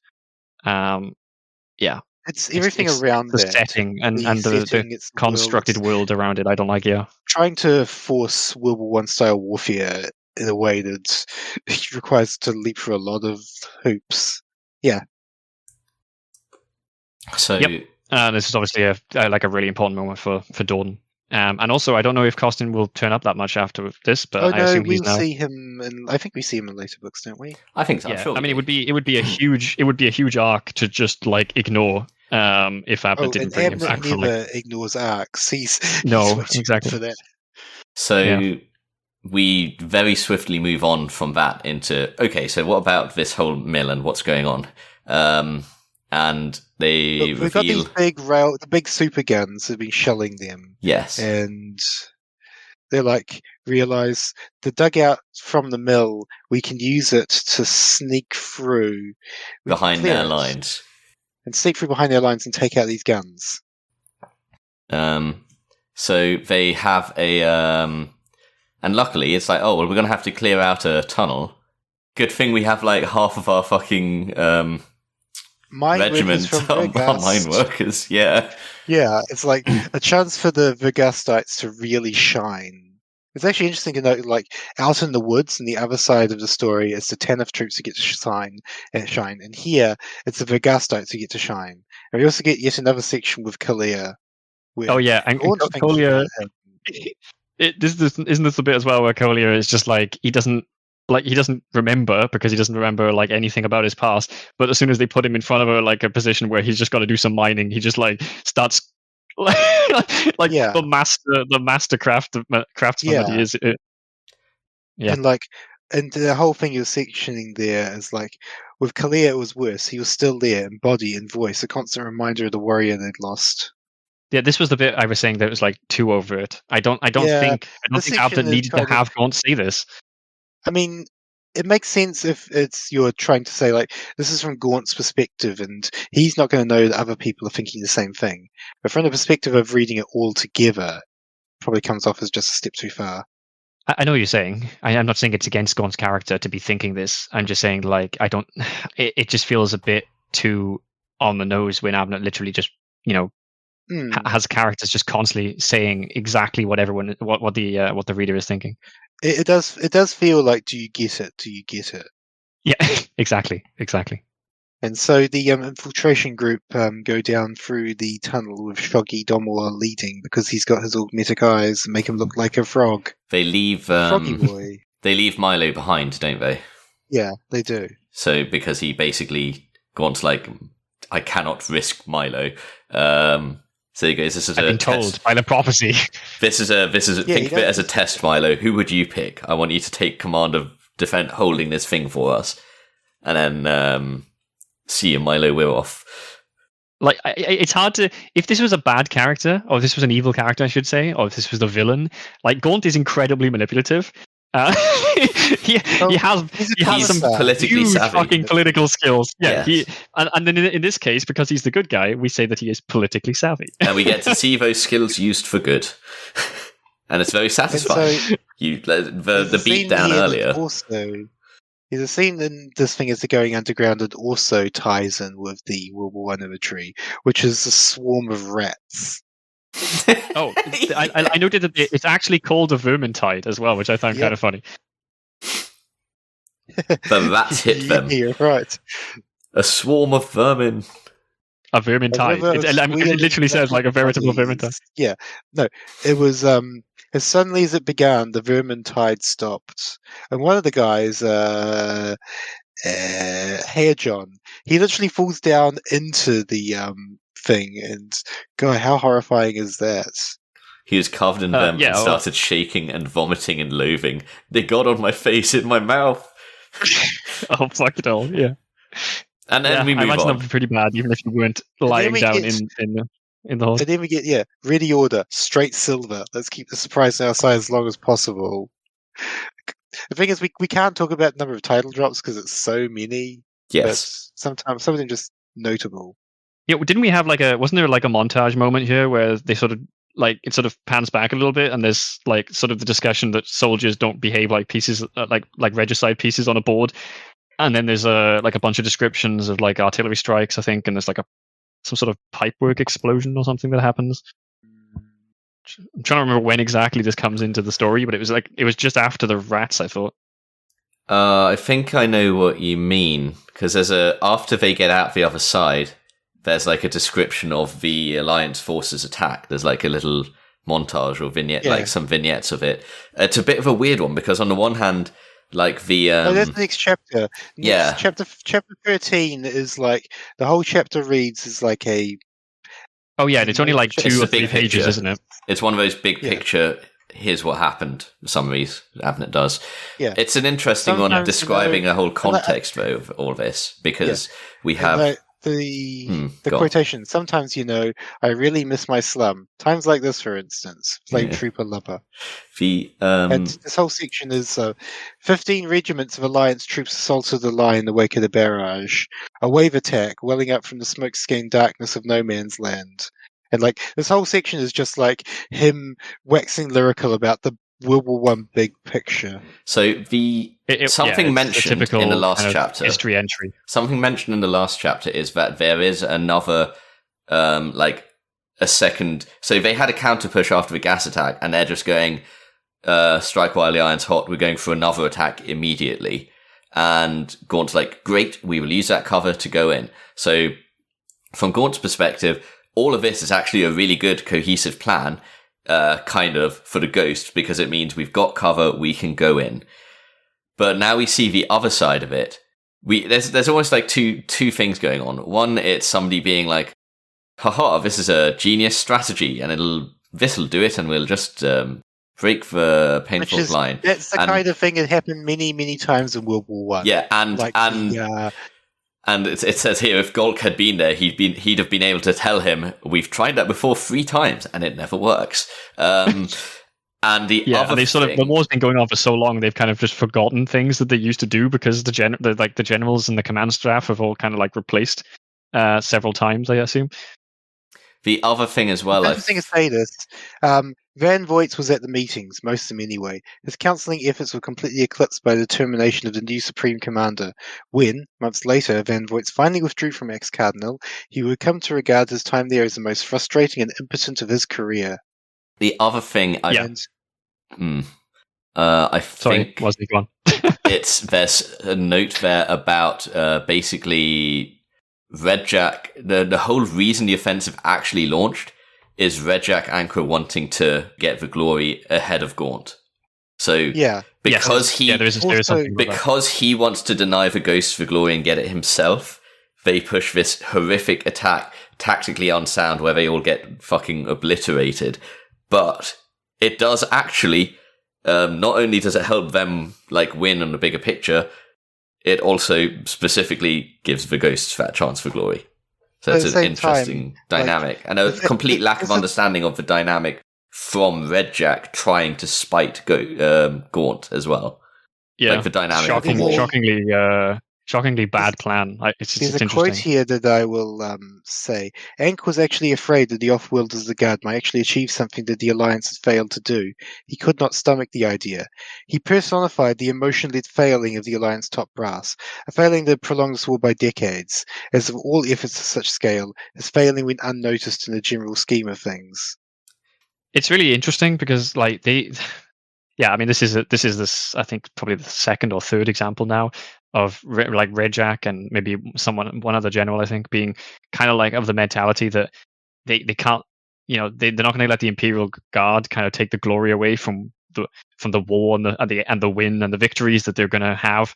Yeah. It's everything around the that. setting and setting, the it's the constructed world around it. I don't like. Yeah, trying to force World War I style warfare in a way that requires to leap through a lot of hoops. Yeah. So Yep. This is obviously a really important moment for Dordan. And also, I don't know if Costin will turn up that much after this, but I assume he's now. See him, and I think we see him in later books, don't we? I think so. Yeah, I'm sure I mean, it would be a huge arc to just like ignore if Abnett didn't bring him back from never ignores arcs. He's no, way too exactly good for that. So we very swiftly move on from that into okay. So what about this whole mill and what's going on? And they we've got these the big super guns have been shelling them. Yes. And they're like, realize the dugout from the mill, we can use it to sneak through. Behind their lines. And sneak through behind their lines and take out these guns. So they have a... and luckily, it's like, oh, well, we're going to have to clear out a tunnel. Good thing we have like half of our fucking... regiment are mine workers, yeah. Yeah, it's like a chance for the Vergastites to really shine. It's actually interesting to note, like, out in the woods, and the other side of the story, it's the Tanith troops who get to shine. And here, it's the Vergastites who get to shine. And we also get yet another section with Kalia. Oh, yeah, and Kalia... Isn't this the bit as well where Kalia is just like, he doesn't remember because he doesn't remember like anything about his past. But as soon as they put him in front of a position where he's just got to do some mining, he just like starts the master craftsman that he is. And the whole thing you're sectioning there is like with Kalia it was worse. He was still there in body and voice, a constant reminder of the warrior they'd lost. Yeah, this was the bit I was saying that was like too overt. I don't think Abnett needed to have Gaunt say this. I mean, it makes sense if you're trying to say, like, this is from Gaunt's perspective, and he's not going to know that other people are thinking the same thing. But from the perspective of reading it all together, it probably comes off as just a step too far. I know what you're saying. I'm not saying it's against Gaunt's character to be thinking this. I'm just saying, like, it just feels a bit too on the nose when Abnett literally just, has characters just constantly saying exactly what the reader is thinking. It does feel like, do you get it? Do you get it? Yeah, exactly. And so the infiltration group go down through the tunnel with Shoggy Domor leading because he's got his augmetic eyes and make him look like a frog. They leave Froggy boy. They leave Milo behind, don't they? Yeah, they do. So because he basically Gaunt's like, I cannot risk Milo. So he goes, this is I've been told by the prophecy. Think of it as a test, Milo. Who would you pick? I want you to take command of holding this thing for us. And then see you, Milo, we're off. Like, it's hard to... If this was a bad character, or if this was an evil character, I should say, or if this was the villain, like, Gaunt is incredibly manipulative. He has some politically savvy, fucking political skills. Yeah, yes. And then in this case, because he's the good guy, we say that he is politically savvy, and we get to see those skills used for good, and it's very satisfying. So, the beat down earlier. Also, there's a scene in this thing as they're going underground that also ties in with the World War I imagery, which is a swarm of rats. Oh, I noted that it's actually called a vermintide as well, which I found kind of funny. The rats hit them. You're right. A swarm of vermin. A vermintide. It literally says like a veritable vermintide. Yeah. No, it was as suddenly as it began, the vermintide stopped, and one of the guys, Hair John, he literally falls down into the thing, and God, how horrifying is that? He was covered in them and started shaking and vomiting and loathing. They got on my face, in my mouth. Oh, fuck it all, yeah. And then we move on. I imagine that would be pretty bad, even if you weren't lying down in the hole. And then we get, ready order, straight silver. Let's keep the surprise outside as long as possible. The thing is, we can't talk about the number of title drops because it's so many. Yes. But sometimes some of them just notable. Yeah, didn't we have wasn't there like a montage moment here where they sort of like it sort of pans back a little bit, and there's like sort of the discussion that soldiers don't behave like pieces, like regicide pieces on a board. And then there's a bunch of descriptions of like artillery strikes, I think, and there's like some sort of pipework explosion or something that happens. I'm trying to remember when exactly this comes into the story, but it was just after the rats, I thought. I think I know what you mean, because after they get out the other side, there's like a description of the Alliance forces attack. There's like a little montage or vignette, like some vignettes of it. It's a bit of a weird one because on the one hand, like the that's the next chapter. Chapter 13 is like the whole chapter reads as like a. Oh yeah, and it's only like 2 or 3 pages, isn't it? It's one of those big picture. Here's what happened. Summaries Abnett does. Yeah, it's an interesting one describing a whole context though of all this because we have. The quotation. Sometimes, I really miss my slum. Times like this, for instance. Flame Trooper Lubber. And this whole section is 15 regiments of Alliance troops assaulted the line in the wake of the barrage. A wave attack welling up from the smoke-stained darkness of no man's land. And like this whole section is just like him waxing lyrical about the World War One big picture. So something mentioned in the last chapter, history entry. Something mentioned in the last chapter is that there is another, like a second. So they had a counter push after the gas attack, and they're just going, strike while the iron's hot. We're going for another attack immediately. And Gaunt's like, great, we will use that cover to go in. So from Gaunt's perspective, all of this is actually a really good cohesive plan. Kind of for the Ghost, because it means we've got cover, we can go in. But now we see the other side of it. There's almost like two things going on. One, it's somebody being like, haha, this is a genius strategy, and this'll do it, and we'll just break the painful line. That's the kind of thing that happened many, many times in World War One. Yeah, and it says here, if Gaunt had been there, he'd have been able to tell him, we've tried that before 3 times, and it never works. And the war's been going on for so long, they've kind of just forgotten things that they used to do because the generals and the command staff have all kind of like replaced several times, I assume. The other thing as well... The thing to say this, Van Voigt was at the meetings, most of them anyway. His counselling efforts were completely eclipsed by the determination of the new Supreme Commander. When, months later, Van Voigt finally withdrew from ex-Cardinal, he would come to regard his time there as the most frustrating and impotent of his career. The other thing I think was the one. there's a note there about basically... Red Jack, the whole reason the offensive actually launched is Red Jack Anchor wanting to get the glory ahead of Gaunt. So because he wants to deny the Ghost the glory and get it himself, they push this horrific attack, tactically unsound, where they all get fucking obliterated. But it does actually, not only does it help them like win on the bigger picture, it also specifically gives the Ghosts that chance for glory. So it's an interesting dynamic. And a complete lack of understanding of the dynamic from Red Jack trying to spite Gaunt as well. Yeah, like the dynamic. Shockingly bad plan. There's a quote here that I will say. Ankh was actually afraid that the Off-Worlders of the Guard might actually achieve something that the Alliance had failed to do. He could not stomach the idea. He personified the emotion-led failing of the Alliance top brass, a failing that prolonged this war by decades, as of all efforts of such scale, his failing went unnoticed in the general scheme of things. It's really interesting because, like, this is I think probably the second or third example now of like Red Jack and maybe one other general, I think, being kind of like of the mentality that they can't, they're not going to let the Imperial Guard kind of take the glory away from the war and the win and the victories that they're going to have.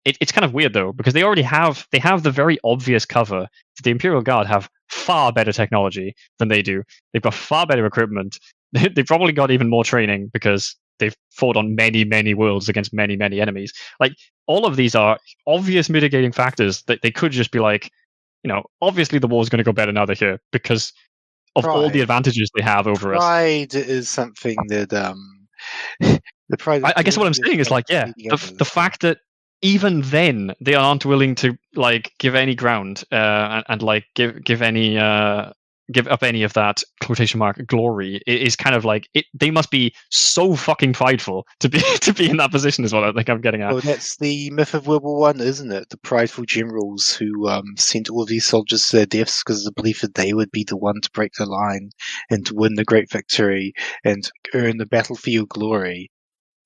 It's kind of weird though, because they have the very obvious cover. The Imperial Guard have far better technology than they do. They've got far better equipment. They've probably got even more training because they've fought on many, many worlds against many, many enemies. Like, all of these are obvious mitigating factors that they could just be like, obviously the war's going to go better now they're here because of all the advantages they have over us. Pride is something that the pride. I guess what I'm saying is like, the fact that even then they aren't willing to like give any ground and like give any give up any of that quotation mark glory is kind of like it. They must be so fucking prideful to be in that position. Is what I think I'm getting at. Well, that's the myth of World War One, isn't it? The prideful generals who sent all of these soldiers to their deaths because of the belief that they would be the one to break the line and to win the great victory and earn the battlefield glory.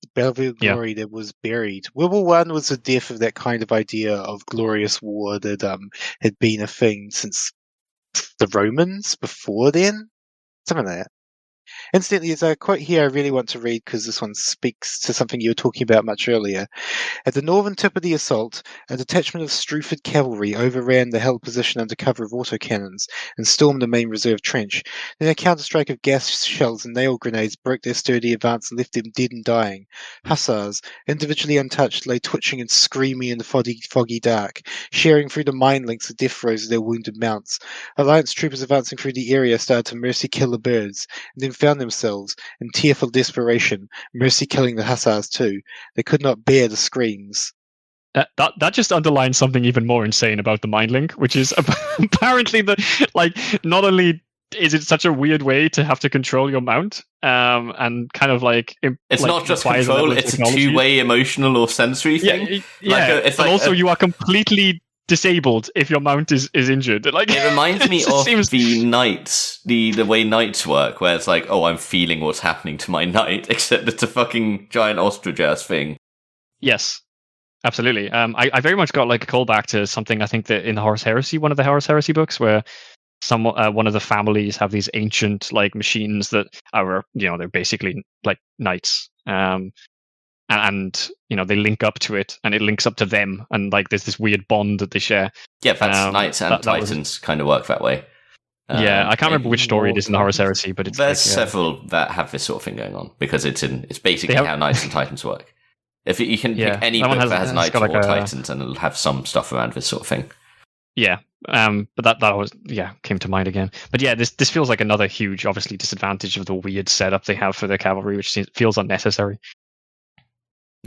The battlefield glory that was buried. World War One was the death of that kind of idea of glorious war that had been a thing since the Romans before then. Something like that. Incidentally, there's a quote here I really want to read because this one speaks to something you were talking about much earlier. At the northern tip of the assault, a detachment of Struford cavalry overran the held position under cover of autocannons and stormed the main reserve trench. Then a counter-strike of gas shells and nail grenades broke their sturdy advance and left them dead and dying. Hussars, individually untouched, lay twitching and screaming in the foggy dark, sharing through the mine links the death throes of their wounded mounts. Alliance troopers advancing through the area started to mercy kill the birds, and then found themselves, in tearful desperation, mercy killing the hussars too. They could not bear the screams. That just underlines something even more insane about the mind link, which is apparently not only is it such a weird way to have to control your mount, and kind of like it's not just control; it's a two-way emotional or sensory thing. But also you are completely disabled if your mount is injured. Like it reminds me of the knights, the way knights work, where it's like, oh, I'm feeling what's happening to my knight, except it's a fucking giant ostrich ass thing. Yes, absolutely. I very much got like a callback to something I think that in the Horus Heresy, one of the Horus Heresy books, where one of the families have these ancient like machines that are, they're basically like knights. And they link up to it, and it links up to them, and like there's this weird bond that they share. Yeah, that's Knights and Titans kind of work that way. I can't remember which story it is in the Horus Heresy, but there's several that have this sort of thing going on because it's basically how Knights and Titans work. If you can pick any book that has Knights or Titans, and it'll have some stuff around this sort of thing. Yeah, but that was came to mind again. But yeah, this feels like another huge, obviously, disadvantage of the weird setup they have for their cavalry, which feels unnecessary.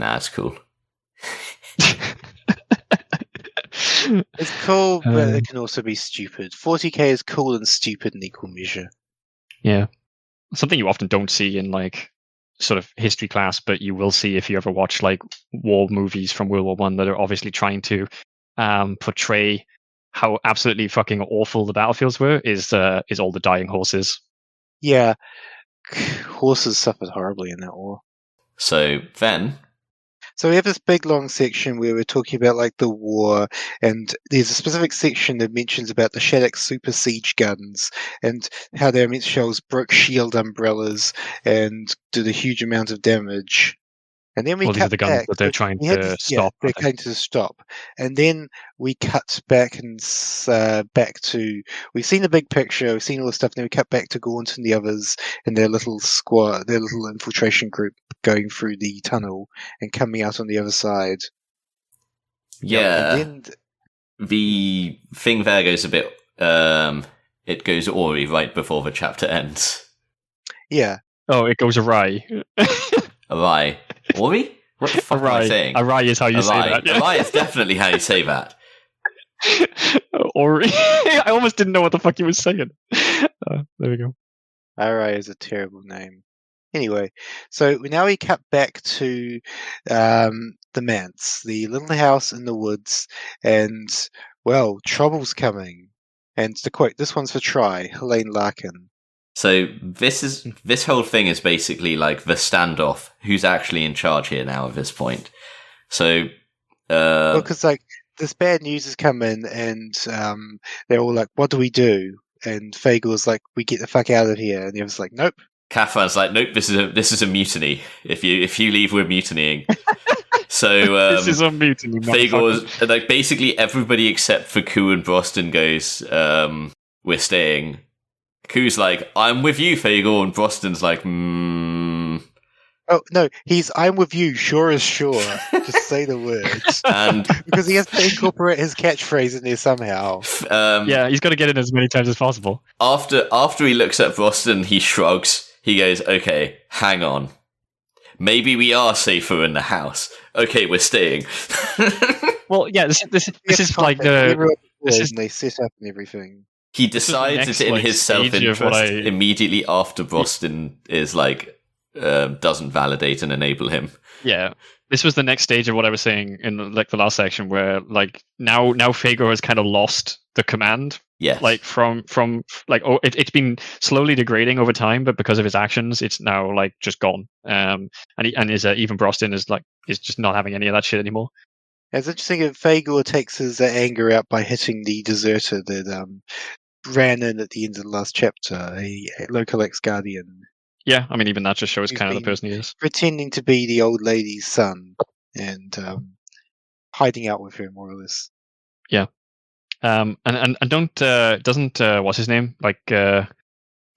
Nah, it's cool. It's cool, but it can also be stupid. 40k is cool and stupid in equal measure. Yeah. Something you often don't see in like sort of history class, but you will see if you ever watch like war movies from World War One that are obviously trying to portray how absolutely fucking awful the battlefields were is all the dying horses. Yeah. Horses suffered horribly in that war. So we have this big long section where we're talking about like the war, and there's a specific section that mentions about the Shattuck super siege guns and how their immense shells broke shield umbrellas and did a huge amount of damage. And then we cut the guns back. that they're trying to stop. They're trying to stop. And then we cut back and back to, we've seen the big picture, we've seen all the stuff, and then we cut back to Gaunt and the others and their little squad, their little infiltration group going through the tunnel and coming out on the other side. Yeah. And then the thing there goes a bit, it goes awry right before the chapter ends. Yeah. Oh, it goes awry. Awry. Ori? What the fuck am I saying? Awry is how you say that. Yeah. Awry is definitely how you say that. Ori. I almost didn't know what the fuck he was saying. There we go. Awry is a terrible name. Anyway, so now we cut back to the manse, the little house in the woods, and, well, trouble's coming. And to quote, this one's for Try, Helene Larkin. So this whole thing is basically like the standoff. Who's actually in charge here now at this point? So, because like this bad news has come in, and they're all like, "What do we do?" And Fagor's like, "We get the fuck out of here." And the other's like, "Nope." Catherine's like, "Nope. This is a mutiny. If you leave, we're mutinying." So this is a mutiny. Fagor's like basically everybody except for Ku and Broston goes, "We're staying." Ku's like, "I'm with you, Fagor," and Broston's like, Oh, no, I'm with you, sure as sure. Just say the words. And because he has to incorporate his catchphrase in there somehow. Yeah, he's got to get it as many times as possible. After he looks at Broston, he shrugs. He goes, "Okay, hang on. Maybe we are safer in the house. Okay, we're staying." Well, yeah, this is like the... This is, they set up and everything. He decides it's in his self-interest immediately after Broston is like doesn't validate and enable him. Yeah, this was the next stage of what I was saying in like the last section, where like now Fagor has kind of lost the command. Yeah, like from like it's been slowly degrading over time, but because of his actions, it's now like just gone. And even Broston is just not having any of that shit anymore. It's interesting that Fagor takes his anger out by hitting the deserter that ran in at the end of the last chapter, a local ex-guardian. Yeah, I mean, even that just shows kind of the person he is. Pretending to be the old lady's son and hiding out with her, more or less. Yeah. And doesn't what's his name? Like, what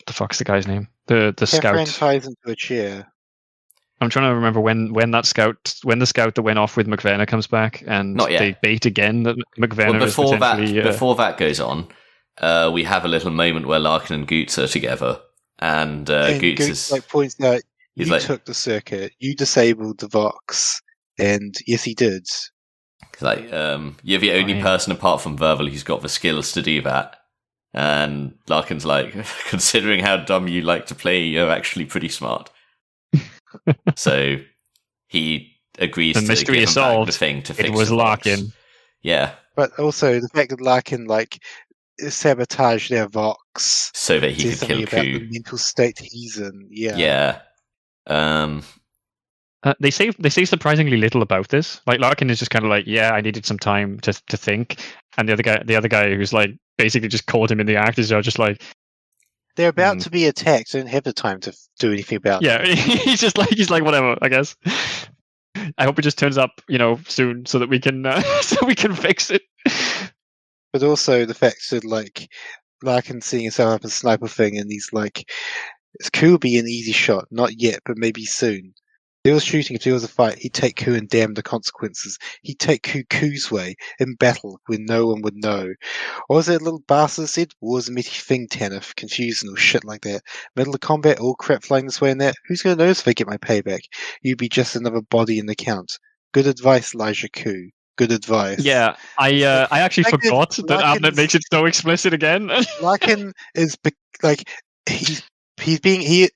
the fuck's the guy's name? The Catherine scout ties into a chair. I'm trying to remember when the scout that went off with McVenna comes back, and they bait again that McVenna before is potentially... before that goes on, we have a little moment where Larkin and Goots are together, and Goots is like points out, you took the circuit, you disabled the Vox, and yes, he did. Like, you're the only person apart from Verval who's got the skills to do that. And Larkin's like, considering how dumb you like to play, you're actually pretty smart. So he agrees to give him back the thing to fix it. It was Larkin. Yeah. But also the fact that Larkin sabotaged their Vox so that he could kill Ku. The mental state he's in. Yeah. They say surprisingly little about this. Like Larkin is just kind of like, yeah, I needed some time to think, and the other guy who's like basically just caught him in the act is just like, they're about to be attacked. They don't have the time to do anything about it. Yeah, he's like whatever, I guess. I hope it just turns up, soon, so that we can fix it. But also the fact that like Larkin seeing himself up as a sniper thing, and he's like, "It could be an easy shot, not yet, but maybe soon." If there was shooting, if there was a fight, he'd take Ku and damn the consequences. He'd take Ku's way in battle when no one would know. What was that little bastard said? War's a metty thing, Tanith. Confusing or shit like that. Middle of combat, all crap flying this way and that. Who's going to notice if I get my payback? You'd be just another body in the count. Good advice, Elijah Ku. Good advice. Yeah, I actually forgot that Abnett makes it so explicit again. Larkin is like he's being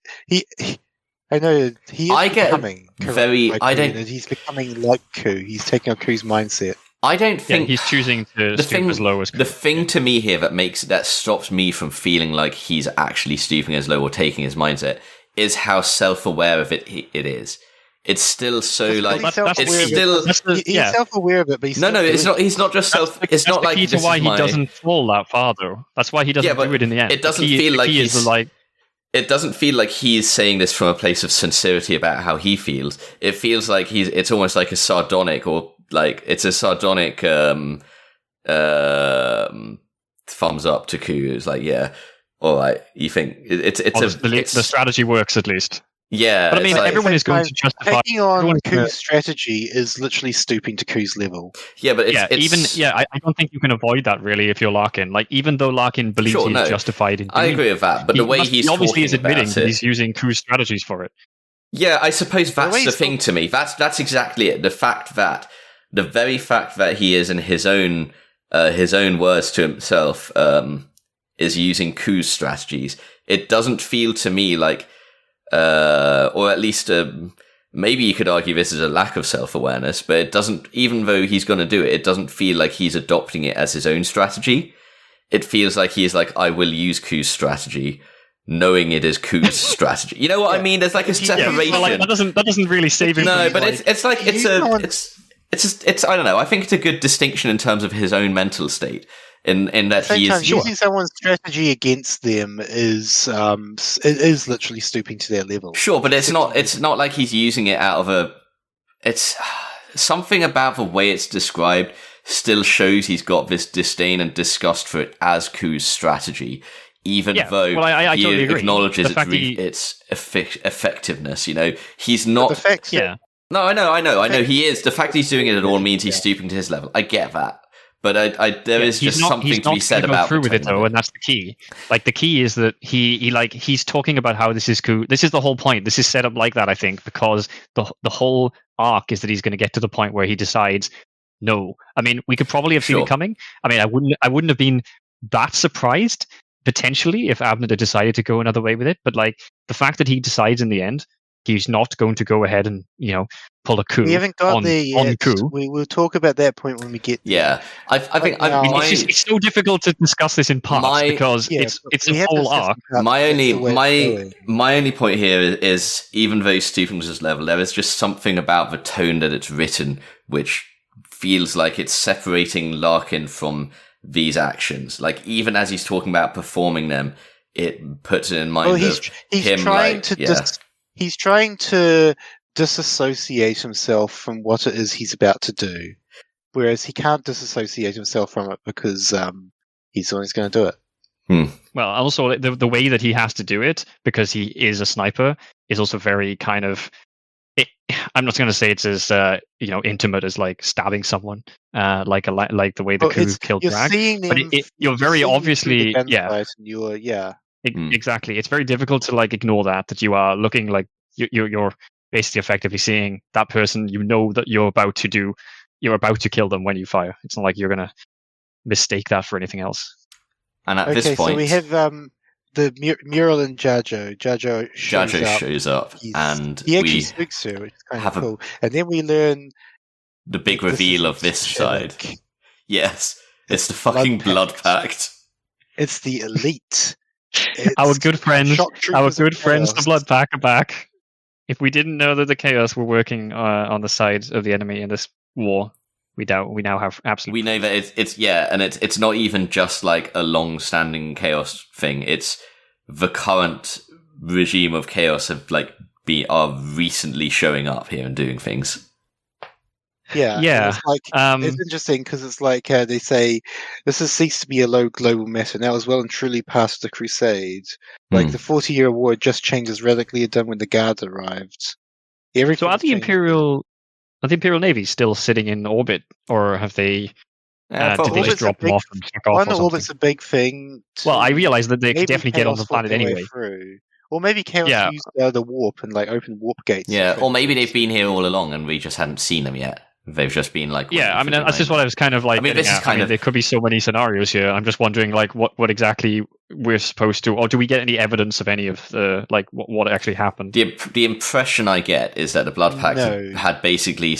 I know he is becoming he's becoming like Ku. He's taking up Ku's mindset. I don't think he's choosing to stoop as low as Ku. The thing to me here that stops me from feeling like he's actually stooping as low or taking his mindset is how self-aware of it is. It's still so he's self-aware of it, but he's it's not. He's not just self. It's not like that's why he doesn't fall that far, though. That's why he doesn't do it in the end. It doesn't feel like he's like. It doesn't feel like he's saying this from a place of sincerity about how he feels. It feels like it's almost like a sardonic thumbs up to Ku. It's like, yeah, all right. You think the strategy works at least. Yeah, but I mean, everyone is going to justify taking on Ku's strategy is literally stooping to Ku's level. Yeah, but I don't think you can avoid that really if you're Larkin. Like, even though Larkin believes he's justified in, I agree with that. But the way he obviously is admitting that he's using Ku's strategies for it. Yeah, I suppose that's the thing to me. That's exactly it. The very fact that he is in his own words to himself is using Ku's strategies. It doesn't feel to me like. Or at least maybe you could argue this is a lack of self-awareness, but it doesn't, even though he's going to do it, it doesn't feel like he's adopting it as his own strategy. It feels like he's like, I will use Ku's strategy, knowing it is Ku's strategy. You know what I mean? There's like a separation. Yeah, like, that doesn't really save him. No, but it's I don't know. I think it's a good distinction in terms of his own mental state. In that he is using someone's strategy against them is literally stooping to their level. Sure, but it's not like he's using it out of it's something about the way it's described still shows he's got this disdain and disgust for it as Ku's strategy, even though I he totally agree. acknowledges its effectiveness. He's not. No, I know he is. The fact he's doing it at all means he's stooping to his level. I get that. But there is just something to be said about through with it, though, and that's the key. Like, the key is that he's talking about how this is Ku. This is the whole point. This is set up like that, I think, because the whole arc is that he's going to get to the point where he decides, no. I mean, we could probably have seen it coming. I mean, I wouldn't have been that surprised potentially if Abnett had decided to go another way with it. But like the fact that he decides in the end he's not going to go ahead and pull a coup. We haven't got on, there yet. On coup. We'll talk about that point when we get there. Yeah, I think it's so difficult to discuss this in parts because it's a whole arc. My only point here is even though Stevens' level, there is just something about the tone that it's written which feels like it's separating Larkin from these actions. Like even as he's talking about performing them, it puts it in mind of him. He's trying to disassociate himself from what it is he's about to do, whereas he can't disassociate himself from it because he's always going to do it. Well, also the way that he has to do it, because he is a sniper, is also very kind of. I'm not going to say it's as intimate as like stabbing someone, like the way the coup killed Drag. But you're very obviously exactly. It's very difficult to like ignore that you are looking like you're basically effectively seeing that person. You know that you're about to kill them when you fire. It's not like you're going to mistake that for anything else. And at this point, so we have the mural in Jajo. Jajo shows up, and he actually speaks to her, which is kind of cool. And then we learn the big reveal of this side. Yes, it's the fucking Blood Pact. It's the elite. Our good friends, the Blood Pact are back. If we didn't know that the Chaos were working on the side of the enemy in this war, we now have absolutely. We know that it's not even just like a long-standing Chaos thing. It's the current regime of Chaos are recently showing up here and doing things. Yeah. It's interesting because it's like they say this has ceased to be a low global matter. Now, as well and truly past the Crusade. Like the 40-year war just changes radically done when the Guard arrived. So are the Imperial Navy still sitting in orbit, or have they? Did they just drop them off and fuck off? Orbit's a big thing. Well, I realize that they could definitely get on the planet anyway. Or maybe Chaos used the warp and like open warp gates. Yeah, or maybe they've been here all along and we just hadn't seen them yet. They've just been like... Yeah, I mean, that's just what I was kind of like... there could be so many scenarios here. I'm just wondering, like, what exactly we're supposed to... Or do we get any evidence of any of the... Like, what actually happened? The impression I get is that the Blood Pact had basically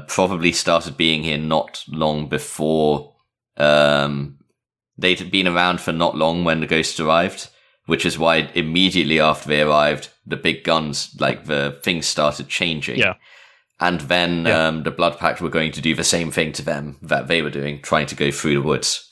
probably started being here not long before... they'd been around for not long when the Ghosts arrived, which is why immediately after they arrived, the big guns, like, the things started changing. Yeah. And then the Blood Pact were going to do the same thing to them that they were doing, trying to go through the woods.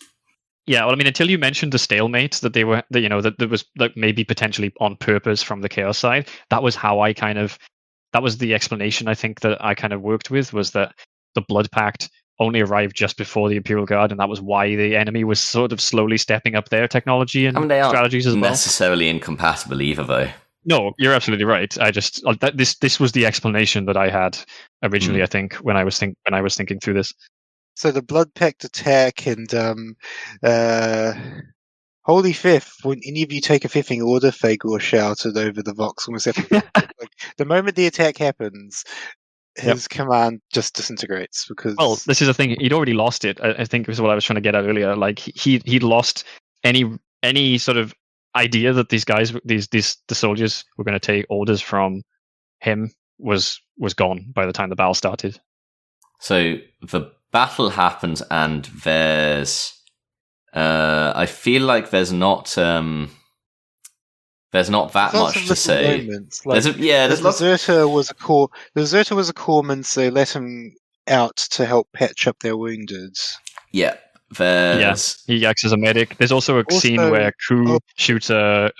Yeah, well, I mean, until you mentioned the stalemate that they were, that there was like maybe potentially on purpose from the Chaos side. That was how that was the explanation I think that I kind of worked with, was that the Blood Pact only arrived just before the Imperial Guard, and that was why the enemy was sort of slowly stepping up their technology and strategies as well. Necessarily incompatible either, though. No, you're absolutely right. I just this was the explanation that I had originally. I think when I was thinking through this. So the Blood Pact attack and Holy Fifth. When any of you take a fifthing order, Fagor shouted over the Vox. Almost the moment the attack happens, his command just disintegrates because. Well, this is the thing. He'd already lost it. I think was what I was trying to get at earlier. Like he'd lost any sort of idea that these guys, the soldiers, were going to take orders from him was gone by the time the battle started. So the battle happens, and there's, I feel like there's not that much to say. Like, the Deserter was a core. The Deserter was a corpsman, so they let him out to help patch up their wounded. Yeah. Yes, he acts as a medic. There's also a scene where Ku shoots an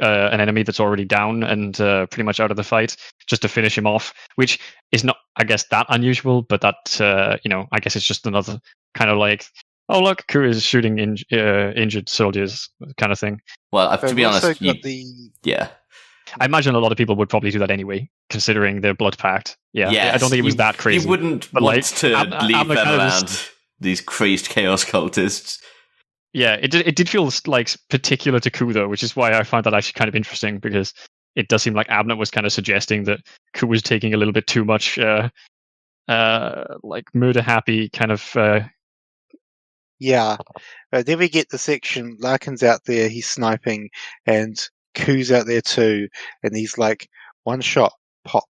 enemy that's already down and pretty much out of the fight, just to finish him off, which is not, I guess, that unusual, but that, I guess it's just another kind of like, oh, look, Ku is shooting injured soldiers kind of thing. Well, to be honest, I imagine a lot of people would probably do that anyway, considering their Blood Pact. Yeah, yes, I don't think it was that crazy. You wouldn't want to leave them around. These crazed chaos cultists. Yeah, it did feel like particular to Ku though, which is why I find that actually kind of interesting, because it does seem like Abnett was kind of suggesting that Ku was taking a little bit too much like murder happy kind of Yeah. Then we get the section, Larkin's out there, he's sniping, and Ku's out there too, and he's like, one shot, pop,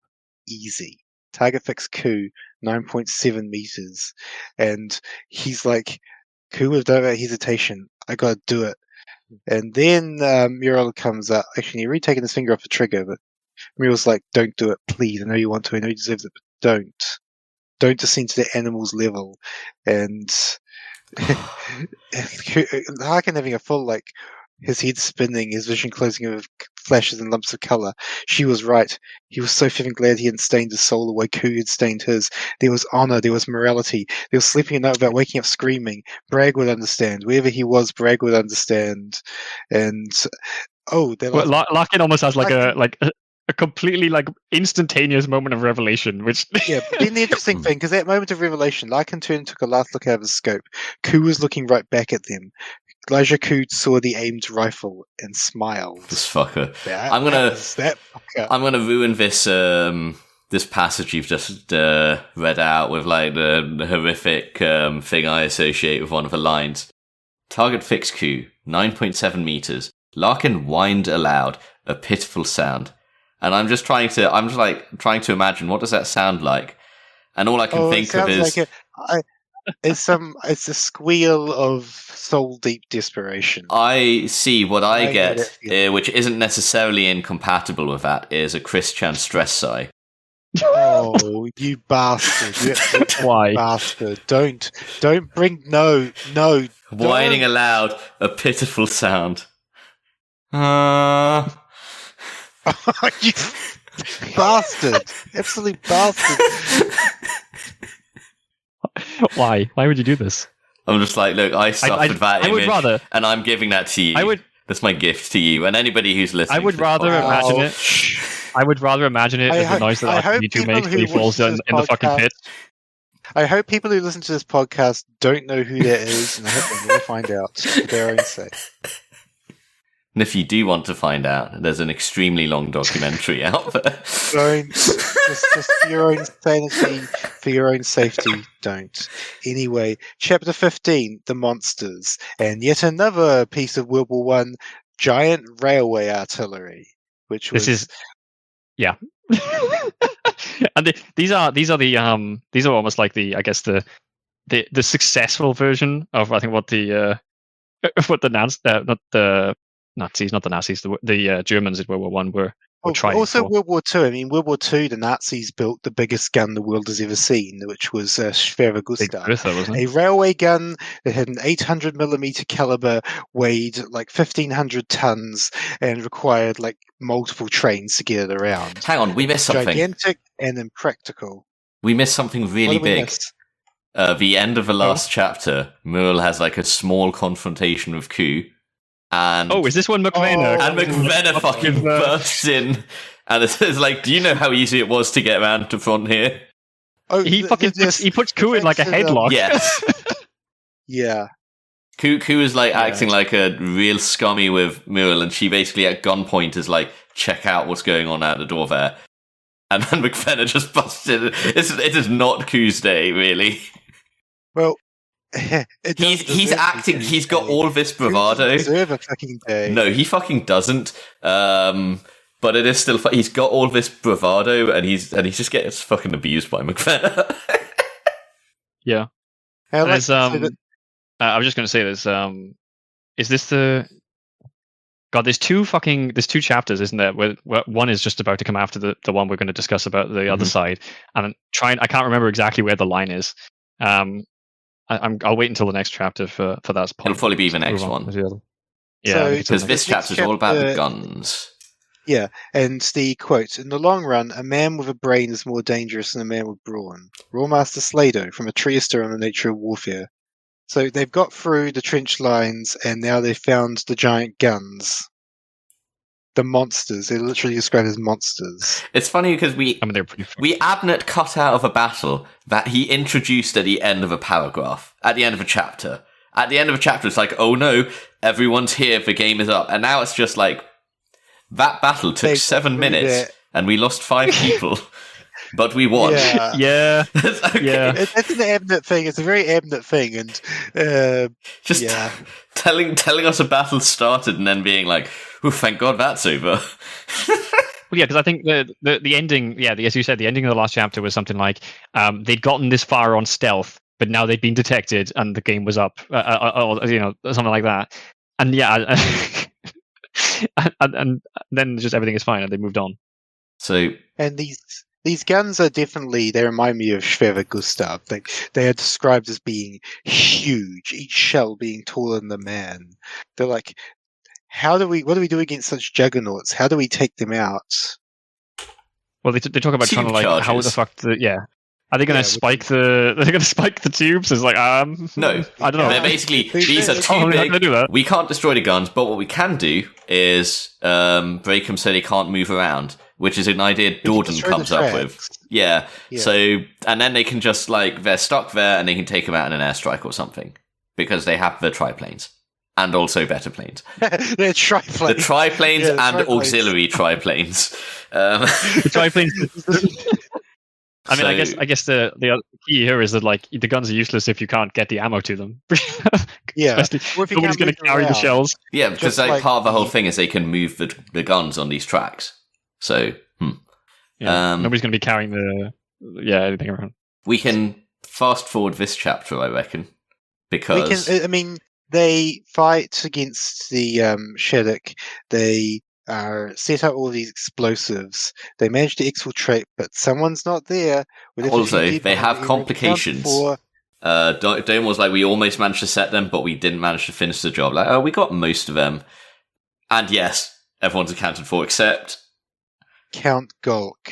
easy. Target fix Ku, 9.7 meters. And he's like, Ku with no hesitation, I gotta do it. And then Muriel comes up. Actually, you're really taking his finger off the trigger, but Muriel's like, don't do it, please. I know you want to, I know you deserve it, but don't. Don't descend to the animal's level. And Harkin having a full, like, his head spinning, his vision closing with flashes and lumps of colour. She was right. He was so effing glad he hadn't stained his soul the way Ku had stained his. There was honour, there was morality. There was sleeping at night without waking up screaming. Bragg would understand. Wherever he was, Bragg would understand. And, Larkin almost has like a completely like instantaneous moment of revelation, which yeah. But then the interesting thing, because that moment of revelation, Larkin turned and took a last look out of his scope. Ku was looking right back at them. Elijah Ku saw the aimed rifle and smiled. This fucker. I'm gonna ruin this this passage you've just read out with like the horrific thing I associate with one of the lines. Target fix Ku, 9.7 meters. Larkin whined aloud, a pitiful sound. And I'm just trying to imagine what does that sound like, and all I can think of is it's a squeal of soul deep desperation. I see what I get, which isn't necessarily incompatible with that, is a Christian stress sigh. Oh, you bastard! You Why, bastard? Don't bring no. Whining aloud, a pitiful sound. You bastard! Absolute bastard! Why? Why would you do this? I'm just like, look, I suffered that image, and I'm giving that to you. That's my gift to you, and anybody who's listening. I would rather imagine it. I would rather imagine it as the noise that R2-D2 makes when he falls in the fucking pit. I hope people who listen to this podcast don't know who that is, and I hope they never find out for their own sake. And if you do want to find out, there's an extremely long documentary out there. Don't. Just for your own sanity, for your own safety, don't. Anyway, Chapter 15, The Monsters, and yet another piece of World War I, giant railway artillery, which was... Yeah. And these are almost like the successful version of, I think, what the Germans in World War I were trying. Also, for. World War II. I mean, World War II, the Nazis built the biggest gun the world has ever seen, which was Schwere Gustav, a railway gun that had an 800mm caliber, weighed like 1,500 tons, and required like multiple trains to get it around. Hang on, we missed something. Gigantic and impractical. We missed something really big. The end of the last chapter, Muriel has like a small confrontation with Ku. And is this when McVenna? And McVenna fucking bursts in, and it's like, do you know how easy it was to get around to front here? Oh, he puts Ku in like a headlock. Yes. Yeah. Ku is like acting like a real scummy with Muriel, and she basically at gunpoint is like, check out what's going on out the door there. And then McVenna just busts in. It is not Ku's day, really. Well, he's acting. He's got all this bravado. Deserve a fucking day. No, he fucking doesn't. But it is still. He's got all this bravado, and he just gets fucking abused by McVenna. Yeah. I was just going to say this. Is this the? God, there's two chapters, isn't there? Where one is just about to come after the one we're going to discuss about the other side, and I can't remember exactly where the line is. I'll wait until the next chapter for that point. It'll probably be the next one. Yeah, because this chapter is all about the guns. Yeah, and the quote, in the long run, a man with a brain is more dangerous than a man with brawn. Rawmaster Slado from a Triester on the nature of warfare. So they've got through the trench lines, and now they've found the giant guns. The monsters. They're literally described as monsters. It's funny because they're pretty funny. We Abnett cut out of a battle that he introduced at the end of a paragraph, at the end of a chapter. At the end of a chapter, it's like, oh no, everyone's here, the game is up. And now it's just like, that battle took 7 minutes, and we lost 5 people. but we won. Yeah. Yeah, Okay. yeah. It's an Abnett thing. It's a very Abnett thing, and Just yeah. telling us a battle started and then being like, "Oh, thank God that's over." Well, yeah, because I think the ending, as you said, the ending of the last chapter was something like they'd gotten this far on stealth, but now they'd been detected and the game was up, or something like that. And yeah, and then just everything is fine and they moved on. So, And these guns are definitely, they remind me of Schwerer Gustav. They are described as being huge, each shell being taller than the man. They're like, what do we do against such juggernauts? How do we take them out? Well, they talk about trying to like how charges. the fuck are they going to spike the? Are they going to spike the tubes? It's like no, I don't know. They're basically these are too Oh, they're not big. gonna do that. We can't destroy the guns, but what we can do is break them so they can't move around, which is an idea Dorden destroy the comes up with. tracks. Yeah. Yeah. So, and then they can just like they're stuck there, and they can take them out in an airstrike or something because they have the triplanes and also better planes. They're triplanes. The triplanes Yeah, the and triplanes. auxiliary triplanes. The triplanes. I mean, So- I guess the other key here is that like the guns are useless if you can't get the ammo to them. Yeah. Especially, Or if you nobody's can't going move to them carry the around. shells. Yeah, because Just like like part of the whole the- thing is they can move the guns on these tracks. So Yeah, Um, nobody's going to be carrying anything around. we can fast forward this chapter, I reckon, because We can. I mean, they fight against the Sheddock. They set up all these explosives. They manage to exfiltrate, but someone's not there. We left a few also dead they behind have that we complications. accounted for. Dome was like, we almost managed to set them, but we didn't manage to finish the job. Like, oh, we got most of them. And yes, everyone's accounted for except Count Gulk.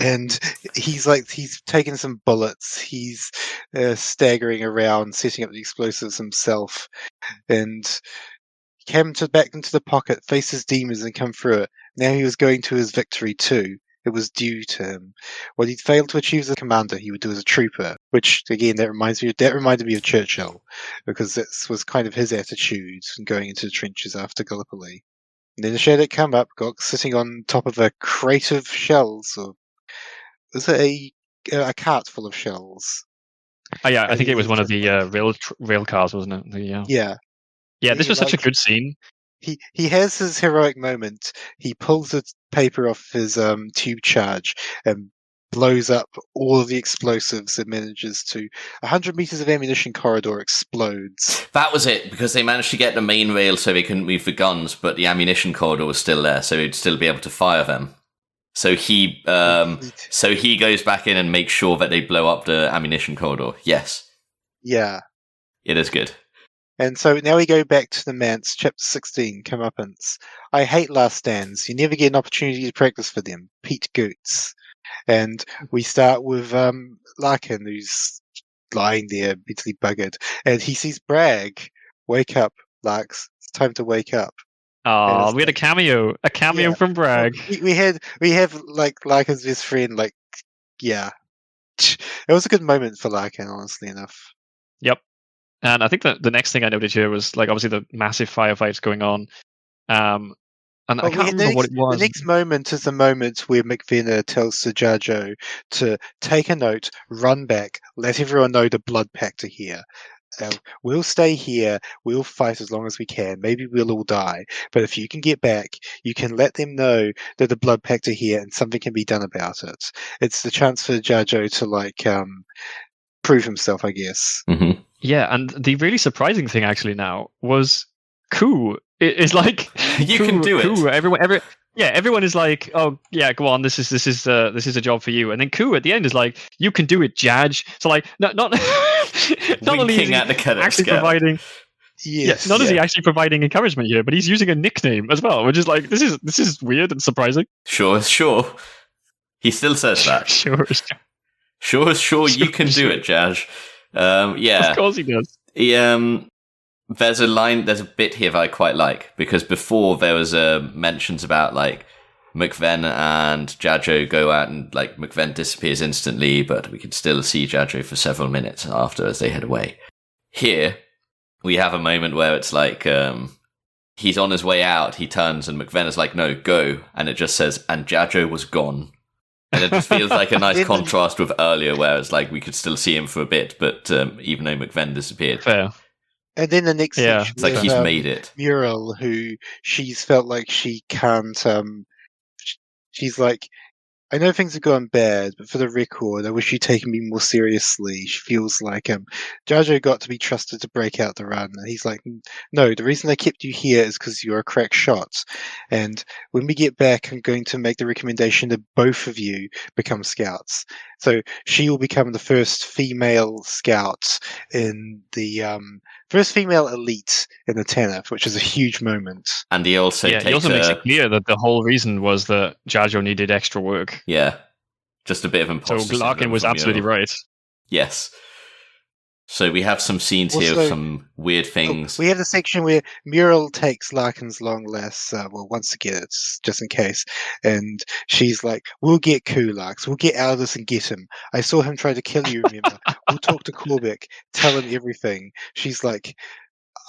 And he's taken some bullets. He's staggering around, setting up the explosives himself, and came back into the pocket, faced his demons, and come through it. Now he was going to his victory too. It was due to him. What he'd failed to achieve as a commander, he would do as a trooper. Which again, that reminded me of Churchill, because that was kind of his attitude in going into the trenches after Gallipoli. And then the Sheddock come up, got sitting on top of a crate of shells, or was it a cart full of shells? Oh yeah, I think it was He's one of just the rail cars, wasn't it? Yeah. Yeah, this he was such a like- good scene. He has his heroic moment. He pulls the paper off his tube charge and blows up all of the explosives and manages to 100 meters of ammunition corridor explodes. that was it, because they managed to get the main rail so they couldn't move the guns, but the ammunition corridor was still there, so he'd still be able to fire them. So he goes back in and makes sure that they blow up the ammunition corridor. Yes, Yeah. it is good. And so now we go back to the Manse, chapter 16, Comeuppance. I hate last stands. You never get an opportunity to practice for them. Pete Goots. And we start with Larkin, who's lying there, bitterly buggered. And he sees Bragg. Wake up, Larks. It's time to wake up. Oh, it's we had a cameo Yeah. from Bragg. We have like Larkin's best friend, like, yeah. It was a good moment for Larkin, honestly enough. Yep. And I think that the next thing I noted here was like obviously the massive firefights going on. And I can't remember what it was. The next moment is the moment where McVenna tells Sir Jarjo to take a note, run back, let everyone know the blood pact are here. We'll stay here, we'll fight as long as we can, maybe we'll all die, but if you can get back, you can let them know that the blood pact are here and something can be done about it. It's the chance for Jarjo to like prove himself, I guess. Mm-hmm. Yeah, and the really surprising thing actually now was Koo is like You Koo, can do it. Koo, everyone is like, oh yeah, go on, this is a job for you, and then Koo at the end is like, you can do it, Jaj. So like, not only is Winking he at the cadet actually scout. providing, Yes. not is he actually providing encouragement here, but he's using a nickname as well, which is like this is weird and surprising. Sure. He still says that. Sure, Sure, you can do it, Jaj. Yeah. of course he does. There's a bit here that I quite like, because before there was mentions about like McVen and Jarjo go out and like McVen disappears instantly, but we can still see Jarjo for several minutes after as they head away. Here, we have a moment where it's like he's on his way out, he turns and McVen is like, no, go, and it just says, and Jarjo was gone. And it just feels like a nice Then- contrast with earlier, where it's like we could still see him for a bit, but even though McVen disappeared, Fair. And then the next Yeah. section, it's like we he's have, made it. Muriel, who she's felt like she can't. She's like, I know things have gone bad, but for the record, I wish you'd taken me more seriously. She feels like Jar got to be trusted to break out the run. And he's like, no, the reason I kept you here is because you're a crack shot. And when we get back, I'm going to make the recommendation that both of you become scouts. So she will become the first female scout in the first female elite in the TANF, which is a huge moment. And he also He takes also makes it clear that the whole reason was that Jar needed extra work. Yeah, just a bit of imposter So Larkin syndrome was from absolutely Muriel. right. Yes. So we have some scenes here of Also- some weird things. We have the section where Muriel takes Larkin's long lass, once again, it's just in case, and she's like, we'll get Kulaks, we'll get out of this and get him. I saw him try to kill you, remember? We'll talk to Korbeck, tell him everything. She's like,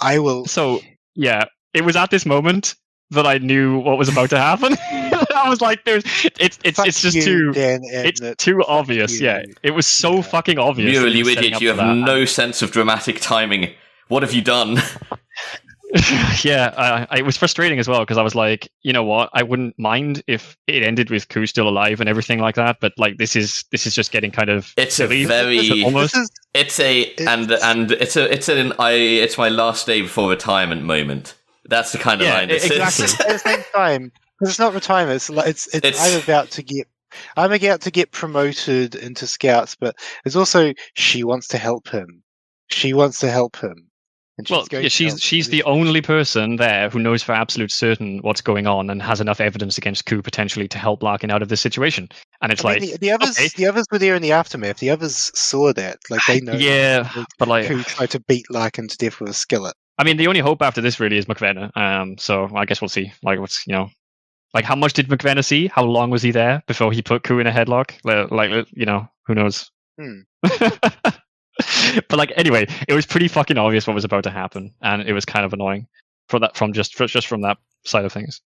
I will... So, yeah, it was at this moment that I knew what was about to happen. I was like, it's just you, too... Dan It's Abnett. too obvious, you. yeah. It was so Yeah. fucking obvious. Muriel, that he you was setting idiot, up you for have that. no sense of dramatic timing. What have you done? Yeah, it was frustrating as well because I was like, you know what? I wouldn't mind if it ended with Koo still alive and everything like that, but like this is just getting kind of It's a silly. very- almost. This is, It's my last day before retirement moment. That's the kind of Yeah, line this exactly. is. at the same time, 'cause it's not retirement. I'm about to get promoted into scouts, but it's also she wants to help him. She wants to help him. And Well, going yeah, to help she's him. the only person there who knows for absolute certain what's going on and has enough evidence against Koo potentially to help Larkin out of this situation. And it's I like, mean, the others, okay. the others were there in the aftermath. The others saw that, like they know. Yeah, but like, Who tried to beat Larkin to death with a skillet. I mean, the only hope after this really is McVenna. So I guess we'll see. Like, what's like how much did McVenna see? How long was he there before he put Koo in a headlock? Like, who knows? Hmm. But like, anyway, it was pretty fucking obvious what was about to happen, and it was kind of annoying from that side of things.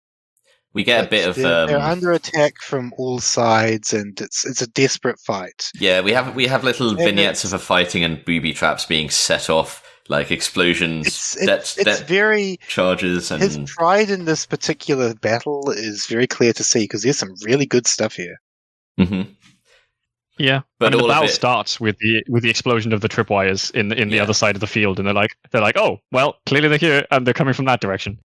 We get a bit of They're under attack from all sides, and it's a desperate fight. yeah. We have little And vignettes of a fighting and booby traps being set off, like explosions, It's very. charges, His and pride in this particular battle is very clear to see because there's some really good stuff here. Mhm. Yeah, But I mean, all the of battle it- starts with the explosion of the tripwires in the Yeah. other side of the field, and they're like, oh, well, clearly they're here and they're coming from that direction.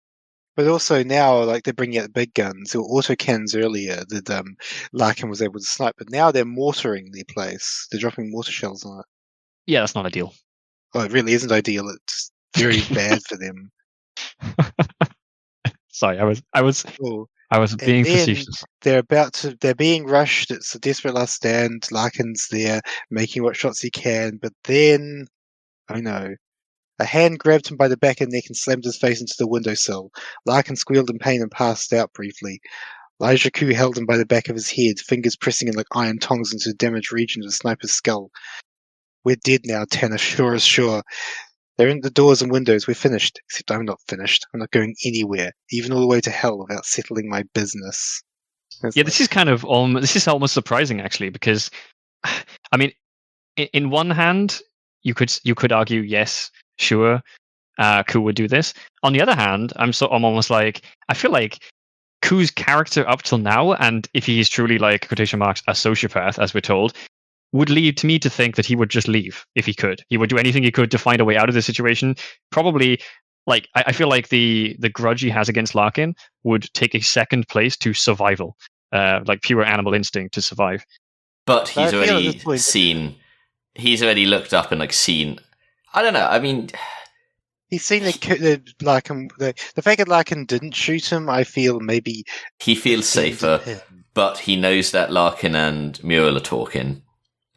But also now, like they're bringing out the big guns. There were autocannons earlier that Larkin was able to snipe, but now they're mortaring the place. They're dropping mortar shells on it. Yeah, that's not ideal. Oh, it really isn't ideal. It's very bad for them. Sorry, I was Oh, being then facetious. they're being rushed. It's a desperate last stand. Larkin's there making what shots he can, but then, oh no. A hand grabbed him by the back and neck and slammed his face into the windowsill. Larkin squealed in pain and passed out briefly. Elijah Koo held him by the back of his head, fingers pressing in like iron tongs into the damaged region of the sniper's skull. We're dead now, Tanner, sure as sure. They're in the doors and windows. We're finished. Except I'm not finished. I'm not going anywhere, even all the way to hell, without settling my business. It's Yeah, like, this is almost surprising actually, because I mean, in one hand, you could argue yes, sure, Koo would do this. On the other hand, I'm almost like, I feel like Koo's character up till now, and if he is truly like quotation marks a sociopath, as we're told, would lead me to think that he would just leave if he could. He would do anything he could to find a way out of the situation. Probably, like I feel like the grudge he has against Larkin would take a second place to survival, like pure animal instinct to survive. but he's I feel at already this point- seen. He's already looked up and like seen. I don't know. I mean, he's seen the Larkin. The fact that Larkin didn't shoot him, I feel maybe he feels safer, him. but he knows that Larkin and Muriel are talking,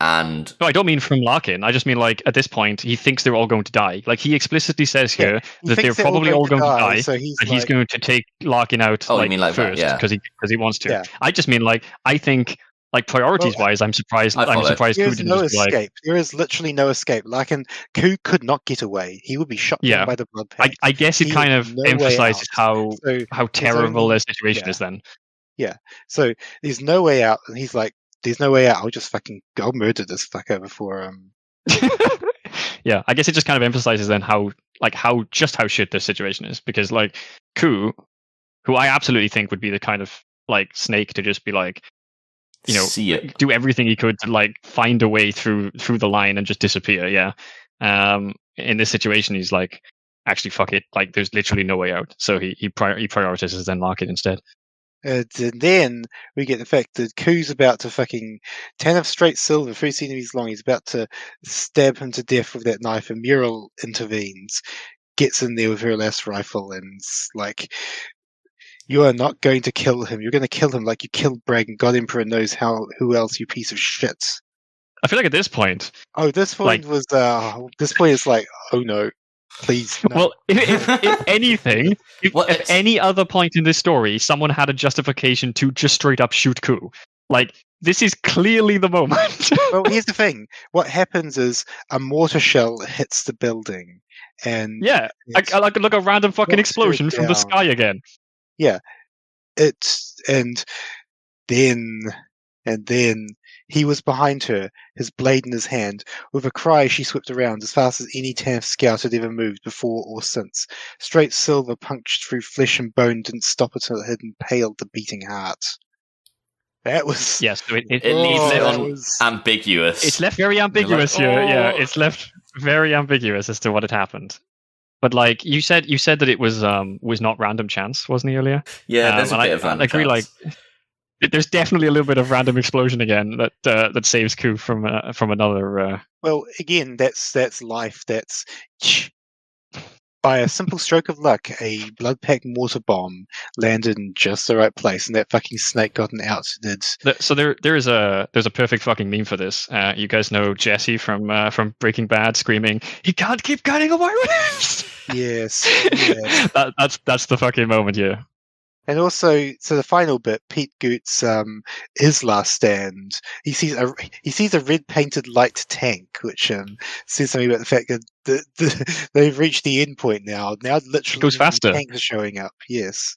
and No, I don't mean from Larkin. I just mean like at this point, he thinks they're all going to die. Like he explicitly says here He that they're thinks probably all going to die. so he's And he's like, going to take Larkin out Oh, you mean like that, first yeah. because he wants to. Yeah. I just mean like I think like priorities wise, I'm surprised. I follow. I'm surprised there Koo is didn't no just be like. escape. There is literally no escape. Larkin, Koo could not get away. He would be shot Yeah. down by the blood pack. I guess it He kind has of no way emphasizes out. So how terrible only- their situation yeah. is. Then So there's no way out, and he's like, there's no way out. I'll murder this fucker before Yeah, I guess it just kind of emphasizes then how shit this situation is, because like Ku, who I absolutely think would be the kind of like Snake to just be like, See it. do everything he could to like find a way through the line and just disappear. Yeah. In this situation, he's like, actually, fuck it. Like, there's literally no way out. So he prioritizes then Market instead. And then we get the fact that Ku's about to fucking Tanith straight silver, 3 centimeters long. He's about to stab him to death with that knife, and Muriel intervenes, gets in there with her last rifle, and like, you are not going to kill him. You're going to kill him like you killed Bragg, and God Emperor knows who else, you piece of shit. I feel like at this point... this point is like, oh no. Please. No. Well, if anything, if any other point in this story, someone had a justification to just straight up shoot Ku. Like, this is clearly the moment. Well, here's the thing. What happens is a mortar shell hits the building, and yeah, like a random fucking explosion from the sky again. Yeah, and then he was behind her, his blade in his hand. With a cry, she swept around as fast as any Tanith scout had ever moved before or since. Straight silver punctured through flesh and bone didn't stop until it had impaled the beating heart. That was... Yes, so it leaves it ambiguous. It's left very ambiguous here. Yeah, it's left very ambiguous as to what had happened. But like you said that it was not random chance, wasn't he, earlier? Yeah, there's a bit of random I agree. chance. Like, there's definitely a little bit of random explosion again that saves Ku from another. Well, again, that's life. That's by a simple stroke of luck, a blood-packed mortar bomb landed in just the right place, and that fucking snake got outdid. So there's a perfect fucking meme for this. You guys know Jesse from Breaking Bad screaming, "He can't keep cutting away with this." Yes. That's the fucking moment here. And also, so the final bit, Pete Goots, his last stand. He sees a red painted light tank, which says something about the fact that they've reached the end point now. Now, literally, it goes faster. Tanks are showing up. Yes,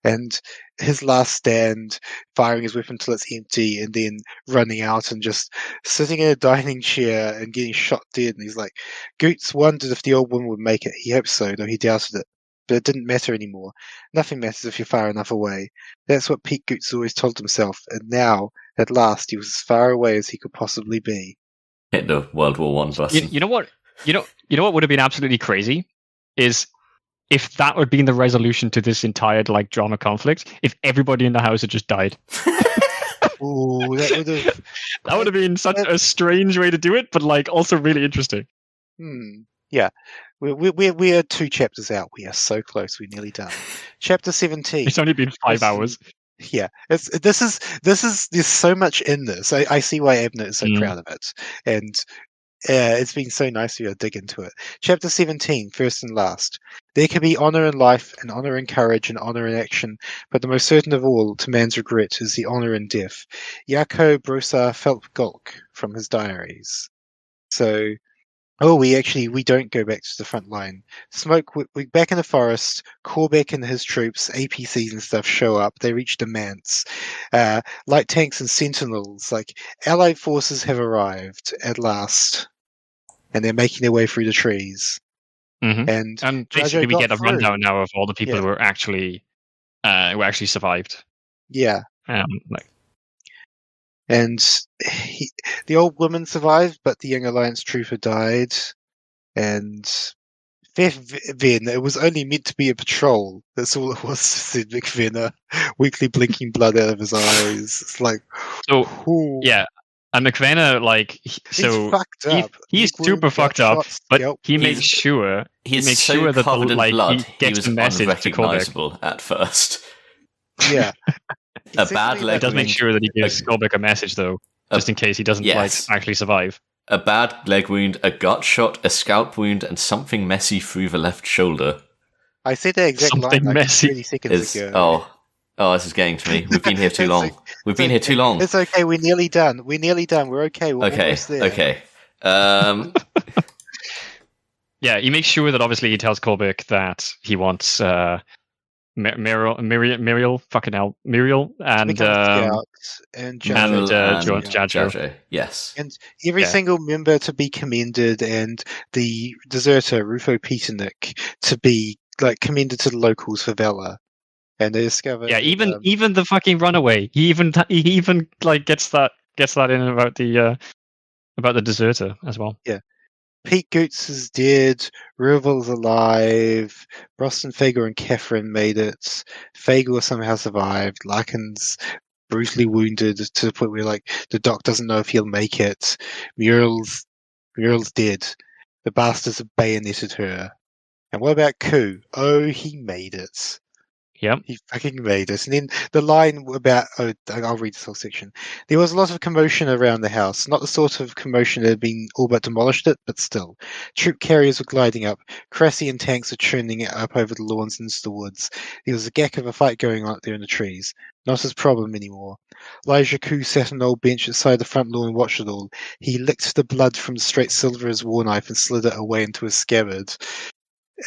and his last stand, firing his weapon till it's empty, and then running out and just sitting in a dining chair and getting shot dead. And he's like, Goots wondered if the old woman would make it. He hoped so, though he doubted it. But it didn't matter anymore. Nothing matters if you're far enough away. That's what Pete Goots always told himself, and now, at last, he was as far away as he could possibly be. Hit the World War I button. You know what? You know what would have been absolutely crazy is if that would have been the resolution to this entire like drama conflict. If everybody in the house had just died. Ooh, that would have been such a strange way to do it, but like also really interesting. Yeah. We are 2 chapters out. We are so close. We're nearly done. Chapter 17. It's only been 5 hours. Yeah. There's so much in this. I see why Abner is so proud of it. And it's been so nice to dig into it. Chapter 17, first and last. There can be honour in life, and honour in courage, and honour in action, but the most certain of all, to man's regret, is the honour in death. Yako Brosar Llap Goch from his diaries. So... we don't go back to the front line. Smoke, we're back in the forest. Corbeck and his troops, APCs and stuff show up. They reach the manse. Light tanks and sentinels, like Allied forces have arrived at last. And they're making their way through the trees. Mm-hmm. And basically we get a rundown now of all the people who actually survived. Yeah. And the old woman survived, but the young Alliance trooper died. And then it was only meant to be a patrol. That's all it was, said McVenna, weakly blinking blood out of his eyes. It's like, yeah. And McVenna, like, he's fucked up. He's super fucked up, but he makes sure that blood, he gets the message to Corbeck at first. Yeah. A bad leg. He does make sure that he gives Corbeck a message, though, just in case he doesn't actually survive. A bad leg wound, a gut shot, a scalp wound, and something messy through the left shoulder. I said that exact line like 30 seconds ago. Oh, this is getting to me. We've been here too long. It's okay. We're nearly done. We're okay. We're almost there. Okay. Yeah, he makes sure that obviously he tells Corbeck that he wants Muriel, and and And Jajo. Jajo. Yes. And every single member to be commended, and the deserter, Rufo Peternick, to be commended to the locals for valor. And they discover even the fucking runaway. He even gets that in about the deserter as well. Yeah. Pete Goots is dead. Ruvel's alive. Boston Fagor and Catherine made it. Fagor somehow survived. Larkin's brutally wounded to the point where the doc doesn't know if he'll make it. Muriel's dead. The bastards have bayoneted her. And what about Koo? Oh, he made it. Yep. He fucking made it. And then the line about, I'll read this whole section. There was a lot of commotion around the house. Not the sort of commotion that had been all but demolished it, but still. Troop carriers were gliding up. Crassian tanks were churning it up over the lawns and into the woods. There was a gack of a fight going on up there in the trees. Not his problem anymore. Elijah Koo sat on an old bench outside the front lawn and watched it all. He licked the blood from the straight silver of his war knife and slid it away into his scabbard.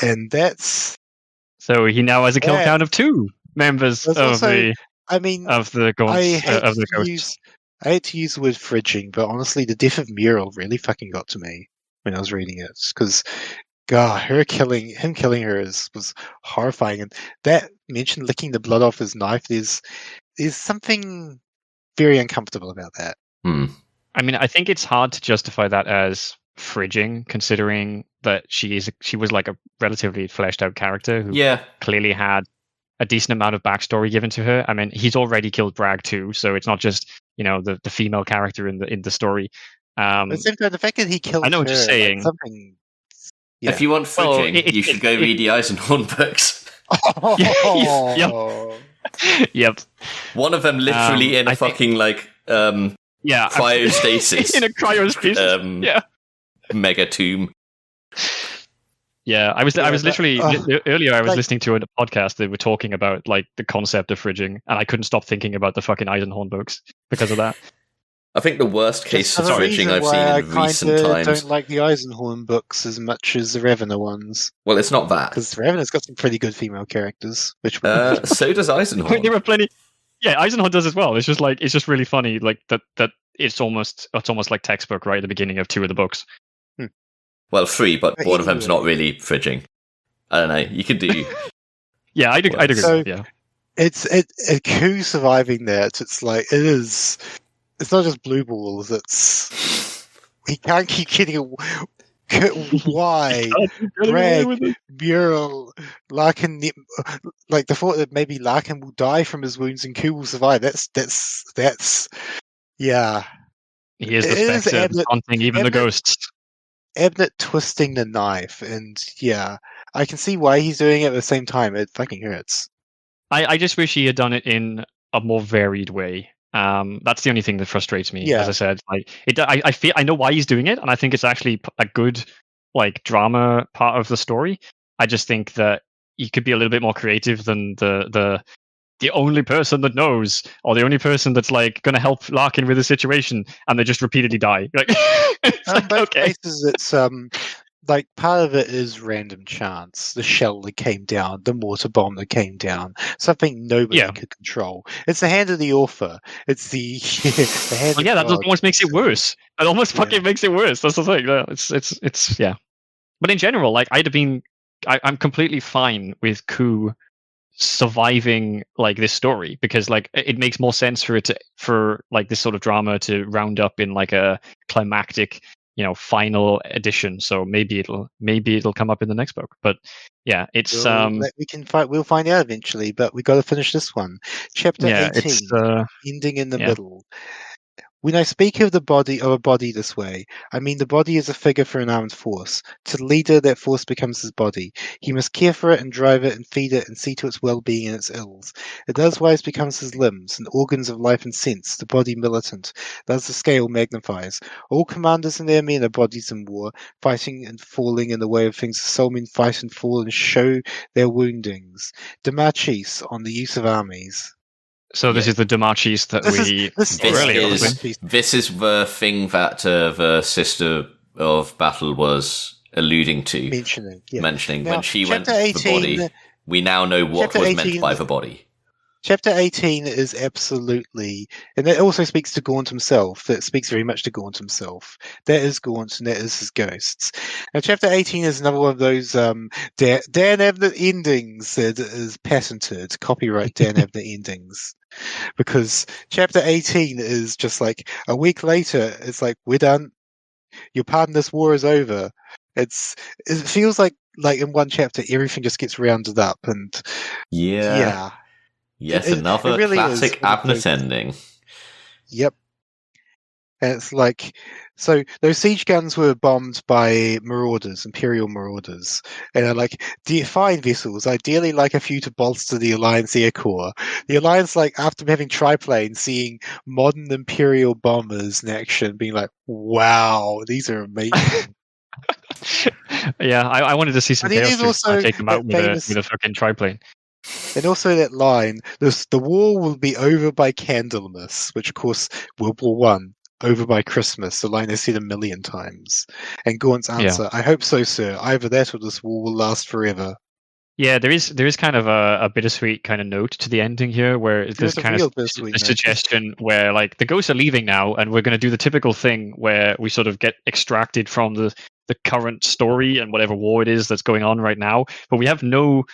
And that's... So he now has a kill count of 2 members of the Gaunt. I hate to use the word fridging, but honestly, the death of Muriel really fucking got to me when I was reading it, because him killing her was horrifying. And that mentioned licking the blood off his knife, there's something very uncomfortable about that. I mean, I think it's hard to justify that as fridging, considering that she was like a relatively fleshed out character who clearly had a decent amount of backstory given to her. I mean, he's already killed Bragg too, so it's not just the female character in the story. At the same time, the fact that he killed I know her, what you're saying. Something. Yeah. If you want fridging, you should go read the Eisenhorn books. Yep. One of them literally in a fucking cryostasis. In a cryostasis. Mega tomb. Yeah, I was literally earlier. I was listening to a podcast that were talking about the concept of fridging, and I couldn't stop thinking about the fucking Eisenhorn books because of that. I think the worst case of fridging I've seen in recent times. I don't like the Eisenhorn books as much as the Ravener ones. Well, it's not that, because Ravener's got some pretty good female characters. Which so does Eisenhorn. There were plenty. Yeah, Eisenhorn does as well. It's just really funny, that it's almost like textbook right at the beginning of 2 of the books. Well, 3, but one of them's not really fridging. I don't know. You could do. Yeah, I'd agree. So, yeah, it's a Koo surviving that. It's it is. It's not just blue balls. It's he can't keep getting. Why Bragg, Muriel, Larkin? The thought that maybe Larkin will die from his wounds and Koo will survive. That's yeah. He is the spectre haunting even the ghosts. Abnett twisting the knife, and I can see why he's doing it. At the same time, it fucking hurts. I just wish he had done it in a more varied way. That's the only thing that frustrates me. As I said, I know why he's doing it, and I think it's actually a good drama part of the story. I just think that he could be a little bit more creative than the only person that knows, or the only person that's going to help Larkin with the situation, and they just repeatedly die. Both cases, it's part of it is random chance. The shell that came down, the mortar bomb that came down, something nobody could control. It's the hand of the author. It's the hand. Well, that almost makes it worse. It almost fucking makes it worse. That's the thing. It's But in general, I'm completely fine with Koo surviving this story, because it makes more sense for this sort of drama to round up in a climactic final edition. So maybe it'll come up in the next book. But it's we'll find out eventually, but we got to finish this one. Chapter 18, ending in the middle. When I speak of a body this way, I mean the body is a figure for an armed force. To the leader, that force becomes his body. He must care for it and drive it and feed it and see to its well-being and its ills. It otherwise becomes his limbs and organs of life and sense, the body militant. Thus the scale magnifies. All commanders and their men are bodies in war, fighting and falling in the way of things the soulmen fight and fall and show their woundings. Demarchis on the use of armies. So this is the Demarchis that this is the thing that the Sister of Battle was alluding to, mentioning now, when she went to for the body. We now know what was meant by the body. Chapter 18 is absolutely, and that also speaks to Gaunt himself. That speaks very much to Gaunt himself. That is Gaunt, and that is his ghosts. Now, Chapter 18 is another one of those Dan Abnett endings that is patented, copyright Dan Abnett endings. Because Chapter 18 is just like a week later, it's like, we're done. Your part in this war is over. It feels like in one chapter, everything just gets rounded up, and yeah. Yes, another really classic Abnett ending. Yep. And it's like, so those siege guns were bombed by marauders, Imperial marauders. And they're like, fine vessels, ideally like a few to bolster the Alliance Air Corps. The Alliance, like, after having triplanes, seeing modern Imperial bombers in action, being like, wow, these are amazing. Yeah, I wanted to see some Chaos troops take them out with a fucking triplane. And also that line, the war will be over by Candlemas, which of course World War One, over by Christmas, the line is said 1 million times. And Gaunt's answer, I hope so, sir. Either that or this war will last forever. Yeah, there is kind of a bittersweet kind of note to the ending here, where there's kind of a suggestion where like the ghosts are leaving now, and we're going to do the typical thing where we sort of get extracted from the current story and whatever war it is that's going on right now, but we have no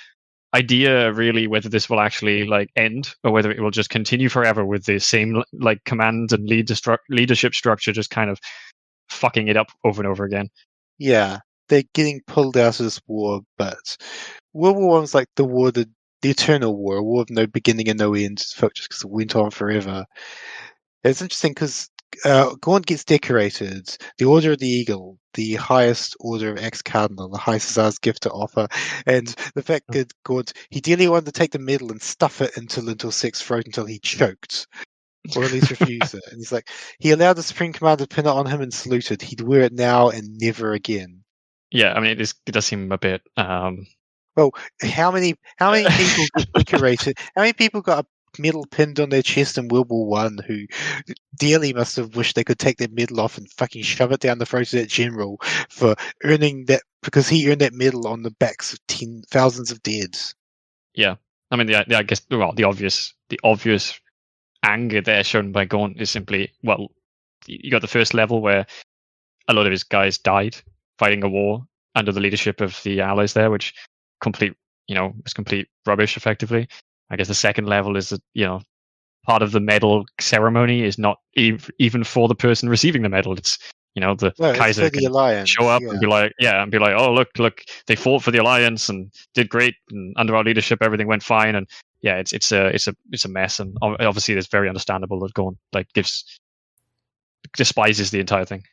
idea really whether this will actually like end or whether it will just continue forever with the same like command and leadership structure just kind of fucking it up over and over again. Yeah, they're getting pulled out of this war, but World War One was like the war, the eternal war, a war of no beginning and no end, just because it went on forever. It's interesting because Gaunt gets decorated, the Order of the Eagle, the highest order of ex-cardinal, the High Caesar's gift to offer, and the fact that Gaunt, he dearly wanted to take the medal and stuff it into Lintel Sec's throat until he choked, or at least refused it. And he's like, he allowed the Supreme Commander to pin it on him and saluted. He'd wear it now and never again. Yeah, I mean, it does seem a bit... Well, how many people get decorated? How many people got a medal pinned on their chest in World War One who dearly must have wished they could take their medal off and fucking shove it down the throat of that general for earning that, because he earned that medal on the backs of thousands of dead. Yeah, I mean, I guess the obvious anger there shown by Gaunt is simply, well, you got the first level where a lot of his guys died fighting a war under the leadership of the Allies there, which was complete rubbish effectively. I guess the second level is that, part of the medal ceremony is not even for the person receiving the medal. It's, the Kaiser can show up and be like, oh, look, they fought for the Alliance and did great, and under our leadership everything went fine. And yeah, it's a mess, and obviously it's very understandable that Gaunt despises the entire thing.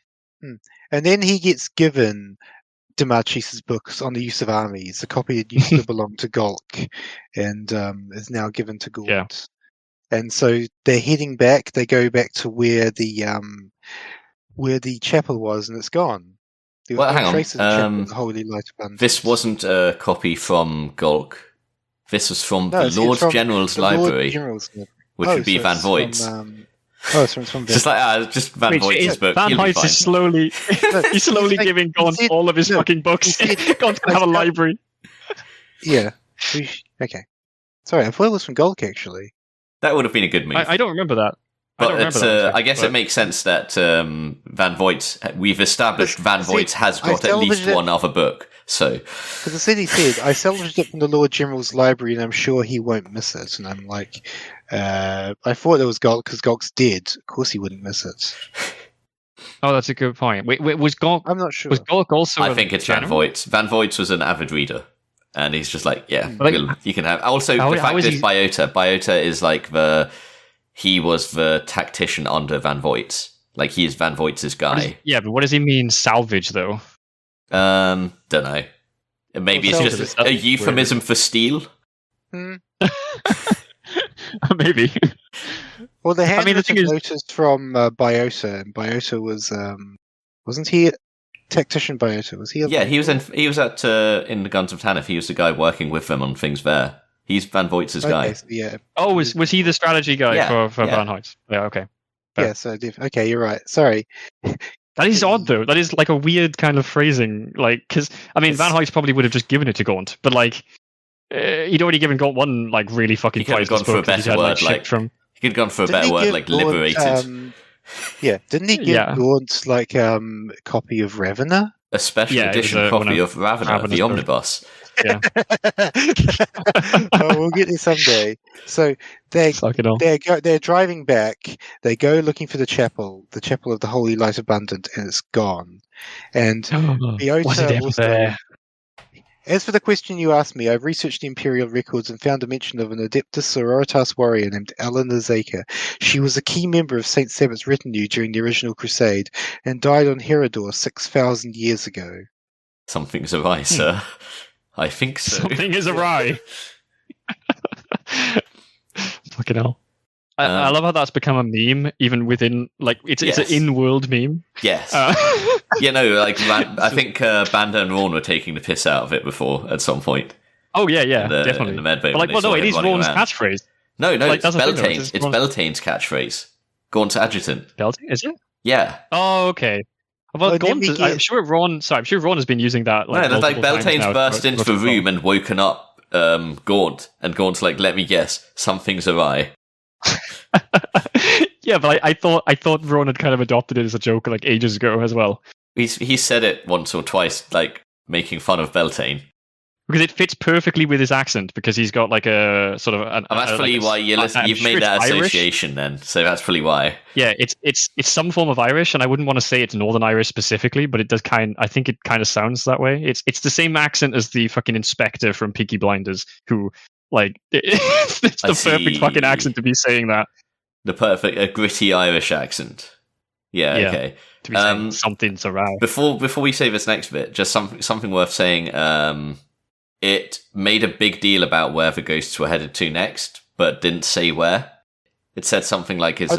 And then he gets given Demarchis's books on the use of armies, a copy that used to belong to Gaunt and is now given to Gaunt. Yeah. And so they're heading back. They go back to where the chapel was, and it's gone. Well, hang on. The Holy Light Abundance. This wasn't a copy from Gaunt. This was from the Lord General's Library, which would be Van Voigt's. It's from just Van Voigt's book. Van Voigt is slowly giving Gaunt all of his fucking books. Gaunt can have a library. Yeah. Okay. Sorry, I thought it was from Gaunt, actually. That would have been a good move. I don't remember that. But I guess it makes sense that Van Voigt, we've established Van Voigt has got at least one other book. So, because the city said, I salvaged it from the Lord General's library, and I'm sure he won't miss it. And I'm like, I thought it was Gaunt because Gaunt's dead. Of course, he wouldn't miss it. Oh, that's a good point. Wait, was Gaunt? I'm not sure. Was Gaunt also? I think it's Van Voigt. Van Voigt was an avid reader, and he's just like, you can have. Also, the fact is, Biota is like he was the tactician under Van Voigt. Like, he is Van Voigt's guy. But what does he mean salvage though? Don't know. Maybe it's just a euphemism for steal. Maybe. Well, the handwritten notice from Biota, and Biota was wasn't he tactician Biota? Was he? He was in the Guns of Tanith. He was the guy working with them on things there. He's Van Voigt's guy. So, yeah. Oh, was he the strategy guy for Van Voigt? Yeah. Okay. Fair. Yeah. So okay, you're right. Sorry. That is odd, though. That is like a weird kind of phrasing. Like, because I mean, Van Voigt probably would have just given it to Gaunt, but like, He'd already given Gaunt one like really fucking He could have priceless gone for a book that he'd better had, word, shipped like from. he could have gone for a Didn't better he word, give like Gaunt, liberated. didn't he give Yeah. Gaunt like a copy of Ravener? A special Yeah, it was edition one copy of Ravener, Ravener's the version. omnibus. Yeah. Oh, we'll get there someday. So Fucking hell. they're driving back. They go looking for the chapel of the Holy Light Abundant, and it's gone. And Was it Biota ever also. there? As for the question you asked me, I've researched the Imperial records and found a mention of an Adeptus Sororitas warrior named Eleanor Zaker. She was a key member of Saint Sabbath's retinue during the original crusade and died on Herodor 6,000 years ago. Something's awry, sir. I think so. Something is awry. Fucking hell. I love how that's become a meme, even within, like, it's an in-world meme. Yes. Yeah, no, like, I think Banda and Rawn were taking the piss out of it before, at some point. Oh, yeah, definitely. In the medbay. But, like, well, no, it is Rawn's catchphrase. No, like, it's Beltane. It's Beltane's catchphrase. Gaunt's adjutant. Beltane, is it? Yeah. Oh, okay. Well, Gaunt, I'm sure Rawn has been using that, like, no, like, Beltane's burst into the room and woken up Gaunt, and Gaunt's like, let me guess, something's awry. Yeah, but I thought Ron had kind of adopted it as a joke like ages ago as well. He said it once or twice, like making fun of Beltane, because it fits perfectly with his accent. Because he's got like a sort of. That's probably why you've made that association Irish. Then. So that's probably why. Yeah, it's some form of Irish, and I wouldn't want to say it's Northern Irish specifically, but it does I think it kind of sounds that way. It's the same accent as the fucking inspector from Peaky Blinders, who like it's the perfect fucking accent to be saying that. The perfect, gritty Irish accent. Yeah, okay. To be saying something's around. Before we say this next bit, just something worth saying. It made a big deal about where the ghosts were headed to next, but didn't say where. It said something like his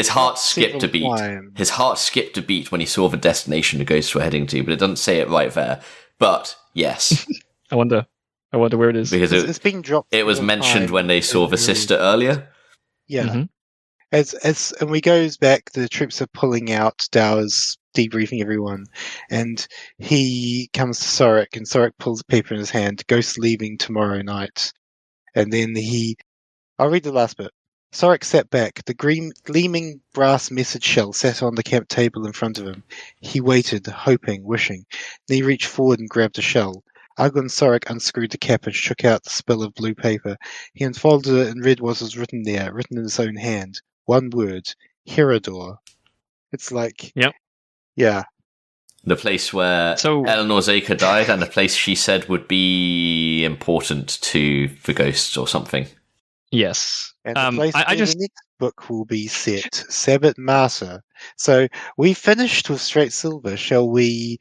heart skipped a beat. Times. His heart skipped a beat when he saw the destination the ghosts were heading to, but it doesn't say it right there. But yes, I wonder where it is, because it's been dropped. It was mentioned when they saw the sister earlier. Yeah. Mm-hmm. And we goes back, the troops are pulling out, Dower's debriefing everyone, and he comes to Sorek, and Sorek pulls a paper in his hand, Ghost leaving tomorrow night. And then I'll read the last bit. Sorek sat back, the gleaming brass message shell sat on the camp table in front of him. He waited, hoping, wishing. Then he reached forward and grabbed a shell. Argon Sorek unscrewed the cap and shook out the spill of blue paper. He unfolded it and read what was written there, written in his own hand. One word, Herodor. It's like... Yep. Yeah. The place where Eleanor Zaker died, and the place she said would be important to the ghosts or something. Yes. And the place where the next book will be set, Sabbat Martyr. So we finished with Straight Silver. Shall we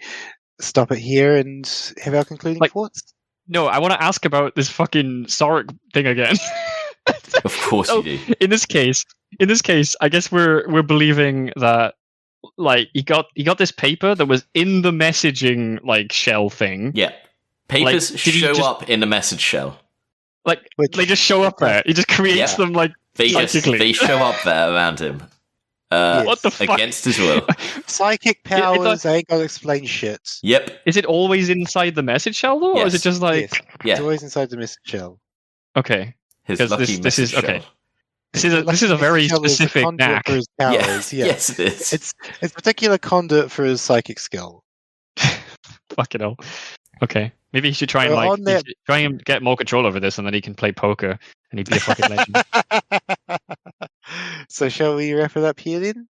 stop it here and have our concluding thoughts? No, I want to ask about this fucking Sorek thing again. Of course you do. In this case, I guess we're believing that like he got this paper that was in the messaging like shell thing. Yeah, papers show up in the message shell. Like they just show up there. He just creates them like psychically. They show up there around him. What the fuck? Against his will. Psychic powers, I ain't gotta explain shit. Yep. Is it always inside the message shell though, or is it just like? Yes. Yeah, it's always inside the message shell. Okay. His lucky this is shell. okay. This is a very specific knack. For his powers. Yeah. Yes, it is. It's a particular conduit for his psychic skill. Fucking hell. Okay. Maybe he should try and try and get more control over this, and then he can play poker, and he'd be a fucking legend. So shall we wrap it up here then?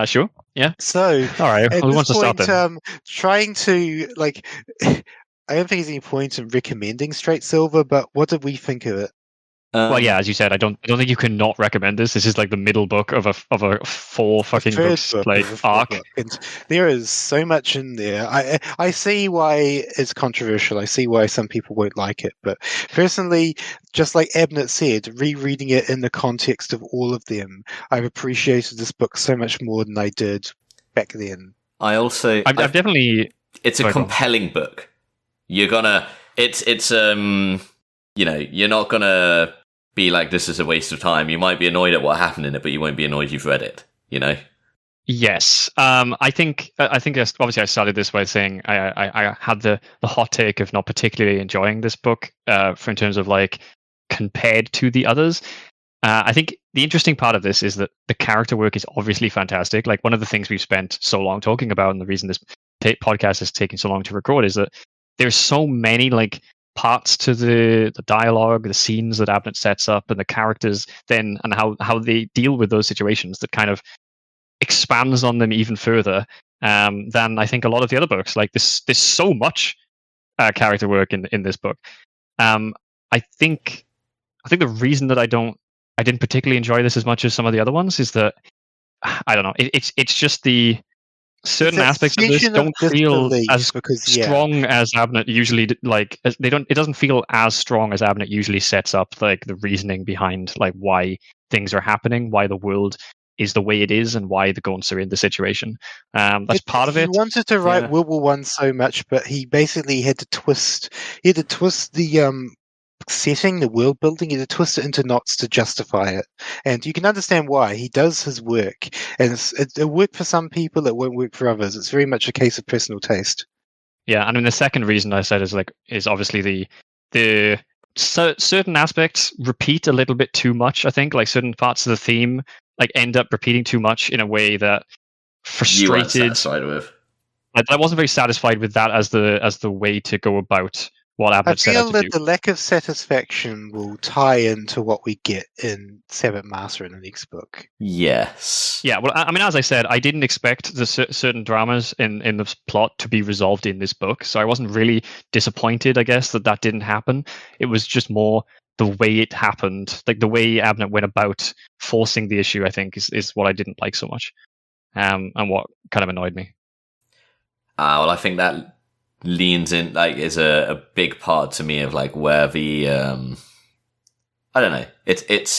Sure. Yeah. So, all right. Who wants to start then? Trying to like, I don't think there's any point in recommending Straight Silver, but what did we think of it? Well, yeah, as you said, I don't think you can not recommend this. This is like the middle book of a 4 fucking books like arc. And there is so much in there. I see why it's controversial. I see why some people won't like it. But personally, just like Abnett said, rereading it in the context of all of them, I've appreciated this book so much more than I did back then. I've definitely. It's a compelling book. You're gonna. It's you know, you're not gonna be like, this is a waste of time. You might be annoyed at what happened in it, but you won't be annoyed you've read it, you know? Yes, I think obviously I started this by saying I had the hot take of not particularly enjoying this book in terms of like compared to the others. I think the interesting part of this is that the character work is obviously fantastic. Like one of the things we've spent so long talking about, and the reason this podcast is taking so long to record, is that there's so many like parts to the dialogue, the scenes that Abnett sets up, and the characters then, and how they deal with those situations that kind of expands on them even further than I think a lot of the other books. Like there's so much character work in this book. I think the reason that I didn't particularly enjoy this as much as some of the other ones is that I don't know. It's just the certain aspects of this don't feel as strong as Abnett usually like. They don't. It doesn't feel as strong as Abnett usually sets up like the reasoning behind like why things are happening, why the world is the way it is, and why the Gaunts are in the situation. That's part of it. He wanted to write World War I so much, but he basically had to twist. He had to twist the setting, the world building. He had to twist it into knots to justify it, and you can understand why. He does his work, and it worked for some people. It won't work for others. It's very much a case of personal taste. Yeah, and then the second reason I said is obviously the certain aspects repeat a little bit too much. I think like certain parts of the theme like end up repeating too much in a way that frustrated. You weren't satisfied with. I wasn't very satisfied with that as the way to go about what Abnett set out to do. I feel that the lack of satisfaction will tie into what we get in Sabbath Master in the next book. Yes. Yeah, well, I mean, as I said, I didn't expect the certain dramas in the plot to be resolved in this book, so I wasn't really disappointed, I guess, that didn't happen. It was just more the way it happened, like the way Abnett went about forcing the issue, I think, is what I didn't like so much, and what kind of annoyed me. Well, I think that leans in, like, is a big part to me of like where the I don't know. It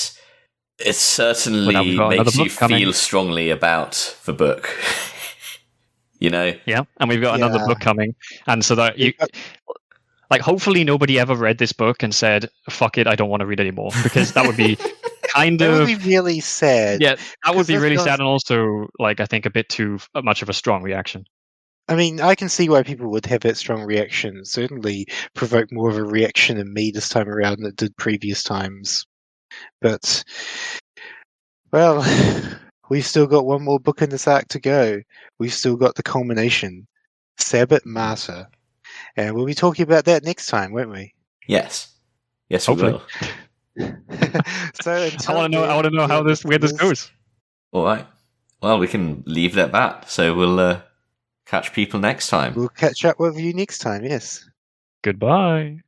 certainly makes you feel strongly about the book. You know? Yeah, and we've got another book coming, and so that you. Like, hopefully nobody ever read this book and said, fuck it, I don't want to read anymore. Because that would be kind of... That would be really sad. Yeah, that would be really sad and also, like, I think a bit too much of a strong reaction. I mean, I can see why people would have that strong reaction. It certainly provoked more of a reaction in me this time around than it did previous times. But, well, we've still got one more book in this arc to go. We've still got the culmination, Sabbath Master. And we'll be talking about that next time, won't we? Yes. Yes, we will. So I want to know how where this goes. All right. Well, we can leave it at that. So we'll catch people next time. We'll catch up with you next time, yes. Goodbye.